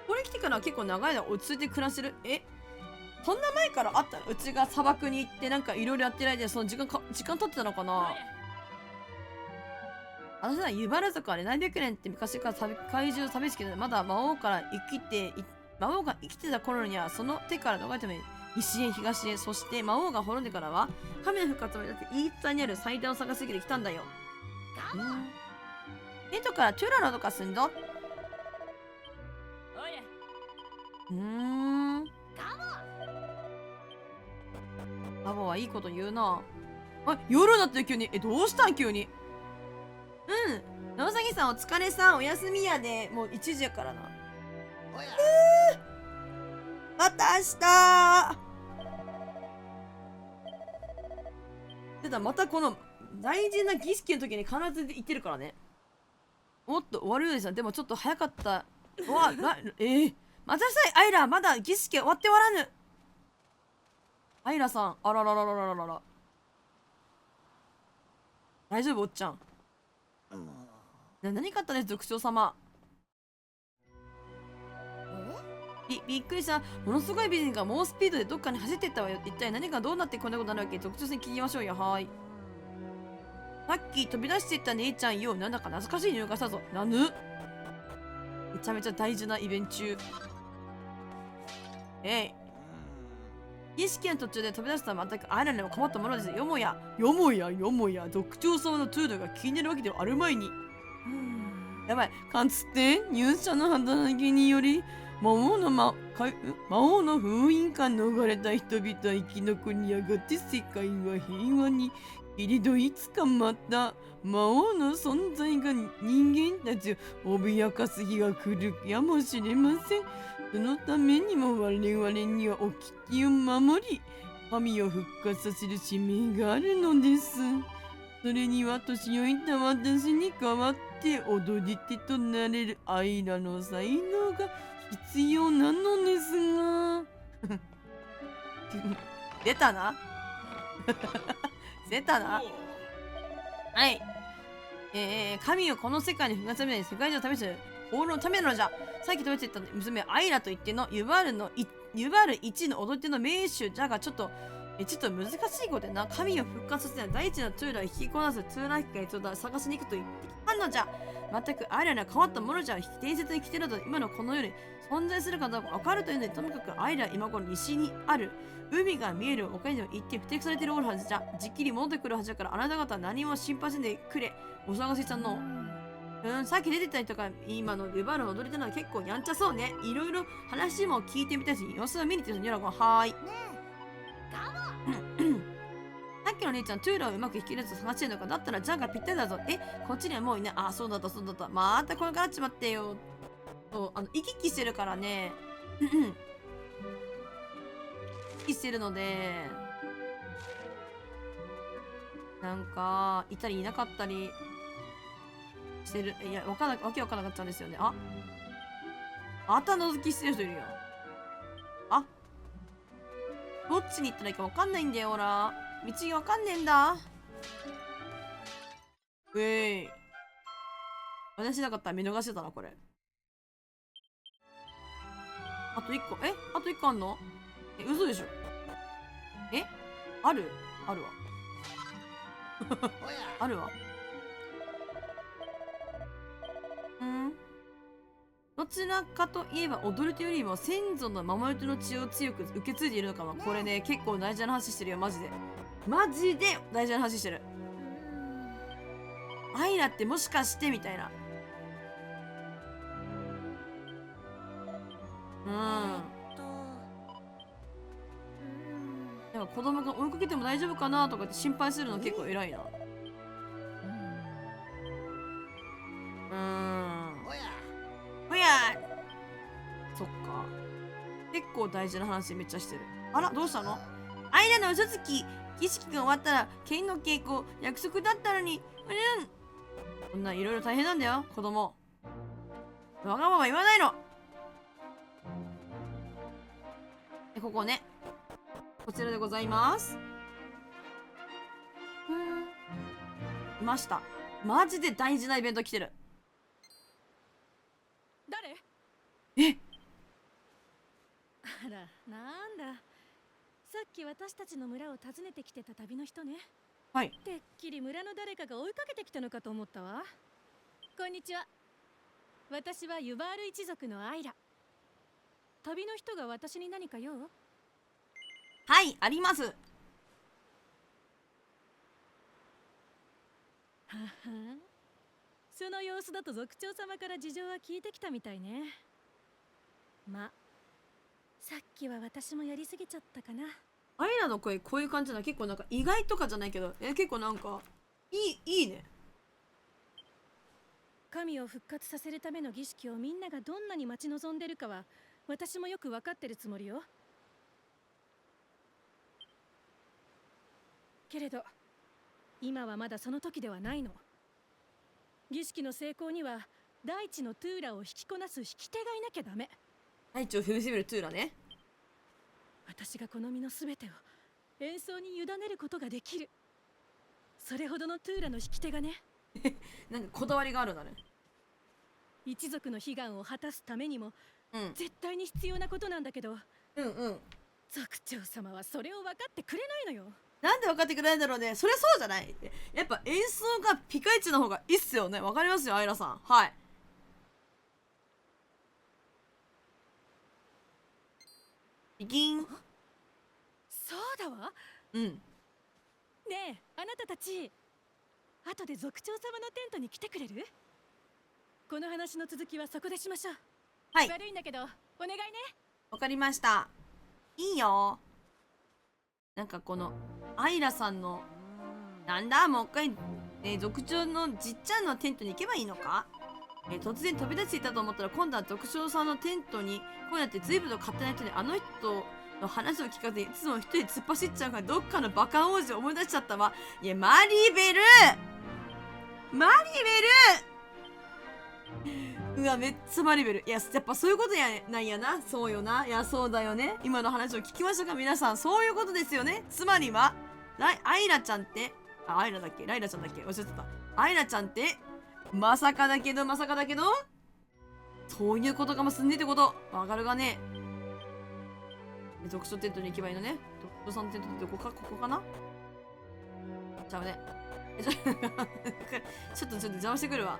Speaker 1: これ来てから結構長い間落ち着いて暮らしてる。こんな前からあったの？うちが砂漠に行ってなんかいろいろやってる間にその時間経ってたのかな。私はユバル族はね、何百年って昔から怪獣寂しいけど、まだ魔王が生きてた頃にはその手から逃れために西へ東へ、そして魔王が滅んでからは神の復活までだって言い伝えにある祭壇を探しすぎてきたんだよ。ヘトからトゥラロとかすんだ。ガボはいいこと言うな。夜だって急に。どうしたん急に。ナオサギさんお疲れさん。おやすみやで。もう1時やからな。また明日。てかまたこの大事な儀式の時に必ず言ってるからね。もっと終わるようですよ。でもちょっと早かった。待ちなさいアイラ、まだ儀式終わっておらぬ。アイラさん、あららららららら。大丈夫おっちゃん。何かあったね族長様。びっくりした。ものすごい美人が猛スピードでどっかに走ってったわよ。一体何がどうなってこんなことになるわけ？族長さんに聞きましょうよ。はーい。さっき飛び出していった姉ちゃんよ。なんだか懐かしい匂いがしたぞ。なぬ？めちゃめちゃ大事なイベント中。儀式の途中で飛び出したら全くあらにも困ったものです。よもや族長様のトゥールが気になるわけではあるまいに。やばい。かつて入社の働きにより魔王の封印から逃れた人々は生き残り、やがて世界は平和に。けれどいつかまた魔王の存在が人間たちを脅かす日が来るやもしれません。そのためにも我々には掟を守り、神を復活させる使命があるのです。それには年老いた私に代わって踊り手となれるアイラの才能が必要なのですが出たな出たな。はい。神をこの世界に復活するために世界中を試している法のためなのじゃ。さっき飛び出ていった娘アイラと言ってのユバール1の踊り手の名手じゃがちょっと難しいことやな。神を復活させた第一のトゥーラを引きこなすトゥーラヒカに探しに行くと言ってきたのじゃ。全くアイラには変わったものじゃ。伝説に来てると今のこの世に存在するかどうか分かるというので、とにかくアイラは今頃西にある海が見える丘にでも行って不適されているはずじゃ。じっきり戻ってくるはずだから、あなた方は何も心配せんでくれ。お探しちゃんの。さっき出てたりとか、今のユバールの踊り手なの結構やんちゃそうね。いろいろ話も聞いてみたいし、様子を見に行ってるニョラゴン。はーい。さっきの姉ちゃん、トゥーラをうまく引き出す探してるのか。だったらジャンがぴったりだぞ。こっちにはもういない。あ、そうだった。またこれからっちまってよ。そう、行き来してるからね。行き来してるので、なんか、いたりいなかったりしてる。いや、わけわかんなかったんですよね。また覗きしてる人いるよ。どっちに行ったらいいかわかんないんだよ、ほら。道がわかんねえんだ。私なかったら見逃してたな、これ。あと1個。あと1個あんの？嘘でしょ。あるわ。あるわ。どちらかといえば踊るというよりも先祖の守り手の血を強く受け継いでいるのかな。これね、結構大事な話してるよ、マジで。マジで大事な話してる。アイラってもしかしてみたいな。なんか子供が追いかけても大丈夫かなとかって心配するの結構偉いな。ほやそっか。結構大事な話めっちゃしてる。あら、どうしたの？アイラの嘘つき。儀式が終わったら剣の稽古約束だったのに。こんないろいろ大変なんだよ、子供。わがまま言わないの。ここね、こちらでございます。いました。マジで大事なイベント来てる。
Speaker 9: 誰？あら、なんだ。さっき私たちの村を訪ねてきてた旅の人ね。
Speaker 1: はい。
Speaker 9: てっきり村の誰かが追いかけてきたのかと思ったわ。こんにちは。私はユバール一族のアイラ。旅の人が私に何か用？
Speaker 1: はい、あります。は
Speaker 9: は。その様子だと族長様から事情は聞いてきたみたいね。ま、さっきは私もやりすぎちゃったかな。
Speaker 1: アイラの声こういう感じなの結構なんか意外とかじゃないけど、結構なんかいいね。
Speaker 9: 神を復活させるための儀式をみんながどんなに待ち望んでるかは私もよく分かってるつもりよ。けれど今はまだその時ではないの。儀式の成功には大地のトゥーラを引きこなす引き手がいなきゃダメ。
Speaker 1: 大地を踏みしめるトゥーラね。
Speaker 9: 私がこの身のすべてを演奏に委ねることができる。それほどのトゥーラの引き手がね。
Speaker 1: なんかこだわりがあるんだね。
Speaker 9: 一族の悲願を果たすためにも、絶対に必要なことなんだけど、族長様はそれを分かってくれないのよ。
Speaker 1: なんで分かってくれないんだろうね。そりゃそうじゃない。やっぱ演奏がピカイチの方がいいっすよね。わかりますよ、アイラさん。はい。ピキン。
Speaker 9: そうだわ。ねえ、あなたたち、後で族長様のテントに来てくれる？この話の続きはそこでしましょう。はい。悪いんだけど、お願いね。
Speaker 1: わかりました。いいよ。なんかこのアイラさんのなんだもう一回、族長のじっちゃんのテントに行けばいいのか？突然飛び出していたと思ったら今度は族長さんのテントにこうやって随分と勝手な人にあの人の話を聞かずいつも一人突っ走っちゃうからどっかのバカ王子を思い出しちゃったわ。いやマリベルうわめっちゃマリベル。いややっぱそういうことやなんやな。そうよな。いやそうだよね。今の話を聞きましたか皆さん。そういうことですよね。つまりはアイラちゃんってアイラだっけライラちゃんだっけ忘れてた。アイラちゃんってまさかだけどそういうことかもすんねえってことわかるがね。族長テントに行けばいいのね。族長さんのテントってここかな。ちゃうね。ちょっと邪魔してくるわ。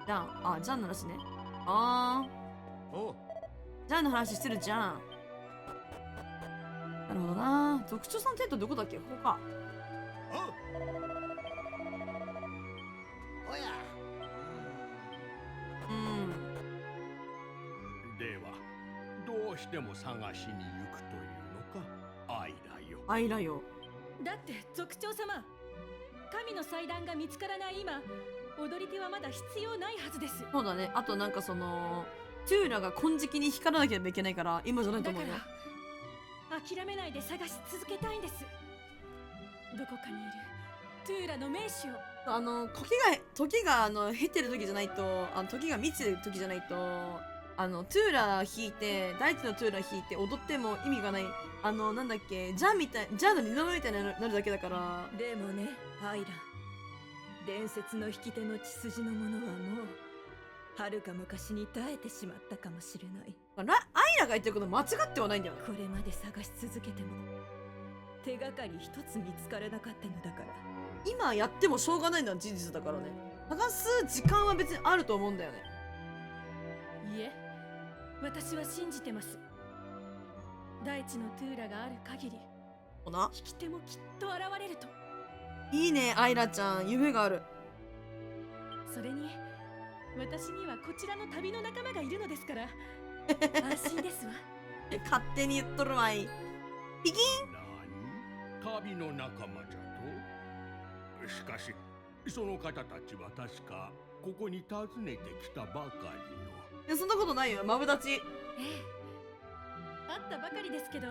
Speaker 1: じゃん。ジャンの話ね。ジャンの話してるじゃん。なるほどな。族長さんのテントどこだっけここか。
Speaker 5: ではどうしても探しに行くというのかアイラよ。
Speaker 1: アイラよ。
Speaker 9: だって族長様、神の祭壇が見つからない今、踊り手はまだ必要ないはずです。
Speaker 1: そうだね。あとなんかそのトゥーラが金色に光らなければいけないから今じゃないと思うよ。
Speaker 9: だから諦めないで探し続けたいんです。どこかにいるトゥーラの名手を。
Speaker 1: 時が経てる時じゃないと時が満ちてる時じゃないとトゥーラー弾いて、大地のトゥーラー弾いて踊っても意味がない。なんだっけ、ジャンの二度目みたいになるだけだから。
Speaker 9: でもね、アイラ、伝説の引き手の血筋のものはもう遥か昔に絶えてしまったかもしれない。
Speaker 1: アイラが言ってること間違ってはないんだよね。
Speaker 9: これまで探し続けても手がかり一つ見つからなかったのだから。
Speaker 1: 今やってもしょうがないのは事実だからね。探す時間は別にあると思うんだよね。
Speaker 9: いえ、私は信じてます。大地のトゥーラがある限り、
Speaker 1: ほな、
Speaker 9: 引き手もきっと現れると。
Speaker 1: いいね、アイラちゃん、夢がある。
Speaker 9: それに私にはこちらの旅の仲間がいるのですから安心ですわ。
Speaker 1: 勝手に言っとるわい。ピキ
Speaker 5: 何、旅の仲間じゃと。しかしその方たちは確かここに訪ねてきたばかりの。
Speaker 1: いや、そんなことないよ、マブダチ。
Speaker 9: ええ、会ったばかりですけど、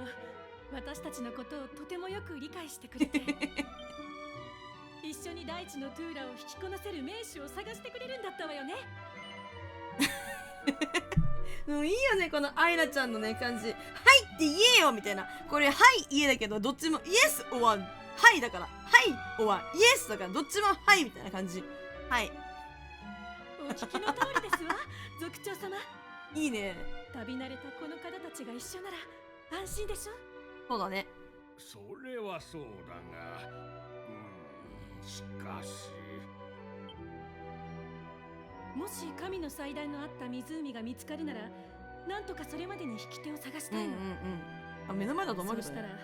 Speaker 9: 私たちのことをとてもよく理解してくれて一緒に大地のトゥーラを引きこなせる名手を探してくれるんだったわよね。
Speaker 1: もういいよね、このアイラちゃんのね、感じ。はいって言えよみたいな。これ、はい言えだけど、どっちもイエスオアはいだから、はいオアイエスだから、どっちもはいみたいな感じ。はい。
Speaker 9: お聞きの通りですわ、族長様。
Speaker 1: いいね。
Speaker 9: 旅慣れたこの方たちが一緒なら安心でしょ。
Speaker 1: そうだね。
Speaker 5: それはそうだが、しかし。
Speaker 9: もし神の祭壇のあった湖が見つかるなら、なんとかそれまでに引き手を探したいの。
Speaker 1: あ、目の前だと思うけどね。
Speaker 9: そうしたら、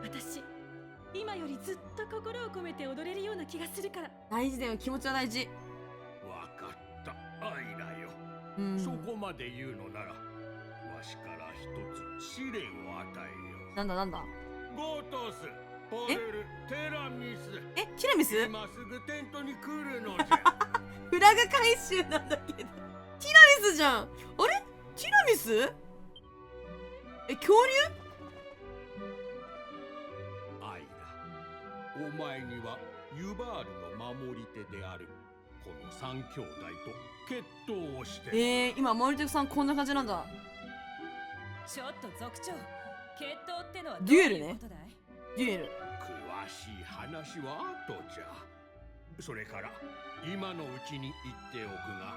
Speaker 9: 私、今よりずっと心を込めて踊れるような気がするから。
Speaker 1: 大事だよ、気持ちは大事。
Speaker 5: わかった、アイラよ。そこまで言うのなら、わしから一つ試練を与えよう。
Speaker 1: なんだなんだ。
Speaker 5: ゴートス、ポレル、テラミス。
Speaker 1: ティラミス？
Speaker 5: 今すぐテントに来るのじゃ。
Speaker 1: フラグ回収なんだけど。ティラミスじゃん。あれ？ティラミス？恐竜？
Speaker 5: アイラ、お前にはユバールの守り手であるこの三兄弟と決闘をして。
Speaker 1: 今守り手さんこんな感じなんだ。
Speaker 9: ちょっと族長、決闘ってのは
Speaker 1: デュエルね。デュエル。
Speaker 5: 詳しい話は後じゃ。それから今のうちに言っておくが、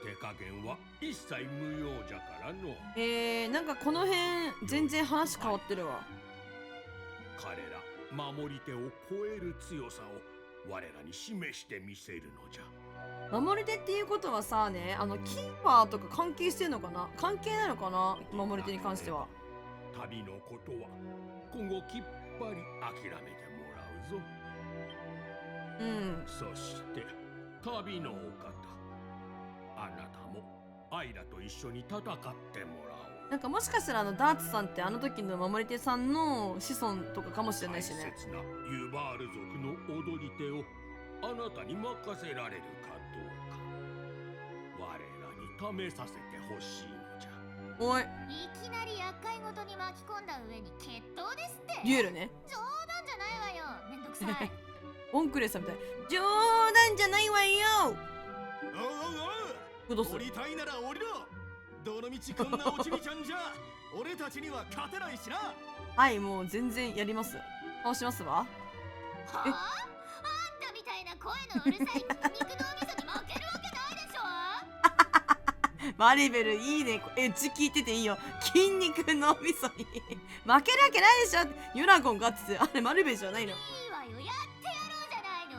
Speaker 5: 手加減は一切無用じゃからの。
Speaker 1: なんかこの辺全然話変わってるわ。
Speaker 5: 彼ら守り手を超える強さを我らに示してみせるのじゃ。
Speaker 1: 守り手っていうことはさね、キーパーとか関係してんのかな？関係ないのかな？守り手に関しては。
Speaker 5: 旅のことは今後きっぱり諦めてもらうぞ。そして旅のお方、あなたもアイラと一緒に戦ってもらおう。
Speaker 1: なんかもしかしたらダーツさんってあの時の守り手さんの子孫とかかもしれないしね。
Speaker 5: 大切なユバール族の踊り手をあなたに任せられるかどうか、我らに試させてほしいのじゃ。
Speaker 1: おい、
Speaker 4: いきなり厄介ごとに巻き込んだ上に決闘ですって。
Speaker 1: デュエルね。
Speaker 4: 冗談じゃないわよ、めんどくさい。
Speaker 1: オンクレスさんみたい。冗談じゃないわよ。
Speaker 6: おうおうおう、降りたいなら降りろ。どのみちこんなおちびちゃんじゃ俺たちには勝てないしな。
Speaker 1: はい、もう全然やります。倒しますわ。
Speaker 4: はあ？あんたみたいな声のうるさい筋肉脳みそに負けるわけないでしょ。
Speaker 1: マリベルいいね。エッジ聞いてていいよ。筋肉のみそに負けるわけないでしょ。ユラゴンがっつって、あれマリベルじゃないの。
Speaker 4: いいわよ、やってやろうじゃないの。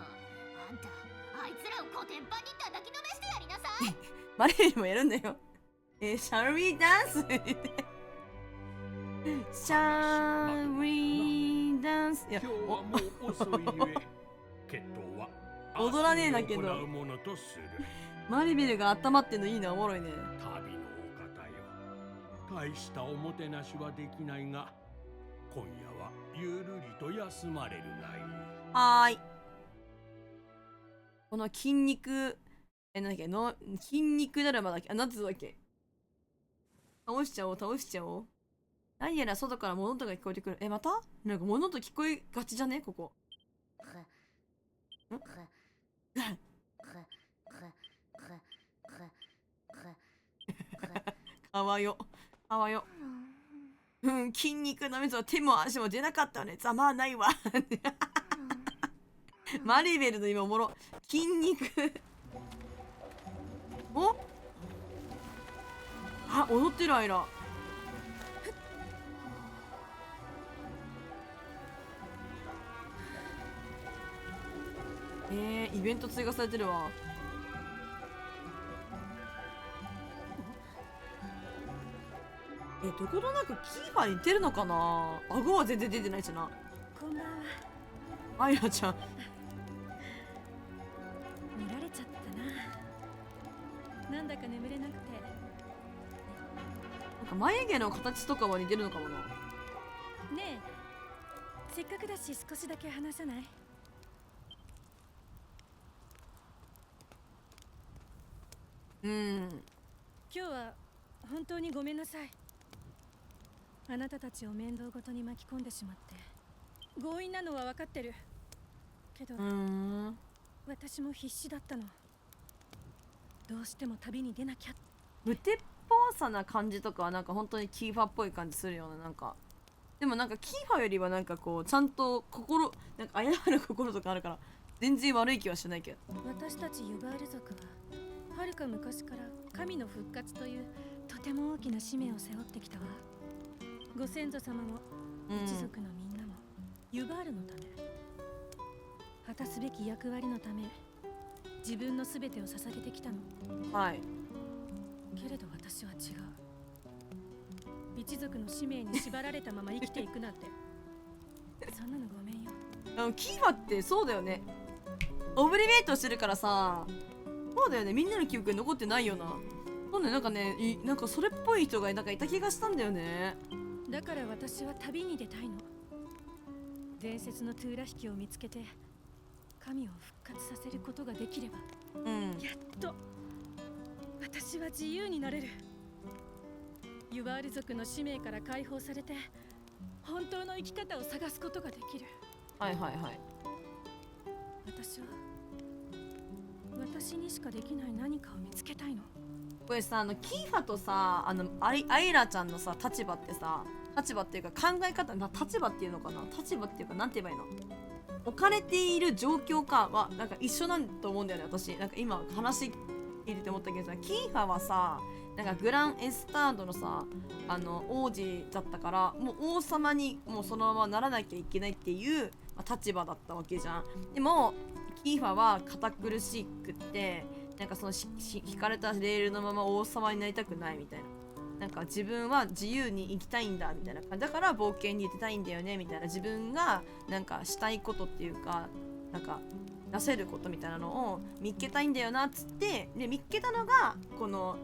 Speaker 4: あんた、あいつらをコテンパンに叩きのめしてやりなさい。
Speaker 1: マリベルもやるんだよ。shall we dance? shall we dance? いや、
Speaker 5: 今日はもう遅いゆえ、決闘は
Speaker 1: 踊らねえんだけど。
Speaker 5: 行うものとする。
Speaker 1: マリベルが温まってんのいいな、おもろいね。
Speaker 5: 旅のお方よ、大したおもてなしはできないが、今夜はゆるりと休まれるがいい。
Speaker 1: はーい。この筋肉、なんだっけ、筋肉だるまだっけ、なんつうだっけ。倒しちゃおう、倒しちゃおう。何やら外から物音が聞こえてくる。またなんか物音聞こえがちじゃねここ。あわよあわよ。うん、筋肉の水は手も足も出なかったね。ざまあないわ。マリベルの今おもろ。筋肉。お、あ、踊ってるアイラ。イベント追加されてるわ。どことなくキーファーに似てるのかな。顎は全然出てないしな。
Speaker 9: こんばんは。
Speaker 1: アイラちゃん
Speaker 9: 見られちゃったな。なんだか眠れなくて。
Speaker 1: なんか眉毛の形とかは似てるのかもな。
Speaker 9: ねえ、せっかくだし少しだけ話さない？
Speaker 1: うん。
Speaker 9: 今日は本当にごめんなさい。あなたたちを面倒ごとに巻き込んでしまって強引なのは分かってるけど、私も必死だったの。どうしても旅に出なきゃ。
Speaker 1: 無鉄砲さな感じとかはなんか本当にキーファーっぽい感じするような。なんかでもなんかキーファーよりはなんかこうちゃんと心、なんか謝る心とかあるから全然悪い気はしないけど。
Speaker 9: 私たちユバール族ははるか昔から神の復活というとても大きな使命を背負ってきたわ。ご先祖様も一族のみんなもユバールのため、果たすべき役割のため自分の全てを捧げてきたの。
Speaker 1: はい。
Speaker 9: けれど私は違う。一族の使命に縛られたまま生きていくなんてそんなのごめんよ。
Speaker 1: キーファーってそうだよね。オブリベートしてるからさ、そうだよね。みんなの記憶に残ってないよな。そうね、なんかね、なんかそれっぽい人がなんかいた気がしたんだよね。
Speaker 9: だから私は旅に出たいの。伝説のトゥーラ引きを見つけて神を復活させることができれば、やっと私は自由になれる。ユバール族の使命から解放されて本当の生き方を探すことができる。
Speaker 1: はいはいはい。
Speaker 9: 私は私にしかできない何かを見つけたいの。
Speaker 1: これさ、キーファとさ、アイラちゃんのさ立場ってさ、立場っていうか考え方、立場っていうのかな、立場っていうかなんて言えばいいの、置かれている状況かはなんか一緒なんと思うんだよね。私なんか今話聞いてて思ったけどさ、キーファはさ、なんかグランエスタードのさ、王子だったから、もう王様にもうそのままならなきゃいけないっていう、立場だったわけじゃん。でもキーファは堅苦しくって、なんかその引かれたレールのまま王様になりたくないみたいな。なんか自分は自由に生きたいんだみたいな感じだから冒険に出たいんだよねみたいな、自分がなんかしたいことっていうか、なんか出せることみたいなのを見っけたいんだよなっつって、で見っけたのがこの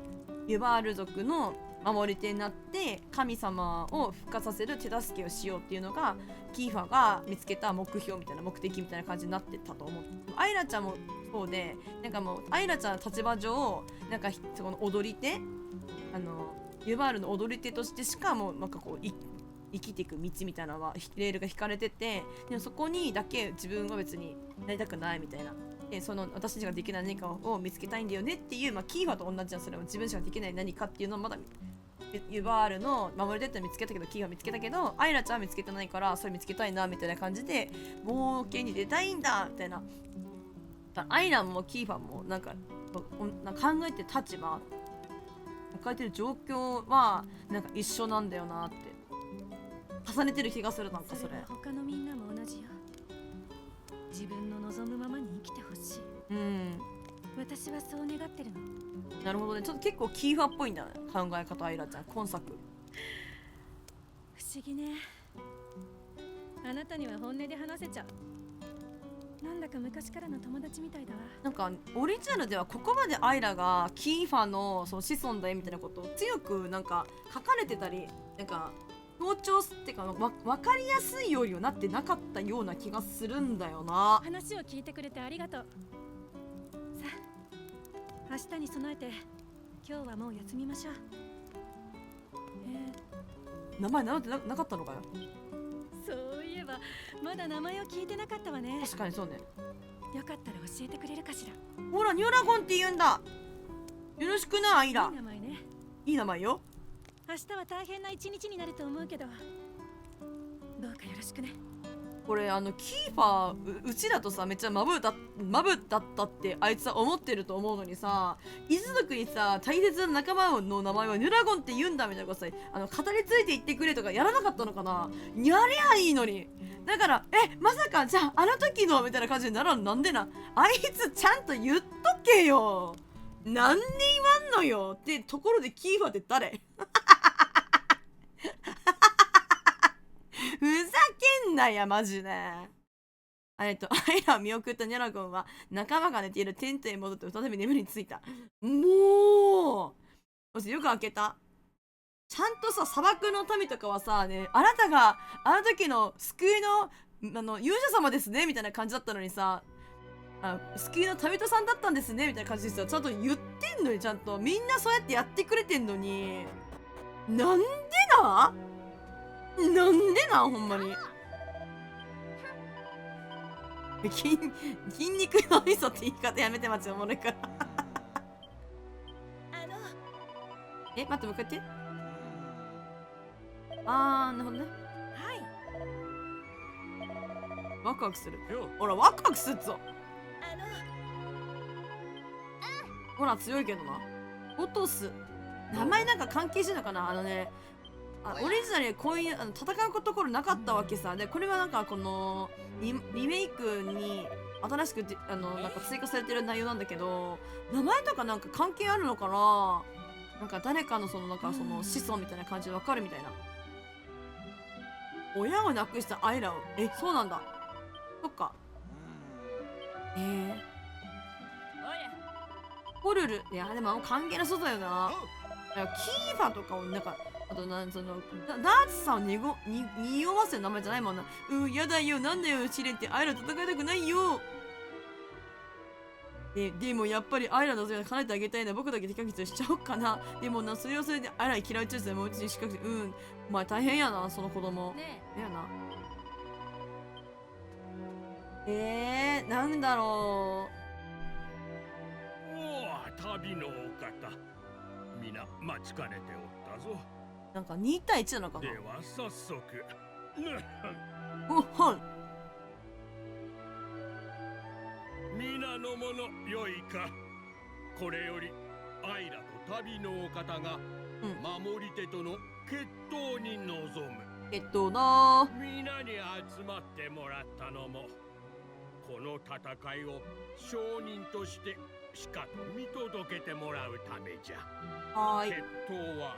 Speaker 1: ユバール族の守り手になって神様を復活させる手助けをしようっていうのがキーファが見つけた目標みたいな、目的みたいな感じになってたと思う。アイラちゃんもそうで、なんかもうアイラちゃんの立場上なんかその踊り手、ユバールの踊り手としてしかもうなんかこう生きていく道みたいなのはレールが引かれてて、でもそこにだけ自分は別になりたくないみたいな、でその私たちができない何かを見つけたいんだよねっていう、キーファと同じじゃん。それは自分しかできない何かっていうのをまだユバールの守り手って見つけたけど、キーファ見つけたけどアイラちゃんは見つけてないから、それ見つけたいなみたいな感じで冒険に出たいんだみたいな。アイラもキーファもなんか考えてる立場、置かれてる状況はなんか一緒なんだよなって重ねてる気がする。なんかそれ
Speaker 9: 他のみんなも同じよ。自分の望むままに生きてほしい。私はそう願ってるの。
Speaker 1: なるほどね。ちょっと結構キーファっぽいんだね、考え方。アイラちゃん今作
Speaker 9: 不思議ね。あなたには本音で話せちゃう。なんだか昔からの友達みたいだわ。
Speaker 1: なんかオリジナルではここまでアイラがキーファのその子孫だよみたいなことを強くなんか書かれてたり、なんか強調っていうか分かりやすいようにはなってなかったような気がするんだよな。
Speaker 9: 話を聞いてくれてありがとう。さあ明日に備えて今日はもう休みましょう。
Speaker 1: 名前名乗って なかったのかよ。
Speaker 9: そういえばまだ名前を聞いてなかったわね。
Speaker 1: 確かにそうね。
Speaker 9: よかったら教えてくれるかしら。
Speaker 1: ほらニョラゴンって言うんだ。よろしくなアイラ。
Speaker 9: いい名前ね。
Speaker 1: いい名前よ。
Speaker 9: 明日は大変な一日になると思うけど、どうかよろしくね。
Speaker 1: これキーファーうちだとさめっちゃマブだったってあいつは思ってると思うのにさ、一族にさ大切な仲間の名前はヌラゴンって言うんだみたいなことさ、語り継いでいってくれとかやらなかったのかな。やりゃいいのに。だからまさかじゃああの時のみたいな感じにならん。なんでな、あいつちゃんと言っとけよ、なんで言わんのよってところでキーファーって誰ふざけんなやマジで。アイラを見送ったニャラゴンは仲間が寝ているテントへ戻って再び眠りについた。もうよく開けた。ちゃんとさ砂漠の民とかはさね、あなたがあの時の救いの勇者様ですねみたいな感じだったのにさ、救いの民人さんだったんですねみたいな感じでさちゃんと言ってんのに、ちゃんとみんなそうやってやってくれてんのに、なんでほんまに。筋肉の味噌って言い方やめてますよ、おもろいから待って、もう一回言って。なるほどね。ワクワクする。ほらワクワクするぞ。ほら強いけどな。落とす名前なんか関係してんのかな。オリジナルでこういう戦うところなかったわけさ。でこれはなんかこのリメイクに新しくなんか追加されてる内容なんだけど、名前とかなんか関係あるのかな。なんか誰かの子孫みたいな感じでわかるみたいな。親を亡くしたアイラを、そうなんだ。そっか。ホルル、いやでも関係なそうだよな。キーファとかをなんか、あとダーツさんを匂わせる名前じゃないもんな。やだよ、なんだよ、試練ってアイラ戦いたくないよ。でもやっぱりアイラの望みを叶えてあげたいな。僕だけ手加減しちゃおうかな。でもな、それはそれでアイラに嫌い中でもうちにしかくて、お前大変やな、その子供。やな。なんだろ
Speaker 5: う。旅のお方、皆待ちかねておったぞ。
Speaker 1: なんか2対1なのかな。
Speaker 5: では早速皆の者よいか。これよりアイラと旅のお方が守り手との決闘に臨む。
Speaker 1: 決闘だ。
Speaker 5: 皆に集まってもらったのもこの戦いを証人としてしかと見届けてもらうためじゃ。決闘は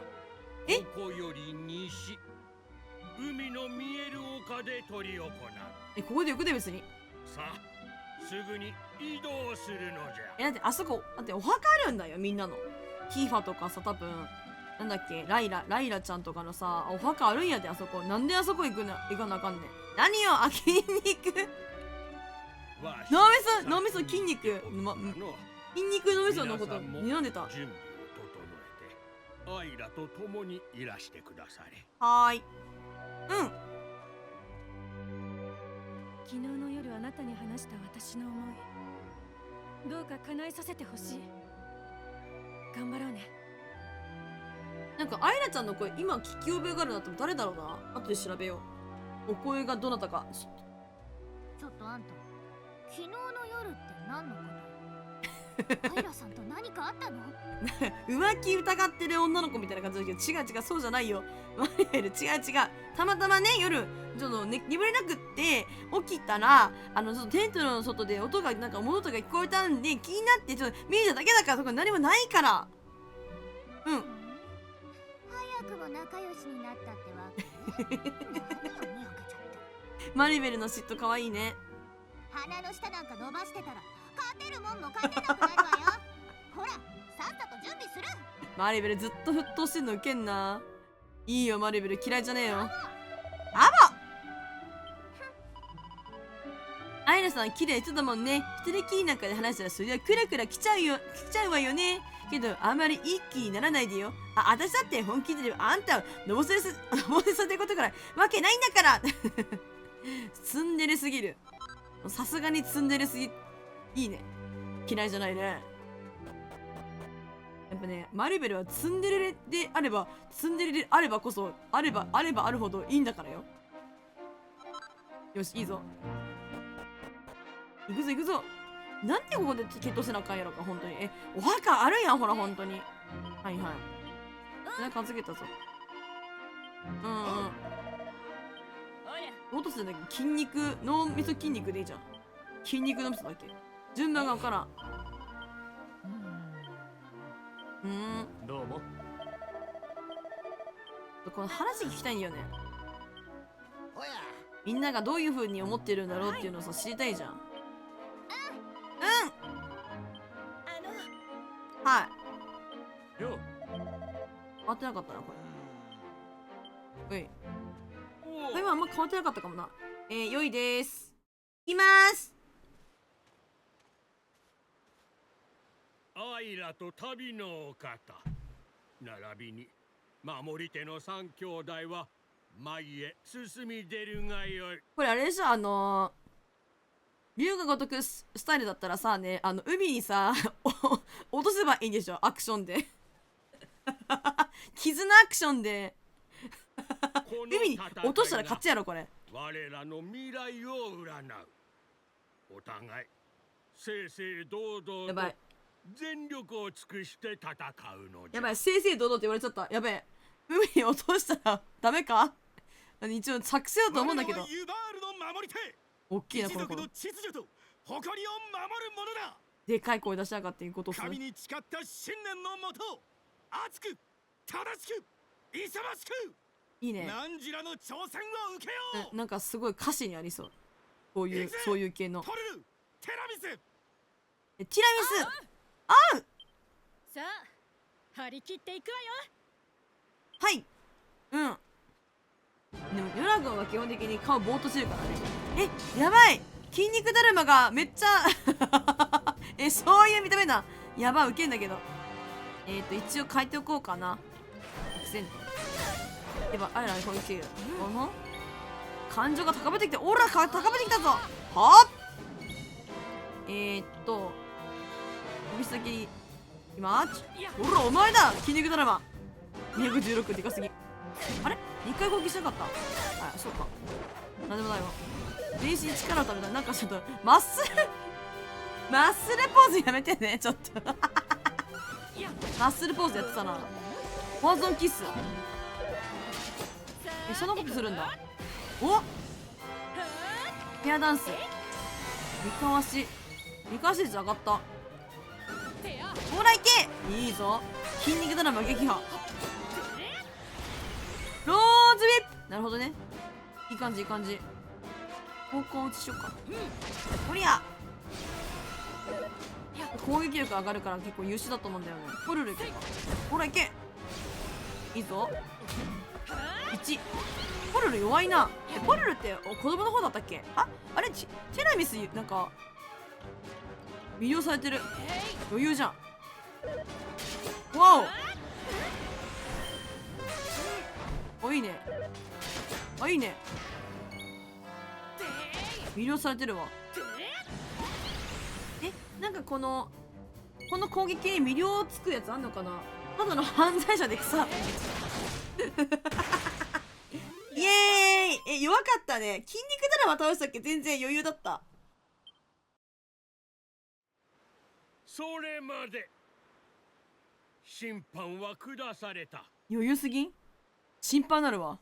Speaker 5: ここより西、海の見える丘で執り行う。
Speaker 1: ここでよくね別に。
Speaker 5: さあすぐに移動するのじゃ。
Speaker 1: だってあそこだってお墓あるんだよ、みんなの。キーファとかさ、多分なんだっけ、ライラちゃんとかのさお墓あるんやで、あそこ。なんであそこ行かなあかんねん。何よ、筋肉脳みそ筋肉筋肉脳みそのこと睨んでた。
Speaker 5: 準備を整えてアイラと共にいらしてくだされ。
Speaker 1: はーい。
Speaker 9: 昨日の夜あなたに話した私の思い、どうか叶えさせてほしい。頑張ろうね。
Speaker 1: なんかアイラちゃんの声今聞き覚えがあるなって。誰だろうな、後で調べよう。お声がどなたか。
Speaker 4: ちょっとあんた、昨日の夜って何のことアイラさんと何かあったの
Speaker 1: 浮気疑ってる女の子みたいな感じだけど、違うそうじゃないよ。マリエル違う。たまたまね、夜ちょっと、眠れなくって起きたらちょっとテントの外で音がなんか物音が聞こえたんで気になってちょっと見えただけだから、そこに何もないから。
Speaker 4: 早くも仲良しになったってわけ
Speaker 1: マリベルの嫉妬かわいいね。
Speaker 4: 鼻の下なんか伸ばしてたら勝てるもんも勝てなくなるわよほら、さっさと準備する。
Speaker 1: マリベルずっと沸騰してんのウケんな。いいよマリベル、嫌いじゃねえよ。アイラさん綺麗言ってたもんね。一人きりなんかで話したらそりゃクラクラ来ちゃうわよね。けどあんまり一気にならないでよ。私だって本気であんたをのぼせさせることからわけないんだからツンデレすぎる。さすがにツンデレすぎ。いいね。嫌いじゃないね。っぱね、マルベルはツンデレであればツンデレであればこそあればあるほどいいんだからよ。よし、いいぞ。行くぞ行くぞ。なんでここで決闘せなあかんやろか、本当に。お墓あるやん、ほら、本当に。はいはい。なんか預けたぞ。落とすんだけど、筋肉、脳みそ筋肉でいいじゃん。筋肉のみそだっけ。順番がわからん。
Speaker 2: どうも。
Speaker 1: この話聞きたいんだよね。
Speaker 7: おや
Speaker 1: みんながどういう風に思ってるんだろうっていうのをさ、知りたいじゃん。はい。
Speaker 2: よ
Speaker 1: 変わってなかったな、これ。これはあんま変わってなかったかもな。良いです。いきまーす。
Speaker 5: アイラと旅のお方、並びに守り手の三兄弟は前へ進み出るがよい。
Speaker 1: これあれでしょ、龍が如くスタイルだったらさね、海にさ落とせばいいんでしょ、アクションで絆アクションで海に落としたら勝ちやろ、これ。
Speaker 5: 我らの未来を占う。お互い正々堂々
Speaker 1: やばい
Speaker 5: と全力を尽くして戦うのじゃ。
Speaker 1: やばい、正々堂々って言われちゃった。やべえ、海に落としたらダメか。一応作戦だと思うんだけど。
Speaker 6: ユバールの守り手。
Speaker 1: 大きいな、
Speaker 6: 一
Speaker 1: この子。
Speaker 6: 族の秩序と誇りを守るものだ。
Speaker 1: でかい声出しやがっていうことっす。
Speaker 6: 神に誓った信念のもと、熱く正しく勇ましく、
Speaker 1: いいね。
Speaker 6: 汝らの挑戦を受けよう。
Speaker 1: なんかすごい歌詞にありそう。そういう系の。
Speaker 6: トルル、テラミス。
Speaker 1: ティラミス。合う。
Speaker 9: さあ張り切っていくわよ。
Speaker 1: はい。でもヨラ軍は基本的に顔ぼーっとしてるからね。やばい、筋肉だるまがめっちゃそういう見た目だ。やばい、ウケんだけど。一応書いておこうかな。アクセント。やばい、あれらこういう系。感情が高めてきて、オラ高めてきたぞ。はっ。指先いきます。ほら、お前だ、筋肉ドラマ。216でかすぎ。あれ、2回攻撃しなかった。あ、そうか。なんでもないわ。全身に力をためた。なんかちょっとマッスルポーズやめてね、ちょっとマッスルポーズやってたな。フォアゾンキス。そんなことするんだ。お、ペアダンス。三河足率上がった。ほら、いけ。いいぞ、筋肉ドラマ撃破。ローズウィップ。なるほどね、いい感じいい感じ。方向打ちしようか。こりゃ攻撃力上がるから結構優秀だと思うんだよね。ポルルいけるか。ほら、いけ。いいぞ。1。ポルル弱いな。ポルルって子供の方だったっけ。あれ、テラミスなんか魅了されてる。余裕じゃん。わお、いいね。いいね。魅了されてるわ。なんかこの攻撃に魅了つくやつあんのかな。ただの犯罪者でさイエーイ。弱かったね。筋肉ドラマ倒したっけ。全然余裕だった。
Speaker 5: それまで審判は下された。
Speaker 1: 余裕すぎん。心配なるわ。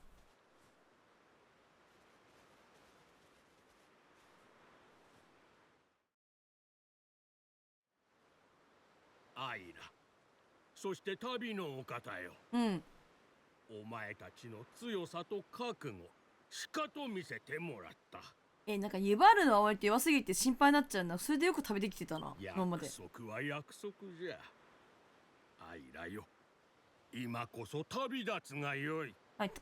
Speaker 5: アイラ、そして旅のお方よ。お前たちの強さと覚悟、しかと見せてもらった。
Speaker 1: なんかユバールの葵って弱すぎて心配になっちゃうんだ。それでよく食べてきてたな、今まで。
Speaker 5: 約束は約束じゃ。アイラよ、今こそ旅立つがよい。
Speaker 1: はい、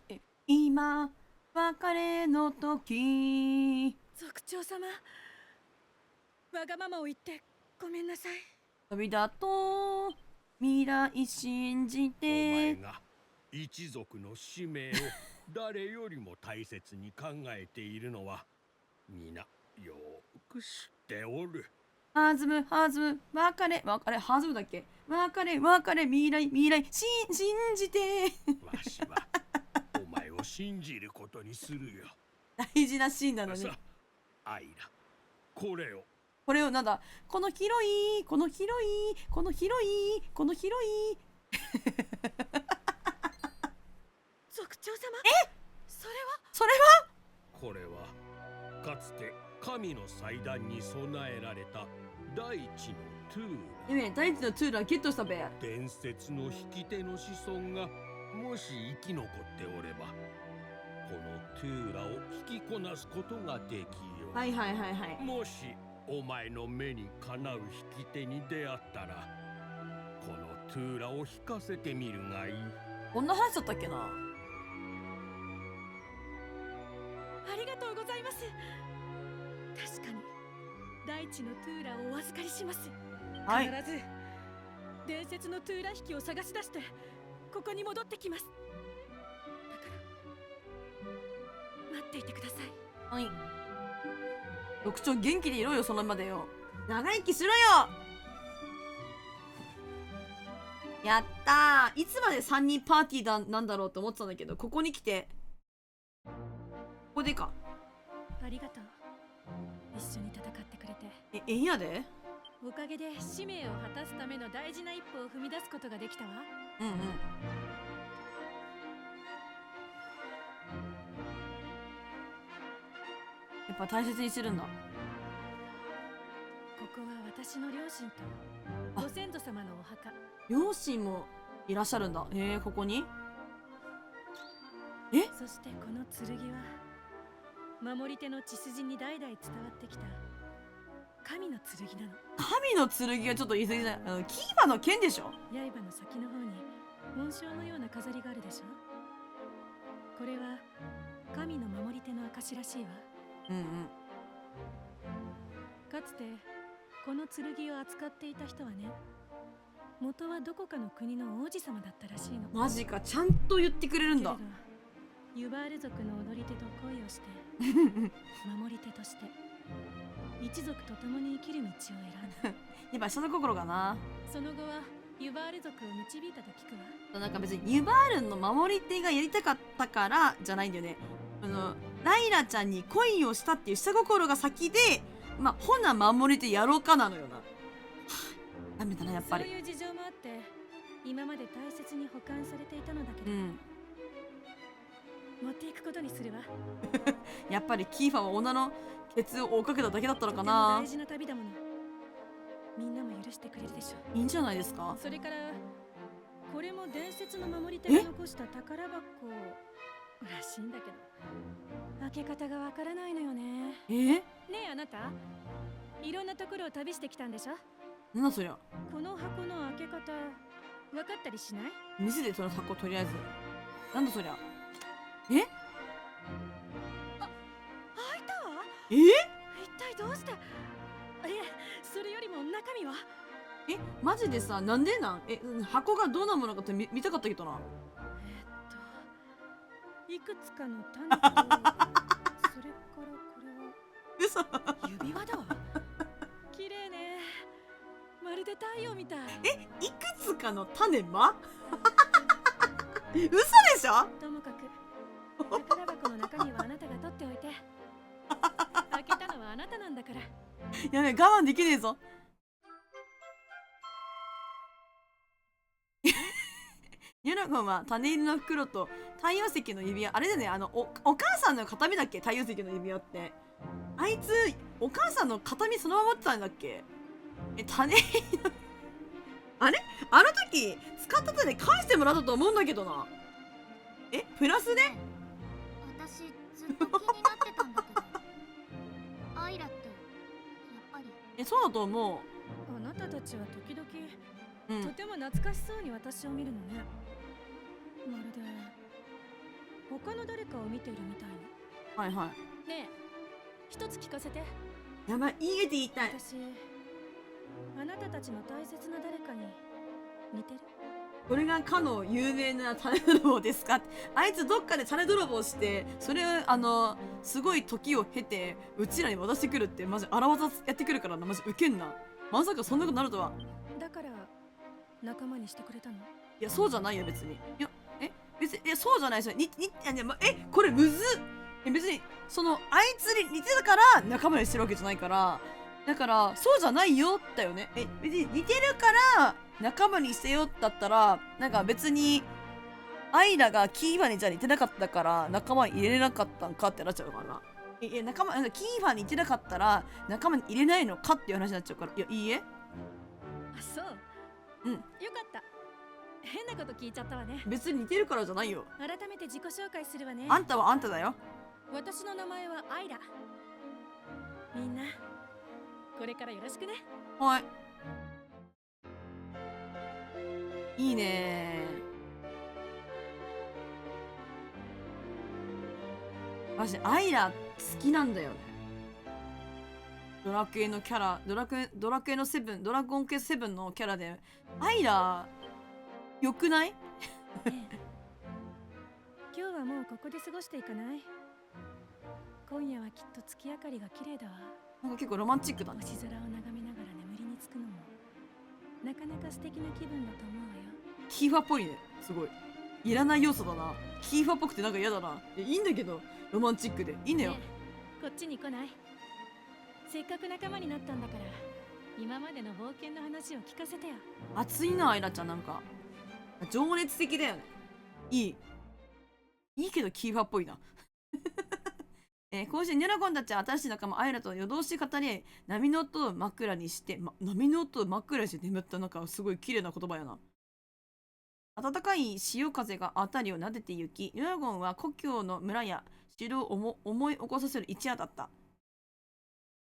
Speaker 1: 今別れの時。
Speaker 9: 族長様、わがままを言ってごめんなさい。
Speaker 1: 旅立とう、未来信じて。
Speaker 5: お前が一族の使命を誰よりも大切に考えているのは皆よく知っておる。
Speaker 1: 弾む弾む別れ別れ弾むだっけ、別れ別れ未来未来信じて
Speaker 5: わしはお前を信じることにするよ。
Speaker 1: 大事なシーンなのに。
Speaker 5: さあ、アイラ、これを。
Speaker 1: これをなんだ、この広いこの広いこの広いこの広い
Speaker 9: 族長様、それは
Speaker 1: それは
Speaker 5: これはかつて神の祭壇に備えられた大地のトゥー
Speaker 1: ねえ、大地のツールはゲットしたべ。
Speaker 5: ラ。伝説の引き手の子孫がもし生き残っておれば、このトゥーラを引きこなすことができよう。
Speaker 1: はいはいはいはい。
Speaker 5: もしお前の目にかなう引き手に出会ったら、このトゥーラを引かせてみるがいい。
Speaker 1: こんな話だったっけな。
Speaker 9: ありがとうございます。確かに大地のトゥーラをお預かりします。
Speaker 1: はい。
Speaker 9: 必ず伝説のトゥーラ引きを探し出してここに戻ってきます。だから待っていてください。
Speaker 1: はい。局長元気でいろよ、そのまでよ。長生きしろよ。やったー。いつまで3人パーティーなんだろうと思ってたんだけど、ここに来てここでか。
Speaker 9: ありがとう。一緒に戦ってくれて。
Speaker 1: えんやで。
Speaker 9: おかげで使命を果たすための大事な一歩を踏み出すことができたわ。
Speaker 1: うんうん。やっぱ大切にしてるんだ。
Speaker 9: ここは私の両親とご先祖様のお墓。
Speaker 1: 両親もいらっしゃるんだ。ここに。
Speaker 9: そしてこの剣は守り手の血筋に代々伝わってきた神の剣なの。
Speaker 1: 神の剣がちょっと言い過ぎじゃない。キーバの剣でしょ。
Speaker 9: 刃の先の方に紋章のような飾りがあるでしょ。これは神の守り手の証らしいわ。
Speaker 1: うんうん。
Speaker 9: かつてこの剣を扱っていた人はね、元はどこかの国の王子様だったらしいの。
Speaker 1: マジか、ちゃんと言ってくれるんだ。
Speaker 9: ユバール族の踊り手と恋をして守り手として一族と共に生きる道を選んだ。
Speaker 1: やっぱ下の心がな。
Speaker 9: その後はユバール族を導いたと聞くわ。
Speaker 1: なんか別にユバールの守り手がやりたかったからじゃないんだよね。ライラちゃんに恋をしたっていう下心が先で、まあほな守り手やろうかなのよな。ダメだな、やっぱり。
Speaker 9: そういう事情もあって今まで大切に保管されていたのだけど、持っていくことにするわ。
Speaker 1: やっぱりキーファは女のケツを追いかけただけだったのかな。
Speaker 9: 大事な旅だもの。みんなも許してくれるでしょ。
Speaker 1: いいんじゃないですか。
Speaker 9: それからこれも伝説の守り手が残した宝箱らしいんだけど、開け方がわからないのよね。ねえあなた、いろんなところを旅してきたんでしょ。
Speaker 1: なんだそりゃ。
Speaker 9: この箱の開け方わかったりしない？
Speaker 1: 見せて、その箱とりあえず。なんだそりゃ。
Speaker 9: 開いたわ。一体どうして？それよりも中身は？
Speaker 1: マジでさ、なんでなん？箱がどんなものかって見たかったけどな。
Speaker 9: いくつかの種とそれからこれは
Speaker 1: 嘘。
Speaker 9: 指輪だわ。綺麗ね。まるで太陽みたい。
Speaker 1: いくつかの種ま嘘でしょ。
Speaker 9: ともかく宝箱の中身はあなたが取っておいて。開けたのはあなたなんだから。
Speaker 1: やべ、我慢できねえぞ。ユナゴンは種入りの袋と太陽石の指輪。あれだね、お母さんの形見だっけ、太陽石の指輪って。あいつお母さんの形見そのまま持ってたんだっけ。種入りのあれ、あの時使った種返してもらったと思うんだけどな。プラスで？
Speaker 4: 私ずっと気になってたんだけどアイラってやっぱり。
Speaker 1: そうだと思う。
Speaker 9: あなたたちは時々、
Speaker 1: と
Speaker 9: ても懐かしそうに私を見るのね。まるで他の誰かを見ているみたいに。
Speaker 1: はいはい。
Speaker 9: ねえ、一つ聞かせて。
Speaker 1: やばい、言えて言いたい。
Speaker 9: 私あなたたちの大切な誰かに似てる？
Speaker 1: これがかの有名な種泥棒ですか？あいつどっかで種泥棒して、それすごい時を経てうちらに渡してくるって、マジ荒技やってくるからな。マジウケんな。まさかそんなことなるとは。
Speaker 9: だから仲間にしてくれたの？
Speaker 1: いや、そうじゃないよ別に。いや、別に、いや、そうじゃないですよ。これむずっ。別にあいつに似てたから仲間にしてるわけじゃないから、だからそうじゃないよだよね。別に似てるから仲間にしてよだったら、なんか別にアイラがキーファにじゃ似てなかったから仲間に入れれなかったんかってなっちゃうからな。キーファに似てなかったら仲間に入れないのかっていう話になっちゃうから。いや、いいえ。
Speaker 9: あ、そう。
Speaker 1: うん。
Speaker 9: よかった。変なこと聞いちゃったわね。
Speaker 1: 別に似てるからじゃないよ。
Speaker 9: 改めて自己紹介するわね。
Speaker 1: あんたはあんただよ。
Speaker 9: 私の名前はアイラ。みんなこれからよろしくね。
Speaker 1: はい。いいねー。私アイラ好きなんだよね。ドラクエのキャラ、ドラクエの7、ドラゴンクエスト7のキャラでアイラよくない？
Speaker 9: 今日はもうここで過ごしていかない？今夜はきっと月明かりが綺麗だわ。
Speaker 1: なんか結構ロマンチックだね。
Speaker 9: 星空を眺めながら眠りにつくのもなかなか素敵な気分だと思うわよ。
Speaker 1: キーファっぽいね。すごいいらない要素だな。キーファっぽくてなんか嫌だな。いいんだけど、ロマンチックでいいんだよ。
Speaker 9: ねえ、こっちに来ない？せっかく仲間になったんだから、今までの冒険の話を聞かせてよ。
Speaker 1: 熱いな、アイラちゃん。なんか情熱的だよね。いいけどキーファっぽいな。今週ニュラゴンたちは新しい仲間アイラと夜通し語り合い、波の音を枕にして、波の音を枕にして眠った。なんかすごい綺麗な言葉やな。暖かい潮風が辺りを撫でて行き、ニュラゴンは故郷の村や城を思い起こさせる一夜だった。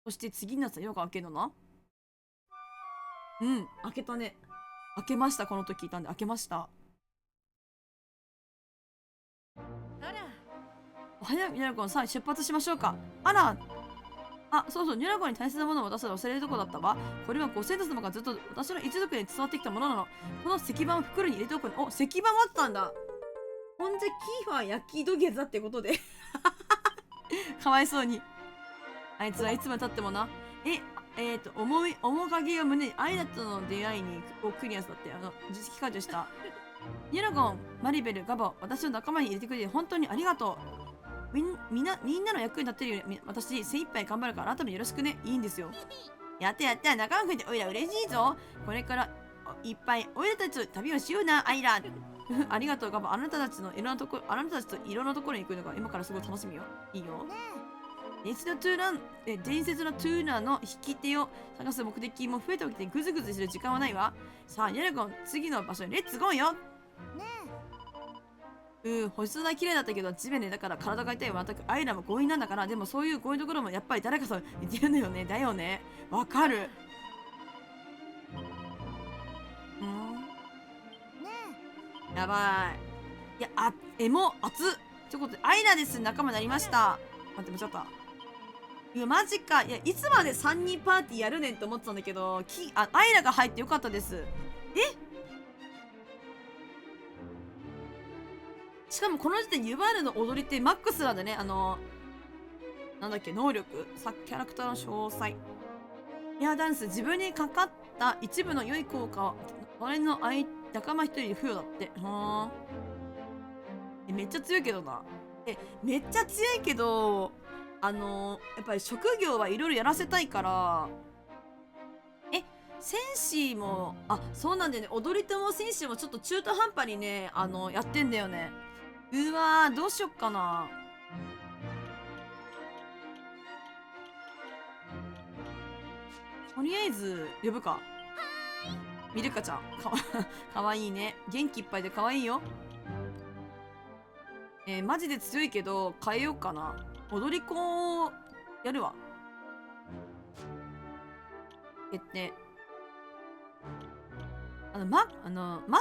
Speaker 1: そして次の朝夜が明けるのな。うん、明けたね。明けました。この時聞いたんで明けました。
Speaker 9: あら、
Speaker 1: 早くニュラゴンさあ出発しましょうか。あら、あ、そうそう、ニュラゴンに大切なものを渡すの忘れるとこだったわ。これはご先祖様がずっと私の一族に伝わってきたものなの。この石板を袋に入れておくの。お、石板あったんだ。ほんじゃキーファー焼き土下座ってことでかわいそうに。あいつはいつまでたってもな。面影が胸にアイラとの出会いにクリアだって自責解除した。ニュラゴン、マリベル、ガボ、私の仲間に入れてくれて本当にありがとう。みんなの役に立てるように私精一杯頑張るから改めてよろしくね。いいんですよ。やったやった、仲間くれておいら嬉しいぞ。これからいっぱいおいらたちと旅をしような、アイラ。ありがとうガボ。あなたたちといろんなところに行くのが今からすごい楽しみよ。いいよ。伝説のトゥーナーの引き手を探す目的も増えておきてグズグズする時間はないわ。さあニュラゴン、次の場所にレッツゴーよ。星空綺麗だったけど地面でだから体が痛いわ。全くアイラも強引なんだから。でもそういう強引なところもやっぱり誰かさん言ってるんだよね。だよね、わかる。やばい。いや、エモ熱っ。ということでアイラです。仲間になりました。待って、間違った。いやマジか。いや、いつまで3人パーティーやるねんって思ってたんだけど、アイラが入ってよかったです。しかもこの時点ユバールの踊りってマックスなんだね。なんだっけ、能力、キャラクターの詳細。エアダンス、自分にかかった一部の良い効果は我の仲間一人に付与だって。めっちゃ強いけどな。めっちゃ強いけど、やっぱり職業はいろいろやらせたいから、戦士も、そうなんだよね。踊り手も戦士もちょっと中途半端にね、やってんだよね。うわー、どうしよっかな。とりあえず、呼ぶか。ミルカちゃん。かわいいね。元気いっぱいでかわいいよ。マジで強いけど、変えようかな。踊り子、やるわ。決定。マ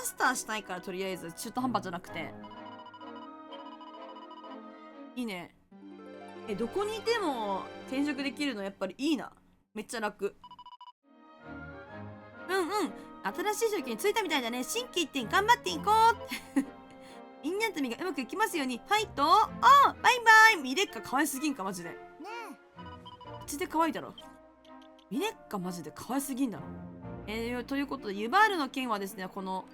Speaker 1: スターしたいから、とりあえず、中途半端じゃなくて。いいね。どこにいても転職できるのやっぱりいいな。めっちゃ楽。新しい状況に着いたみたいだね。心機一転頑張っていこう。みんなとみがうまくいきますように。ファイト。バイバイ。ミレッカ可愛すぎんかマジで。
Speaker 4: ね
Speaker 1: 口で可愛いだろ。ミレッカマジで可愛すぎんだろ。ということでユバールの剣はですね、この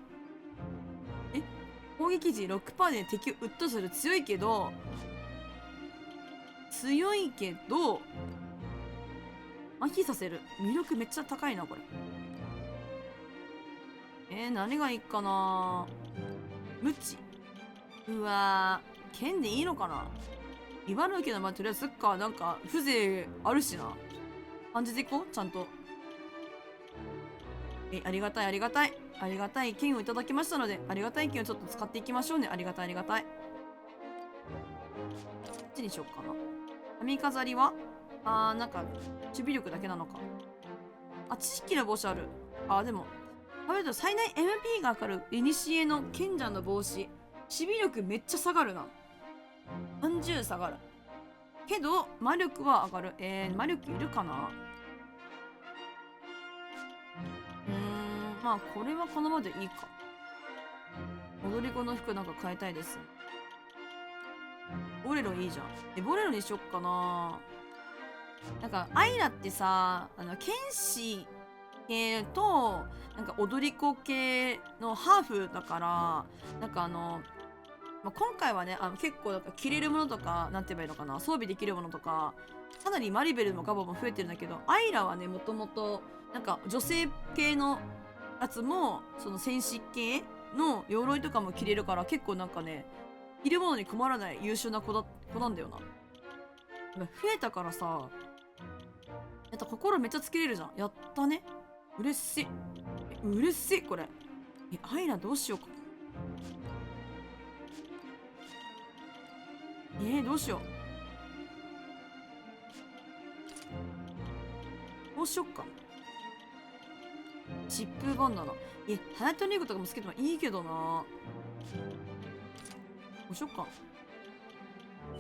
Speaker 1: 攻撃時 6% で敵をウッとする。強いけど麻痺させる。魅力めっちゃ高いなこれ。何がいいかな。無知。うわー、剣でいいのかな。今のけど、まあとりあえずすっか。なんか風情あるしな感じでいこう。ちゃんとありがたいありがたいありがたい剣をいただきましたので、ありがたい剣をちょっと使っていきましょうね。ありがたいありがたい。こっちにしよっかな。髪飾りはなんか守備力だけなのか。知識の帽子ある。でも食べると最大 MP が上がる古の賢者の帽子。守備力めっちゃ下がるな。30下がるけど魔力は上がる。魔力いるかな。まあこれはこのままでいいか。踊り子の服なんか変えたいです。ボレロいいじゃん。ボレロにしよっかな。なんかアイラってさ、剣士系となんか踊り子系のハーフだから、なんか今回はね結構なんか着れるものとか、なんて言えばいいのかな、装備できるものとかかなりマリベルもガボも増えてるんだけど、アイラはねもともとなんか女性系のやつもその戦士系の鎧とかも着れるから、結構なんかね着るものに困らない優秀な子なんだよな。増えたからさ、やった心めっちゃつけれるじゃん。やったね。嬉しい嬉しい。これアイラどうしようか。どうしよう。どうしよっか。疾風バンダナ。ハヤトリーグとかもつけてもいいけどな。どうしよっか。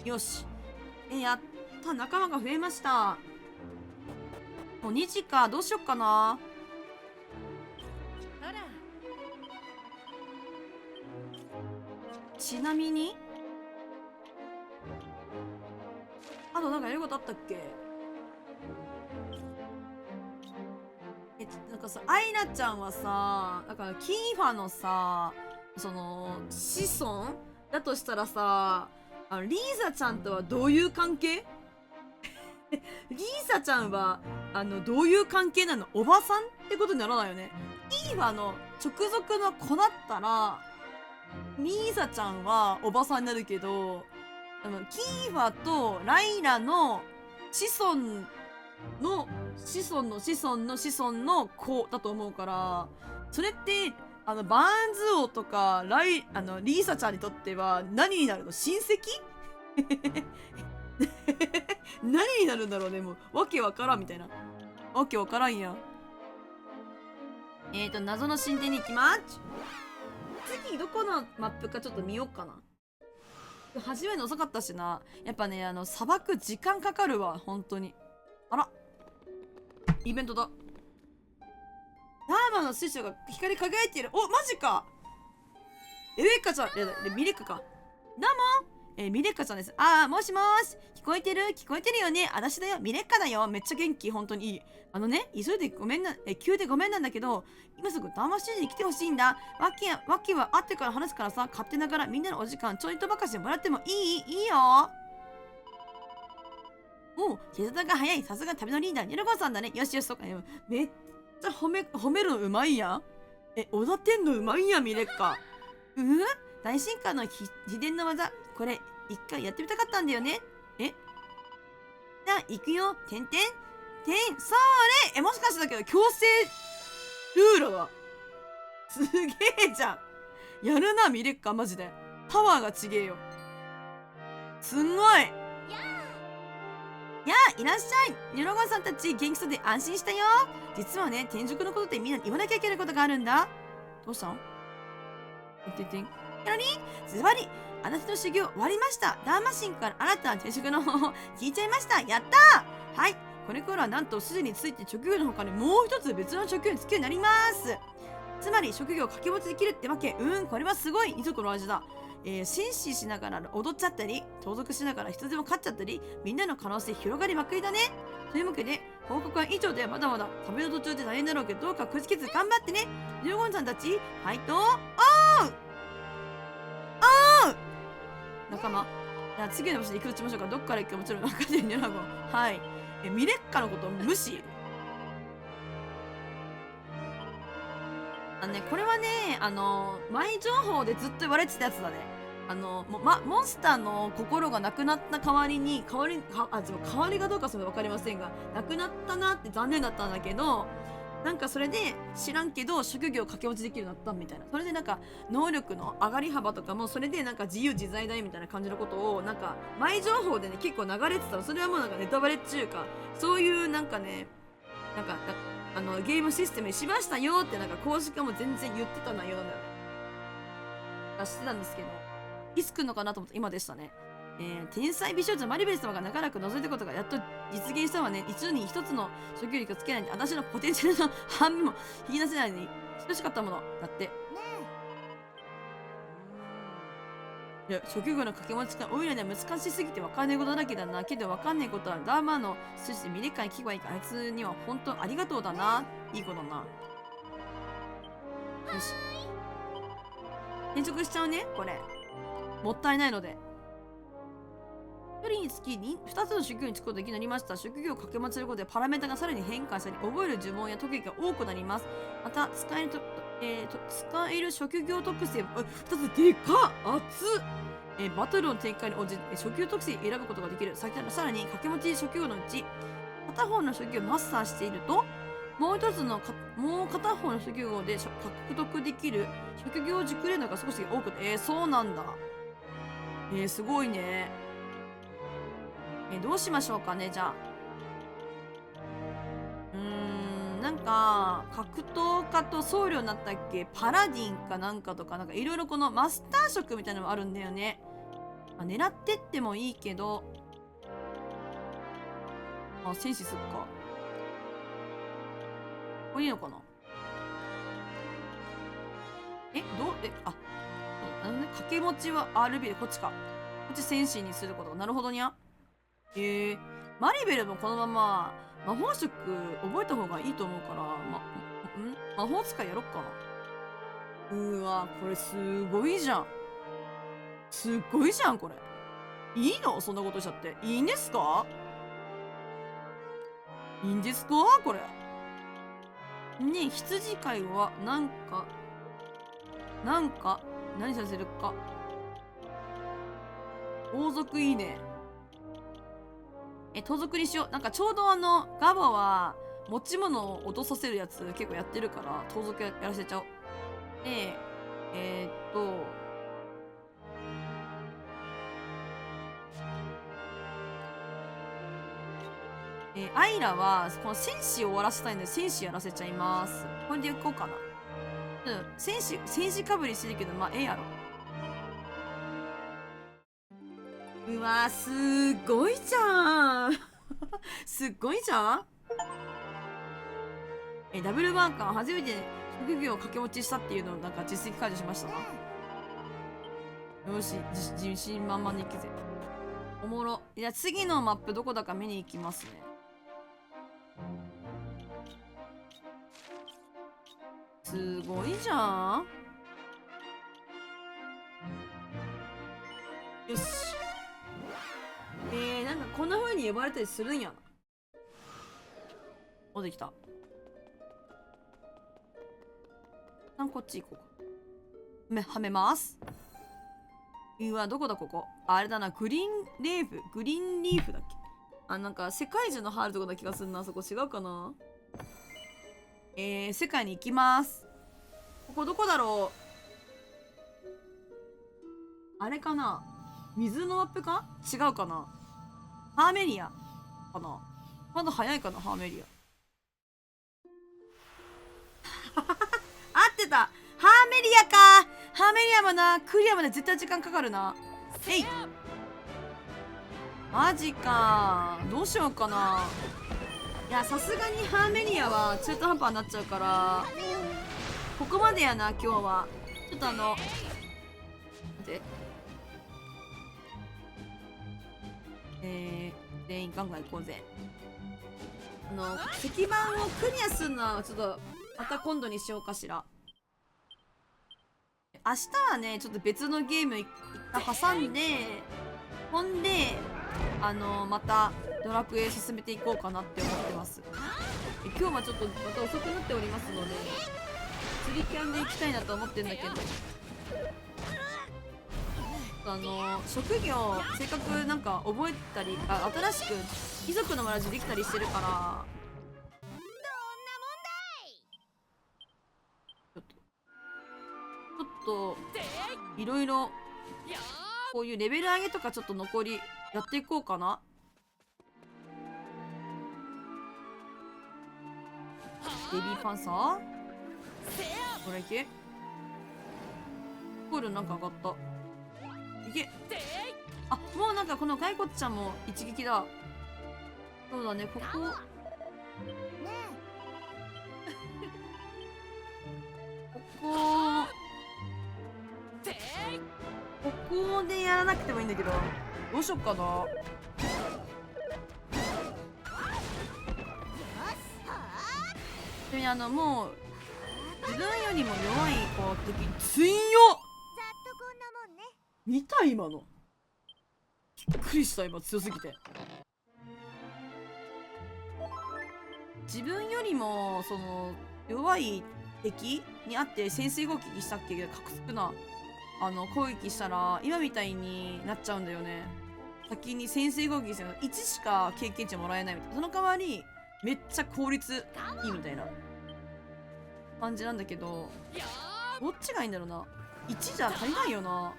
Speaker 1: よし。やった仲間が増えました。もう2時か。どうしよっかな。ちなみにあとなんかやることあったっけ。なんかさ、アイナちゃんはさ、だからキーファのさ、その子孫だとしたらさ、リーザちゃんとはどういう関係？リーザちゃんはどういう関係なの？おばさんってことにならないよね。キーファの直属の子だったらリーザちゃんはおばさんになるけど、キーファとライラの子孫の子孫の子孫の子孫の子だと思うから、それってバーンズ王とかリーサちゃんにとっては何になるの？親戚？何になるんだろうね。もうわけわからんみたいな。わけわからんや。謎の神殿に行きます。次どこのマップかちょっと見よっかな。始めるの遅かったしな。やっぱね砂漠時間かかるわ本当に。あらイベントだ。ダーマの師匠が光り輝いている。おマジか。レベッカちゃん。ミレッカか。どうもミレッカちゃんです。もしもーし。聞こえてるよね。私だよ。ミレッカだよ。めっちゃ元気。本当にいい。急いでごめんな、急でごめんなんだけど、今すぐダーマ師匠に来てほしいんだ。わけは会ってから話すからさ、勝手ながらみんなのお時間ちょいとばかしもらってもいいよ。手伝いが早い。さすが旅のリーダー、ニルゴさんだね。よしよし、そうか。めっちゃ褒めるのうまいやん。おだてんのうまいやん、ミレッカ。大進化の秘伝の技。これ、一回やってみたかったんだよね。じゃあ、行くよ。それもしかしてだけど、強制ルールは。すげえじゃん。やるな、ミレッカ、マジで。パワーがちげえよ。すんごい。いらっしゃい。ニョロゴンさんたち元気そうで安心したよ。実はね、転職のことでみんなに言わなきゃいけないことがあるんだ。どうしたの？なに？ズバリ、あなたの修行終わりました。ダーマ神から新たな転職の方法聞いちゃいました。やったー。はい。これからはなんとすでについて職業の他にもう一つ別の職業につくようになります。つまり職業を掛け持ちできるってわけ。これはすごい。いとこの味だ。紳士しながら踊っちゃったり、盗賊しながら人でも勝っちゃったり、みんなの可能性広がりまくりだね。というわけで、報告は以上でまだまだ旅の途中で大変だろうけど、どうかくじけず頑張ってね。ジョゴンさんたち、ファイトおう仲間。じゃあ次の場所に行くとしましょうか。どっから行くかもちろん分かってるね、ラゴン。はい。ミレッカのことを無視。これはね、前情報でずっと言われてたやつだね。モンスターの心がなくなった代わりに、代わりがどうかそれ分かりませんが、なくなったなって残念だったんだけど、なんかそれで知らんけど職業掛け持ちできるようになったみたいな。それでなんか能力の上がり幅とかもそれでなんか自由自在だよみたいな感じのことをなんか前情報でね結構流れてたの。それはもうなんかネタバレっていうか、そういうなんかね、なんかゲームシステムにしましたよってなんか公式がもう全然言ってた内容なんだよね。してたんですけど、いつ来るのかなと思って今でしたね。天才美少女マリベル様が長らく覗いたことがやっと実現したわね。一度に一つの職業力をつけないで私のポテンシャルの半分も引き出せないのに等しかったものだって。いや、職業の掛け持ちがオイラには難しすぎて分かんないことだらけだな。けど分かんないことはダーマーの筋でミレッカに聞けばいいから、あいつには本当ありがとうだな。いいことだな。よし、転職しちゃうねこれ。もったいないので。1人につき2つの職業に就くことができるようになりました。職業を掛け持ちすることでパラメータがさらに変化したり、覚える呪文や特技が多くなります。また、使える職業特性、2つでかっ熱っ、バトルの展開に応じて職業特性を選ぶことができる。さらに、掛け持ち職業のうち、片方の職業をマスターしていると、もう片方の職業で獲得できる職業熟練度が少し多くて、そうなんだ。すごいね。どうしましょうかね、じゃあ。なんか、格闘家と僧侶になったっけ、パラディンかなんかとか、なんかいろいろこのマスター職みたいなのもあるんだよね。狙ってってもいいけど、戦士すっか。これいいのかな。掛け持ちは RB でこっちか。こっち戦士にすること。なるほどにゃ。マリベルもこのまま魔法職覚えた方がいいと思うから、魔法使いやろっかな。うわ、これすごいじゃん。すっごいじゃん、これ。いいの？そんなことしちゃって。いいんですか？いいんですかこれ。ね、羊飼いは、何させるか。王族いいね。盗賊にしよう。なんかちょうどガバは持ち物を落とさせるやつ結構やってるから、盗賊やらせちゃおう。で、アイラはこの戦士を終わらせたいので戦士やらせちゃいます。これでいこうかな。戦士かぶりしてるけど、やろ。うわー、すごいじゃん。すっごいじゃん。ダブルバーカー初めて職業を掛け持ちしたっていうのをなんか実績解除しましたな。よし、自信満々に行くぜ。おもろ。いや、次のマップどこだか見に行きますね。すごいじゃん。よし。なんかこんな風に呼ばれたりするんやな。お、できた。こっち行こうか。はめます。うわ、どこだここ。あれだな、グリーンリーフだっけ。なんか世界中のハールとこな気がするな。そこ違うかな。世界に行きます。ここどこだろう。あれかな、水のマップか。違うかな。ハーメリアかな。まだ早いかな、ハーメリア。合ってた。ハーメリアか。ハーメリアもな、クリアまで絶対時間かかるな。マジか。どうしようかな。いや、さすがにハーメリアは中途半端になっちゃうから、ここまでやな今日は。ちょっと待って全員ガンガン行こうぜ。石板をクリアするのはちょっとまた今度にしようかしら。明日はねちょっと別のゲーム一旦挟んで、ほんでまたドラクエ進めていこうかなって思ってます。今日はちょっとまた遅くなっておりますので釣りキャンで行きたいなと思ってんだけど、職業せっかくなんか覚えたり新しく貴族の村地できたりしてるから、ちょっといろいろこういうレベル上げとかちょっと残りやっていこうかな。ベビーパンサーこれいけ。コールなんか上がった。いけ。あ、もうなんかこの骸骨ちゃんも一撃だ。そうだね、こここでやらなくてもいいんだけど、どうしよっかな。でもう自分よりも弱い子的強っ。見た今の。びっくりした今、強すぎて。自分よりもその弱い敵にあって潜水攻撃したっけ、カクつくな。攻撃したら今みたいになっちゃうんだよね。先に潜水攻撃して1しか経験値もらえないみたいな。その代わりめっちゃ効率いいみたいな感じなんだけど、どっちがいいんだろうな。1じゃ足りないよな。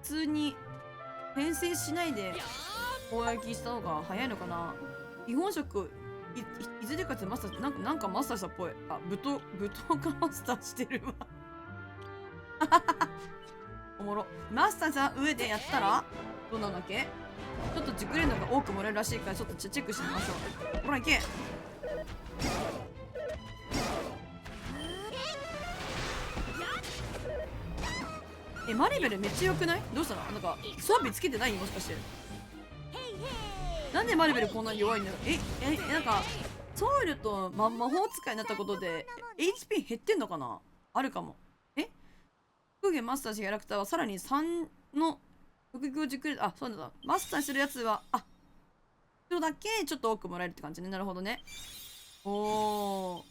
Speaker 1: 普通に転生しないで攻撃した方が早いのかな。日本食いずれかつマスターなんかマスターしたっぽい。あ、舞踏家マスターしてるわおもろ。マスターさん上でやったらどうなんだっけ。ちょっと熟練度が多くもらえるらしいからちょっとチェックしてみましょう。ほらいけ。マリベルめっちゃ良くない？どうしたの？なんか装備つけてない？もしかして。なんでマリベルこんなに弱いんだろう。なんかソウルと魔法使いになったことで HP 減ってんのかな。あるかも。副業マスターしたキャラクターはさらに3の副業熟練、そうなんだ。マスターしてるやつは人だけちょっと多くもらえるって感じね。なるほどね。お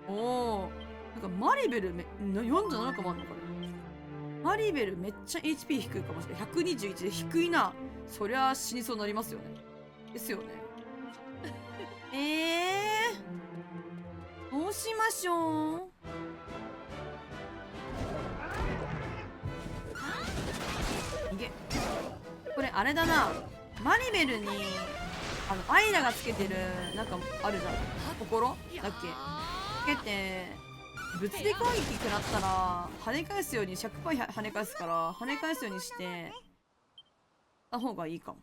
Speaker 1: ーなんかマリベル47個もあんのかね。マリベルめっちゃ HP 低いかもしれない。121で低いな。そりゃ死にそうになりますよね。ですよね。どうしましょう。いけ。これあれだな。マリベルにアイラがつけてるなんかあるじゃん。心だっけつけて物理攻撃食らったら跳ね返すように 100% 跳ね返すから跳ね返すようにしてた方がいいかも。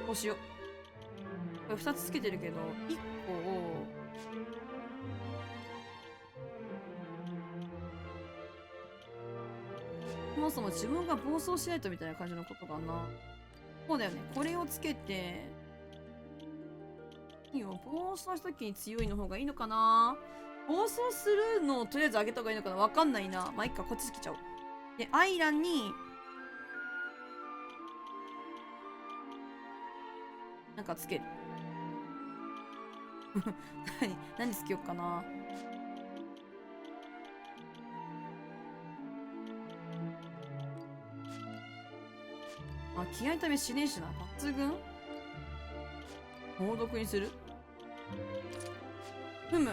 Speaker 1: こうしよう。これ2つつけてるけど1個をそもそも自分が暴走しないとみたいな感じのことかな。そうだよね。これをつけていいよ。暴走した時に強いの方がいいのかな。暴走するのをとりあえず上げた方がいいのかな。わかんないな。まあいっか、こっちつけちゃおう。でアイランになんかつける何つけよっかな。気合い試しねえしな。抜群猛毒にする。ふむ。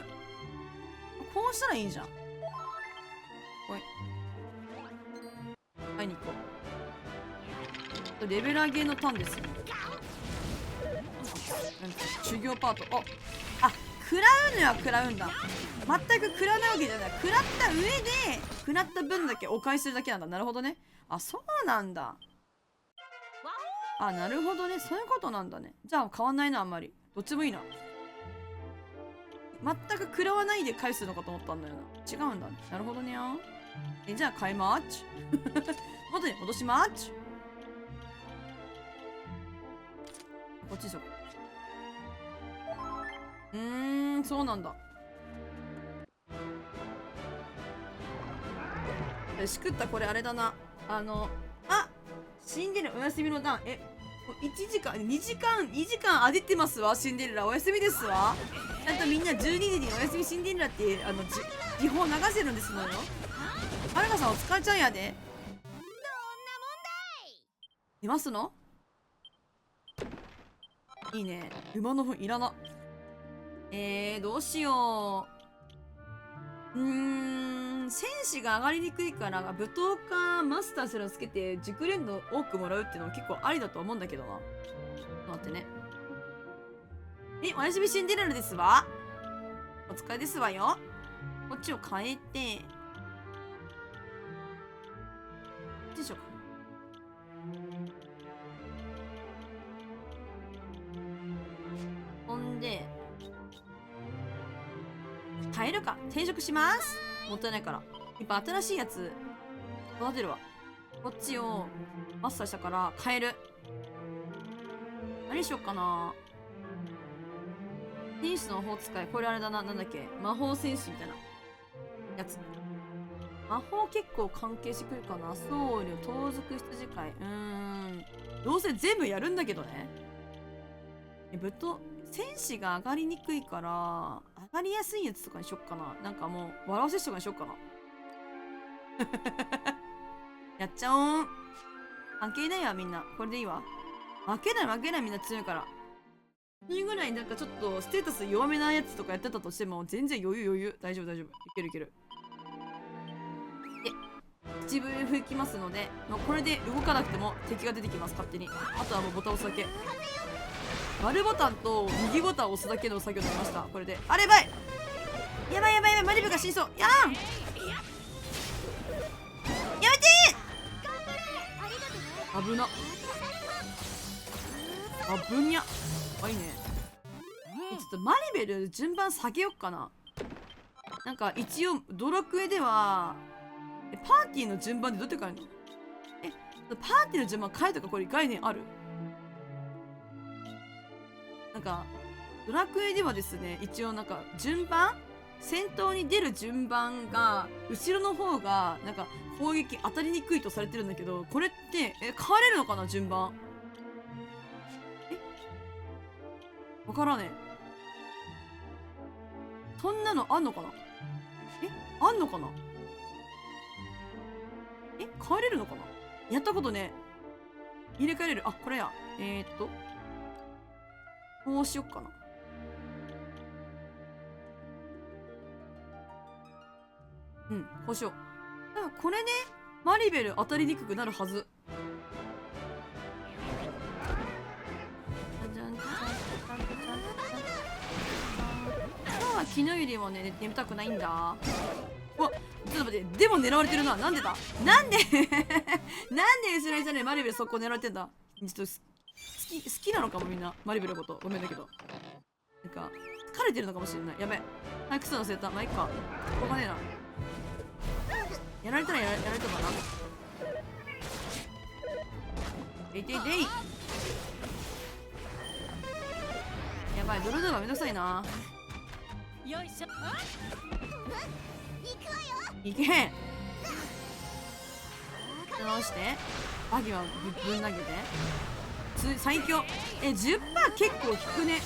Speaker 1: こうしたらいいじゃん。おい。会いに行こう。レベル上げのターンですよ。修行パート。食らうのは食らうんだ。全く食らうわけじゃない。食らった上で食らった分だけお返しするだけなんだ。なるほどね。そうなんだ。なるほどね。そういうことなんだね。じゃあ変わんないな、あんまり。どっちもいいな。全く食らわないで返すのかと思ったんだよな。違うんだね。なるほどね。じゃあ買いまーち。元に戻しまーち。こっちでしょ。そうなんだ。しくったこれあれだな。シンデレラお休みの段。1時間、2時間あでってますわ。シンデレラお休みですわ。ちゃんとみんな12時にお休みシンデレラって時報流せるんですのよ。はるかさんお疲れちゃんやで。どんな問題いますの？いいね。馬の糞いらな。どうしよう。戦士が上がりにくいから舞踏家マスターすらつけて熟練度多くもらうっていうのも結構ありだと思うんだけどな。待ってね。おやすみシンデレラですわ。お疲れですわよ。こっちを変えて。よいしょ。ほんで、変えるか。転職します。もったいないから。やっぱ新しいやつ育てるわ。こっちをマスターしたから変える。何しよっかな。天使の魔法使い。これあれだな。なんだっけ。魔法戦士みたいなやつ。魔法結構関係してくるかな。僧侶、盗賊羊飼い。どうせ全部やるんだけどね。戦士が上がりにくいから、上がりやすいやつとかにしよっかな。なんかもう、笑わせしとかにしよっかな。やっちゃおう。関係ないわ、みんな。これでいいわ。負けない、みんな強いから。2ぐらいなんかちょっとステータス弱めなやつとかやってたとしても、全然余裕。大丈夫。いける。で、口笛吹きますので、もうこれで動かなくても敵が出てきます、勝手に。あとはもうボタン押すだけ。丸ボタンと右ボタンを押すだけの作業になりました。これで。あれやばいマリブが死にそう。やめてー。危な。危にゃ。いいね。ちょっとマリベル順番下げよっかな。なんか一応ドラクエではパーティーの順番でどうやって変えるの？パーティーの順番変えとかこれ概念ある？なんかドラクエではですね、一応なんか順番、戦闘に出る順番が後ろの方がなんか攻撃当たりにくいとされてるんだけど、これって変われるのかな順番。わからねえ。そんなのあんのかな？あんのかな？変えれるのかな？やったことねえ。入れ替えれる。あ、これや。こうしよっかな。こうしよう。多分これでマリベル当たりにくくなるはず。昨日よりもね、眠たくないんだ。うわ、ちょっと待って、でも狙われてるな。なんでだなんでなんでスライサーでマリベルそこ狙われてんだ。ちょっと好きなのかもみんな、マリベルのこと。ごめんだけど。なんか、疲れてるのかもしれない。やべ。早くするの忘れた。まあ、いっか。しょうがねえな。やられたらやられたかな。でい。やばい、ドルドゥはめんどくさいな。
Speaker 9: よいしょ。
Speaker 1: いけへん。直してバギはぶん投げて最強。10%結構効くね。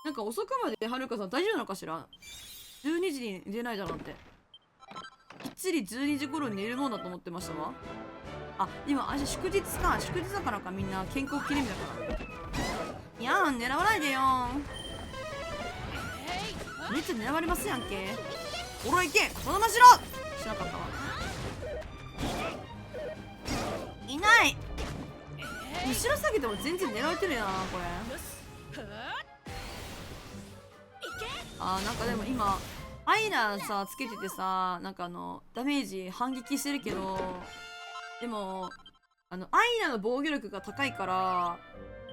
Speaker 1: なんか遅くまではるかさん大丈夫なのかしら。12時に出ないだなんて。きっちり12時頃に寝るもんだと思ってましたわ。あ、今明日祝日か。祝日だからか。みんな健康記念日だから。いやー、狙わないでよー。めっちゃ狙われますやんけ。おろいけ、このまましろ。しなかったわ。いない。後ろ下げても全然狙われてるやなこれ。なんかでも今アイラさつけててさ、なんかダメージ反撃してるけど、でもアイラの防御力が高いから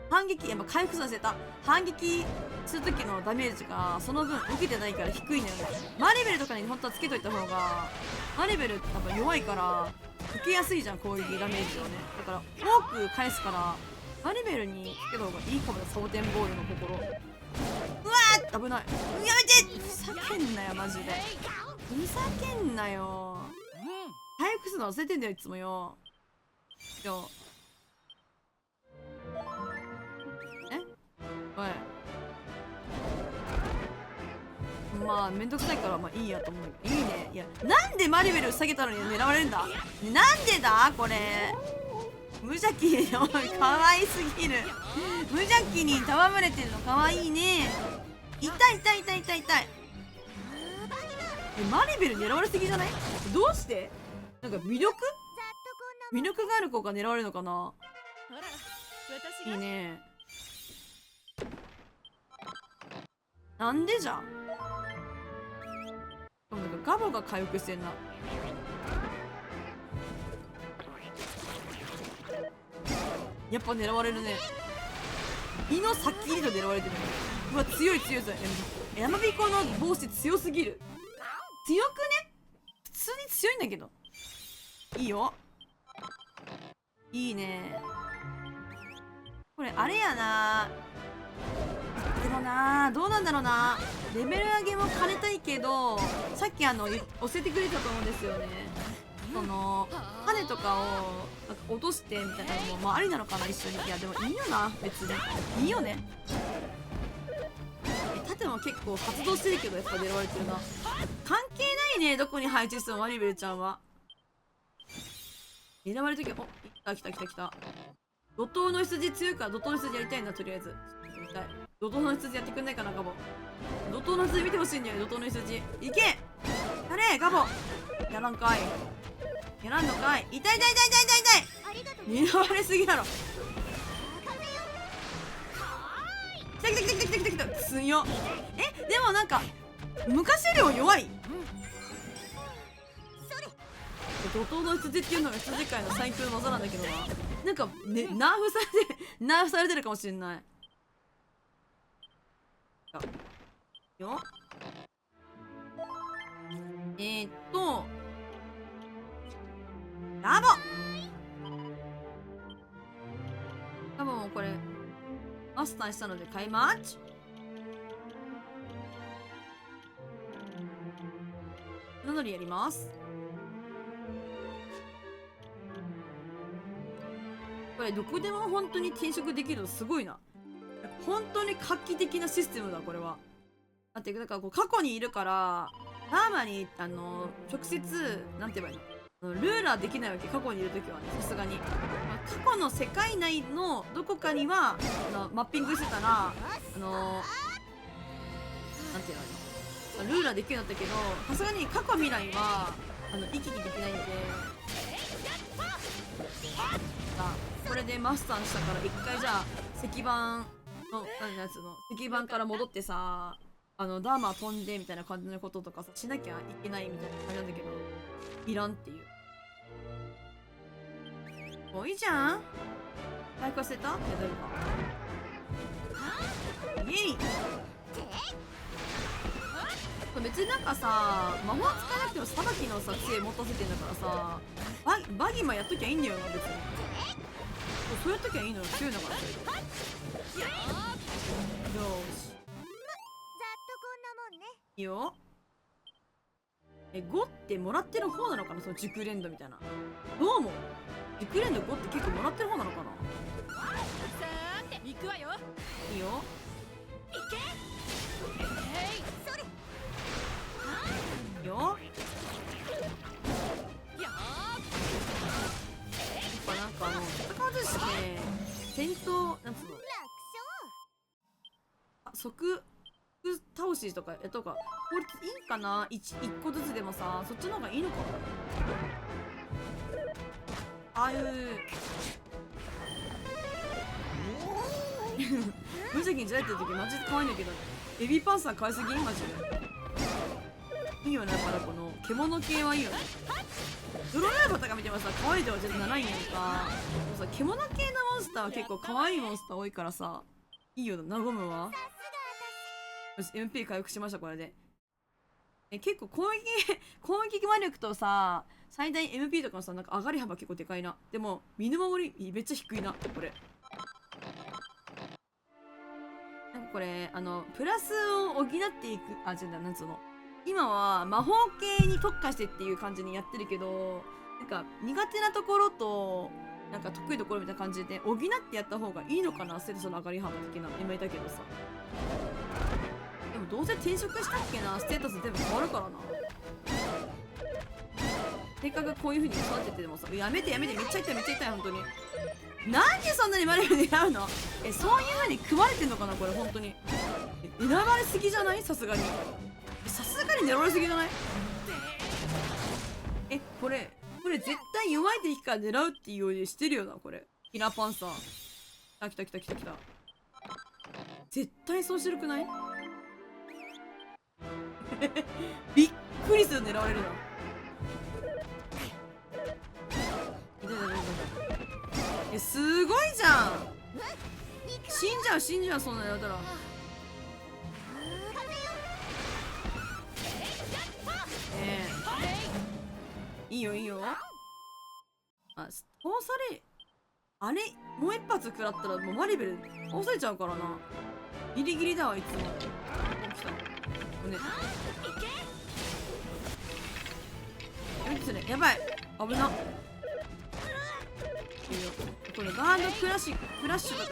Speaker 1: 反撃、やっぱ回復させた。反撃する時のダメージがその分受けてないから低いんだよね。マリベルとかに本当はつけといた方が、マリベルって多分弱いから受けやすいじゃん、攻撃ダメージをね。だから多く返すからマリベルにつけた方がいいかもね。サボテンボールの心。うわー、危ない。やめて、ふざけんなよマジで。ふざけんなよ。回復するの忘れてんだよいつもよ。おい、まあめんどくさいからまあいいやと思う。いいね。いや、なんでマリベル下げたのに狙われるんだ。なんでだこれ。無邪気に、おい、かわいすぎる。無邪気に戯れてるのかわいいね。痛い痛い痛い痛い痛い。マリベル狙われすぎじゃない？どうして？なんか魅力がある子が狙われるのかな。いいね。なんでじゃん。なんかガボが回復してんな。やっぱ狙われるね。胃のさっきりと狙われてる。うわ、強い強い強い。ヤマビコの帽子強すぎる。強くね？普通に強いんだけど。いいよ。いいね。これあれやな。でもな、どうなんだろうな。レベル上げも兼ねたいけど、さっき教えてくれたと思うんですよね。その羽とかをなんか落としてみたいなのもまあありなのかな、一緒に。いやでもいいよな、別にいいよね。盾も結構発動してるけどやっぱ狙われてるな。関係ないね、どこに配置してもマリベルちゃんは。狙われるときは、お、来た。怒涛の羊強いから怒涛の羊やりたいな、とりあえず。やりたい。怒涛の羊やってくんないかな、ガボ。怒涛の羊見てほしいんだよ、怒涛の羊。いけ！やれ、ガボ！やらんかい。やらんのかい。痛い。狙われすぎだろ。来た。強っ。でもなんか、昔よりも弱い。怒涛の羊っていうのが羊界の最強の技なんだけどな。なんか、ね、ナーフされてるかもしれない。よ。ガボもこれマスターしたので買いまーち。なのでやります。これどこでも本当に転職できるのすごいな。本当に画期的なシステムだこれは。だってだからこう過去にいるからダーマに直接なんて言えばいいの、ルーラーできないわけ。過去にいる時はね、さすがに。過去の世界内のどこかにはマッピングしてたらなんて言えばいいの、ルーラーできるようになったけど、さすがに過去未来は行き来できないんで、これでマスターしたから一回じゃあ石板の石板から戻ってさ、ダーマ飛んでみたいな感じのこととかさしなきゃいけないみたいな感じなんだけど、いらんっていう。もういいじゃん。回復させた？やだるか。イエイ。別になんかさ、魔法使えなくてもさばきのさ杖持たせてんだからさ、バギマやっときゃいいんだよな、別に。そうやっときゃいいのよ、強いんだから。よし。いいよ。5ってもらってる方なのかな、その熟練度みたいな。どうも熟練度5って結構もらってる方なのかな。さーて行くわよ。いいよ。いけ。それ。よ。やっぱなんか戦わずして戦闘なんつうの。即倒しとかやった方が効率いいかな。1個ずつでもさ、そっちの方がいいのかな。ああいう無邪気にじゃれてる時マジで可愛いんだけど、ベビーパンサー買いすぎマジで。いいよね。だからこの獣系はいいよね。ドロラーバとか見てもさ、可愛いとは全然ないんやんか。でもさ、獣系のモンスターは結構可愛いモンスター多いからさ、いいよな、和むわ。よし、MP 回復しました、これで。結構攻撃魔力とさ、最大 MP とかのさ、なんか上がり幅結構でかいな。でも、身の守りめっちゃ低いな、これ。なんかこれ、プラスを補っていく、あ、違う、なんつうの。今は魔法系に特化してっていう感じにやってるけど、なんか苦手なところと、なんか得意なところみたいな感じで補ってやった方がいいのかな、それその上がり幅的な。今いたけどさ。でもどうせ転職したっけな、ステータス全部変わるからな。せっかくこういう風に育ててでもさ、やめて、めっちゃ痛い、本当に。なんでそんなにマリブ狙うの？そういう風に組まれてんのかな、これ、本当に。選ばれすぎじゃない？さすがに。さすがに狙われすぎじゃない？これ絶対弱い敵から狙うっていうようにしてるよな、これ。キラーパンサー。来た。絶対そうしてるくない？びっくりする、狙われるな。すごいじゃん。死んじゃう、そんなのやったら。いいよ。あ、倒され、あれもう一発食らったらもうマリベル倒されちゃうからな。ギリギリだわ、いつも。来た。ね。やばい。危な。これガードクラッシュとかみたいな感じのも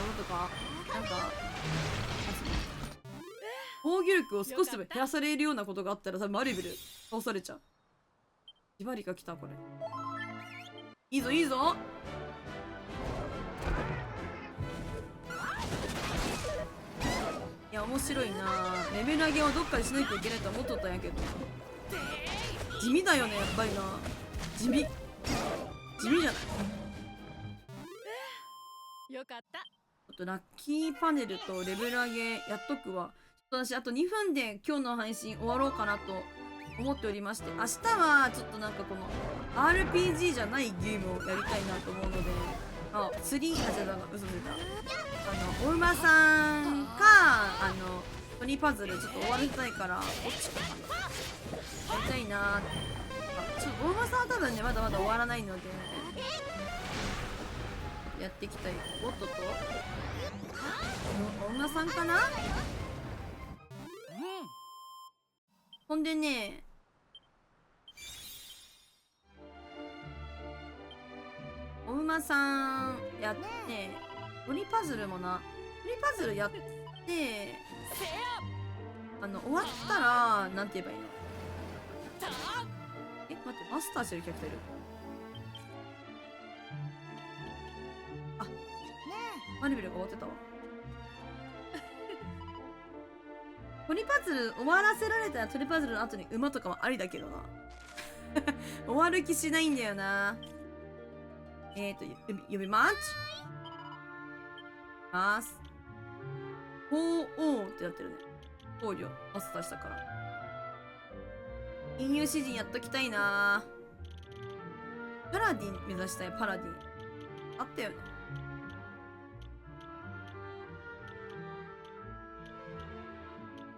Speaker 1: のとか、なんか防御力を少しでも減らされるようなことがあったら多分マリベル倒されちゃう。ジバリが来た、これ。いいぞ。いや、面白いな。レベル上げをどっかでしないといけないと思っとったんやけど。地味だよね、やっぱりな。地味じゃない。
Speaker 9: よかった。
Speaker 1: ちょっとラッキーパネルとレベル上げやっとくわ。ちょっと私あと2分で今日の配信終わろうかなと思っておりまして、明日はちょっとなんかこの RPG じゃないゲームをやりたいなと思うので、嘘ついた。お馬さんかトニーパズルちょっと終わりたいから、どっちかやりたいな。ちょっとお馬さんは多分ねまだ終わらないのでやっていきたい。おっとお馬さんかな。ほんでね、お馬さんやって、鬼パズルもな、鬼パズルやって、終わったら、なんて言えばいいの？待って、マスターしてるキャラクターいる。あ、マリベルが終わってたわ。トリパズル終わらせられたらトリパズルの後に馬とかもありだけどな。終わる気しないんだよな。呼びます。おーってなってるね。考慮マスターしたから。隠入詩人やっときたいな。パラディン目指したい。パラディンあったよね。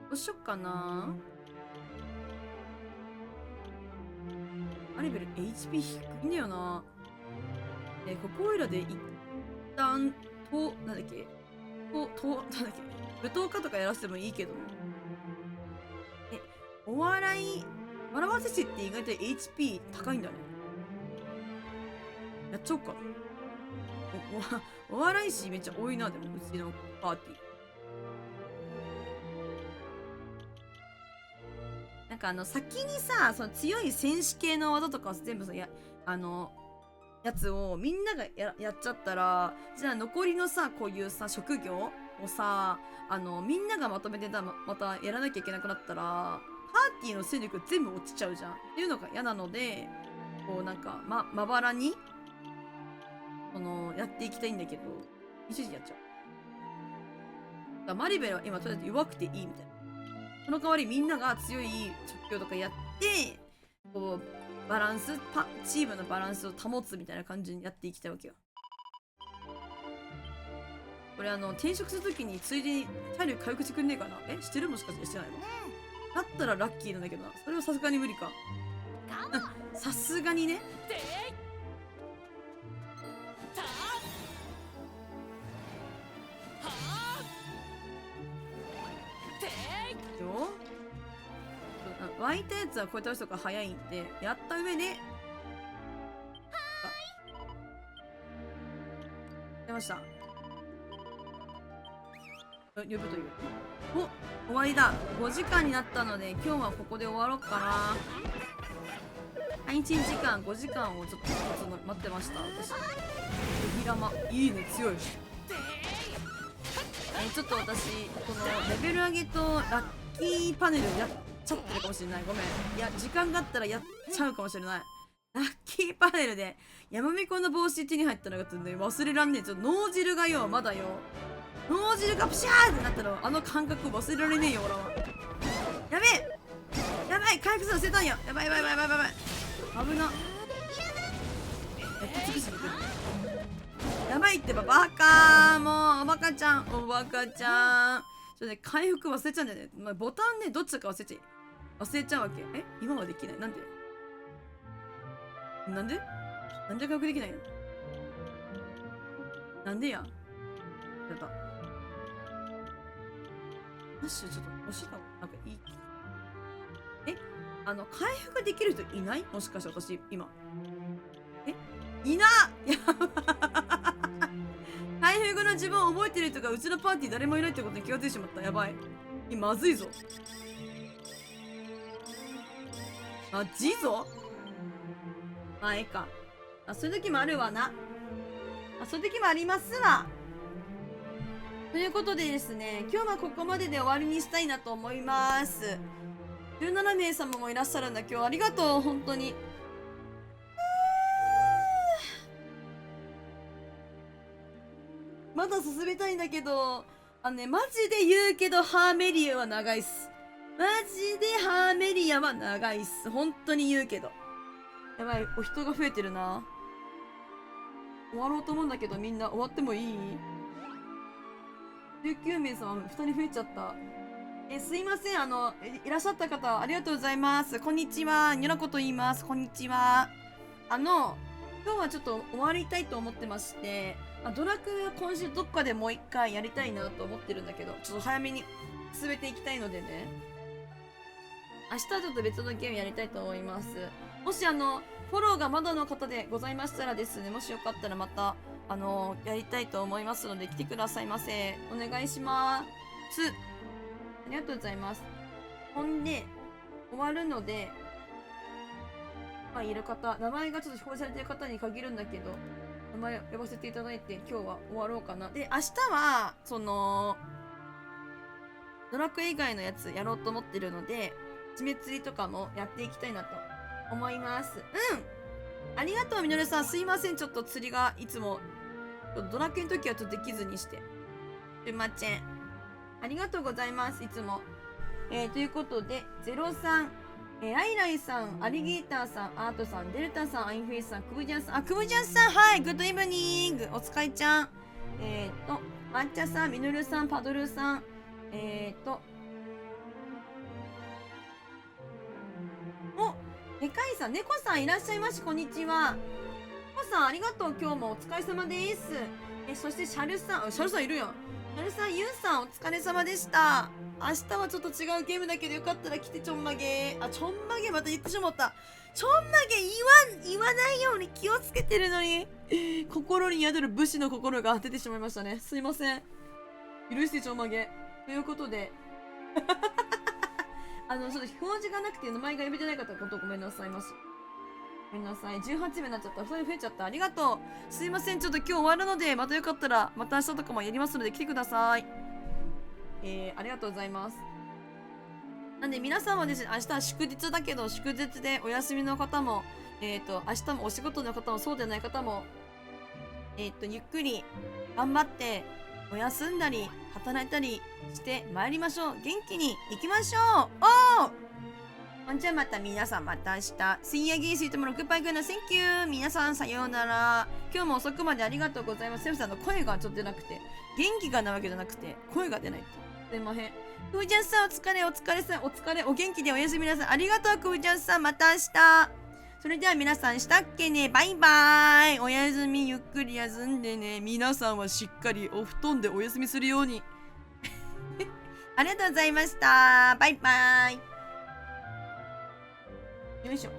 Speaker 1: どうしよっかな。アリベル HP 低いんだよな。ここいらで一旦なんだっけなんだっけ舞踏家とかやらせてもいいけど、お笑い笑わせしって意外と HP 高いんだね。やっちゃおうか。お笑い師めっちゃ多いな。でもうちのパーティーなんか先にさ、その強い戦士系の技とかを全部さやつをみんながやっちゃったら、じゃあ残りのさこういうさ職業をさみんながまとめてまたやらなきゃいけなくなったらパーティーの戦力全部落ちちゃうじゃんっていうのが嫌なので、こうなんかまばらにやっていきたいんだけど、一時やっちゃう。だからマリベルは今とりあえず弱くていいみたいな。その代わりみんなが強い職業とかやって、こう、バランス、チームのバランスを保つみたいな感じにやっていきたいわけよ。これ転職するときについでに体力回復してくんねえかな。え、してる？もしかしてしてないの？だったらラッキーなんだけどな。それはさすがに無理か。さすがにね。湧いたやつはこうやって押すとか早いんで、やった上で、出ました。呼ぶという。お、終わりだ。5時間になったので、今日はここで終わろうかな。配信時間5時間をちょっと待ってました、私。ビラマ、いいね、強い。ちょっと私、このレベル上げとラッキーパネルやっちゃってるかもしれない。ごめん。いや、時間があったらやっちゃうかもしれない。ラッキーパネルで、やまみこの帽子手に入ったのがちょっとね、忘れらんねえ。ちょっと脳汁がよ、まだよ。脳汁がプシャーってなったら、あの感覚忘れられねえよ、俺は。やべえやばい回復するの捨てたんや。やばいやばいやばいやばいやばい。危な。尽くしてくる。やばいってば、バカー。もう、おバカちゃん。おバカちゃん。ちょっとね、回復忘れちゃうんだよね。まあ、ボタンね、どっちか忘れちゃうわけ。え、今はできない。なんで回復できないの？なんでや。やった。マッシュちょっと押したわ。なんかいい。え、回復できる人いない？もしかして私、今。え、いな！やば回復の自分を覚えてる人がうちのパーティー誰もいないってことに気がついてしまった。やばい。まずいぞ。あ、じぞ？まあ、ええか。あ、そういう時もあるわな。あ、そういう時もありますわ。ということでですね、今日はここまでで終わりにしたいなと思います。17名様もいらっしゃるんだ。今日ありがとう、本当に。まだ進めたいんだけど、マジで言うけど、ハーメリアは長いっす。マジでハーメリアは長いっす。本当に言うけど。やばい、お人が増えてるな。終わろうと思うんだけど、みんな終わってもいい？ 19 名様、2人増えちゃった。すいません、いらっしゃった方、ありがとうございます。こんにちは。にょらこと言います。こんにちは。今日はちょっと終わりたいと思ってまして、ドラクエは今週どっかでもう一回やりたいなと思ってるんだけど、ちょっと早めに進めていきたいのでね。明日はちょっと別のゲームやりたいと思います。もしフォローがまだの方でございましたらですね、もしよかったらまた、やりたいと思いますので来てくださいませ。お願いします。ありがとうございます。ほんで、終わるので、まあ、いる方、名前がちょっと表示されてる方に限るんだけど、名前呼ばせていただいて今日は終わろうかな。で、明日は、ドラクエ以外のやつやろうと思ってるので、締め釣りとかもやっていきたいなと思います。ありがとう、みのるさん。すいません。ちょっと釣りがいつも、ドラクエの時はちょっとできずにして。すいません。ありがとうございます。いつも。ということで、03、ライライさん、アリゲーターさん、アートさん、デルタさん、アインフェイスさん、クブジャンさん、クブジャンさん、はい、グッドイブニング、おつかいちゃん、抹茶さん、みのるさん、パドルさん、でかいさん、猫さんいらっしゃいまし、こんにちは。猫さん、ありがとう、今日もお疲れ様です。そしてシャルさん、シャルさんいるやん。シャルさん、ユンさん、お疲れ様でした。明日はちょっと違うゲームだけどよかったら来てちょんまげ。ちょんまげまた言ってしまった。ちょんまげ言わないように気をつけてるのに。心に宿る武士の心が出てしまいましたね。すいません。許してちょんまげ。ということで。ちょっと表示がなくて名前が呼べてない方はごめんなさいまし。ごめんなさい。18名になっちゃった。2人増えちゃった。ありがとう。すいません。ちょっと今日終わるので、またよかったら、また明日とかもやりますので来てください。ありがとうございます。なんで皆さんはですね、明日は祝日だけど、祝日でお休みの方も、明日もお仕事の方もそうでない方も、ゆっくり頑張って休んだり働いたりして参りましょう。元気に行きましょう。おー、ほんじゃまた皆さん、また明日。水泳ギースイートも6杯くらいのセンキュー。皆さんさようなら。今日も遅くまでありがとうございます。セブさんの声がちょっと出なくて、元気がなわけじゃなくて声が出ないって。すいません。くーちゃんさんお疲れお疲れさんお疲れ、お元気でおやすみなさい。ありがとうくーちゃんさん、また明日。それでは皆さんしたっけね、バイバイ。おやすみ、ゆっくり休んでね。皆さんはしっかりお布団でお休みするように。ありがとうございました。バイバイ。よいしょ。